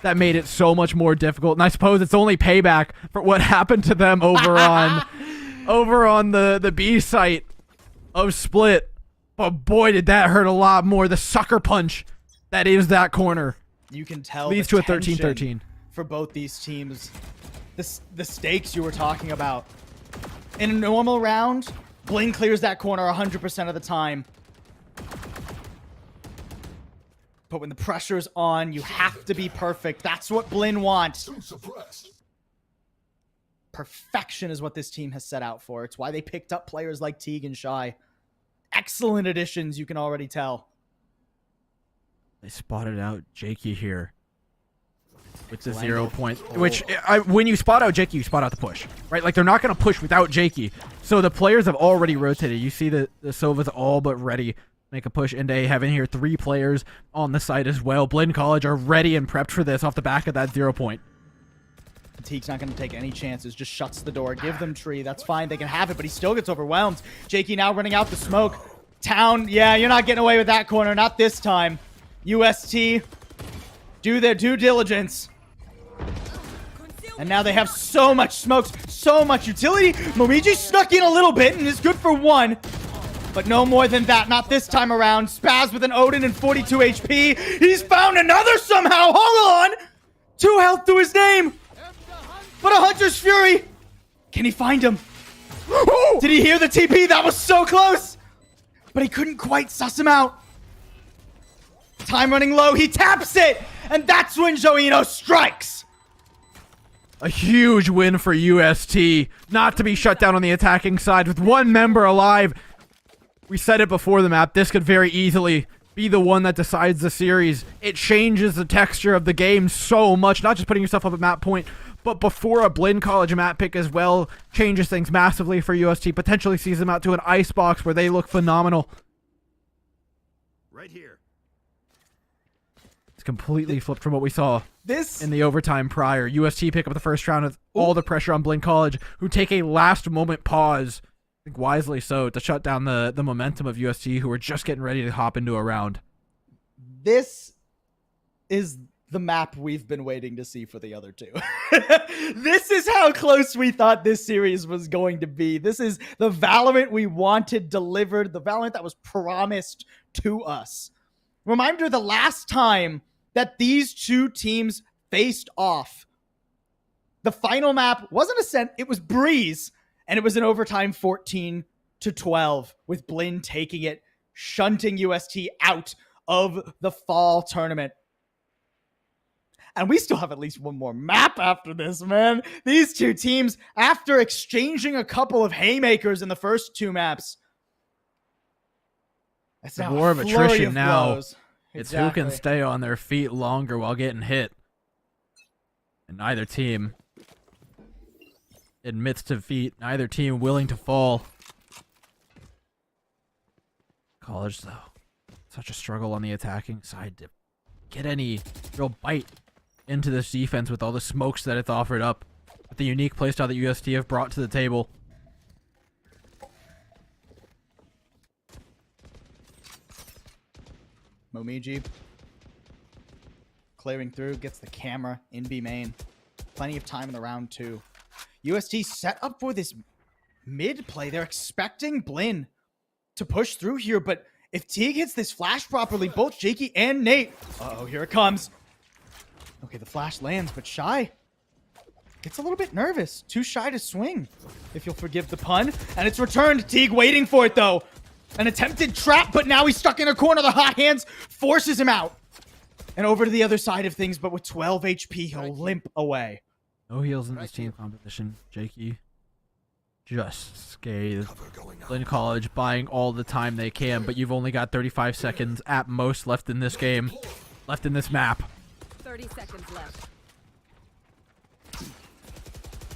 That made it so much more difficult. And I suppose it's only payback for what happened to them over on the B site of Split. But boy, did that hurt a lot more. The sucker punch that is that corner. You can tell leads the to a 13-13 for both these teams. The stakes you were talking about. In a normal round, Blinn clears that corner 100% of the time. But when the pressure's on, you have to be perfect. That's what Blinn wants. Perfection is what this team has set out for. It's why they picked up players like Teague and Shy. Excellent additions, you can already tell. They spotted out Jakey here with the 0 point. Which, when you spot out Jakey, you spot out the push, right? Like, they're not going to push without Jakey. So the players have already rotated. You see the Sova's all but ready. Make a push into A Heaven here. 3 players on the site as well. Blinn College are ready and prepped for this off the back of that 0 point. Teague's not going to take any chances. Just shuts the door. Give them tree. That's fine. They can have it, but he still gets overwhelmed. Jakey now running out the smoke. Town, yeah, you're not getting away with that corner. Not this time. UST do their due diligence. And now they have so much smokes, so much utility. Momiji snuck in a little bit and is good for 1. But no more than that. Not this time around. Spaz with an Odin and 42 HP. He's found another somehow. Hold on. 2 health to his name. But a Hunter's Fury. Can he find him? Did he hear the TP? That was so close. But he couldn't quite suss him out. Time running low. He taps it. And that's when Joino strikes. A huge win for UST. Not to be shut down on the attacking side with one member alive. We said it before the map. This could very easily be the one that decides the series. It changes the texture of the game so much. Not just putting yourself up at map point, but before a Blinn College map pick as well. Changes things massively for UST. Potentially sees them out to an icebox where they look phenomenal. Right here. It's completely flipped from what we saw This in the overtime prior. UST pick up the first round with all the pressure on Blinn College, who take a last moment pause, I think wisely so, to shut down the momentum of UST, who were just getting ready to hop into a round. this is the map we've been waiting to see for the other two. This is how close we thought this series was going to be. This is the Valorant we wanted delivered, the Valorant that was promised to us. Reminder, the last time that these two teams faced off, the final map wasn't Ascent, it was Breeze, and it was an overtime 14-12 with Blinn taking it, shunting UST out of the fall tournament. And we still have at least one more map after this, man. These two teams, after exchanging a couple of haymakers in the first two maps, it's now War of a flurry attrition of now. blows. It's who can stay on their feet longer while getting hit. And neither team admits defeat. Neither team willing to fall. College, though, such a struggle on the attacking side to get any real bite into this defense with all the smokes that it's offered up, with the unique playstyle that UST have brought to the table. Momiji clearing through, gets the camera in B main. Plenty of time in the round two. UST set up for this mid play. They're expecting Blinn to push through here, but if Teague hits this flash properly, both Jakey and Nate. Uh-oh, here it comes. Okay, the flash lands, but Shy gets a little bit nervous. Too shy to swing, if you'll forgive the pun. And it's returned. Teague waiting for it, though. An attempted trap, but now he's stuck in a corner. The hot hands forces him out. And over to the other side of things, but with 12 HP, he'll limp away. No heals in this team competition. Jakey just scathed. Blinn College buying all the time they can, but you've only got 35 seconds at most left in this game. Left in this map. 30 seconds left.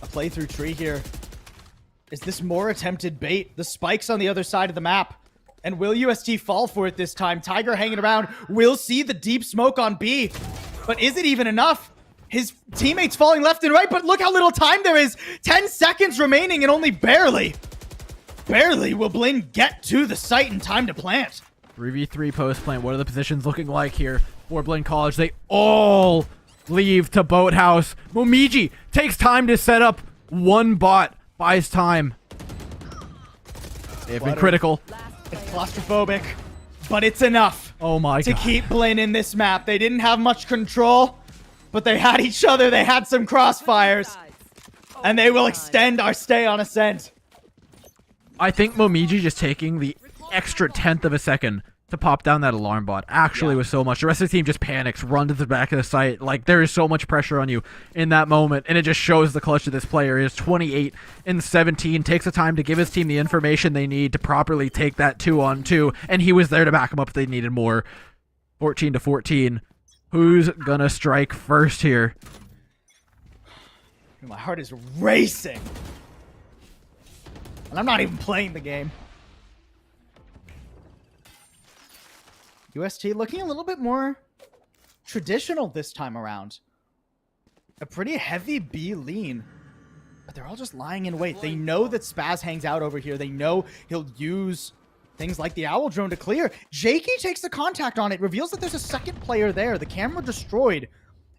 A playthrough tree here. Is this more attempted bait? The spike's on the other side of the map. And will UST fall for it this time? Tiger hanging around. Will see the deep smoke on B. But is it even enough? His teammates falling left and right, but look how little time there is. 10 seconds remaining and only barely will Blinn get to the site in time to plant. 3v3 post plant. What are the positions looking like here for Blinn College? They all leave to Boathouse. Momiji takes time to set up one bot. Buys time. They've been critical. It's claustrophobic, but it's enough. Oh my to god. keep Blinn in this map. They didn't have much control, but they had each other. They had some crossfires, and they will extend our stay on Ascent. I think Momiji just taking the extra 10th of a second to pop down that alarm bot actually was so much. The rest of the team just panics, run to the back of the site. Like, there is so much pressure on you in that moment, and it just shows the clutch of this player. He is 28 and 17, takes the time to give his team the information they need to properly take that 2-on-2, and he was there to back them up if they needed more. 14-14. Who's gonna strike first here? My heart is racing. And I'm not even playing the game. UST looking a little bit more traditional this time around. A pretty heavy B lean. But they're all just lying in wait. They know that Spaz hangs out over here. They know he'll use things like the Owl Drone to clear. Jakey takes the contact on it. Reveals that there's a second player there. The camera destroyed.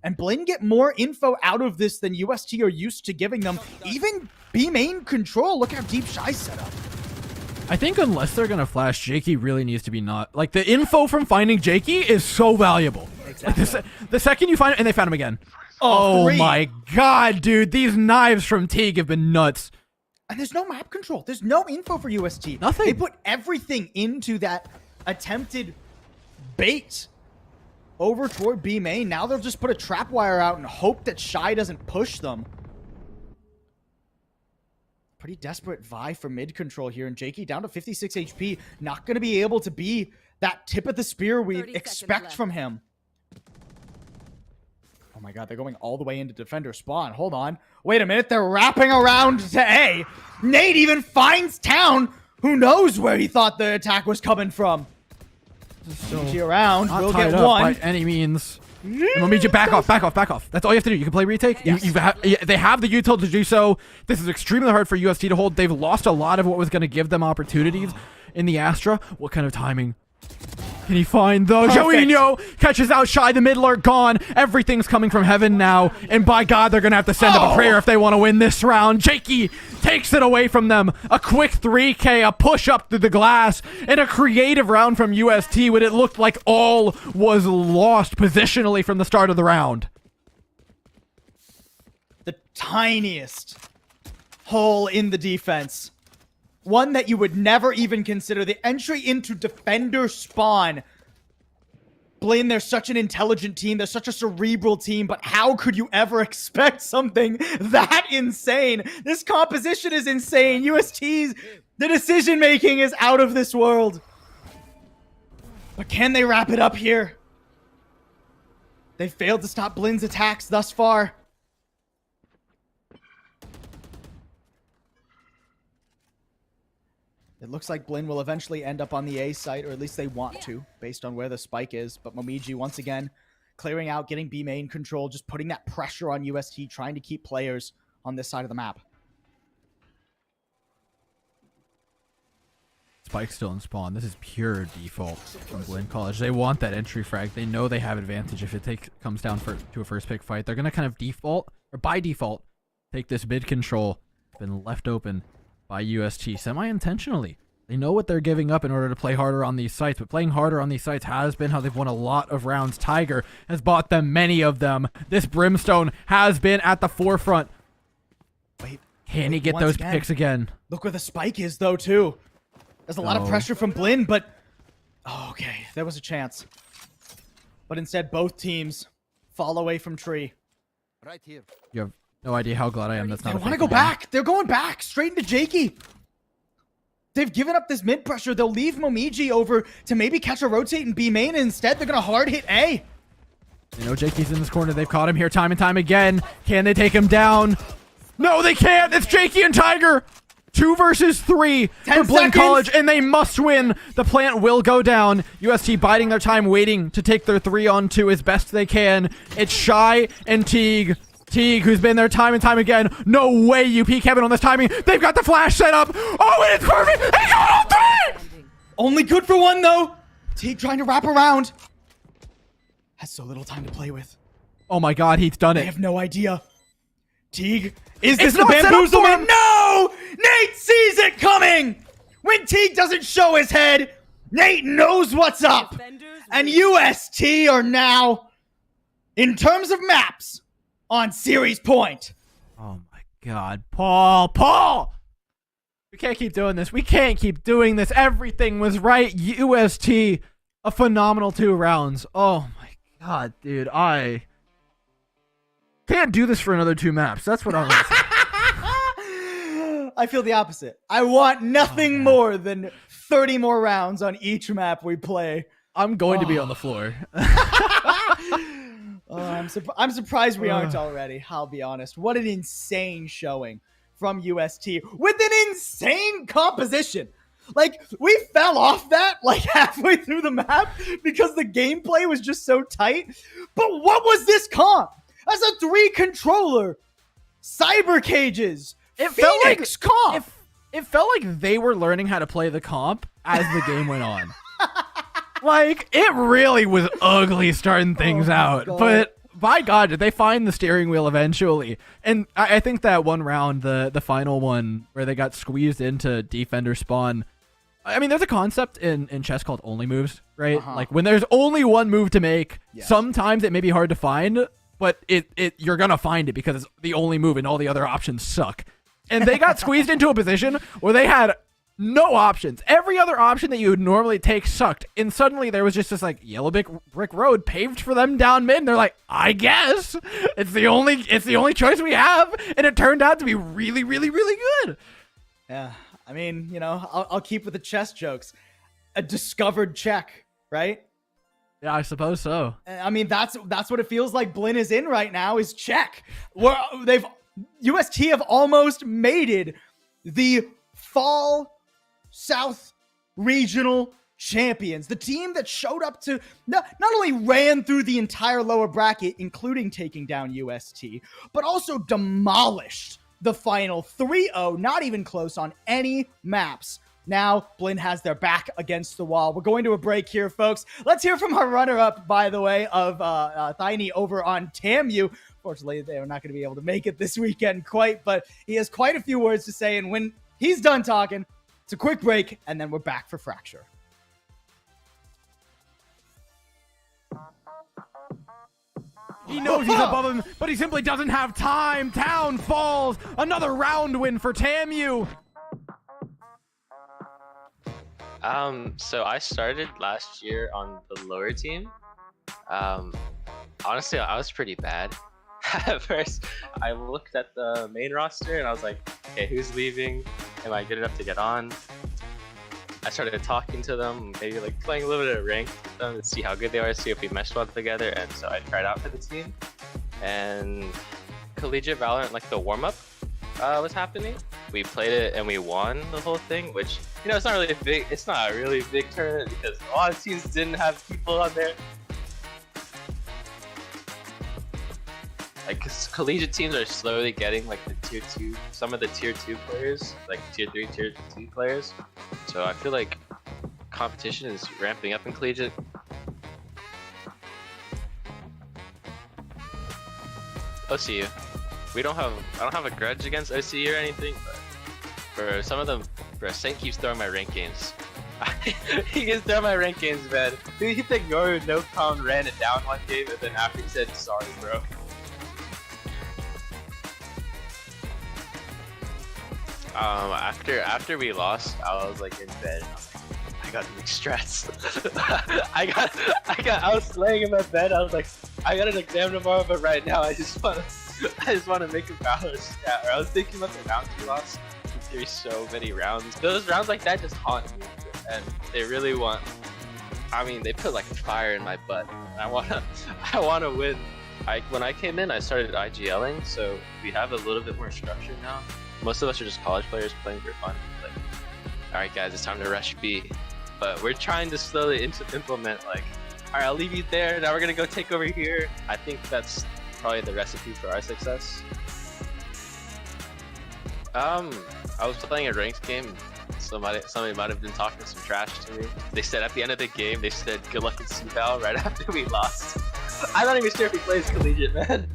And Blinn get more info out of this than UST are used to giving them. Even B main control. Look how deep Shy's set up. I think unless they're gonna flash, Jakey really needs to be not. Like, the info from finding Jakey is so valuable. Exactly. Like, the second you find it, and they found him again. Oh, Oh my god, dude. These knives from Teague have been nuts. And there's no map control. There's no info for UST. Nothing. They put everything into that attempted bait over toward B main. Now they'll just put a trap wire out and hope that Shy doesn't push them. pretty desperate vie for mid control here. And Jakey down to 56 HP. Not going to be able to be that tip of the spear we 30 seconds expect left. from him. Oh my god, they're going all the way into defender spawn. Hold on. Wait a minute, they're wrapping around to A. Nate even finds Town. Who knows where he thought the attack was coming from. Momiji around. Not We'll tied get up one. by any means. Momiji, back off. That's all you have to do. You can play retake. They have the util to do so. This is extremely hard for UST to hold. They've lost a lot of what was going to give them opportunities in the Astra. What kind of timing? Can he find the Joinho? Catches out Shy, the mid lurk gone. Everything's coming from heaven now. And by God, they're going to have to send up a prayer if they want to win this round. Jakey takes it away from them. A quick 3K, a push up through the glass, and a creative round from UST when it looked like all was lost positionally from the start of the round. The tiniest hole in the defense. One that you would never even consider. The entry into defender spawn. Blaine, they're such an intelligent team. They're such a cerebral team. But how could you ever expect something that insane? This composition is insane. UST's, the decision making is out of this world. But can they wrap it up here? They failed to stop Blin's attacks thus far. It looks like Blin will eventually end up on the A site, or at least they want to, based on where the spike is. But Momiji, once again, clearing out, getting B main control, just putting that pressure on UST, trying to keep players on this side of the map. Spike's still in spawn. This is pure default from Blinn College. They want that entry frag. They know they have advantage if it comes down to a first pick fight. They're going to kind of default, or by default, take this mid control. Been left open by UST semi-intentionally. They know what they're giving up in order to play harder on these sites, but playing harder on these sites has been how they've won a lot of rounds. Tiger has bought them many of them. This Brimstone has been at the forefront. Wait, can he get those picks again? Look where the spike is, though, too. There's a lot of pressure from Blinn, but... Oh, okay, there was a chance. But instead, both teams fall away from tree. Right here. You have no idea how glad I am that's not They a want to fake go again. back. They're going back straight into Jakey. They've given up this mid pressure. They'll leave Momiji over to maybe catch a rotate and B main. And instead, they're going to hard hit A. You know Jakey's in this corner. They've caught him here time and time again. Can they take him down? No, they can't. It's Jakey and Tiger. 2 versus 3 for Blinn College, and they must win. The plant will go down. UST biding their time, waiting to take their 3-on-2 as best they can. It's Shy and Teague. Teague, who's been there time and time again. No way you peek Kevin on this timing. They've got the flash set up. Oh, and it's perfect. And he's going all 3! Only good for one, though. Teague trying to wrap around. Has so little time to play with. Oh my god, he's done They it. have no idea. Teague, is this It's the not set up for bamboozlement? him. No! Nate sees it coming! When Teague doesn't show his head, Nate knows what's up. Defenders And win. UST are now, in terms of maps, on series point. Oh my god. Paul! We can't keep doing this. We can't keep doing this. Everything was right. UST, a phenomenal 2 rounds. Oh my god, dude. I can't do this for another 2 maps. That's what I'm gonna say. I feel the opposite. I want nothing more than 30 more rounds on each map we play. I'm going to be on the floor. I'm surprised we aren't already, I'll be honest. What an insane showing from UST with an insane composition. Like, we fell off that like halfway through the map because the gameplay was just so tight. But what was this comp? As a 3-controller, cyber cages, Phoenix comp. It felt like they were learning how to play the comp as the game went on. Like, it really was ugly starting things out. God. But by God, did they find the steering wheel eventually? And I think that one round, the final one, where they got squeezed into defender spawn. I mean, there's a concept in chess called only moves, right? Like, when there's only one move to make, sometimes it may be hard to find, but you're gonna find it because it's the only move and all the other options suck. And they got squeezed into a position where they had no options. Every other option that you would normally take sucked. And suddenly there was just this like yellow brick road paved for them down mid. And they're like, I guess it's the only choice we have. And it turned out to be really, really, really good. Yeah, I mean, I'll keep with the chess jokes. A discovered check, right? Yeah, I suppose so. I mean, that's what it feels like Blinn is in right now, is check. UST have almost mated the Fall South Regional champions. The team that showed up to not only ran through the entire lower bracket, including taking down UST, but also demolished the final 3-0, not even close on any maps. Now, Blinn has their back against the wall. We're going to a break here, folks. Let's hear from our runner-up, by the way, of Tiny over on TAMU. Fortunately, they are not going to be able to make it this weekend quite, but he has quite a few words to say, and when he's done talking, it's a quick break, and then we're back for Fracture. He knows he's above him, but he simply doesn't have time. Town falls. Another round win for TAMU. So I started last year on the lower team. Honestly, I was pretty bad. At first, I looked at the main roster and I was like, okay, who's leaving? Am I good enough to get on? I started talking to them, maybe like playing a little bit of ranked with them to see how good they are, see if we meshed well together, and so I tried out for the team. And Collegiate Valorant, like the warm-up was happening. We played it and we won the whole thing, which, it's not a really big tournament because a lot of teams didn't have people on there. Like, cause collegiate teams are slowly getting like the tier 2, some of the tier 2 players, like tier 3, tier 2 players. So I feel like competition is ramping up in collegiate. OCU. I don't have a grudge against OCU or anything, but for some of them, Saint keeps throwing my rank games. He keeps throwing my rank games, man. He picked Yoru, no com, ran it down one game, and then after he said, sorry, bro. After we lost, I was like in bed. I was like, I got to make strats. I was laying in my bed. I was like, I got an exam tomorrow, but right now I just want to make a Valor stat. Or I was thinking about the rounds we lost. There's so many rounds. Those rounds like that just haunt me, and they really want. I mean, they put like fire in my butt. And I wanna win. When I came in, I started IGLing, so we have a little bit more structure now. Most of us are just college players playing for fun. Like, all right, guys, it's time to rush B. But we're trying to slowly implement, like, all right, I'll leave you there. Now we're gonna go take over here. I think that's probably the recipe for our success. I was playing a ranked game. Somebody might have been talking some trash to me. They said at the end of the game, they said good luck in CVAL right after we lost. I'm not even sure if he plays collegiate, man.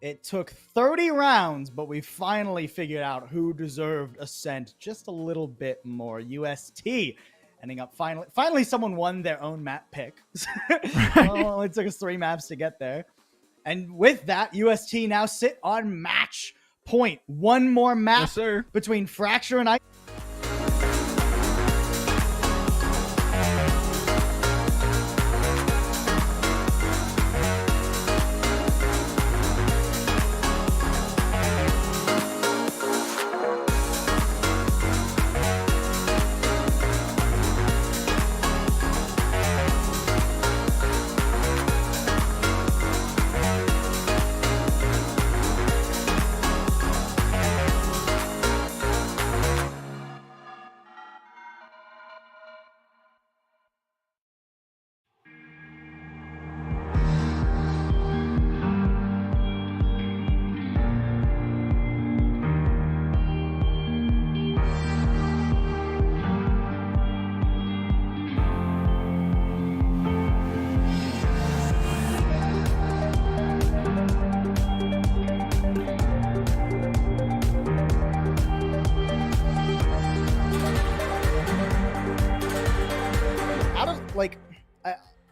It took 30 rounds, but we finally figured out who deserved Ascent just a little bit more. UST ending up finally someone won their own map pick. Well, it took us 3 maps to get there. And with that, UST now sit on match point. One more map between Fracture and I.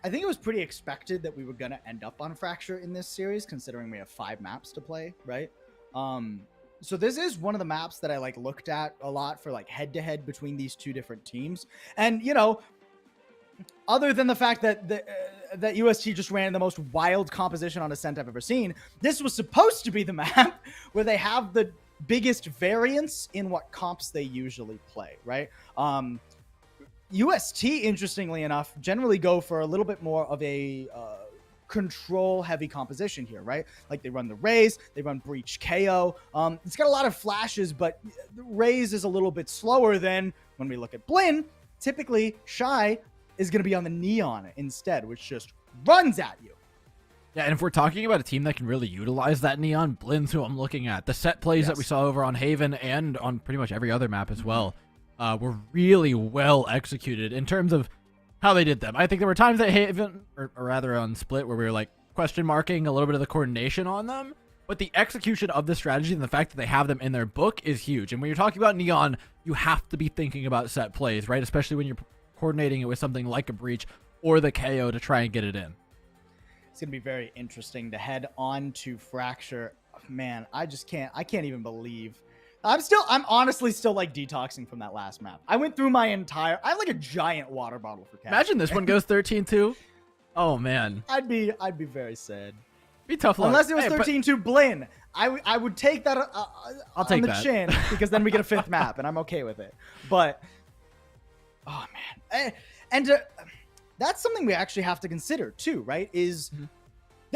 I think it was pretty expected that we were going to end up on Fracture in this series, considering we have 5 maps to play, right? So this is one of the maps that I looked at a lot for head-to-head between these 2 different teams. And, you know, other than the fact that that UST just ran the most wild composition on Ascent I've ever seen, this was supposed to be the map where they have the biggest variance in what comps they usually play, right? UST, interestingly enough, generally go for a little bit more of a control-heavy composition here, right? Like they run the Raze, they run Breach KO. It's got a lot of flashes, but the Raze is a little bit slower than when we look at Blinn. Typically, Shy is going to be on the Neon instead, which just runs at you. Yeah, and if we're talking about a team that can really utilize that Neon, Blinn's who I'm looking at. The set plays that we saw over on Haven and on pretty much every other map as well were really well executed in terms of how they did them. I think there were times that Haven, or rather on Split, where we were question marking a little bit of the coordination on them, but the execution of the strategy and the fact that they have them in their book is huge. And when you're talking about Neon, you have to be thinking about set plays, right? Especially when you're coordinating it with something like a Breach or the KO to try and get it in. It's going to be very interesting to head on to Fracture. Man, I can't even believe. I'm honestly still detoxing from that last map. I went through my entire, I have a giant water bottle for cash. Imagine this one goes 13-2. Oh man. I'd be very sad. Be tough luck. Unless it was 13-2 Blinn. I would take that I'll take on the that. chin, because then we get a 5th map and I'm okay with it. But, oh man. And that's something we actually have to consider too, right? There's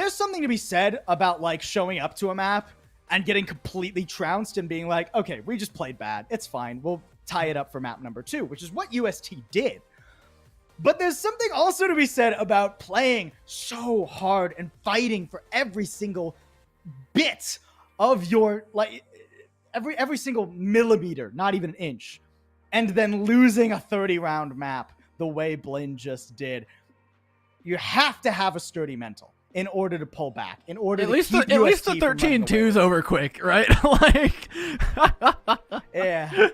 something to be said about showing up to a map and getting completely trounced and being like, okay, we just played bad. It's fine. We'll tie it up for map number 2, which is what UST did. But there's something also to be said about playing so hard and fighting for every single bit of your, every single millimeter, not even an inch, and then losing a 30-round map the way Blinn just did. You have to have a sturdy mental in order to pull back, in order at to least keep the 13-2's over quick, right? Yeah.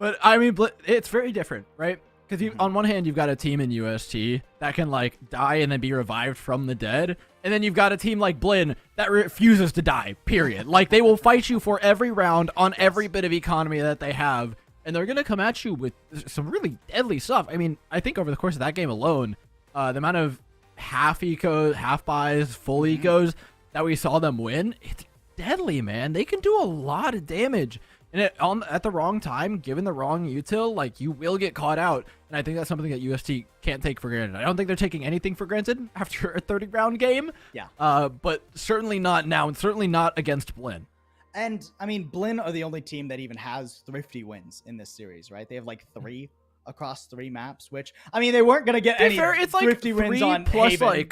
But I mean, it's very different, right? Because on one hand, you've got a team in UST that can die and then be revived from the dead, and then you've got a team like Blinn that refuses to die. Period. They will fight you for every round on every bit of economy that they have, and they're gonna come at you with some really deadly stuff. I mean, I think over the course of that game alone, the amount of half ecos, half buys, full ecos that we saw them win, it's deadly, man. They can do a lot of damage, and at the wrong time, given the wrong util, you will get caught out. And I think that's something that UST can't take for granted. I don't think they're taking anything for granted after a 30-round game. Yeah. But certainly not now, and certainly not against Blinn. And I mean, Blinn are the only team that even has thrifty wins in this series, right? They have 3 across 3 maps, which, I mean, they weren't going to get any thrifty wins on plus Haven.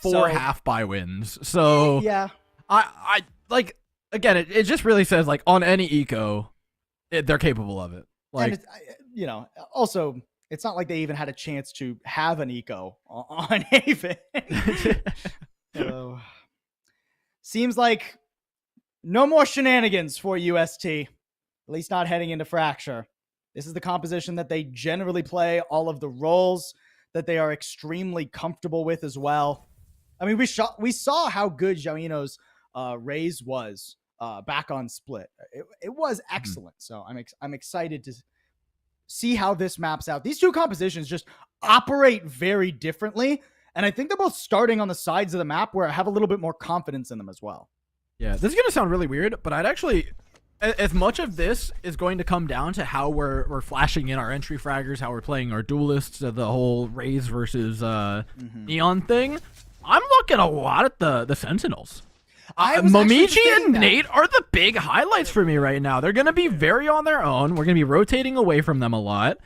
4 half buy wins. So yeah, I again, it just really says on any eco, they're capable of it. And also, it's not like they even had a chance to have an eco on Haven. So, seems like No more shenanigans for UST. At least not heading into Fracture. This is the composition that they generally play, all of the roles that they are extremely comfortable with as well. I mean, we saw how good Xiaoino's raise was back on Split. It was excellent. So I'm excited to see how this maps out. These two compositions just operate very differently, and I think they're both starting on the sides of the map where I have a little bit more confidence in them as well. Yeah, this is going to sound really weird, but I'd actually, as much of this is going to come down to how we're flashing in our entry fraggers, how we're playing our duelists, the whole Raze versus Neon thing, I'm looking a lot at the Sentinels. Momiji and Nate are the big highlights for me right now. They're going to be very on their own. We're going to be rotating away from them a lot.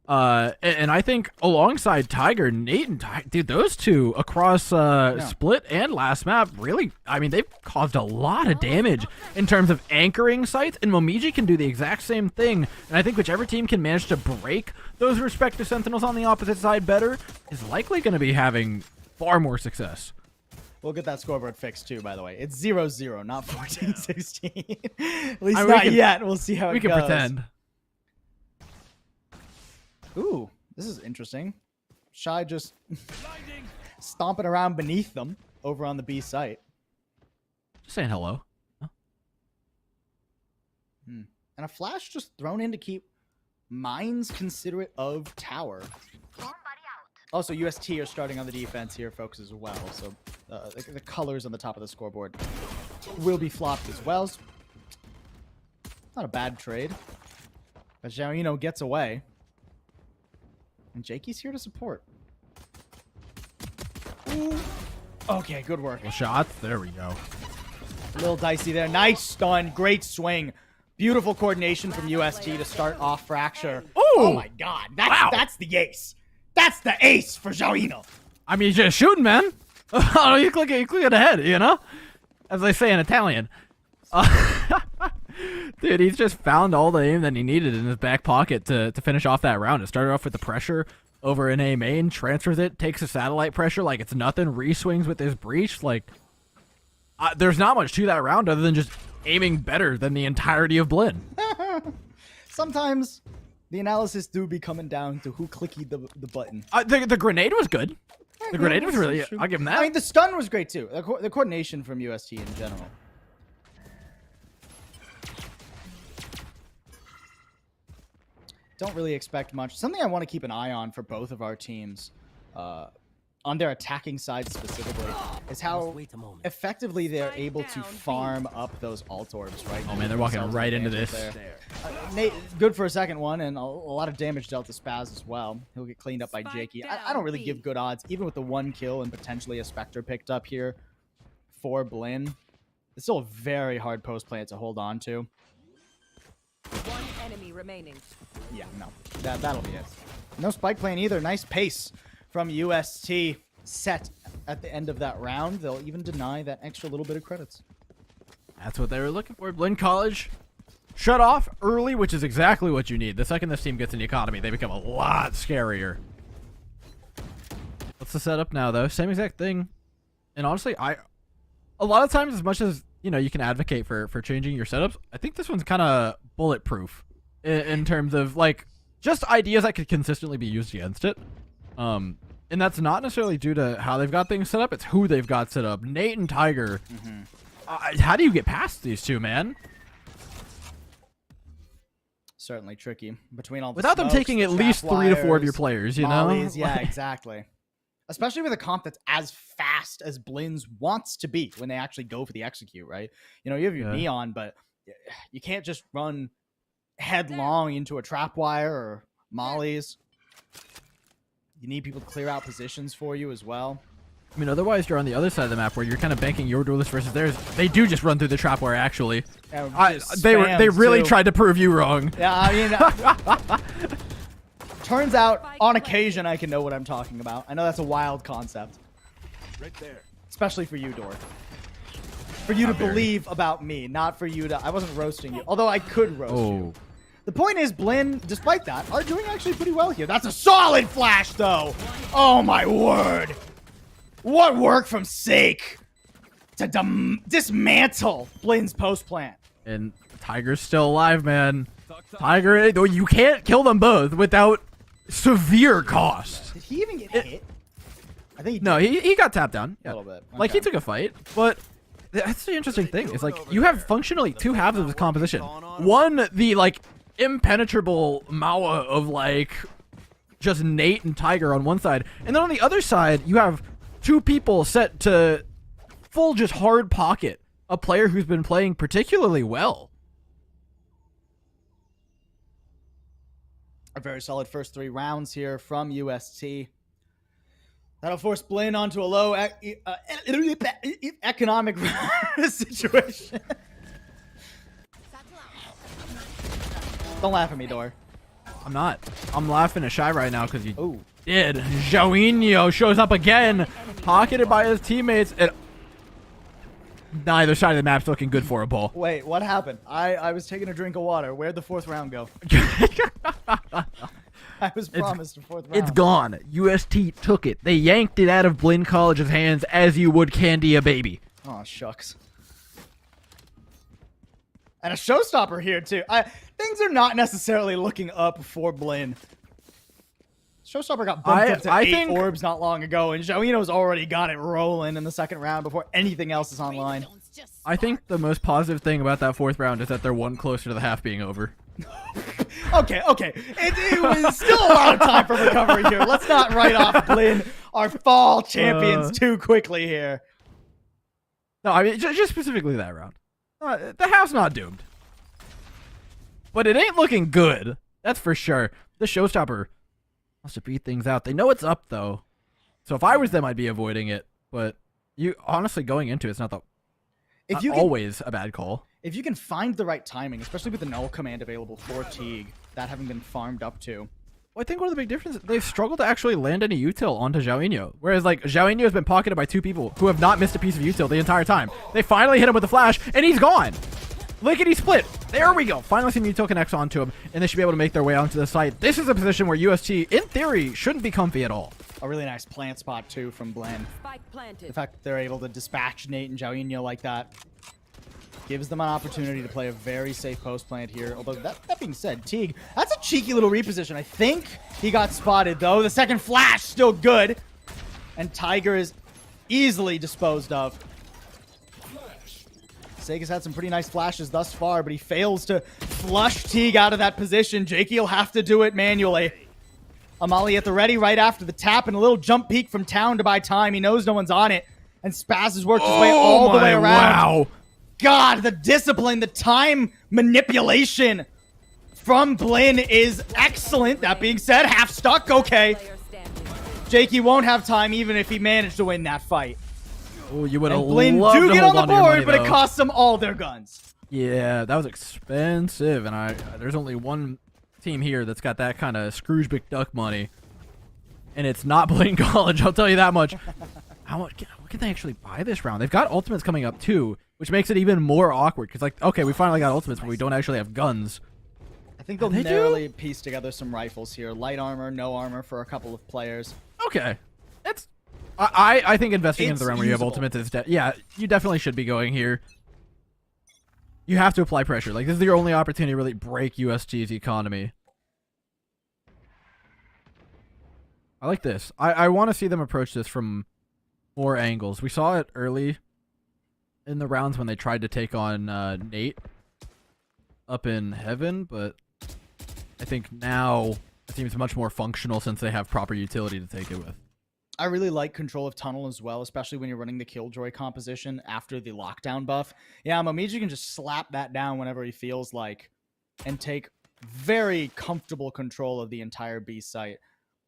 And I think alongside Tiger, Nate and Tiger, dude, those two across Split and last map, really, I mean, they've caused a lot of damage in terms of anchoring sites, and Momiji can do the exact same thing. And I think whichever team can manage to break those respective Sentinels on the opposite side better is likely going to be having far more success. We'll get that scoreboard fixed too, by the way. It's 0-0, not 14-16. At least not yet. We'll see how it goes. We can pretend. Ooh, this is interesting. Shy just stomping around beneath them over on the B site. Just saying hello. Huh? And a flash just thrown in to keep Mines considerate of tower. Also, UST are starting on the defense here, folks, as well. So the colors on the top of the scoreboard will be flopped as well. Not a bad trade. But Xiaoino gets away. And Jakey's here to support. Ooh. Okay, good work. Shots. There we go. A little dicey there. Nice stun. Great swing. Beautiful coordination from UST to start off Fracture. Ooh. Oh my god. That's the ace. That's the ace for Xiaoino. I mean, he's just shooting, man. You click it ahead, you know? As they say in Italian. Dude, he's just found all the aim that he needed in his back pocket to finish off that round. It started off with the pressure over an A main, transfers it, takes a satellite pressure like it's nothing, re-swings with his breach. Like, there's not much to that round other than just aiming better than the entirety of Blinn. Sometimes the analysis do be coming down to who clicked the button. The grenade was good. The grenade was really, I'll give him that. I mean, the stun was great too. The coordination from UST in general. Don't really expect much. Something I want to keep an eye on for both of our teams, on their attacking side specifically, is how effectively they're able to farm up those alt orbs, right? Oh man, they're walking right into this. Nate, good for a second one, and a lot of damage dealt to Spaz as well. He'll get cleaned up by Jakey. I don't really give good odds, even with the one kill and potentially a Spectre picked up here for Blinn. It's still a very hard post play to hold on to. One enemy remaining. Yeah, no. That'll be it. No spike playing either. Nice pace from UST set at the end of that round. They'll even deny that extra little bit of credits. That's what they were looking for. Blinn College shut off early, which is exactly what you need. The second this team gets in the economy, they become a lot scarier. What's the setup now, though? Same exact thing. And honestly, a lot of times, as much as you can advocate for changing your setups, I think this one's kind of bulletproof in terms of like just ideas that could consistently be used against it. And that's not necessarily due to how they've got things set up, it's who they've got set up. Nate and Tiger, how do you get past these two, man? Certainly tricky. Between all the without them taking at least 3 to 4 of your players, you mollies, know? Yeah, exactly. Especially with a comp that's as fast as Blinn's wants to be when they actually go for the execute, right? You have your Neon, but you can't just run headlong into a trapwire or mollies. You need people to clear out positions for you as well. I mean, otherwise you're on the other side of the map where you're kind of banking your duelist versus theirs. They do just run through the trapwire, actually. They really tried to prove you wrong. Yeah, I mean... Turns out, on occasion, I can know what I'm talking about. I know that's a wild concept. Right there. Especially for you, Dork. For you to believe about me, not for you to... I wasn't roasting you, although I could roast you. The point is, Blinn, despite that, are doing actually pretty well here. That's a solid flash, though! Oh, my word! What work from Sake! to dismantle Blin's post plant. And Tiger's still alive, man. Tiger, you can't kill them both without severe cost. Did he even get hit? I think he got tapped down. Yeah. A little bit. Like, he took a fight, but that's the interesting thing. It's like, you have functionally two halves of this composition. One, the, like, impenetrable Mawa of, like, just Nate and Tiger on one side. And then on the other side, you have two people set to full just hard pocket a player who's been playing particularly well. A very solid first 3 rounds here from UST. That'll force Blin onto a low economic situation. Don't laugh at me, Dor. I'm not. I'm laughing at Shy right now because you did. Joinho shows up again, pocketed by his teammates, and neither side of the map's looking good for a ball. Wait, what happened? I was taking a drink of water. Where'd the 4th round go? I was promised a 4th round. It's gone. UST took it. They yanked it out of Blinn College's hands as you would candy a baby. Oh, shucks. And a showstopper here, too. Things are not necessarily looking up for Blinn. Showstopper got bumped up to 8 orbs not long ago, and Joino's already got it rolling in the 2nd round before anything else is online. I think the most positive thing about that 4th round is that they're one closer to the half being over. Okay. It was still a lot of time for recovery here. Let's not write off Blinn, our fall champions, too quickly here. No, I mean, just specifically that round. The half's not doomed. But it ain't looking good. That's for sure. The showstopper wants to beat things out. They know it's up, though. So if I was them, I'd be avoiding it. But you honestly going into it's not always a bad call. If you can find the right timing, especially with the null command available for Teague, that having been farmed up to. Well, I think one of the big differences, they've struggled to actually land any util onto Joinho. Whereas, like, Joinho has been pocketed by 2 people who have not missed a piece of util the entire time. They finally hit him with a flash, and he's gone. Lickety split. There we go. Finally some util connects onto him, and they should be able to make their way onto the site. This is a position where UST, in theory, shouldn't be comfy at all. A really nice plant spot, too, from Blinn. Spike planted. The fact that they're able to dispatch Nate and Joinho like that gives them an opportunity to play a very safe post plant here. Although, that being said, Teague, that's a cheeky little reposition. I think he got spotted, though. The second flash, still good. And Tiger is easily disposed of. Sega's had some pretty nice flashes thus far, but he fails to flush Teague out of that position. Jakey will have to do it manually. Amali at the ready right after the tap, and a little jump peek from Town to buy time. He knows no one's on it. And Spaz has worked his way all the way around. Wow. God, the discipline, the time manipulation from Blinn is excellent. That being said, half stuck. Okay. Jakey won't have time even if he managed to win that fight. Oh, you would have loved Blinn do to get hold on the your board, money, but though. it costs them all their guns. Yeah, that was expensive, and there's only one team here that's got that kind of Scrooge McDuck money, and it's not Blinn College, I'll tell you that much. What can they actually buy this round? They've got ultimates coming up, too, which makes it even more awkward, because, like, okay, we finally got ultimates, but we don't actually have guns. I think they'll narrowly piece together some rifles here. Light armor, no armor for a couple of players. Okay. I think investing into the round where you have ultimates is... yeah, you definitely should be going here. You have to apply pressure. Like, this is your only opportunity to really break USG's economy. I like this. I want to see them approach this from more angles. We saw it early in the rounds when they tried to take on Nate up in heaven, but I think now it seems much more functional since they have proper utility to take it with. I really like control of tunnel as well, especially when you're running the Killjoy composition after the lockdown buff. Yeah, Momiji can just slap that down whenever he feels like and take very comfortable control of the entire B site.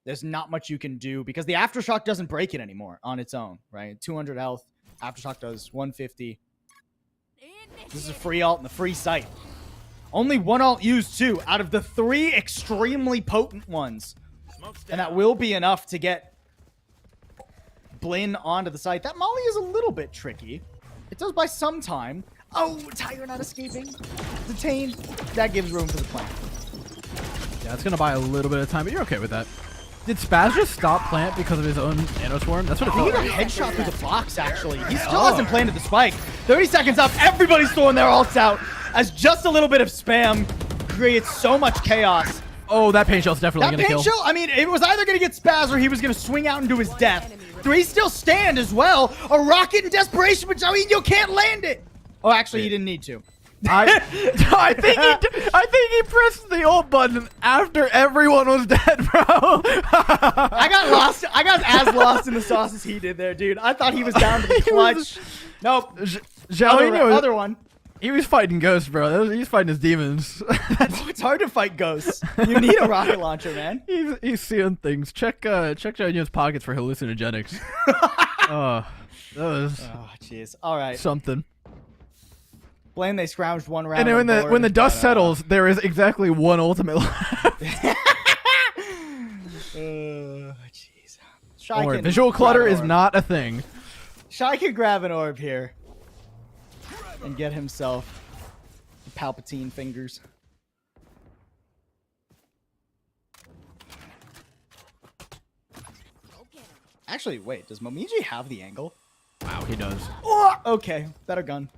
There's not much you can do because the Aftershock doesn't break it anymore on its own, right? 200 health. Aftershock does 150. This is a free ult and the free site. Only one ult used, too, out of the 3 extremely potent ones. And that will be enough to get Blinn onto the site. That Molly is a little bit tricky. It does buy some time. Oh, Tiger not escaping. Detained. That gives room for the plan. Yeah, it's going to buy a little bit of time, but you're okay with that. Did Spaz just stop plant because of his own nanoswarm? That's what it He felt got a like. headshot through the box, actually. He still hasn't planted the spike. 30 seconds up. Everybody's throwing their ults out as just a little bit of spam creates so much chaos. Oh, that paint shell's definitely That gonna paint kill. shell, I mean, it was either going to get Spaz or he was going to swing out into his death. 3 still stand as well. A rocket in desperation, but Joinho can't land it. Oh, actually, he didn't need to. I think he pressed the ult button after everyone was dead, bro. I got lost. I got as lost in the sauce as he did there, dude. I thought he was down to the clutch. Nope. Other one. He was fighting ghosts, bro. He's fighting his demons. It's hard to fight ghosts. You need a rocket launcher, man. He's seeing things. Check Johnny's pockets for hallucinogenics. Oh, that was jeez. All right. something. Blame they scrounged one round. And then when the dust settles, there is exactly one ultimate left. Jeez. Don't worry, visual clutter is not a thing. Shy can grab an orb here and get himself Palpatine fingers. Actually, wait, does Momiji have the angle? Wow, he does. Oh, okay, better gun.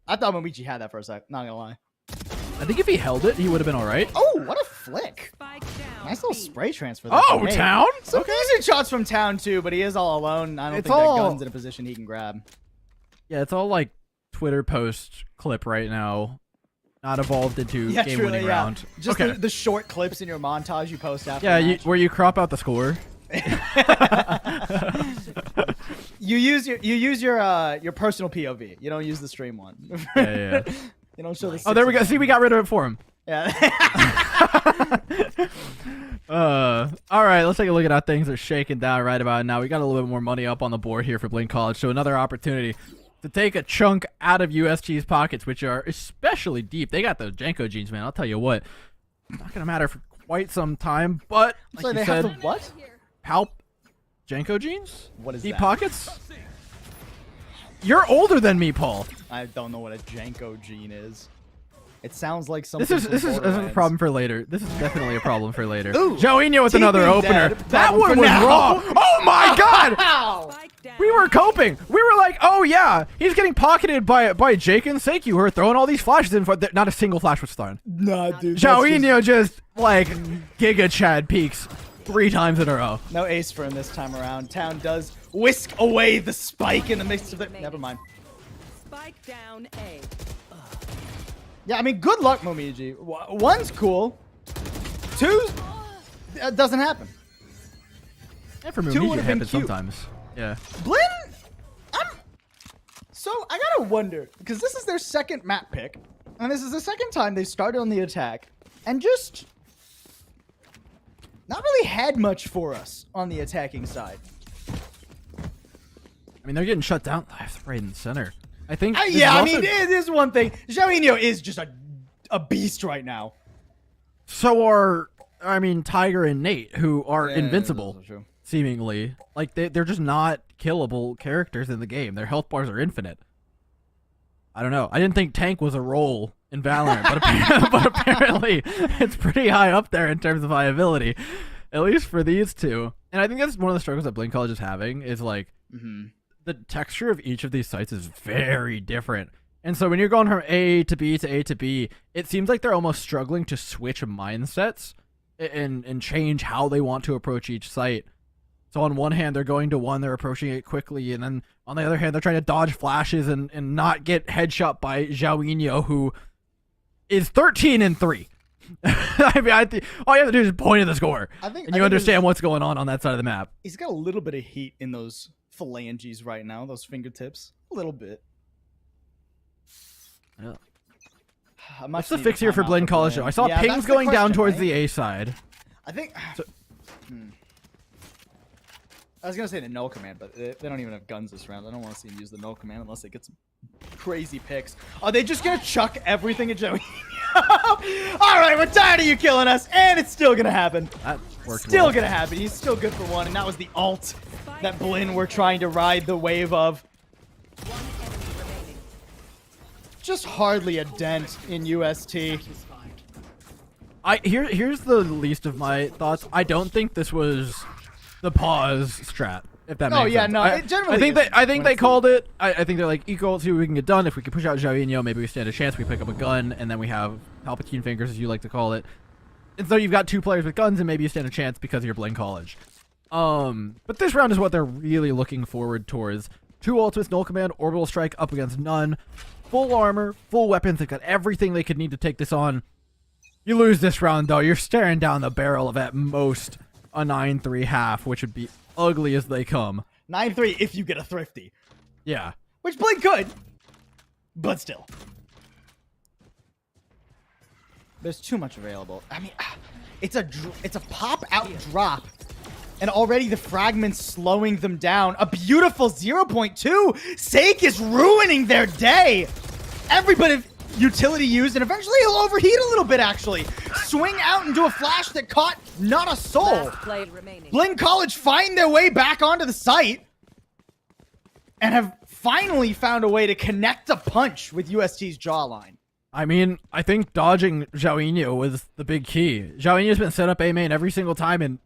I thought Momiji had that for a sec, not gonna lie. I think if he held it, he would have been all right. Oh, what a flick. Spike down. Nice little spray transfer there. Oh, from Nate. Town? Some decent shots from Town, too, but he is all alone. I don't It's think that all- gun's in a position he can grab. Yeah, it's all like Twitter post clip right now. Not evolved into game-winning round. Just okay. the short clips in your montage you post after Yeah, the match. where you crop out the score. You use your personal POV. You don't use the stream one. Yeah. You don't show the. Oh, there we go. See, we got rid of it for him. Yeah. All right, let's take a look at how things are shaking down right about now. We got a little bit more money up on the board here for Blink College, so another opportunity to take a chunk out of USG's pockets, which are especially deep. They got those Janko jeans, man. I'll tell you what. Not gonna matter for quite some time, but like So you they said, have the what? Palp Janko jeans? What is deep that? pockets? You're older than me, Paul. I don't know what a Janko gene is. It sounds like something. This is from a Borderlands. problem for later. This is definitely a problem for later. Ooh, Joinho with TP another opener. dead. That Problem one for was now. raw. Oh my god! Ow! Spike down. We were coping. We were like, oh yeah, he's getting pocketed by Jake and Seiki, who are throwing all these flashes in. Not a single flash was thrown. Nah, dude. Joinho just like Giga Chad peaks 3 times in a row. No ace for him this time around. Town does whisk away the spike in the midst of the. Never mind. Spike down A. Yeah, I mean, good luck, Momiji. One's cool. 2 doesn't happen. And for 2 Momiji, it would've been happens cute. sometimes. Yeah. Blinn, so I gotta wonder, because this is their second map pick, and this is the second time they started on the attack, and just not really had much for us on the attacking side. I mean, they're getting shut down left, right, and center. I think. this Yeah, is I also- mean, it is one thing. Joinho is just a beast right now. So are, I mean, Tiger and Nate, who are Yeah, invincible, that's true. seemingly. Like, they're just not killable characters in the game. Their health bars are infinite. I don't know. I didn't think Tank was a role in Valorant, but apparently it's pretty high up there in terms of viability, at least for these two. And I think that's one of the struggles that Blink College is having, is like, the texture of each of these sites is very different. And so when you're going from A to B to A to B, it seems like they're almost struggling to switch mindsets and change how they want to approach each site. So on one hand, they're going to one, they're approaching it quickly, and then on the other hand, they're trying to dodge flashes and not get headshot by Joinho, who is 13-3. I mean, all you have to do is point at the score, and you understand what's going on that side of the map. He's got a little bit of heat in those phalanges right now, those fingertips. A little bit. Yeah. I What's the fix here for Blinn College, though? I saw Yeah, pings that's the going down question, towards right? the A side. I think. I was gonna say the null command, but they don't even have guns this round. I don't want to see him use the null command unless they get some crazy picks. Are they just gonna chuck everything at Joey? All right, we're tired of you killing us, and it's still gonna happen. That worked Still well. gonna happen. He's still good for one, and that was the ult that Blinn were trying to ride the wave of. One enemy remaining. Just hardly a dent in UST. Here's the least of my thoughts. I don't think this was the pause strat. If that makes sense. Yeah, no. It generally I think they called it. I think they're like equal. See what we can get done. If we can push out Jovinho, maybe we stand a chance. We pick up a gun, and then we have Palpatine fingers, as you like to call it. And so you've got 2 players with guns, and maybe you stand a chance because you're Blaine College. But this round is what they're really looking forward towards. 2 ultimates, null command, orbital strike up against none. Full armor, full weapons. They've got everything they could need to take this on. You lose this round, though. You're staring down the barrel of at most a 9-3 half, which would be ugly as they come. 9-3 if you get a thrifty. Yeah. Which Blake could. But still. There's too much available. I mean, it's a pop-out drop. And already the fragments slowing them down. A beautiful 0.2. Sake is ruining their day. Every bit of utility used, and eventually he'll overheat a little bit, actually. Swing out and do a flash that caught not a soul. Last player remaining. Blaine College find their way back onto the site and have finally found a way to connect a punch with UST's jawline. I mean, I think dodging Jovinho was the big key. Jovinho's been set up A main every single time, and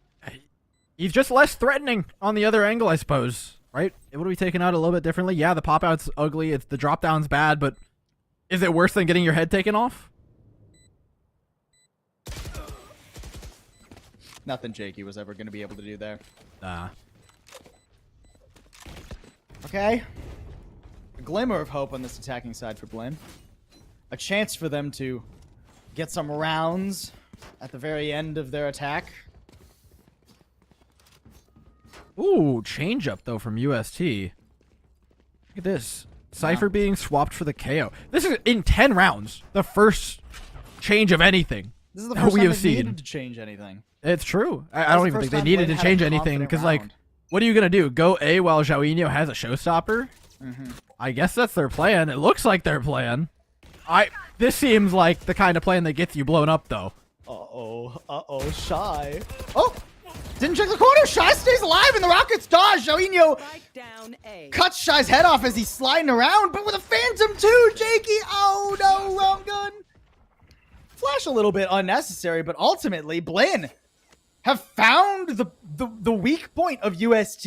he's just less threatening on the other angle, I suppose. Right? It would be taken out a little bit differently. Yeah, the pop-out's ugly. The drop-down's bad, but is it worse than getting your head taken off? Nothing Jakey was ever going to be able to do there. Nah. Okay. A glimmer of hope on this attacking side for Blinn. A chance for them to get some rounds at the very end of their attack. Ooh, change up though from UST. Look at this. Cypher being swapped for the KO. This is in 10 rounds. The first change of anything This is the that first we time have they seen. needed to change anything. It's true. I That's don't the even first think they time needed Blinn to had a change anything confident because, like, round. what are you gonna do? Go A while Jovinho has a showstopper? I guess that's their plan. It looks like their plan. This seems like the kind of plan that gets you blown up, though. Uh-oh, Shy. Oh! Didn't check the corner. Shy stays alive and the Rockets dodge. Jovinho Spike down A. cuts Shy's head off as he's sliding around, but with a Phantom too, Jakey. Oh no, wrong gun. Flash a little bit unnecessary, but ultimately, Blinn have found the weak point of UST.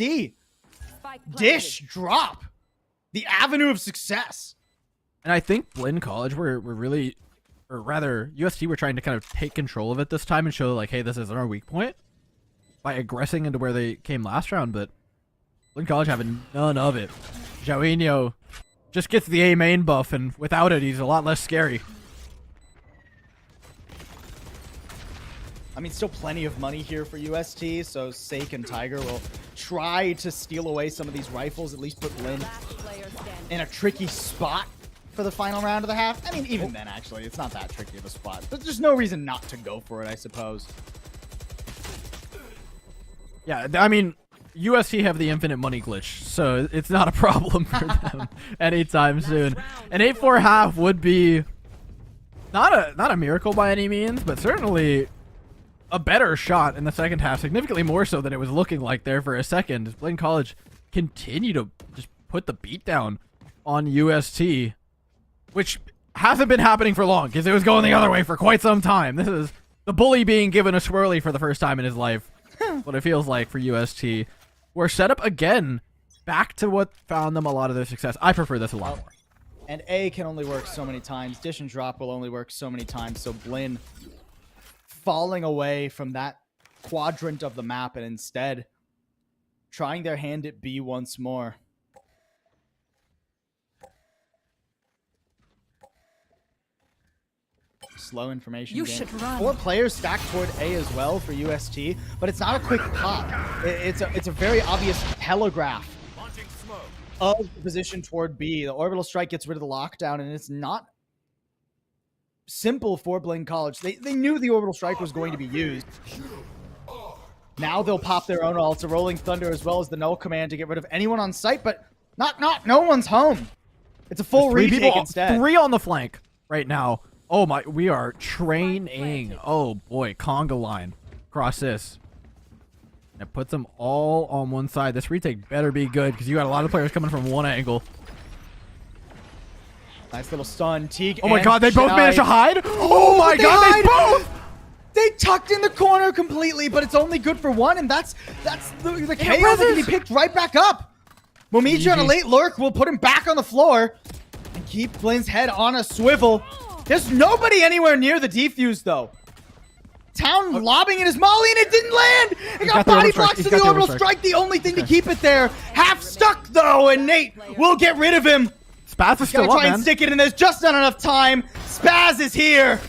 Spike Dish drop. The avenue of success. And I think Blinn College were really, or rather, UST were trying to kind of take control of it this time and show, like, hey, this isn't our weak point by aggressing into where they came last round, but Blinn College having none of it. Jovinho just gets the A main buff, and without it, he's a lot less scary. I mean, still plenty of money here for UST, so Sake and Tiger will try to steal away some of these rifles, at least put Blinn Last player standing. in a tricky spot for the final round of the half. I mean, even then, actually, it's not that tricky of a spot. But there's no reason not to go for it, I suppose. Yeah, I mean, USC have the infinite money glitch, so it's not a problem for them anytime soon. An 8-4 half would be not a miracle by any means, but certainly a better shot in the second half, significantly more so than it was looking like there for a second. Blaine College continue to just put the beat down on UST, which hasn't been happening for long because it was going the other way for quite some time. This is the bully being given a swirly for the first time in his life. What it feels like for UST. We're set up again back to what found them a lot of their success. I prefer this a lot more. And A can only work so many times. Dish and drop will only work so many times. So Blinn falling away from that quadrant of the map and instead trying their hand at B once more. Slow information You gain. should run. 4 players stacked toward A as well for UST, but it's not a quick pop. It's a very obvious telegraph of the position toward B. The orbital strike gets rid of the lockdown, and it's not simple for Blaine College. They knew the orbital strike was going to be used. Now they'll pop their own ults, a rolling thunder as well as the null command to get rid of anyone on site, but no one's home. It's a full Three retake people, instead. 3 on the flank right now. Oh my, we are training. Oh boy, conga line across this. It puts them all on one side. This retake better be good because you got a lot of players coming from one angle. Nice little stun. Teague Oh my and god, they both Shy. managed to hide. Oh my they god, hide! they both! Nate tucked in the corner completely, but it's only good for one, and that's the KO that can be picked right back up. Momiji on a late lurk will put him back on the floor and keep Flynn's head on a swivel. There's nobody anywhere near the defuse, though. Town lobbing in his molly, and it didn't land! It got body blocks to the orbital strike, the only thing to keep it there. Half stuck, though, and Nate will get rid of him. Spaz is still up, try and stick it, and there's just not enough time. Spaz is here.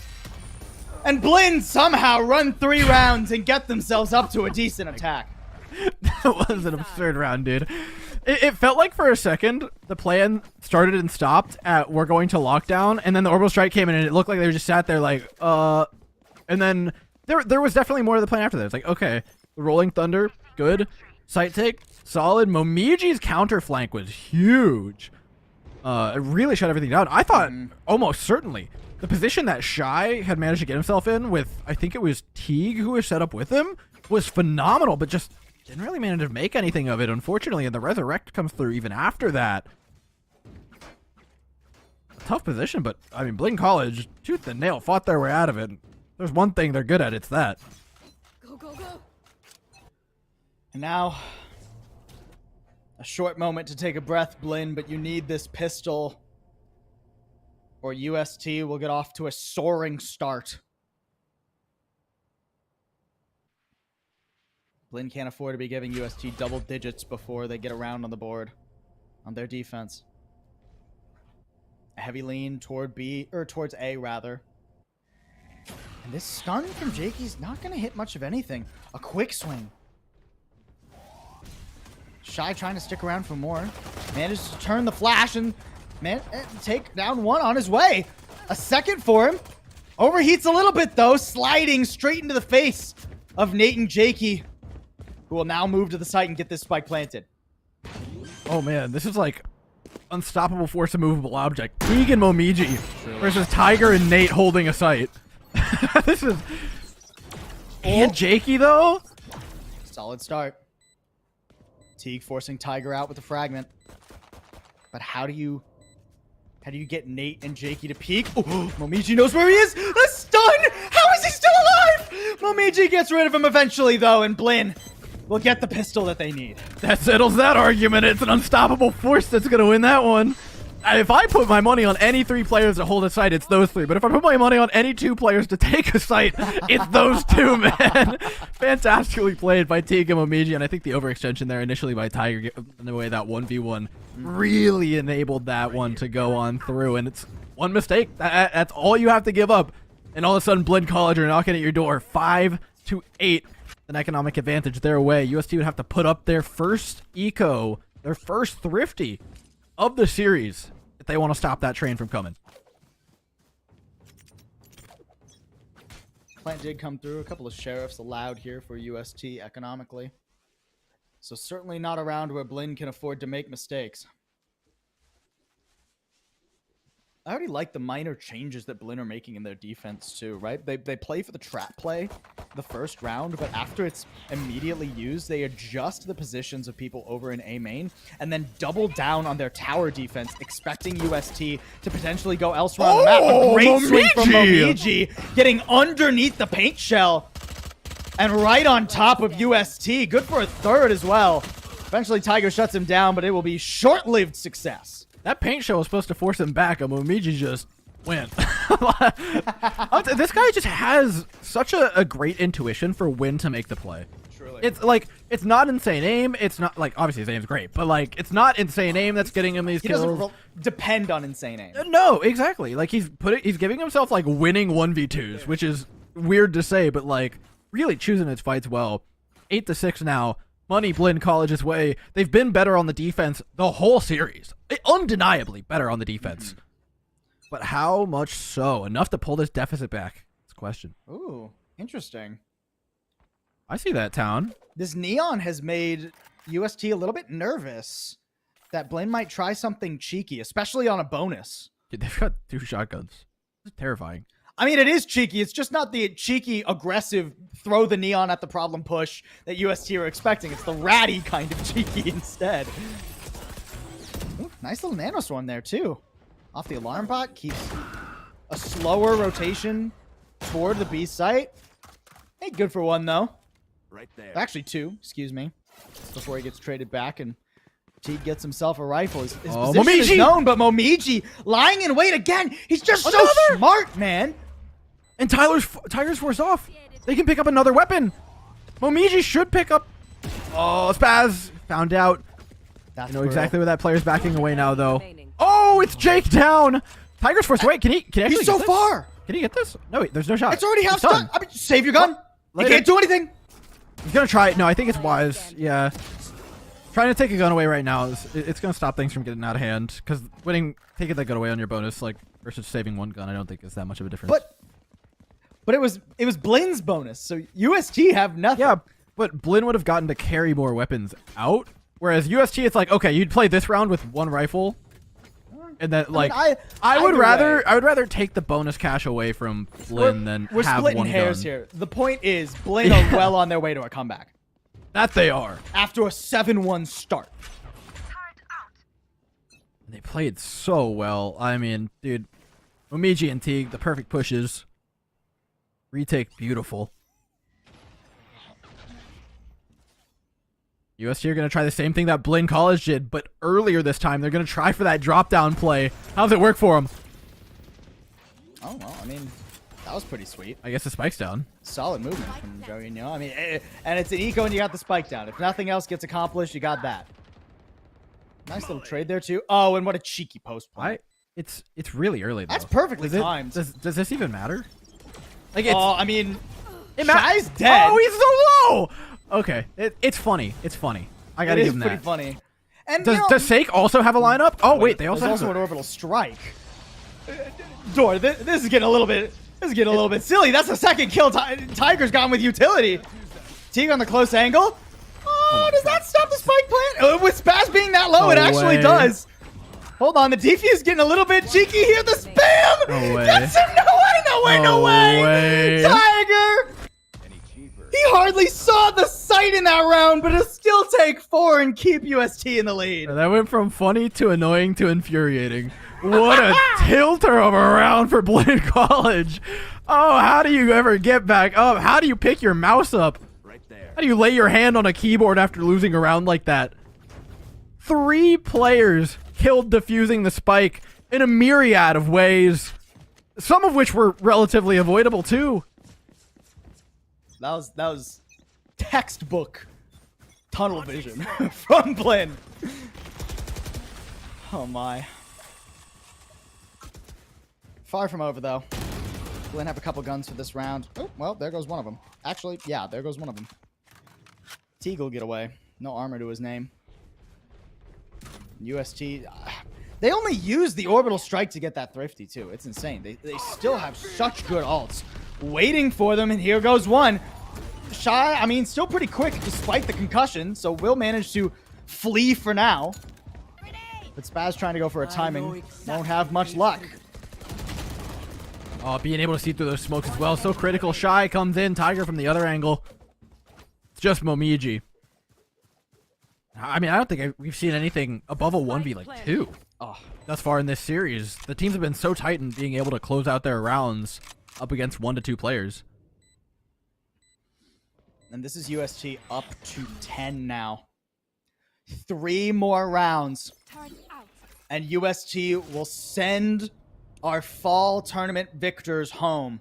And Blinn somehow run 3 rounds and get themselves up to a decent attack. That was an absurd round, dude. It felt like for a second the plan started and stopped at we're going to lockdown, and then the orbital strike came in, and it looked like they just sat there like, and then there was definitely more to the plan after that. It's like, okay, the Rolling Thunder, good. Sight take, solid. Momiji's counter flank was huge. It really shut everything down. I thought almost certainly the position that Shy had managed to get himself in with, I think it was Teague who was set up with him, was phenomenal, but just didn't really manage to make anything of it, unfortunately, and the Resurrect comes through even after that. Tough position, but, I mean, Blinn College, tooth and nail, fought their way out of it. There's one thing they're good at, it's that. Go, go, go. And now, a short moment to take a breath, Blinn, but you need this pistol, or UST will get off to a soaring start. Blinn can't afford to be giving UST double digits before they get around on the board on their defense. A heavy lean toward B, or towards A rather. And this stun from Jakey's not going to hit much of anything. A quick swing. Shy trying to stick around for more. Manages to turn the flash and take down one on his way. A second for him. Overheats a little bit though, sliding straight into the face of Nate and Jakey, who will now move to the site and get this spike planted. Oh man, this is like unstoppable force of movable object. Teague and Momiji versus Tiger and Nate holding a site. This is... And Jakey though? Solid start. Teague forcing Tiger out with the fragment. But how do you get Nate and Jakey to peek? Oh, Momiji knows where he is. A stun! How is he still alive? Momiji gets rid of him eventually though, and Blinn will get the pistol that they need. That settles that argument. It's an unstoppable force that's going to win that one. If I put my money on any 3 players to hold a site, it's those 3. But if I put my money on any 2 players to take a site, it's those 2, man. Fantastically played by Teague and Momiji, and I think the overextension there initially by Tiger, in the way that 1v1 really enabled that one to go on through. And it's one mistake. That's all you have to give up. And all of a sudden, Blinn College are knocking at your door. 5-8. An economic advantage their way. UST would have to put up their first eco, their first thrifty of the series if they want to stop that train from coming. Plant did come through. A couple of sheriffs allowed here for UST economically. So certainly not around where Blinn can afford to make mistakes. I already like the minor changes that Blinn are making in their defense too, right? They play for the trap play the first round, but after it's immediately used, they adjust the positions of people over in A main and then double down on their tower defense, expecting UST to potentially go elsewhere on the map. A great swing from Momiji, getting underneath the paint shell and right on top of UST. Good for a third as well. Eventually Tiger shuts him down, but it will be short-lived success. That paint shell was supposed to force him back, and Momiji just went. This guy just has such a great intuition for when to make the play. Truly. It's like, it's not insane aim. It's not, like, obviously his aim's great, but, like, it's not insane aim that's getting him these kills. He doesn't depend on insane aim. No, exactly. Like, he's giving himself, like, winning 1v2s, which is weird to say, but, like, really choosing his fights well. 8-6 now. Money Blinn College's way. They've been better on the defense the whole series. Undeniably better on the defense. But how much so? Enough to pull this deficit back? It's a question. Ooh, interesting. I see that, Town. This Neon has made UST a little bit nervous that Blinn might try something cheeky, especially on a bonus. Dude, they've got 2 shotguns. It's terrifying. I mean, it is cheeky. It's just not the cheeky, aggressive, throw the Neon at the problem push that UST are expecting. It's the ratty kind of cheeky instead. Ooh, nice little nanoswarm there, too. Off the alarm bot, keeps a slower rotation toward the B site. Hey, good for one, though. Right there. Actually, 2, excuse me. Before he gets traded back and Teague gets himself a rifle. His position is Momiji! known, but Momiji lying in wait again. He's just so Another! smart, man. And Tiger's forced off. They can pick up another weapon. Momiji should pick up. Oh, Spaz found out. That's I know brutal. exactly where that player's backing away now, though. Remaining. Oh, it's Jake down. Tiger's forced away. Can he actually He's get so this? far. Can he get this? No, wait, there's no shot. It's already half It's done. stuck. I mean, save your gun. He Later. can't do anything. He's gonna try it. No, I think it's wise. Yeah. Trying to take a gun away right now it's gonna stop things from getting out of hand. Because taking that gun away on your bonus, like versus saving one gun, I don't think is that much of a difference. But it was Blin's bonus, so UST have nothing. Yeah, but Blinn would have gotten to carry more weapons out. Whereas UST, it's like, okay, you'd play this round with one rifle, and then like I would rather take the bonus cash away from Blinn than We're have splitting one hairs gun. here. The point is, Blinn are well on their way to a comeback That they are. after a 7-1 start. They played so well. I mean, dude, Momiji and Teague, the perfect pushes. Retake, beautiful. UST are going to try the same thing that Blinn College did, but earlier this time, they're going to try for that drop-down play. How's it work for them? Oh, well, I mean, that was pretty sweet. I guess the spike's down. Solid movement from Joey, you know? I mean, and it's an eco and you got the spike down. If nothing else gets accomplished, you got that. Nice little trade there, too. Oh, and what a cheeky post play. It's really early, though. That's perfectly Does it- timed. Does this even matter? Like, it's... Oh, I mean, it Shy's dead. Oh, he's so low! Okay, it's funny. It's funny. I gotta give him pretty that. funny. And Does you know, Sake also have a lineup? Oh wait, they also there's have also an orbital strike. Door, this is getting a little bit. This is getting a little bit silly. That's the second kill Tiger's gone with utility. Teague on the close angle. Oh, does that stop the spike plant? With Spaz being that low, it No actually way. does. Hold on, the defuse getting a little bit cheeky here. The spam. No way. That's him. No way. No way. No way. Tiger. He hardly saw the sight in that round, but it'll still take 4 and keep UST in the lead. That went from funny to annoying to infuriating. What a tilter of a round for Blinn College. Oh, how do you ever get back up? How do you pick your mouse up? Right there. How do you lay your hand on a keyboard after losing a round like that? 3 players killed defusing the spike in a myriad of ways. Some of which were relatively avoidable too. That was textbook tunnel vision from Blinn. Oh my. Far from over though. Blinn have a couple guns for this round. Oh, well, there goes one of them. Actually, yeah, there goes one of them. Teague will get away. No armor to his name. UST. They only use the orbital strike to get that thrifty too. It's insane. They still have such good ults waiting for them, and here goes one. Shy, I mean, still pretty quick despite the concussion, so will manage to flee for now. But Spaz trying to go for a timing. Won't have much luck. Oh, being able to see through those smokes as well. So critical. Shy comes in. Tiger from the other angle. It's just Momiji. I mean, I don't think we've seen anything above a 1v2 thus far in this series. The teams have been so tight in being able to close out their rounds up against 1 to 2 players. And this is UST up to 10 now. 3 more rounds. And UST will send our fall tournament victors home.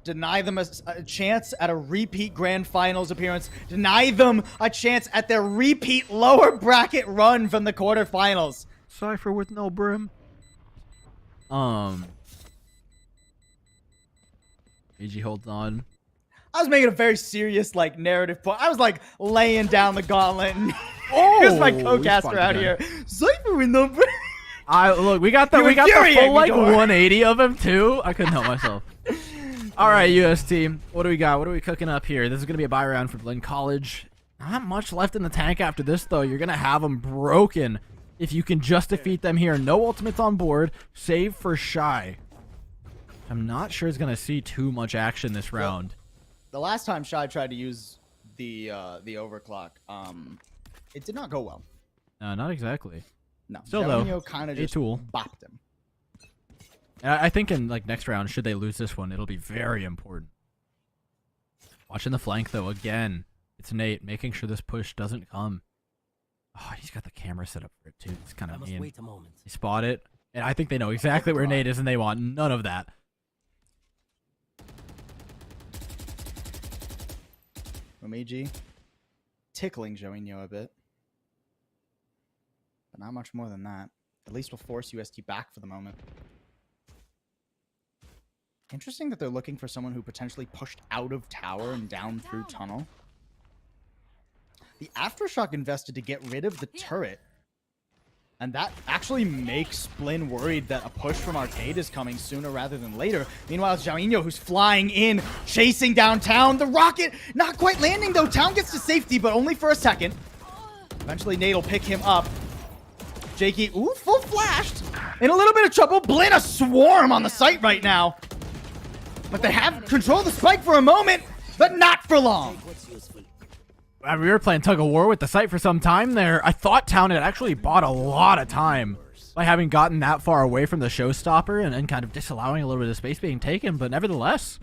Deny them a chance at a repeat grand finals appearance. Deny them a chance at their repeat lower bracket run from the quarterfinals. Cypher with no brim. AG holds on. I was making a very serious, like, narrative point. I was, like, laying down the gauntlet. And Oh, here's my he's co-caster fucking out done. here. Cypher with no brim. Look, we got the You infuriate full me, like Dor. 180 of him too. I couldn't help myself. All right, UST, what do we got? What are we cooking up here? This is gonna be a buy round for Blinn College. Not much left in the tank after this though. You're gonna have them broken if you can just defeat them here. No ultimates on board, save for Shy. I'm not sure it's gonna see too much action this round. The last time Shy tried to use the overclock, it did not go well. No, not exactly. No, Still, though, kind of a just tool. bopped him. I think in like next round, should they lose this one, it'll be very important. Watching the flank, though, again. It's Nate, making sure this push doesn't come. Oh, he's got the camera set up for it, too. It's kind of mean. He spot it, and I think they know exactly where Nate is, and they want none of that. Momiji tickling Joinho a bit. But not much more than that. At least will force UST back for the moment. Interesting that they're looking for someone who potentially pushed out of tower and down through tunnel. The Aftershock invested to get rid of the turret. And that actually makes Blinn worried that a push from Arcade is coming sooner rather than later. Meanwhile, it's Joinho who's flying in, chasing downtown. The rocket not quite landing, though. Town gets to safety, but only for a second. Eventually, Nate will pick him up. Jakey, ooh, full flashed. In a little bit of trouble. Blinn a swarm on the site right now. But they have control of the spike for a moment, but not for long. We were playing tug of war with the site for some time there. I thought Town had actually bought a lot of time by having gotten that far away from the showstopper and kind of disallowing a little bit of space being taken, but nevertheless,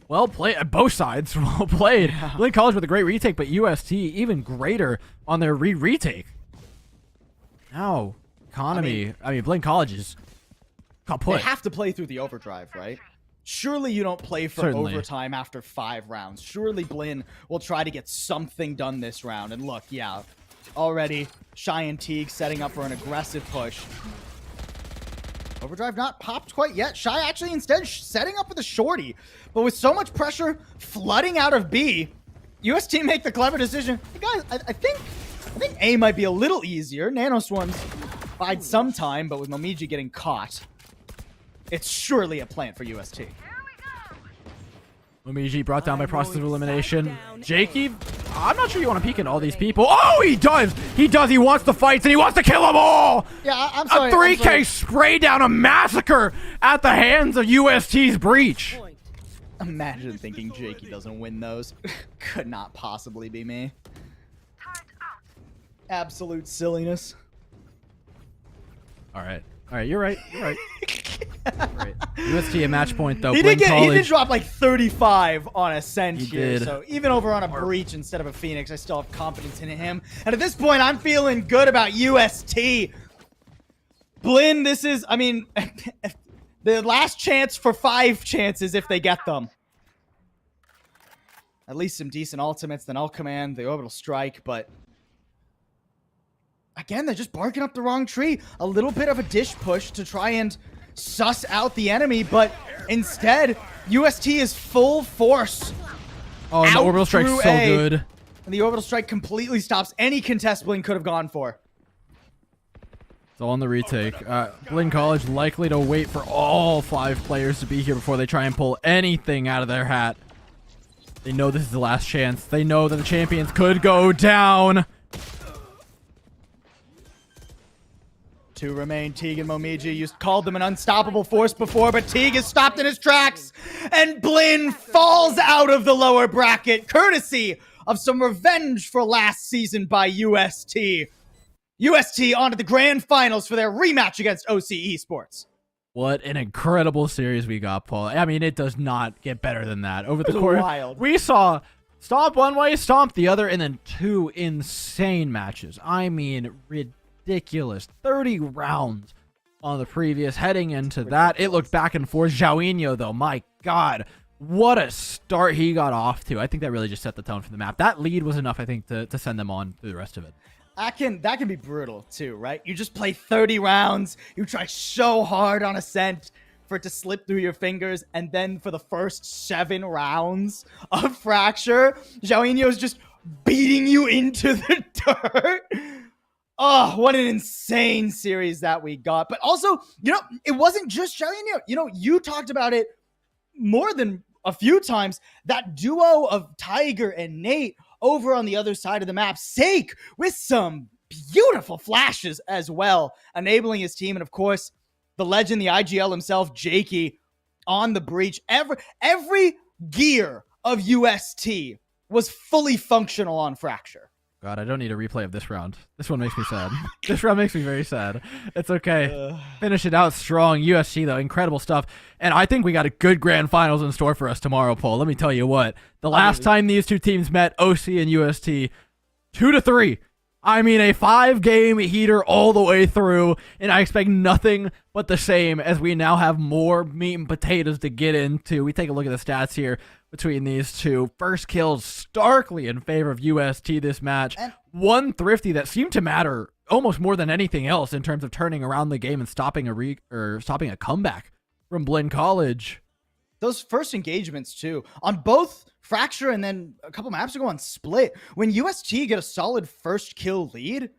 well played. Both sides, well played. Yeah. Blinn College with a great retake, but UST even greater on their retake. Now, Economy, I mean Blinn College is got put. They have to play through the overdrive, right? Surely you don't play for overtime after 5 rounds. Surely Blinn will try to get something done this round. And look, yeah, already Shy and Teague setting up for an aggressive push. Overdrive not popped quite yet. Shy actually instead setting up with a shorty. But with so much pressure flooding out of B, UST make the clever decision. Hey guys, I think A might be a little easier. Nanoswarms bide some time, but with Momiji getting caught, it's surely a plant for UST. Momiji brought down by process of elimination. Jakey, I'm not sure you want to peek at all these people. Oh, he does! He does! He wants the fights and he wants to kill them all! Yeah, I'm sorry. A 3K spray down, a massacre at the hands of UST's breach. Imagine thinking Jakey doesn't win those. Could not possibly be me. Absolute silliness. All right, you're right. Right. UST a match point though. He did drop like 35 on Ascent here, did. so even over on a Breach instead of a Phoenix, I still have confidence in him. And at this point, I'm feeling good about UST. Blinn, this is, I mean, the last chance for 5 chances if they get them. At least some decent ultimates, then I'll command the Orbital Strike, but again, they're just barking up the wrong tree. A little bit of a dish push to try and suss out the enemy, but instead, UST is full force. Oh, and the Orbital Strike's so good. And the Orbital Strike completely stops any contest Blinn could have gone for. It's all on the retake. Blinn College likely to wait for all 5 players to be here before they try and pull anything out of their hat. They know this is the last chance. They know that the champions could go down. 2 remain. Teague and Momiji. You called them an unstoppable force before, but Teague is stopped in his tracks. And Blinn falls out of the lower bracket, courtesy of some revenge for last season by UST. UST on to the grand finals for their rematch against OC Esports. What an incredible series we got, Paul. I mean, it does not get better than that. Over the course, wild. We saw stomp one way, stomp the other, and then 2 insane matches. I mean, ridiculous. 30 rounds on the previous. Heading into that, it looked back and forth. Joinho, though, my God, what a start he got off to. I think that really just set the tone for the map. That lead was enough, I think, to send them on through the rest of it. That can be brutal too, right? You just play 30 rounds, you try so hard on Ascent for it to slip through your fingers, and then for the first 7 rounds of Fracture, Joinho's just beating you into the dirt. Oh, what an insane series that we got. But also, you know, it wasn't just Joinho. You know, you talked about it more than a few times. That duo of Tiger and Nate over on the other side of the map. Sake with some beautiful flashes as well, enabling his team. And of course, the legend, the IGL himself, Jakey, on the breach. Every gear of UST was fully functional on Fracture. God, I don't need a replay of this round. This one makes me sad. This round makes me very sad. It's okay. Finish it out strong. USC, though, incredible stuff. And I think we got a good grand finals in store for us tomorrow, Paul. Let me tell you what. The last time these two teams met, OC and UST, 2-3. I mean, a 5-game heater all the way through, and I expect nothing but the same as we now have more meat and potatoes to get into. We take a look at the stats here between these two. First kills starkly in favor of UST this match. One thrifty that seemed to matter almost more than anything else in terms of turning around the game and stopping a comeback from Blinn College. Those first engagements too, on both Fracture and then a couple maps ago on Split, when UST get a solid first kill lead,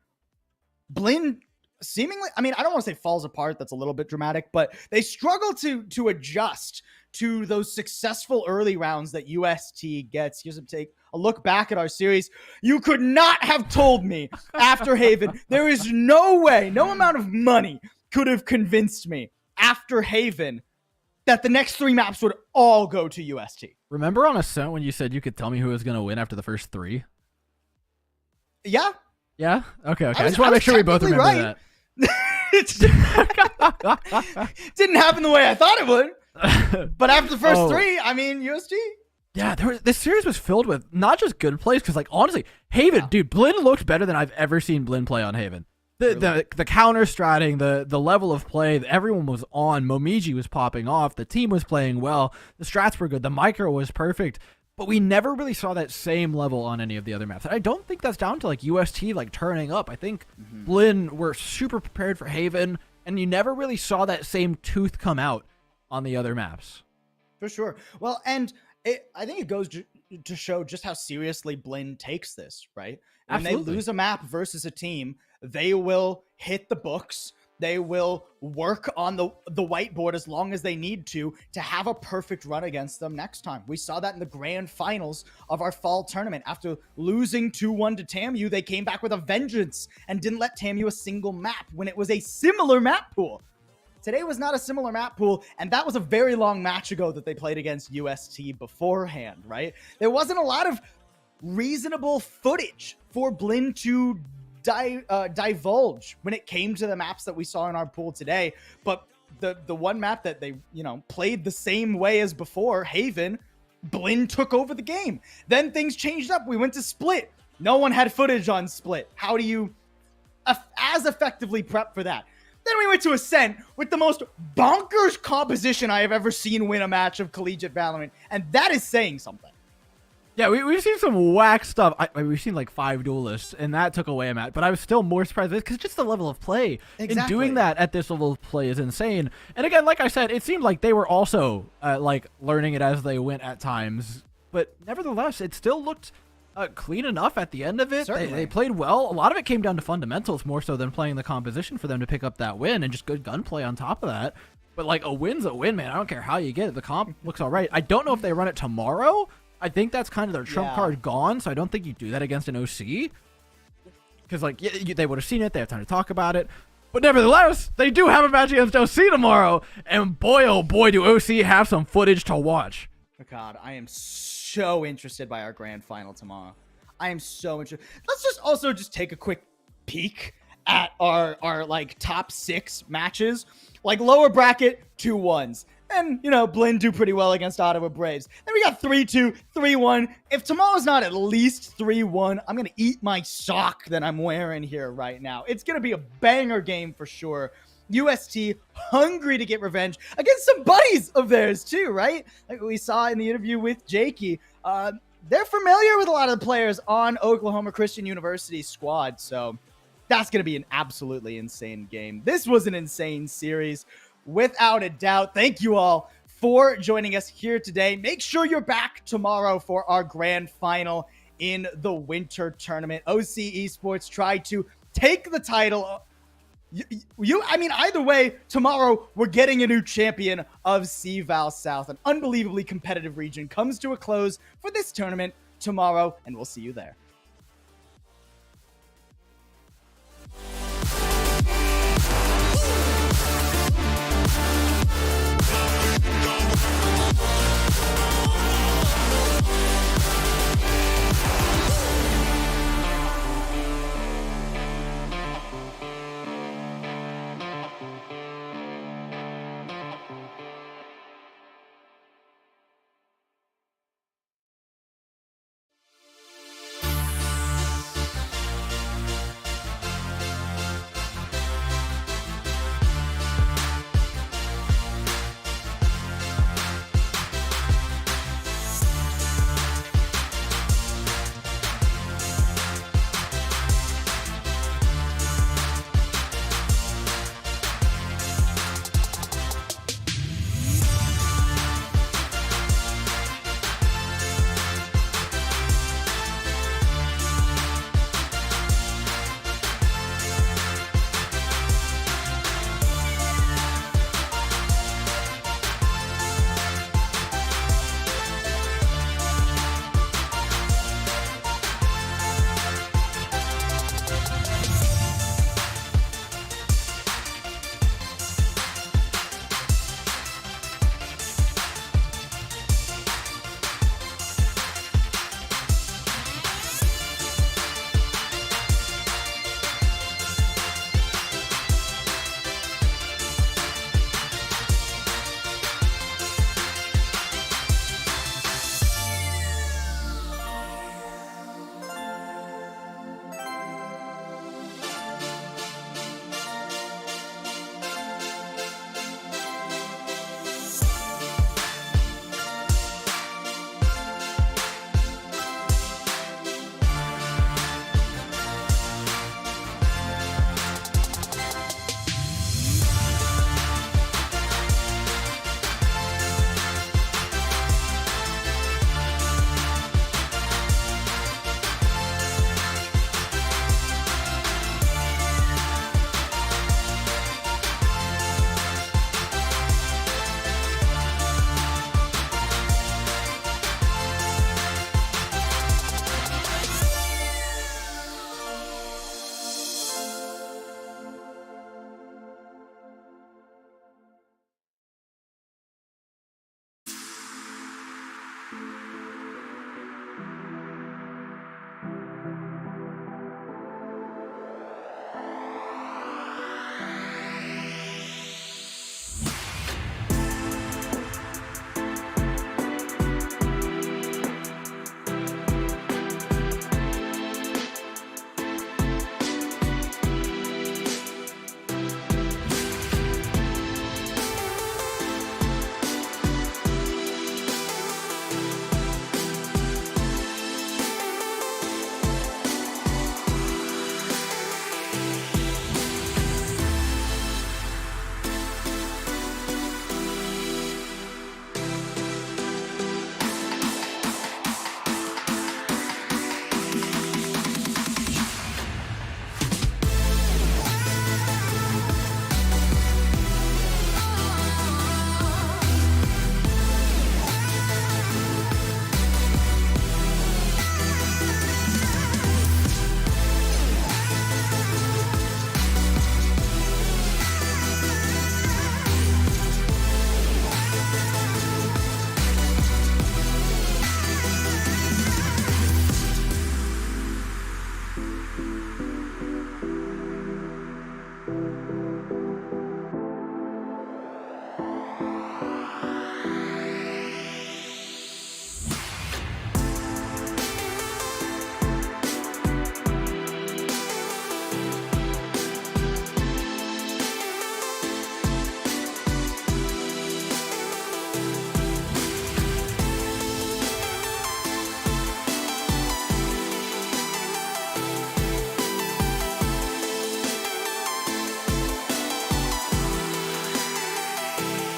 Blinn seemingly, I mean, I don't want to say falls apart, that's a little bit dramatic, but they struggle to adjust to those successful early rounds that UST gets. Here's a take a look back at our series. You could not have told me after Haven, there is no way, no amount of money could have convinced me after Haven that the next 3 maps would all go to UST. Remember on Ascent when you said you could tell me who was going to win after the first 3? Yeah. Yeah? Okay. I just want to make sure we both remember right. that. Didn't happen the way I thought it would. But after the first 3, I mean, UST. Yeah, this series was filled with not just good plays, because, like, honestly, Haven, dude, Blinn looked better than I've ever seen Blinn play on Haven. The counter-stratting, the level of play, everyone was on. Momiji was popping off. The team was playing well. The strats were good. The micro was perfect. But we never really saw that same level on any of the other maps. And I don't think that's down to, like, UST, like, turning up. I think Blinn were super prepared for Haven, and you never really saw that same tooth come out on the other maps. For sure. Well, and I think it goes to show just how seriously Blinn takes this, right? When they lose a map versus a team, they will hit the books. They will work on the whiteboard as long as they need to have a perfect run against them next time. We saw that in the grand finals of our fall tournament. After losing 2-1 to TAMU, they came back with a vengeance and didn't let TAMU a single map when it was a similar map pool. Today was not a similar map pool, and that was a very long match ago that they played against UST beforehand, right? There wasn't a lot of reasonable footage for Blinn to divulge when it came to the maps that we saw in our pool today. But the one map that they, played the same way as before, Haven, Blinn took over the game. Then things changed up. We went to Split. No one had footage on Split. How do you as effectively prep for that? Then we went to Ascent with the most bonkers composition I have ever seen win a match of collegiate Valorant. And that is saying something. Yeah, we've seen some whack stuff. We've seen like 5 duelists, and that took away a match. But I was still more surprised because just the level of play. Exactly. And doing that at this level of play is insane. And again, like I said, it seemed like they were also like learning it as they went at times. But nevertheless, it still looked clean enough at the end of it. They played well. A lot of it came down to fundamentals more so than playing the composition for them to pick up that win, and just good gunplay on top of that. But like a win's a win, man. I don't care how you get it. The comp looks all right. I don't know if they run it tomorrow. I think that's kind of their trump card gone, so I don't think you do that against an OC. Because, like, they would have seen it. They have time to talk about it. But nevertheless, they do have a match against OC tomorrow. And boy, oh boy, do OC have some footage to watch. God, I am so interested by our grand final tomorrow. I am so interested. Let's just also just take a quick peek at our like, top 6 matches. Like, lower bracket, 2-1s. And, Blinn do pretty well against Ottawa Braves. Then we got 3-2, 3-1. If tomorrow's not at least 3-1, I'm going to eat my sock that I'm wearing here right now. It's going to be a banger game for sure. UST hungry to get revenge against some buddies of theirs too, right? Like we saw in the interview with Jakey. They're familiar with a lot of the players on Oklahoma Christian University's squad. So that's going to be an absolutely insane game. This was an insane series. Without a doubt. Thank you all for joining us here today. Make sure you're back tomorrow for our grand final in the winter tournament. OC Esports tried to take the title. Either way, tomorrow we're getting a new champion of CVAL South. An unbelievably competitive region comes to a close for this tournament tomorrow, and we'll see you there.